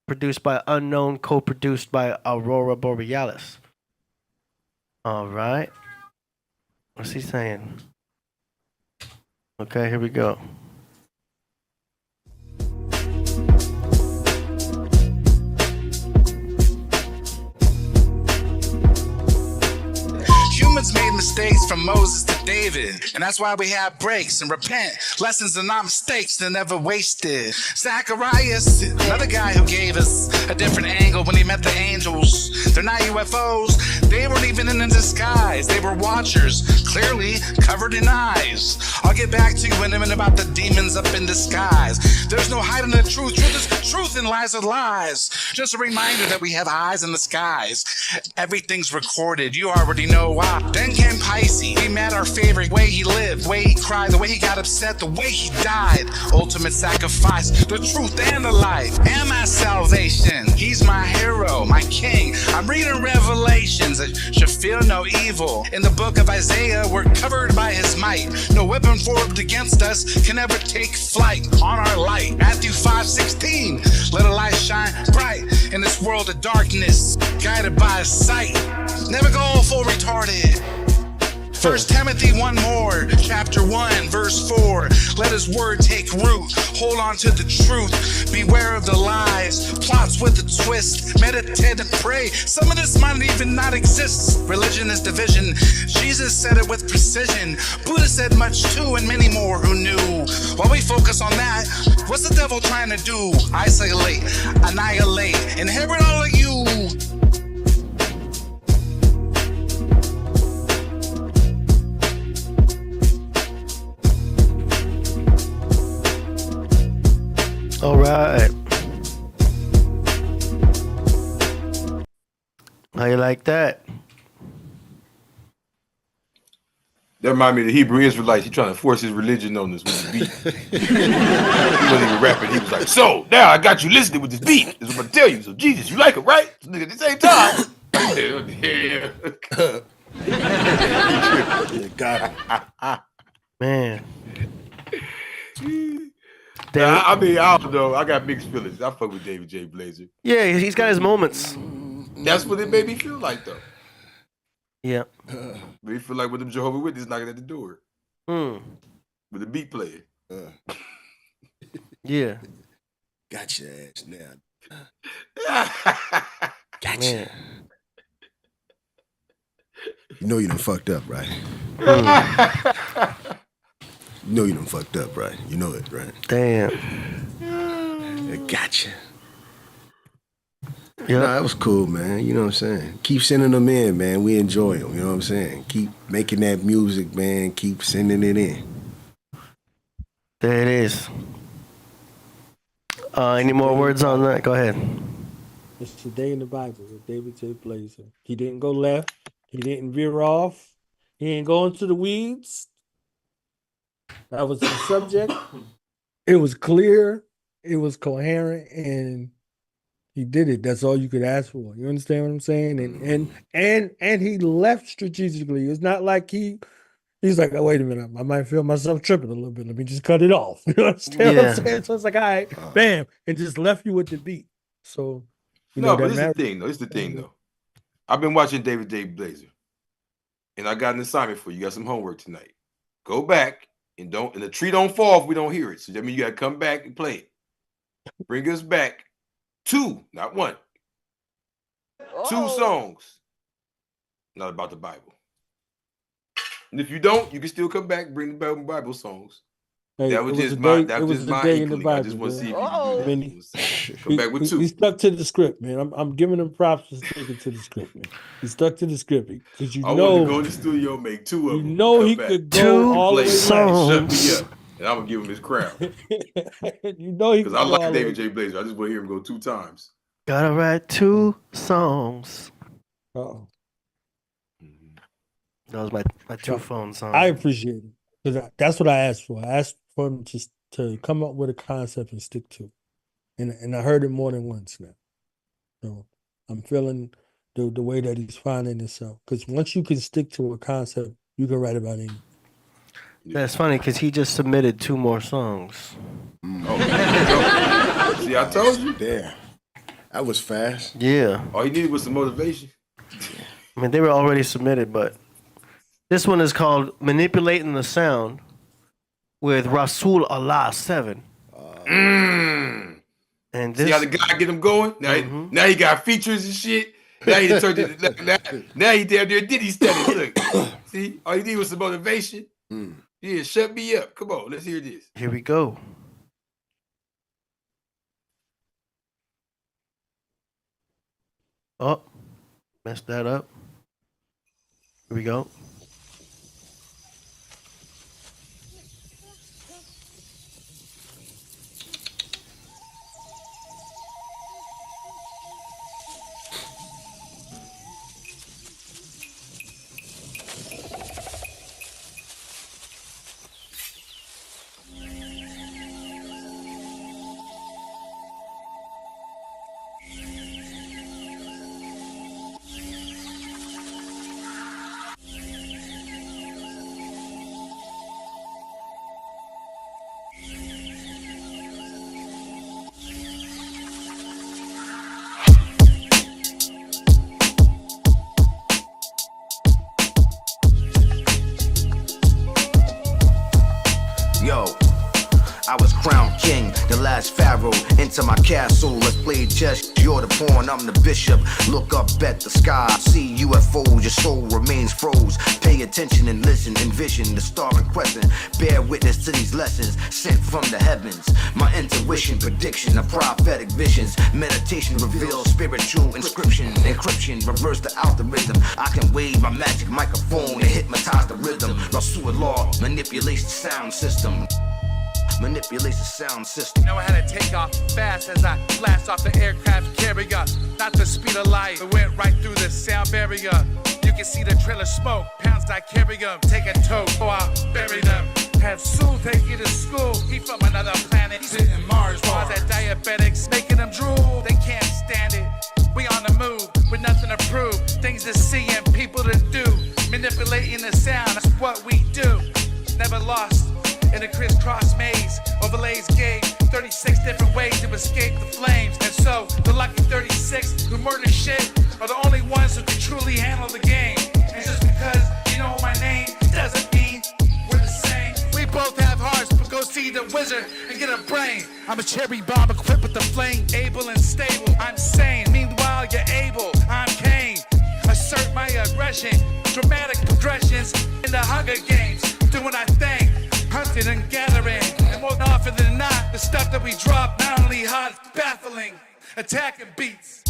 produced by Unknown, co-produced by Aurora Borealis. All right. What's he saying? Okay, here we go. Humans made mistakes from Moses to David, and that's why we have breaks and repent. Lessons are not mistakes, they're never wasted. Zacharias, another guy who gave us a different angle when he met the angels. They're not UFOs, they weren't even in a disguise. They were watchers, clearly covered in eyes. I'll get back to you in a minute about the demons up in disguise. There's no hiding the truth. Truth is truth and lies are lies. Just a reminder that we have eyes in the skies. Everything's recorded, you already know why. Then came Pisces. He met our favorite, way he lived, the way he cried, the way he got upset, the way he died. Ultimate sacrifice, the truth and the life, and my salvation. He's my hero, my king. I'm reading Revelations. I should feel no evil. In the book of Isaiah, we're covered by his might. No weapon formed against us can ever take flight on our light. Matthew 5:16. Let a light shine bright in this world of darkness, guided by his sight. Never go full retarded. 1 Timothy 1 more, chapter 1, verse 4. Let his word take root. Hold on to the truth. Beware of the lies. Plots with a twist. Meditate and pray. Some of this might even not exist. Religion is division. Jesus said it with precision. Buddha said much too, and many more who knew. While we focus on that, what's the devil trying to do? Isolate, annihilate, inherit all of you. All right. How you like that? That reminded me of the Hebrew Israelites. He trying to force his religion on us with the beat. He wasn't even rapping. He was like, so now I got you listening with this beat. This is what I'm gonna tell you. So Jesus, you like it, right? So, nigga, at the same time. Got it. Man. Nah, I mean, I don't know. I got mixed feelings. I fuck with David J. Blazer. Yeah, he's got his moments. That's what it made me feel like, though. Yeah. Made me feel like with them Jehovah's Witnesses knocking at the door. With the beat player. Yeah. Got your ass now. Gotcha. Man. You know you done fucked up, right? You know you done fucked up, right? You know it, right? Damn. I gotcha. Yeah, that was cool, man. You know what I'm saying? Keep sending them in, man. We enjoy them. You know what I'm saying? Keep making that music, man. Keep sending it in. There it is. Any more words on that? Go ahead. It's the day in the Bible with David J. Blazer. He didn't go left. He didn't veer off. He ain't going to the weeds. That was the subject. It was clear. It was coherent, and he did it. That's all you could ask for. You understand what I'm saying? And he left strategically. It's not like he's like, oh, wait a minute, I might feel myself tripping a little bit. Let me just cut it off. You understand what I'm saying? So it's like, all right, bam, and just left you with the beat. So but it's the thing, though. It's the thing, though. I've been watching David J. Blazer, and I got an assignment for you. You got some homework tonight. Go back and the tree don't fall if we don't hear it. So that means you got to come back and play it. Bring us back 2, not 1. 2 songs, not about the Bible. And if you don't, you can still come back and bring the Bible songs. Hey, that was just my day in the Bible. I just want to see if you can do that. Come back with 2. He stuck to the script, man. I'm giving him props for sticking to the script, man. He stuck to the script because I want to go in the studio and make 2 of them. You know he could go all the way Shut me up, and I'm gonna give him his crown. You know he because I like David J. Blazer. I just want to hear him go 2 times. Gotta write 2 songs. Uh-oh. That was my 2 phone song. I appreciate it because that's what I asked for. I asked for him just to come up with a concept and stick to it, and I heard it more than once now. So I'm feeling the way that he's finding himself, because once you can stick to a concept, you can write about anything. That's funny because he just submitted 2 more songs. Oh, see, I told you. There. That was fast. Yeah. All he needed was some motivation. I mean, they were already submitted, but This one is called Manipulating the Sound with Rasul Allah 7. And this, See how the guy get him going? Now he got features and shit. Now he turned it. Now he damn near Diddy study. Look, see, all you need was some motivation. Yeah, shut me up. Come on, let's hear this. Here we go. Oh, messed that up. Here we go. Yo, I was crowned king, the last pharaoh. Into my castle, let's play chess. You're the pawn, I'm the bishop. Look up at the sky, see UFOs. Your soul remains froze. Pay attention and listen, envision the star and crescent. Bear witness to these lessons sent from the heavens. My intuition, prediction of prophetic visions. Meditation reveals spiritual inscription. Encryption, reverse the algorithm. I can wave my magic microphone and hypnotize the rhythm. Rasulullah manipulates the sound system. Manipulates the sound system. Know how to take off fast as I blast off the aircraft carrier. Not the speed of light, it went right through the sound barrier. You can see the trailer smoke, pounds I carry them. Take a tote, go out, bury them. Have Sue take you to school, he from another planet. He's hitting Mars bars at diabetics, making them drool. They can't stand it. We on the move, with nothing to prove. Things to see and people to do. Manipulating the sound, that's what we do. Never lost in a crisscross maze. Overlays gave 36 different ways to escape the flames. And so, the lucky 36 who murder shit are the only ones who can truly handle the game. And just because you know my name doesn't mean we're the same. We both have hearts, but go see the wizard and get a brain. I'm a cherry bomb equipped with the flame, able and stable. I'm sane, meanwhile you're able. I'm Cain. Assert my aggression, dramatic progressions in the Hunger Games. Doing our thing, hunting and gathering. And more often than not, the stuff that we drop not only hot, it's baffling. Attacking beats.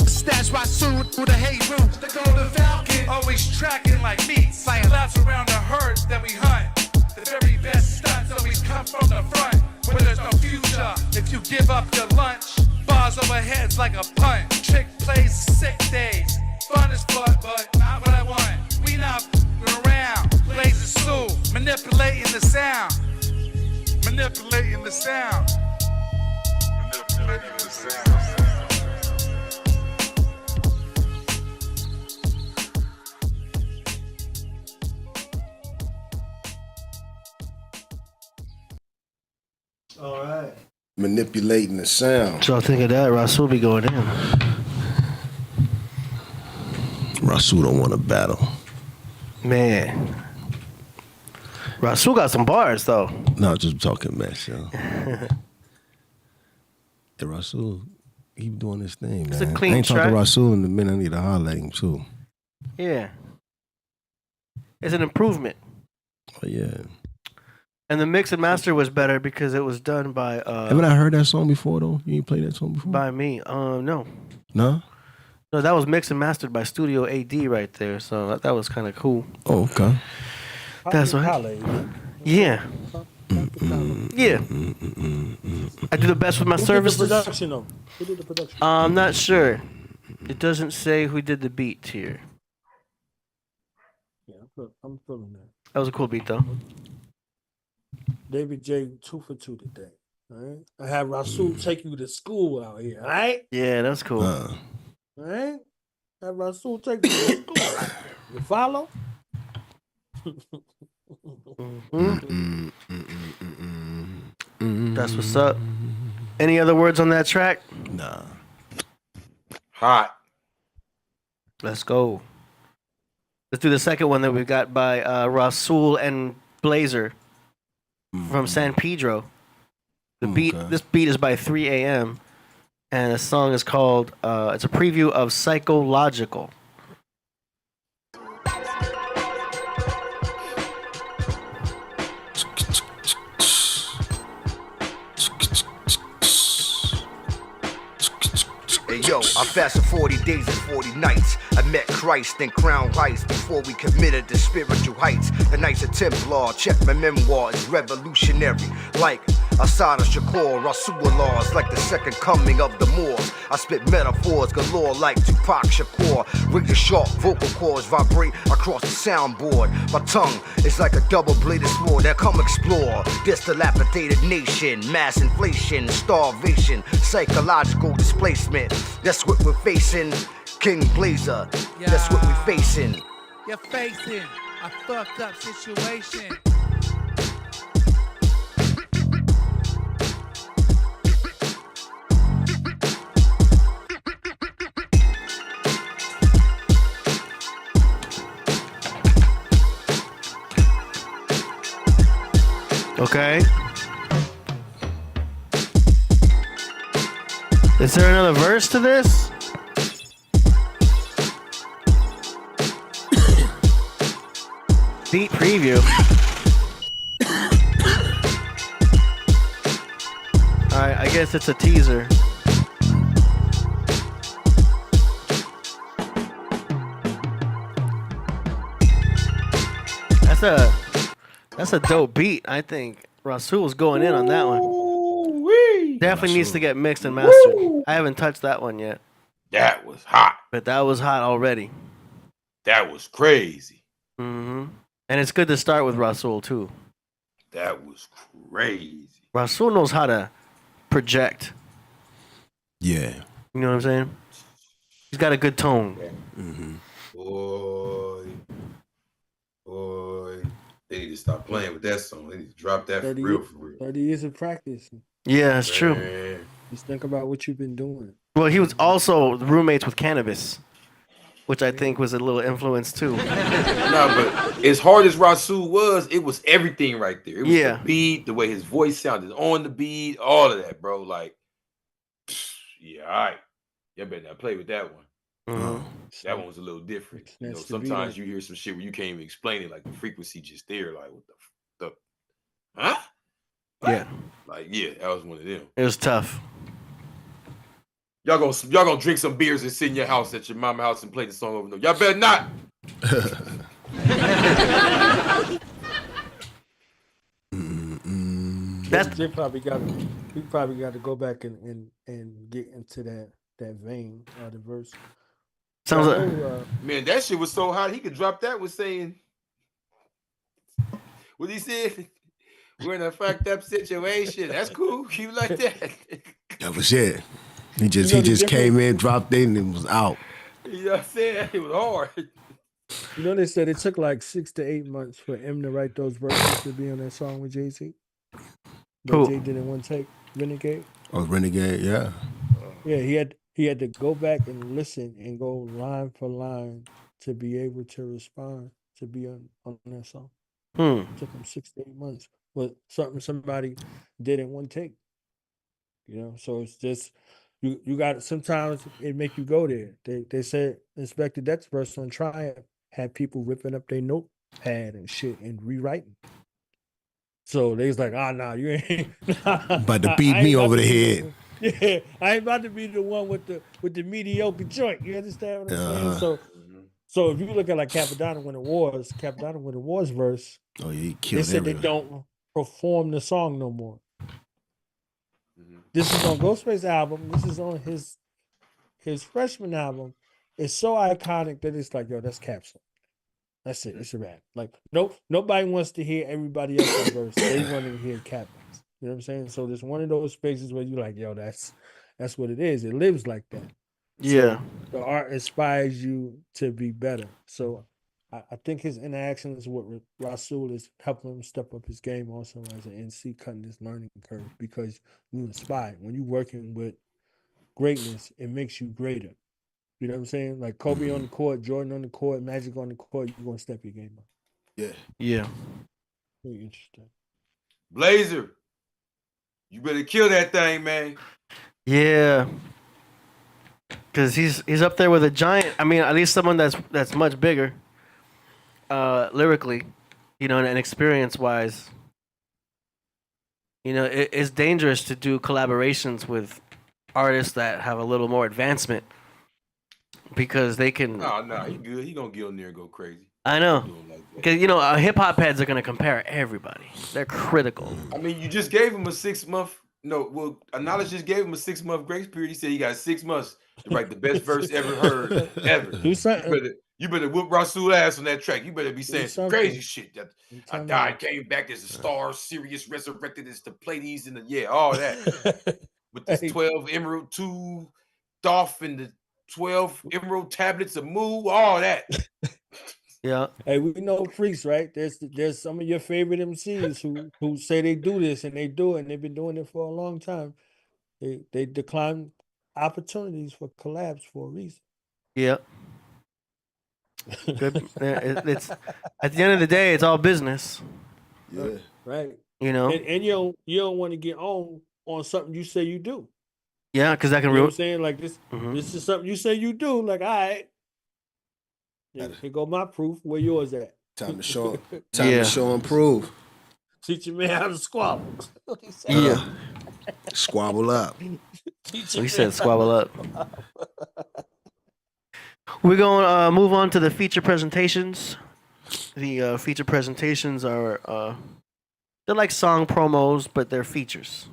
Stash my suit through the hay root. The golden falcon, always tracking like meats. Flying laps around the herd that we hunt. The very best stunts always come from the front. Where there's no future, if you give up your lunch. Bars over heads like a punt. Trick plays, sick days. Fun is fun, but not what I want. We not around. Blazing Sue, manipulating the sound. Manipulating the sound. Manipulating the sound. All right. Manipulating the sound. What y'all think of that? Rasul be going in. Rasul don't want to battle. Man. Rasul got some bars, though. No, just talking mess, yo. Hey, Rasul, he doing this thing, man. It's a clean I ain't talked to track. Rasul in a minute. I need to holler at him, too. Yeah. It's an improvement. Oh, yeah. And the mix and master was better because it was done by... Haven't I heard that song before, though? You ain't played that song before? By me. No. No? No, that was mixed and mastered by Studio AD right there. So that was kind of cool. Oh, okay. That's right. Yeah. Yeah. I do the best with my services. Who did the production, though? Who did the production? I'm not sure. It doesn't say who did the beat here. Yeah, I'm feeling that. That was a cool beat, though. David J. 2 for 2 today. All right. I have Rasul take you to school out here. All right. Yeah, that's cool. All right. Have Rasul take you to school. You follow? That's what's up. Any other words on that track? Nah. Hot. Let's go. Let's do the second one that we got by Rasul and Blazer from San Pedro. The beat. This beat is by 3 a.m. and the song is called. It's a preview of Psychological. Hey yo, I fasted 40 days and 40 nights. I met Christ and crowned Christ before we committed the spiritual heights. The Knights of Templar, check my memoir, is revolutionary. Like Asada Shakur, Rasulullah, like the second coming of the Moors. I spit metaphors galore like Tupac Shakur. Ring the sharp vocal cords vibrate across the soundboard. My tongue is like a double-bladed sword. Now come explore this dilapidated nation. Mass inflation, starvation, psychological displacement. That's what we're facing. King Blazer, that's what we're facing. You're facing a fucked up situation. Okay. Is there another verse to this? Beat preview. Alright, I guess it's a teaser. That's a dope beat. I think Rasul's going in on that one. Definitely needs to get mixed and mastered. I haven't touched that one yet. That was hot. But that was hot already. That was crazy. Mm-hmm. And it's good to start with Rasul too. That was crazy. Rasul knows how to project. Yeah. You know what I'm saying? He's got a good tone. Mm-hmm. Boy. They need to stop playing with that song. They need to drop that for real. 30 years of practice. Yeah, it's true. Just think about what you've been doing. Well, he was also roommates with Cannabis, which I think was a little influence too. No, but as hard as Rasul was, it was everything right there. It was Yeah. the beat, the way his voice sounded on the beat, all of that, bro. Like, yeah, all right. You better not play with that one. Mm-hmm. That one was a little different. You know, That's the beat sometimes up. you hear some shit where you can't even explain it, like the frequency just there, like what the huh? Yeah. Like, yeah, that was one of them. It was tough. Y'all gonna drink some beers and sit in your house at your mama house and play the song over and over. Y'all better not. We probably got to go back and get into that vein of the verse. Sounds I like know, Man, that shit was so hot. He could drop that with saying what he said. We're in a fucked up situation. That's cool. Keep like that. That was it. He just came in, dropped in, and was out. You know what I'm saying? It was hard. You know, they said it took like 6 to 8 months for M to write those verses to be on that song with Jay-Z. Who? That Jay did in one take, Renegade. Oh, Renegade, yeah. Yeah, he had to go back and listen and go line for line to be able to respond to be on that song. It took him 6 to 8 months. But something somebody did in one take. You know, so it's just you got sometimes it make you go there. They said Inspector Deck's verse on Triumph had people ripping up their notepad and shit and rewriting. So they was like, nah, you ain't About to beat me over the head. Yeah, I ain't about to be the one with the mediocre joint. You understand what I'm saying? So if you look at like Capadonna When It Was verse, Oh, yeah, he they killed said everything. they don't perform the song no more. This is on Ghostface's album. This is on his freshman album. It's so iconic that it's like, yo, that's Capsule. That's it. It's a rap. Like, nobody wants to hear everybody else's verse. They want to hear Captain's. You know what I'm saying? So there's one of those spaces where you're like, yo, that's what it is. It lives like that. Yeah. So the art inspires you to be better. So I think his interaction is what Rasul is helping him step up his game also as an NC, cutting this learning curve, because you inspire. When you're working with greatness, it makes you greater. You know what I'm saying? Like Kobe on the court, Jordan on the court, Magic on the court, you're gonna step your game up. Yeah. Yeah. Very interesting. Blazer, you better kill that thing, man. Yeah. Because he's up there with a giant. I mean, at least someone that's much bigger, lyrically, you know, and experience wise. You know, it's dangerous to do collaborations with artists that have a little more advancement because they can. No, he good. He gonna get on there and go crazy. I know, because you know, hip hop heads are gonna compare everybody. They're critical. I mean, you just gave him a 6 month. No, well, Knowledge just gave him a 6 month grace period. He said he got 6 months to write the best verse ever heard, ever. Do something. You better whoop Rasul ass on that track. You better be saying some something. crazy shit. That I died, came back as a star, Sirius resurrected as the Pleiades and all that. With this 12 Emerald 2 Dolph and the 12 Emerald tablets of Mu, all that. Yeah. Hey, we know Priest, right? There's some of your favorite MCs who say they do this and they do it, and they've been doing it for a long time. They decline opportunities for collabs for a reason. Yeah. Good. It's at the end of the day, it's all business. Yeah. Right. You know. And you don't want to get on something you say you do. Yeah, because that can You know what ruin. I'm saying? Like this is something you say you do. Like, all right. Here go my proof. Where yours at? Time to show and prove. Teach your man how to squabble. Yeah. Squabble up. He said squabble up. We're going to move on to the feature presentations. The feature presentations are they're like song promos, but they're features.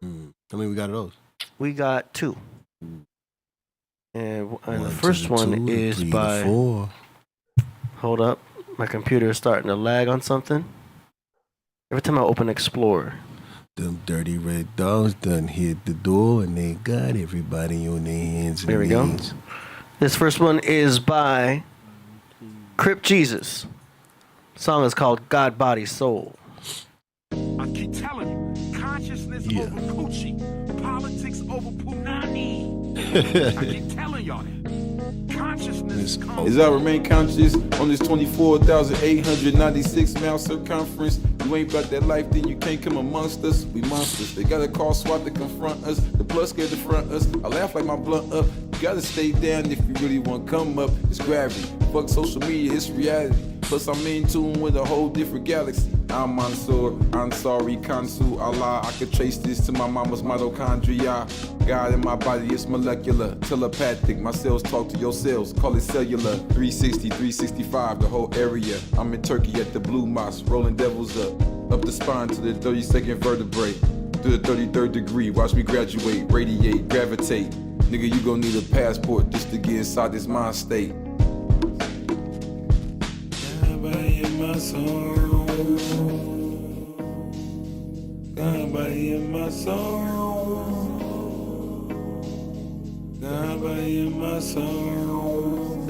How many we got of those? We got 2. And One, the first two, one two, is three, by. 4. Hold up, my computer is starting to lag on something. Every time I open Explorer. Them dirty red dogs done hit the door and they got everybody on their hands and There we go. knees. This first one is by Crip Jesus. The song is called God, Body, Soul. I keep telling you, consciousness over coochie, politics over punani. I keep telling y'all that. Consciousness As I remain conscious on this 24,896 mile circumference, you ain't about that life, then you can't come amongst us. We monsters. They gotta call SWAT to confront us. The blood scared to front us. I laugh like my blunt up. You gotta stay down if you really want to come up. It's gravity. Fuck social media, it's reality. Plus I'm in tune with a whole different galaxy. I'm Mansoor, Ansari, Kansu, Allah. I could trace this to my mama's mitochondria. God in my body, it's molecular, telepathic. My cells talk to your cells, call it cellular. 360, 365, the whole area. I'm in Turkey at the Blue Mosque, rolling devils up the spine to the 32nd vertebrae. To the 33rd degree, watch me graduate, radiate, gravitate. Nigga, you gon' need a passport just to get inside this mind state. My soul, God in my soul, God in my soul,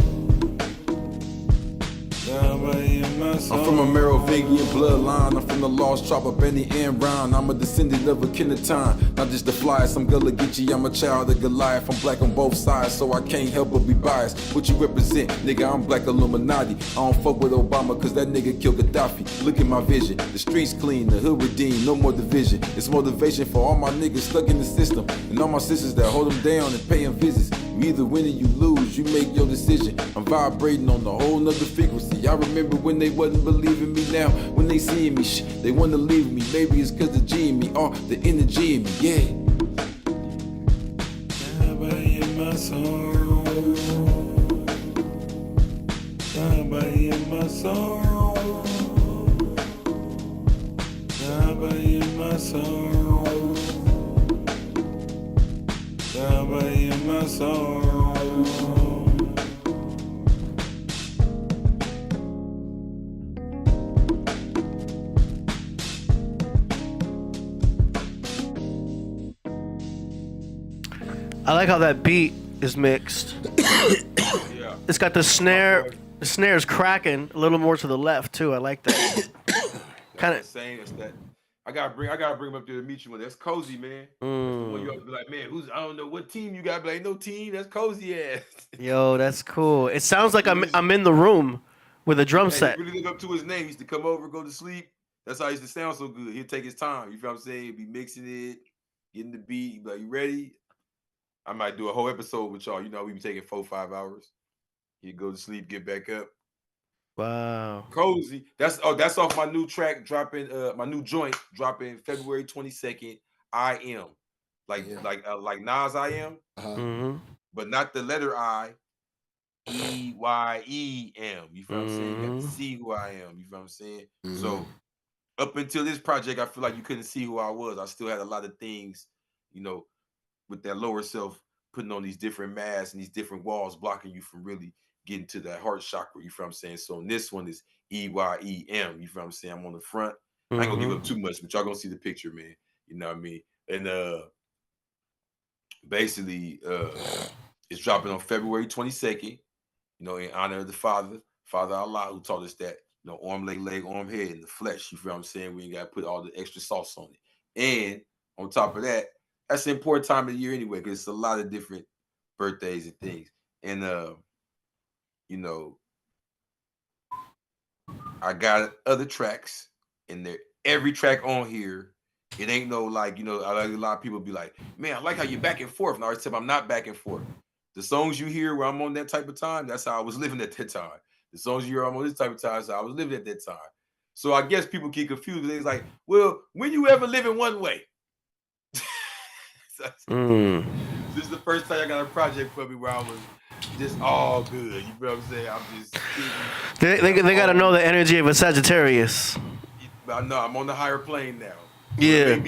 God in my soul. I'm from a Merovingian bloodline. I'm from the lost tribe of Benny and Brown. I'm a descendant of a kin of time, not just the flyest. I'm Gullah Geechee, I'm a child of Goliath. I'm black on both sides, so I can't help but be biased. What you represent, nigga, I'm black Illuminati. I don't fuck with Obama, cause that nigga killed Gaddafi. Look at my vision, the streets clean, the hood redeemed, no more division. It's motivation for all my niggas stuck in the system, and all my sisters that hold them down and pay them visits. You either win or you lose, you make your decision. I'm vibrating on a whole nother frequency. I remember when they wasn't believing me, now when they seeing me, they wanna leave me. Maybe it's cause the G in me, or the energy in me, yeah. God in my soul, God in my soul, God in my soul, God in my soul. I like how that beat is mixed. Yeah. It's got the snare. The snare's cracking a little more to the left too. I like that. Kind of same as that. I gotta bring him up there to meet you. That's Cozy, man. That's the one you Mm. always be like, man, I don't know what team you got, but ain't no team. That's Cozy ass. Yo, that's cool. It sounds like I'm in the room with a drum set. He really live up to his name. He used to come over, go to sleep. That's how he used to sound so good. He'd take his time. You feel what I'm saying? He'd be mixing it, getting the beat. He'd be like, you ready? I might do a whole episode with y'all. You know, we be taking 4-5 hours. He'd go to sleep, get back up. Wow. Cozy. That's off my new track dropping, my new joint dropping February 22nd. I am. Like Nas I am. Mm-hmm. But not the letter I. EYEM. You feel what I'm saying? You have to see who I am. You feel what I'm saying? So up until this project, I feel like you couldn't see who I was. I still had a lot of things, you know, with that lower self, putting on these different masks and these different walls, blocking you from really getting to that heart chakra. You feel what I'm saying? So in this one is EYEM. You feel what I'm saying? I'm on the front. I ain't gonna give up too much, but y'all gonna see the picture, man. You know what I mean? And basically, it's dropping on February 22nd. You know, in honor of the Father Allah, who taught us that, you know, arm, leg, arm, head, in the flesh. You feel what I'm saying? We ain't got to put all the extra sauce on it. And on top of that, that's an important time of the year anyway, because it's a lot of different birthdays and things. And, you know, I got other tracks in there. Every track on here, it ain't no like, you know, a lot of people be like, man, I like how you're back and forth. And I always tell them I'm not back and forth. The songs you hear where I'm on that type of time, that's how I was living at that time. The songs you hear I'm on this type of time, that's how I was living at that time. So I guess people get confused. They're like, well, when you ever live in one way? This is the first time I got a project for me where I was just all good. You know what I'm saying? I'm just They got to know the energy of a Sagittarius. I know I'm on the higher plane now. So Yeah. It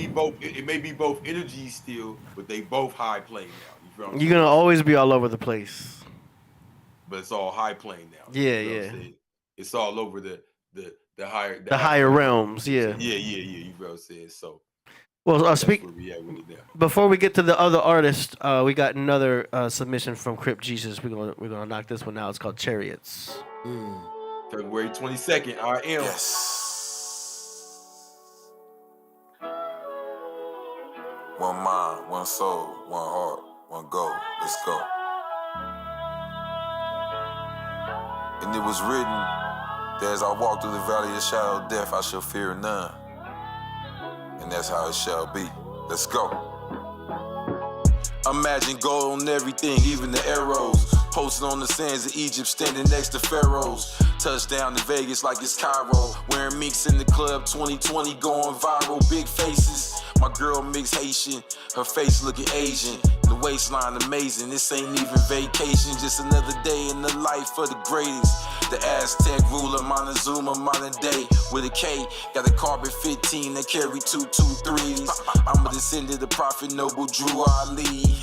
may be both energies still, but they both high plane now. You're gonna always be all over the place. But it's all high plane now. Yeah, you know yeah. what I'm saying? It's all over the higher higher realms. Yeah. Yeah. You know what I'm saying? So Well, that's where we at with it now. Before we get to the other artist, we got another submission from Crip Jesus. We're gonna knock this one out. It's called Chariots. February 22nd. I am. One mind, one soul, one heart, one goal. Let's go. And it was written that as I walk through the valley of the shadow of death, I shall fear none. And that's how it shall be. Let's go. Imagine gold on everything, even the arrows. Posted on the sands of Egypt, standing next to pharaohs. Touchdown to Vegas like it's Cairo. Wearing minks in the club, 2020 going viral. Big faces. My girl mixed Haitian, her face looking Asian. The waistline amazing, this ain't even vacation. Just another day in the life of the greatest. The Aztec ruler, Montezuma, modern day. With a K, got a carbon 15 that carry 223s. I'm a descendant of Prophet Noble Drew Ali.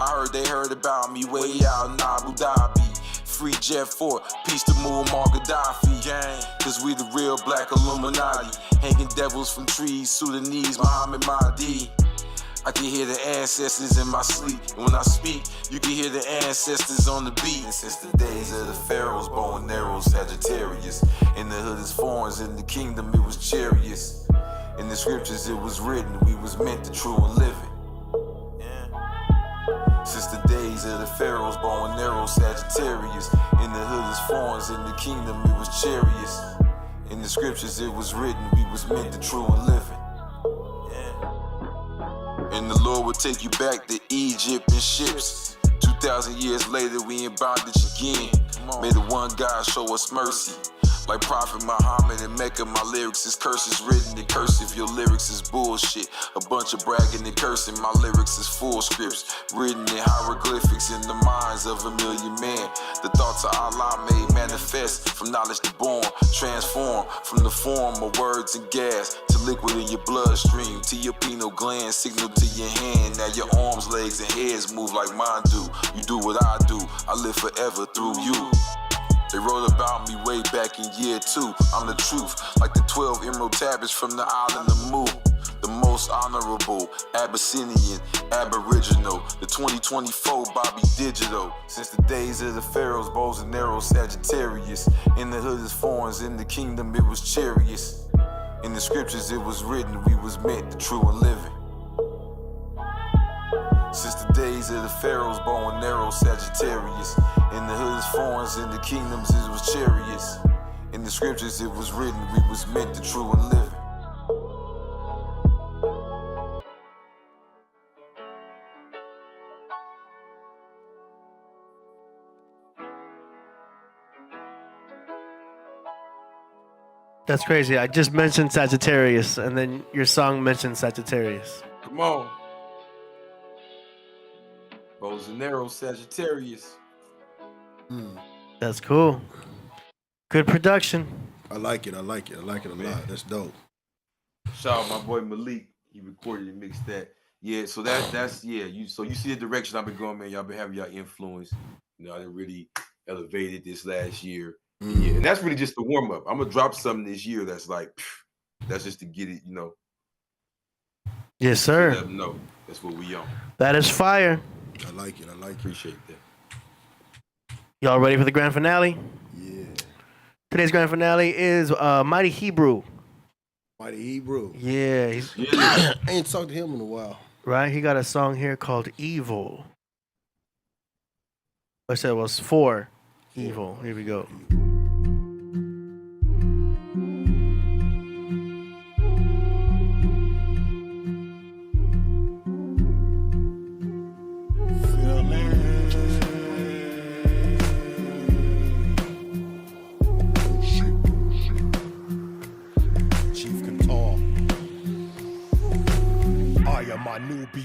I heard they heard about me way out in Abu Dhabi. Free Jet 4, peace to Muammar Gaddafi, gang. Cause we the real black Illuminati. Hanging devils from trees, Sudanese, Muhammad Mahdi. I can hear the ancestors in my sleep. And when I speak, you can hear the ancestors on the beat. And since the days of the pharaohs, bow and arrows, Sagittarius. In the hood is thorns, in the kingdom it was chariots. In the scriptures it was written, we was meant to true and live it. Since the days of the pharaohs, bow and arrows, Sagittarius. In the hood is thorns, in the kingdom it was chariots. In the scriptures it was written, we was meant to true and live it. And the Lord will take you back to Egypt in ships. 2,000 years later, we in bondage again. May the one God show us mercy. Like Prophet Muhammad in Mecca, my lyrics is curses written in cursive. Your lyrics is bullshit. A bunch of bragging and cursing. My lyrics is full scripts written in hieroglyphics in the minds of a million men. The thoughts of Allah made manifest from knowledge to born, transform from the form of words and gas to liquid in your bloodstream, to your pineal gland, signal to your hand. Now your arms, legs, and heads move like mine do. You do what I do. I live forever through you. They wrote about me way back in year 2. I'm the truth, like the 12 emerald tablets from the island of Mu. The most honorable, Abyssinian, Aboriginal. The 2024 Bobby Digital. Since the days of the pharaohs, bows and arrows, Sagittarius. In the hood is thorns, in the kingdom it was chariots. In the scriptures it was written, we was meant the true and living. Since the days of the pharaohs, bow and arrow, Sagittarius. In the hoods, foreigns, in the kingdoms it was chariots. In the scriptures it was written, we was meant the true and living. That's crazy. I just mentioned Sagittarius, and then your song mentioned Sagittarius. Come on. Bows and arrows, Sagittarius. That's cool. Good production. I like it. I like it a lot. That's dope. Shout out my boy Malik. He recorded and mixed that. Yeah, so that's you see the direction I've been going, man. Y'all been having y'all influence. You know, I done really elevated this last year. Yeah, and that's really just the warm up. I'm gonna drop something this year that's like, that's just to get it, you know. Yes, sir. Let them know that's what we on. That is fire. I like it. Appreciate that. Y'all ready for the grand finale? Yeah. Today's grand finale is Mighty Hebrew. Mighty Hebrew. Yeah. I ain't talked to him in a while. Right? He got a song here called Evil. I said it was for Evil. Here we go.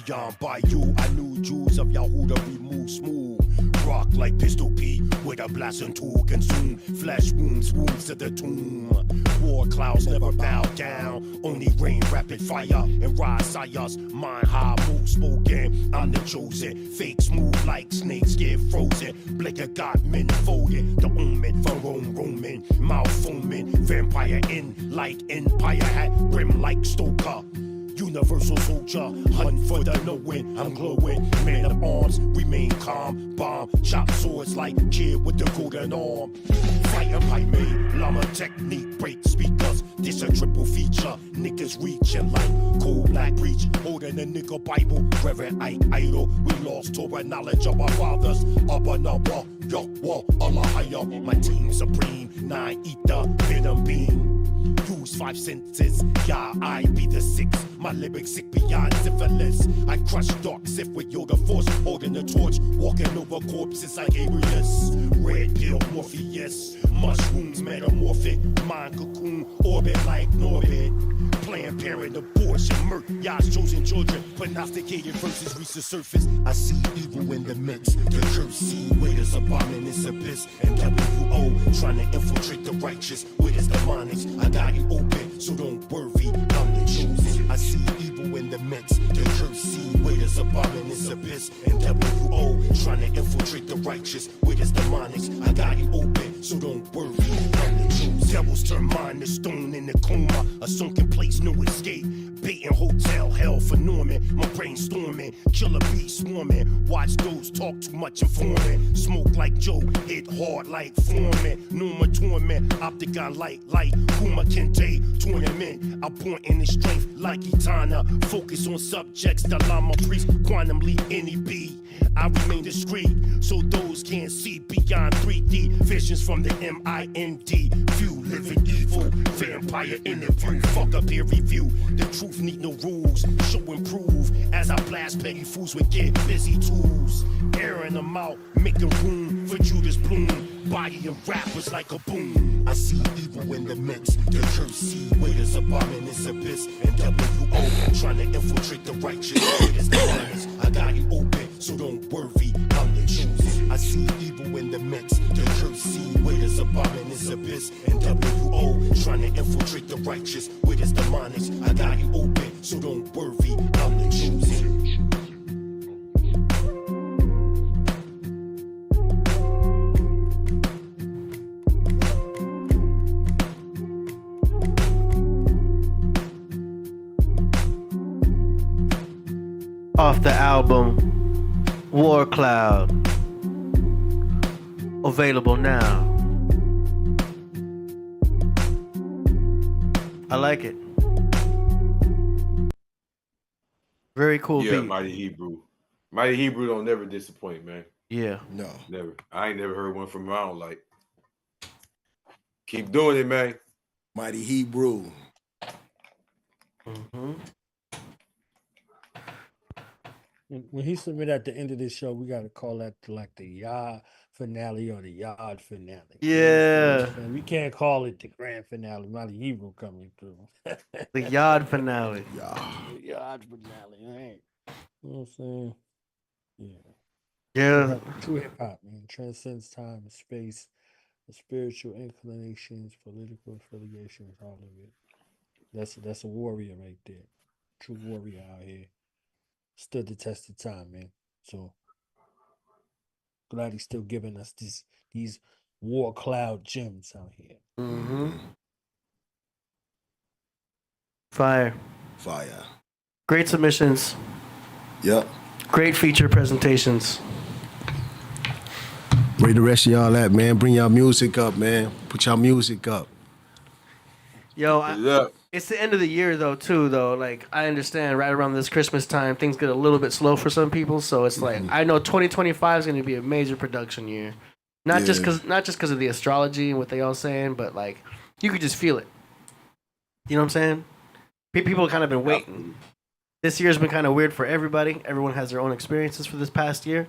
Beyond Bayou, I knew Jews of Yahuda, we move smooth. Rock like Pistol P with a blasting tool, consume flesh wounds to the tomb. War clouds never bow down, only rain rapid fire and rise sires. Mind high, move spoken, I'm the chosen. Fake smooth like snakes get frozen. Blicker got men folded, the omen from Rome roaming, mouth foaming. Vampire in like empire hat, brim like Stoker. Universal soldier, hunt for the knowing. I'm glowing, man of arms, remain calm. Bomb, chop swords like kid with the golden arm. Fire pipe made, llama technique, break speakers. This a triple feature, niggas reaching like cold black breach. Holding a nigga Bible, Reverend Ike Idol. We lost Torah knowledge of our fathers. Abba Nabba, Yahweh, Allah Higher. My team supreme, 9 ether, venom beam. Use 5 senses, yeah, I be the 6. My lyrics sick beyond syphilis. I crush dark Sith with Yoda force, holding the torch, walking over corpses like Arius. Red pill Morpheus, mushrooms metamorphic, mind cocoon, orbit like Norbit. Planned parent, abortion, murk, y'all's chosen children, prognosticated versus reach the surface. I see evil in the mix, the curse see waiters abominable abyss, and WO trying to infiltrate the righteous with his demonics. I got it open, so don't worry, I'm the chosen. I see evil in the mix, the curse see waiters abominable abyss, and WO trying to infiltrate the righteous with his demonics. I got it open, so don't worry, I'm the chosen. Devils turn mind to stone in the coma, a sunken place, no escape. Baiting hotel, hell for Norman. My brain storming, killer bee swarming. Watch those talk too much informant. Smoke like Joe, hit hard like Foreman. Numa torment, Opticon light, Kuma Kente, tournament. I point in his strength like Itana. Focus on subjects, the Lama Priest, Quantum Leap, NEB. I remain discreet, so those can't see beyond 3D. Visions from the MIND. View living evil, vampire interview. Fuck up peer review. The truth need no rules. Show improve as I blast petty fools with get busy tools. Airing them out, making room for Judas Bloom. Body of rappers like a boom. I see evil in the mix. The curse see waiters abominable abyss, and WO trying to infiltrate the righteous. It's the honest. I got it open, so don't worry, I'm the chosen. I see evil in the mix. The curse see waiters abominable abyss, and WO trying to infiltrate the righteous with his demonics. I got it open, so don't worry, I'm the chosen. Off the album War Cloud, available now. I like it. Very cool Yeah, beat. Mighty Hebrew. Mighty Hebrew don't never disappoint, man. Yeah. No. Never. I ain't never heard one from him I don't like. Keep doing it, man. Mighty Hebrew. Mm-hmm. When he submit at the end of this show, we got to call that like the Yard finale or the Yard finale. Yeah. And we can't call it the grand finale. Mighty Hebrew coming through. The Yard finale. The Yard finale. Right. You know what I'm saying? Yeah. Yeah. True hip hop, man. Transcends time and space, the spiritual inclinations, political affiliations, all of it. That's a warrior right there. True warrior out here. Stood the test of time, man. So glad he's still giving us these war cloud gems out here. Mm-hmm. Fire. Fire. Great submissions. Yep. Great feature presentations. Where the rest of y'all at, man? Bring y'all music up, man. Put y'all music up. Yo, it's the end of the year though, too. Though, like I understand, right around this Christmas time, things get a little bit slow for some people. So it's like I know 2025 is going to be a major production year, not just because of the astrology and what they all saying, but like you could just feel it. You know what I'm saying? People kind of been waiting. This year's been kind of weird for everybody. Everyone has their own experiences for this past year.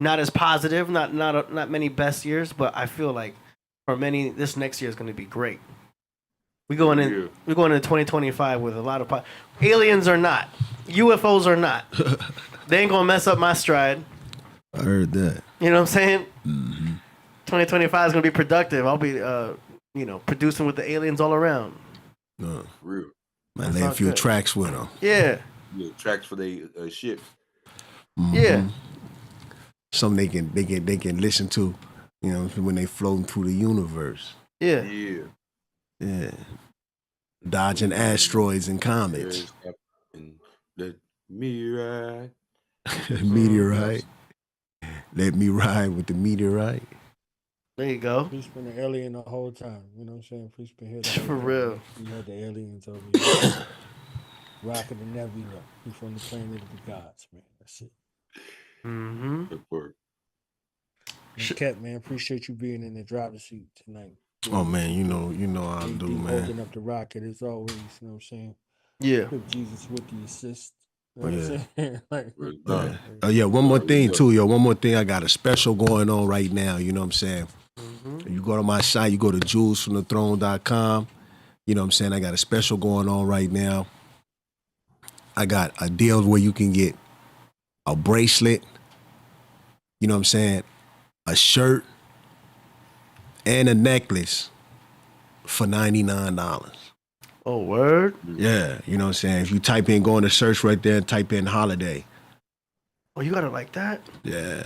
Not as positive, not many best years, but I feel like for many, this next year is going to be great. We're going into 2025 with a lot of aliens are not, UFOs are not. They ain't gonna mess up my stride. I heard that. You know what I'm saying? Mm-hmm. 2025 is gonna be productive. I'll be, producing with the aliens all around. Real. Man, lay a few tracks with them. Yeah. Yeah, tracks for the ship. Mm-hmm. Yeah. Something they can listen to, you know, when they floating through the universe. Yeah. Yeah. Yeah. Dodging asteroids and comets. And let me ride. Meteorite. Let me ride with the meteorite. There you go. He's been an alien the whole time. You know what I'm saying? Priest been here the whole For time. real. We had the aliens over here. Rocking the nebula. He from the planet of the gods, man. That's it. Mm-hmm. Good work. Cat, man, appreciate you being in the driver's seat tonight. Oh man, you know how I do, man. Holding up the rocket as always, you know what I'm saying? Yeah. Crip Jesus with the assist. You know Oh, what I'm yeah. saying? Oh yeah, one more thing too, yo. One more thing. I got a special going on right now. You know what I'm saying? Mm-hmm. You go to my site, you go to jewelsfromthethrone.com. You know what I'm saying? I got a special going on right now. I got a deal where you can get a bracelet, you know what I'm saying, a shirt, and a necklace for $99. Oh, word? Yeah, you know what I'm saying? If you type in, go in the search right there and type in holiday. Oh, you got it like that? Yeah.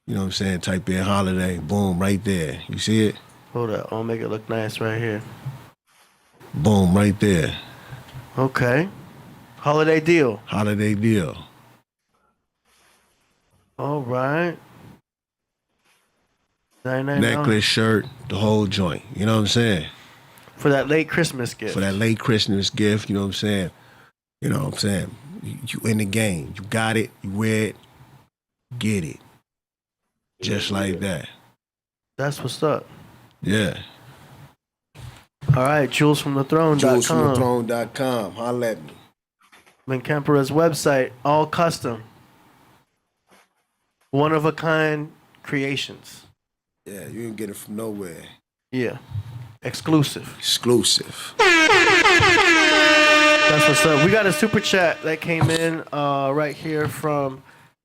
You know what I'm saying? Type in holiday, boom, right there. You see it? Hold up, I'll make it look nice right here. Boom, right there. Okay. Holiday deal. Holiday deal. All right. $99. Necklace, shirt, the whole joint. You know what I'm saying? For that late Christmas gift. For that late Christmas gift, you know what I'm saying? You know what I'm saying? You in the game. You got it, you wear it, get it. Just like that. That's what's up. Yeah. All right, jewelsfromthethrone.com. Jewelsfromthethrone.com. Holla at me. Menkheperra's website, all custom. One of a kind creations. Yeah, you can get it from nowhere. Yeah. Exclusive. Exclusive. That's what's up. We got a super chat that came in right here from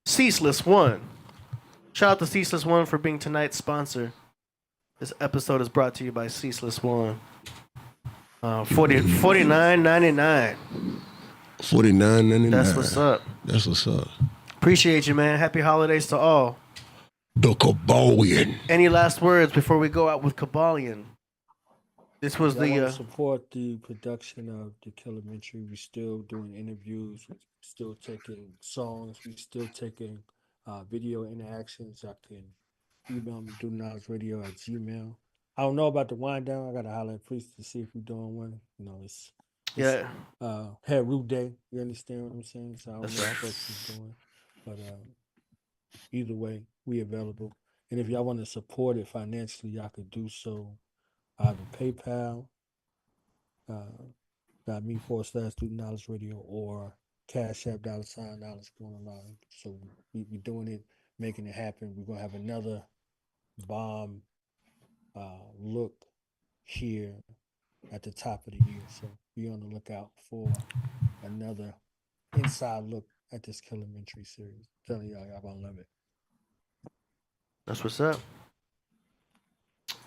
Ceaseless One. Shout out to Ceaseless One for being tonight's sponsor. This episode is brought to you by Ceaseless One. $49.99. $49.99. That's what's up. That's what's up. Appreciate you, man. Happy holidays to all. The Kabbalion. Any last words before we go out with Kabbalion? This was I want the to support the production of the Killah. We still doing interviews. We still taking songs. We still taking video interactions. I can email me, DoNowsRadio@gmail.com. I don't know about the wind down. I gotta holler at Priest to see if we're doing one. You know, it's Yeah. Hair Root Day. You understand what I'm saying? So I don't That's know what right. folks is doing, but either way, we available. And if y'all want to support it financially, y'all could do so either PayPal, .me/Student Knowledge Radio, or CashApp $knowledge going along. So we doing it, making it happen. We're gonna have another bomb look here at the top of the year. So be on the lookout for another inside look at this Killah series. I'm telling y'all gonna love it. That's what's up.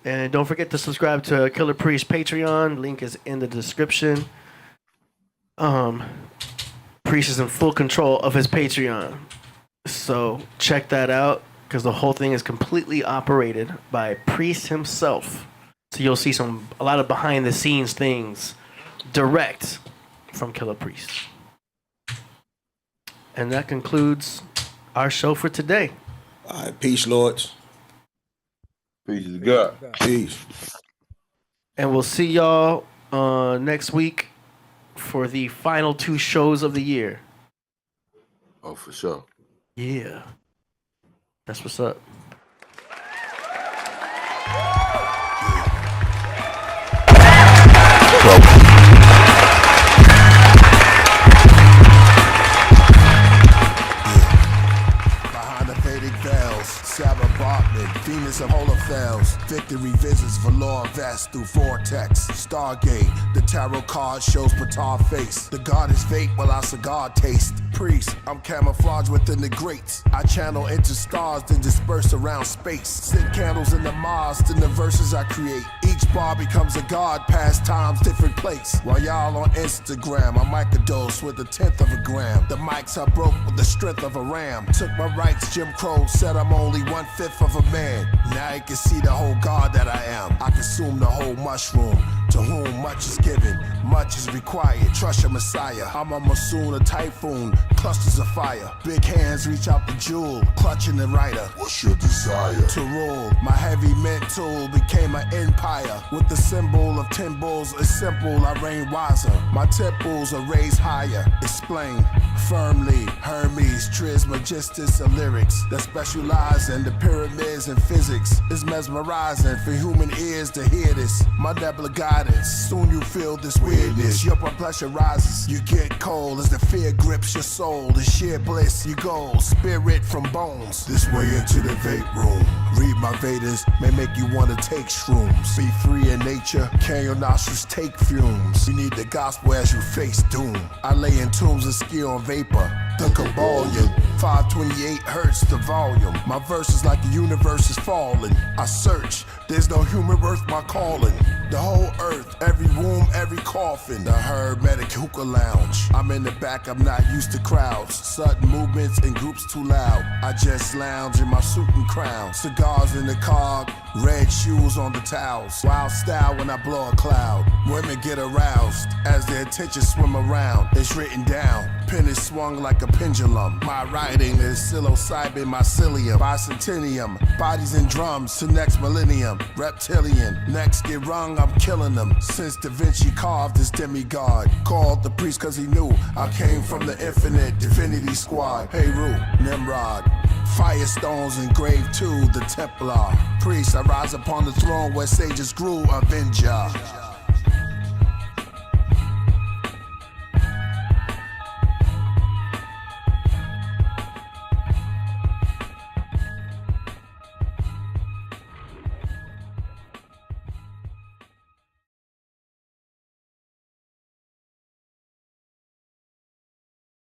And don't forget to subscribe to Killah Priest Patreon. Link is in the description. Priest is in full control of his Patreon. So check that out, because the whole thing is completely operated by Priest himself. So you'll see a lot of behind the scenes things direct from Killah Priest. And that concludes our show for today. All right, peace, Lords. Peace to God. Peace. And we'll see y'all next week for the final 2 shows of the year. Oh, for sure. Yeah. That's what's up. Behind the Vedic veils, Sarah Bartman, Venus of Holophels, victory visits Valor Vest through Vortex, Stargate, the tarot card shows Patar face, the goddess vape while I cigar taste. Priest, I'm camouflaged within the grates. I channel into stars, then disperse around space. Send candles in the Mars, then the verses I create. Each bar becomes a god, past times, different place. While y'all on Instagram, I microdose with 1/10 of a gram. The mics I broke with the strength of a ram. Took my rights, Jim Crow said I'm only 1/5 of a man. Now you can see the whole god that I am. I consume the whole mushroom. To whom much is given, much is required. Trust your messiah. I'm a monsoon, a typhoon, clusters of fire. Big hands reach out the jewel, clutching the writer. What's your desire? To rule. My heavy mental became an empire. With the symbol of 10 bulls, it's simple, I reign wiser. My temples are raised higher. Explain firmly. Hermes, Trismegistus, and lyrics that specialize in the pyramids and physics. It's mesmerizing for human ears to hear this. My nebula guidance. Soon you feel this weirdness. Your blood pressure rises. You get cold as the fear grips your soul. The sheer bliss you go. Spirit from bones. This way into the vape room. Read my Vedas may make you want to take shrooms. Be free in nature. Can your nostrils take fumes? You need the gospel as you face doom. I lay in tombs and ski on vapor. The Kabbalion. 528 hertz the volume. My verse is like the universe is falling. I search. There's no human worth my calling. The whole earth, every womb, every coffin. The hermetic hookah lounge. I'm in the back, I'm not used to crowds. Sudden movements in groups too loud. I just lounge in my suit and crown. Cigars in the car, red shoes on the towels. Wild style when I blow a cloud. Women get aroused as their attention swim around. It's written down, pen is swung like a pendulum. My writing is psilocybin mycelium. Bicentennium, bodies and drums to next millennium. Reptilian, next get rung, I'm killing them. Since Da Vinci carved this demigod. Called the priest cause he knew I came from the infinite divinity squad. Heru, Nimrod, firestones engraved to the Templar. Priest, I rise upon the throne where sages grew, Avenger.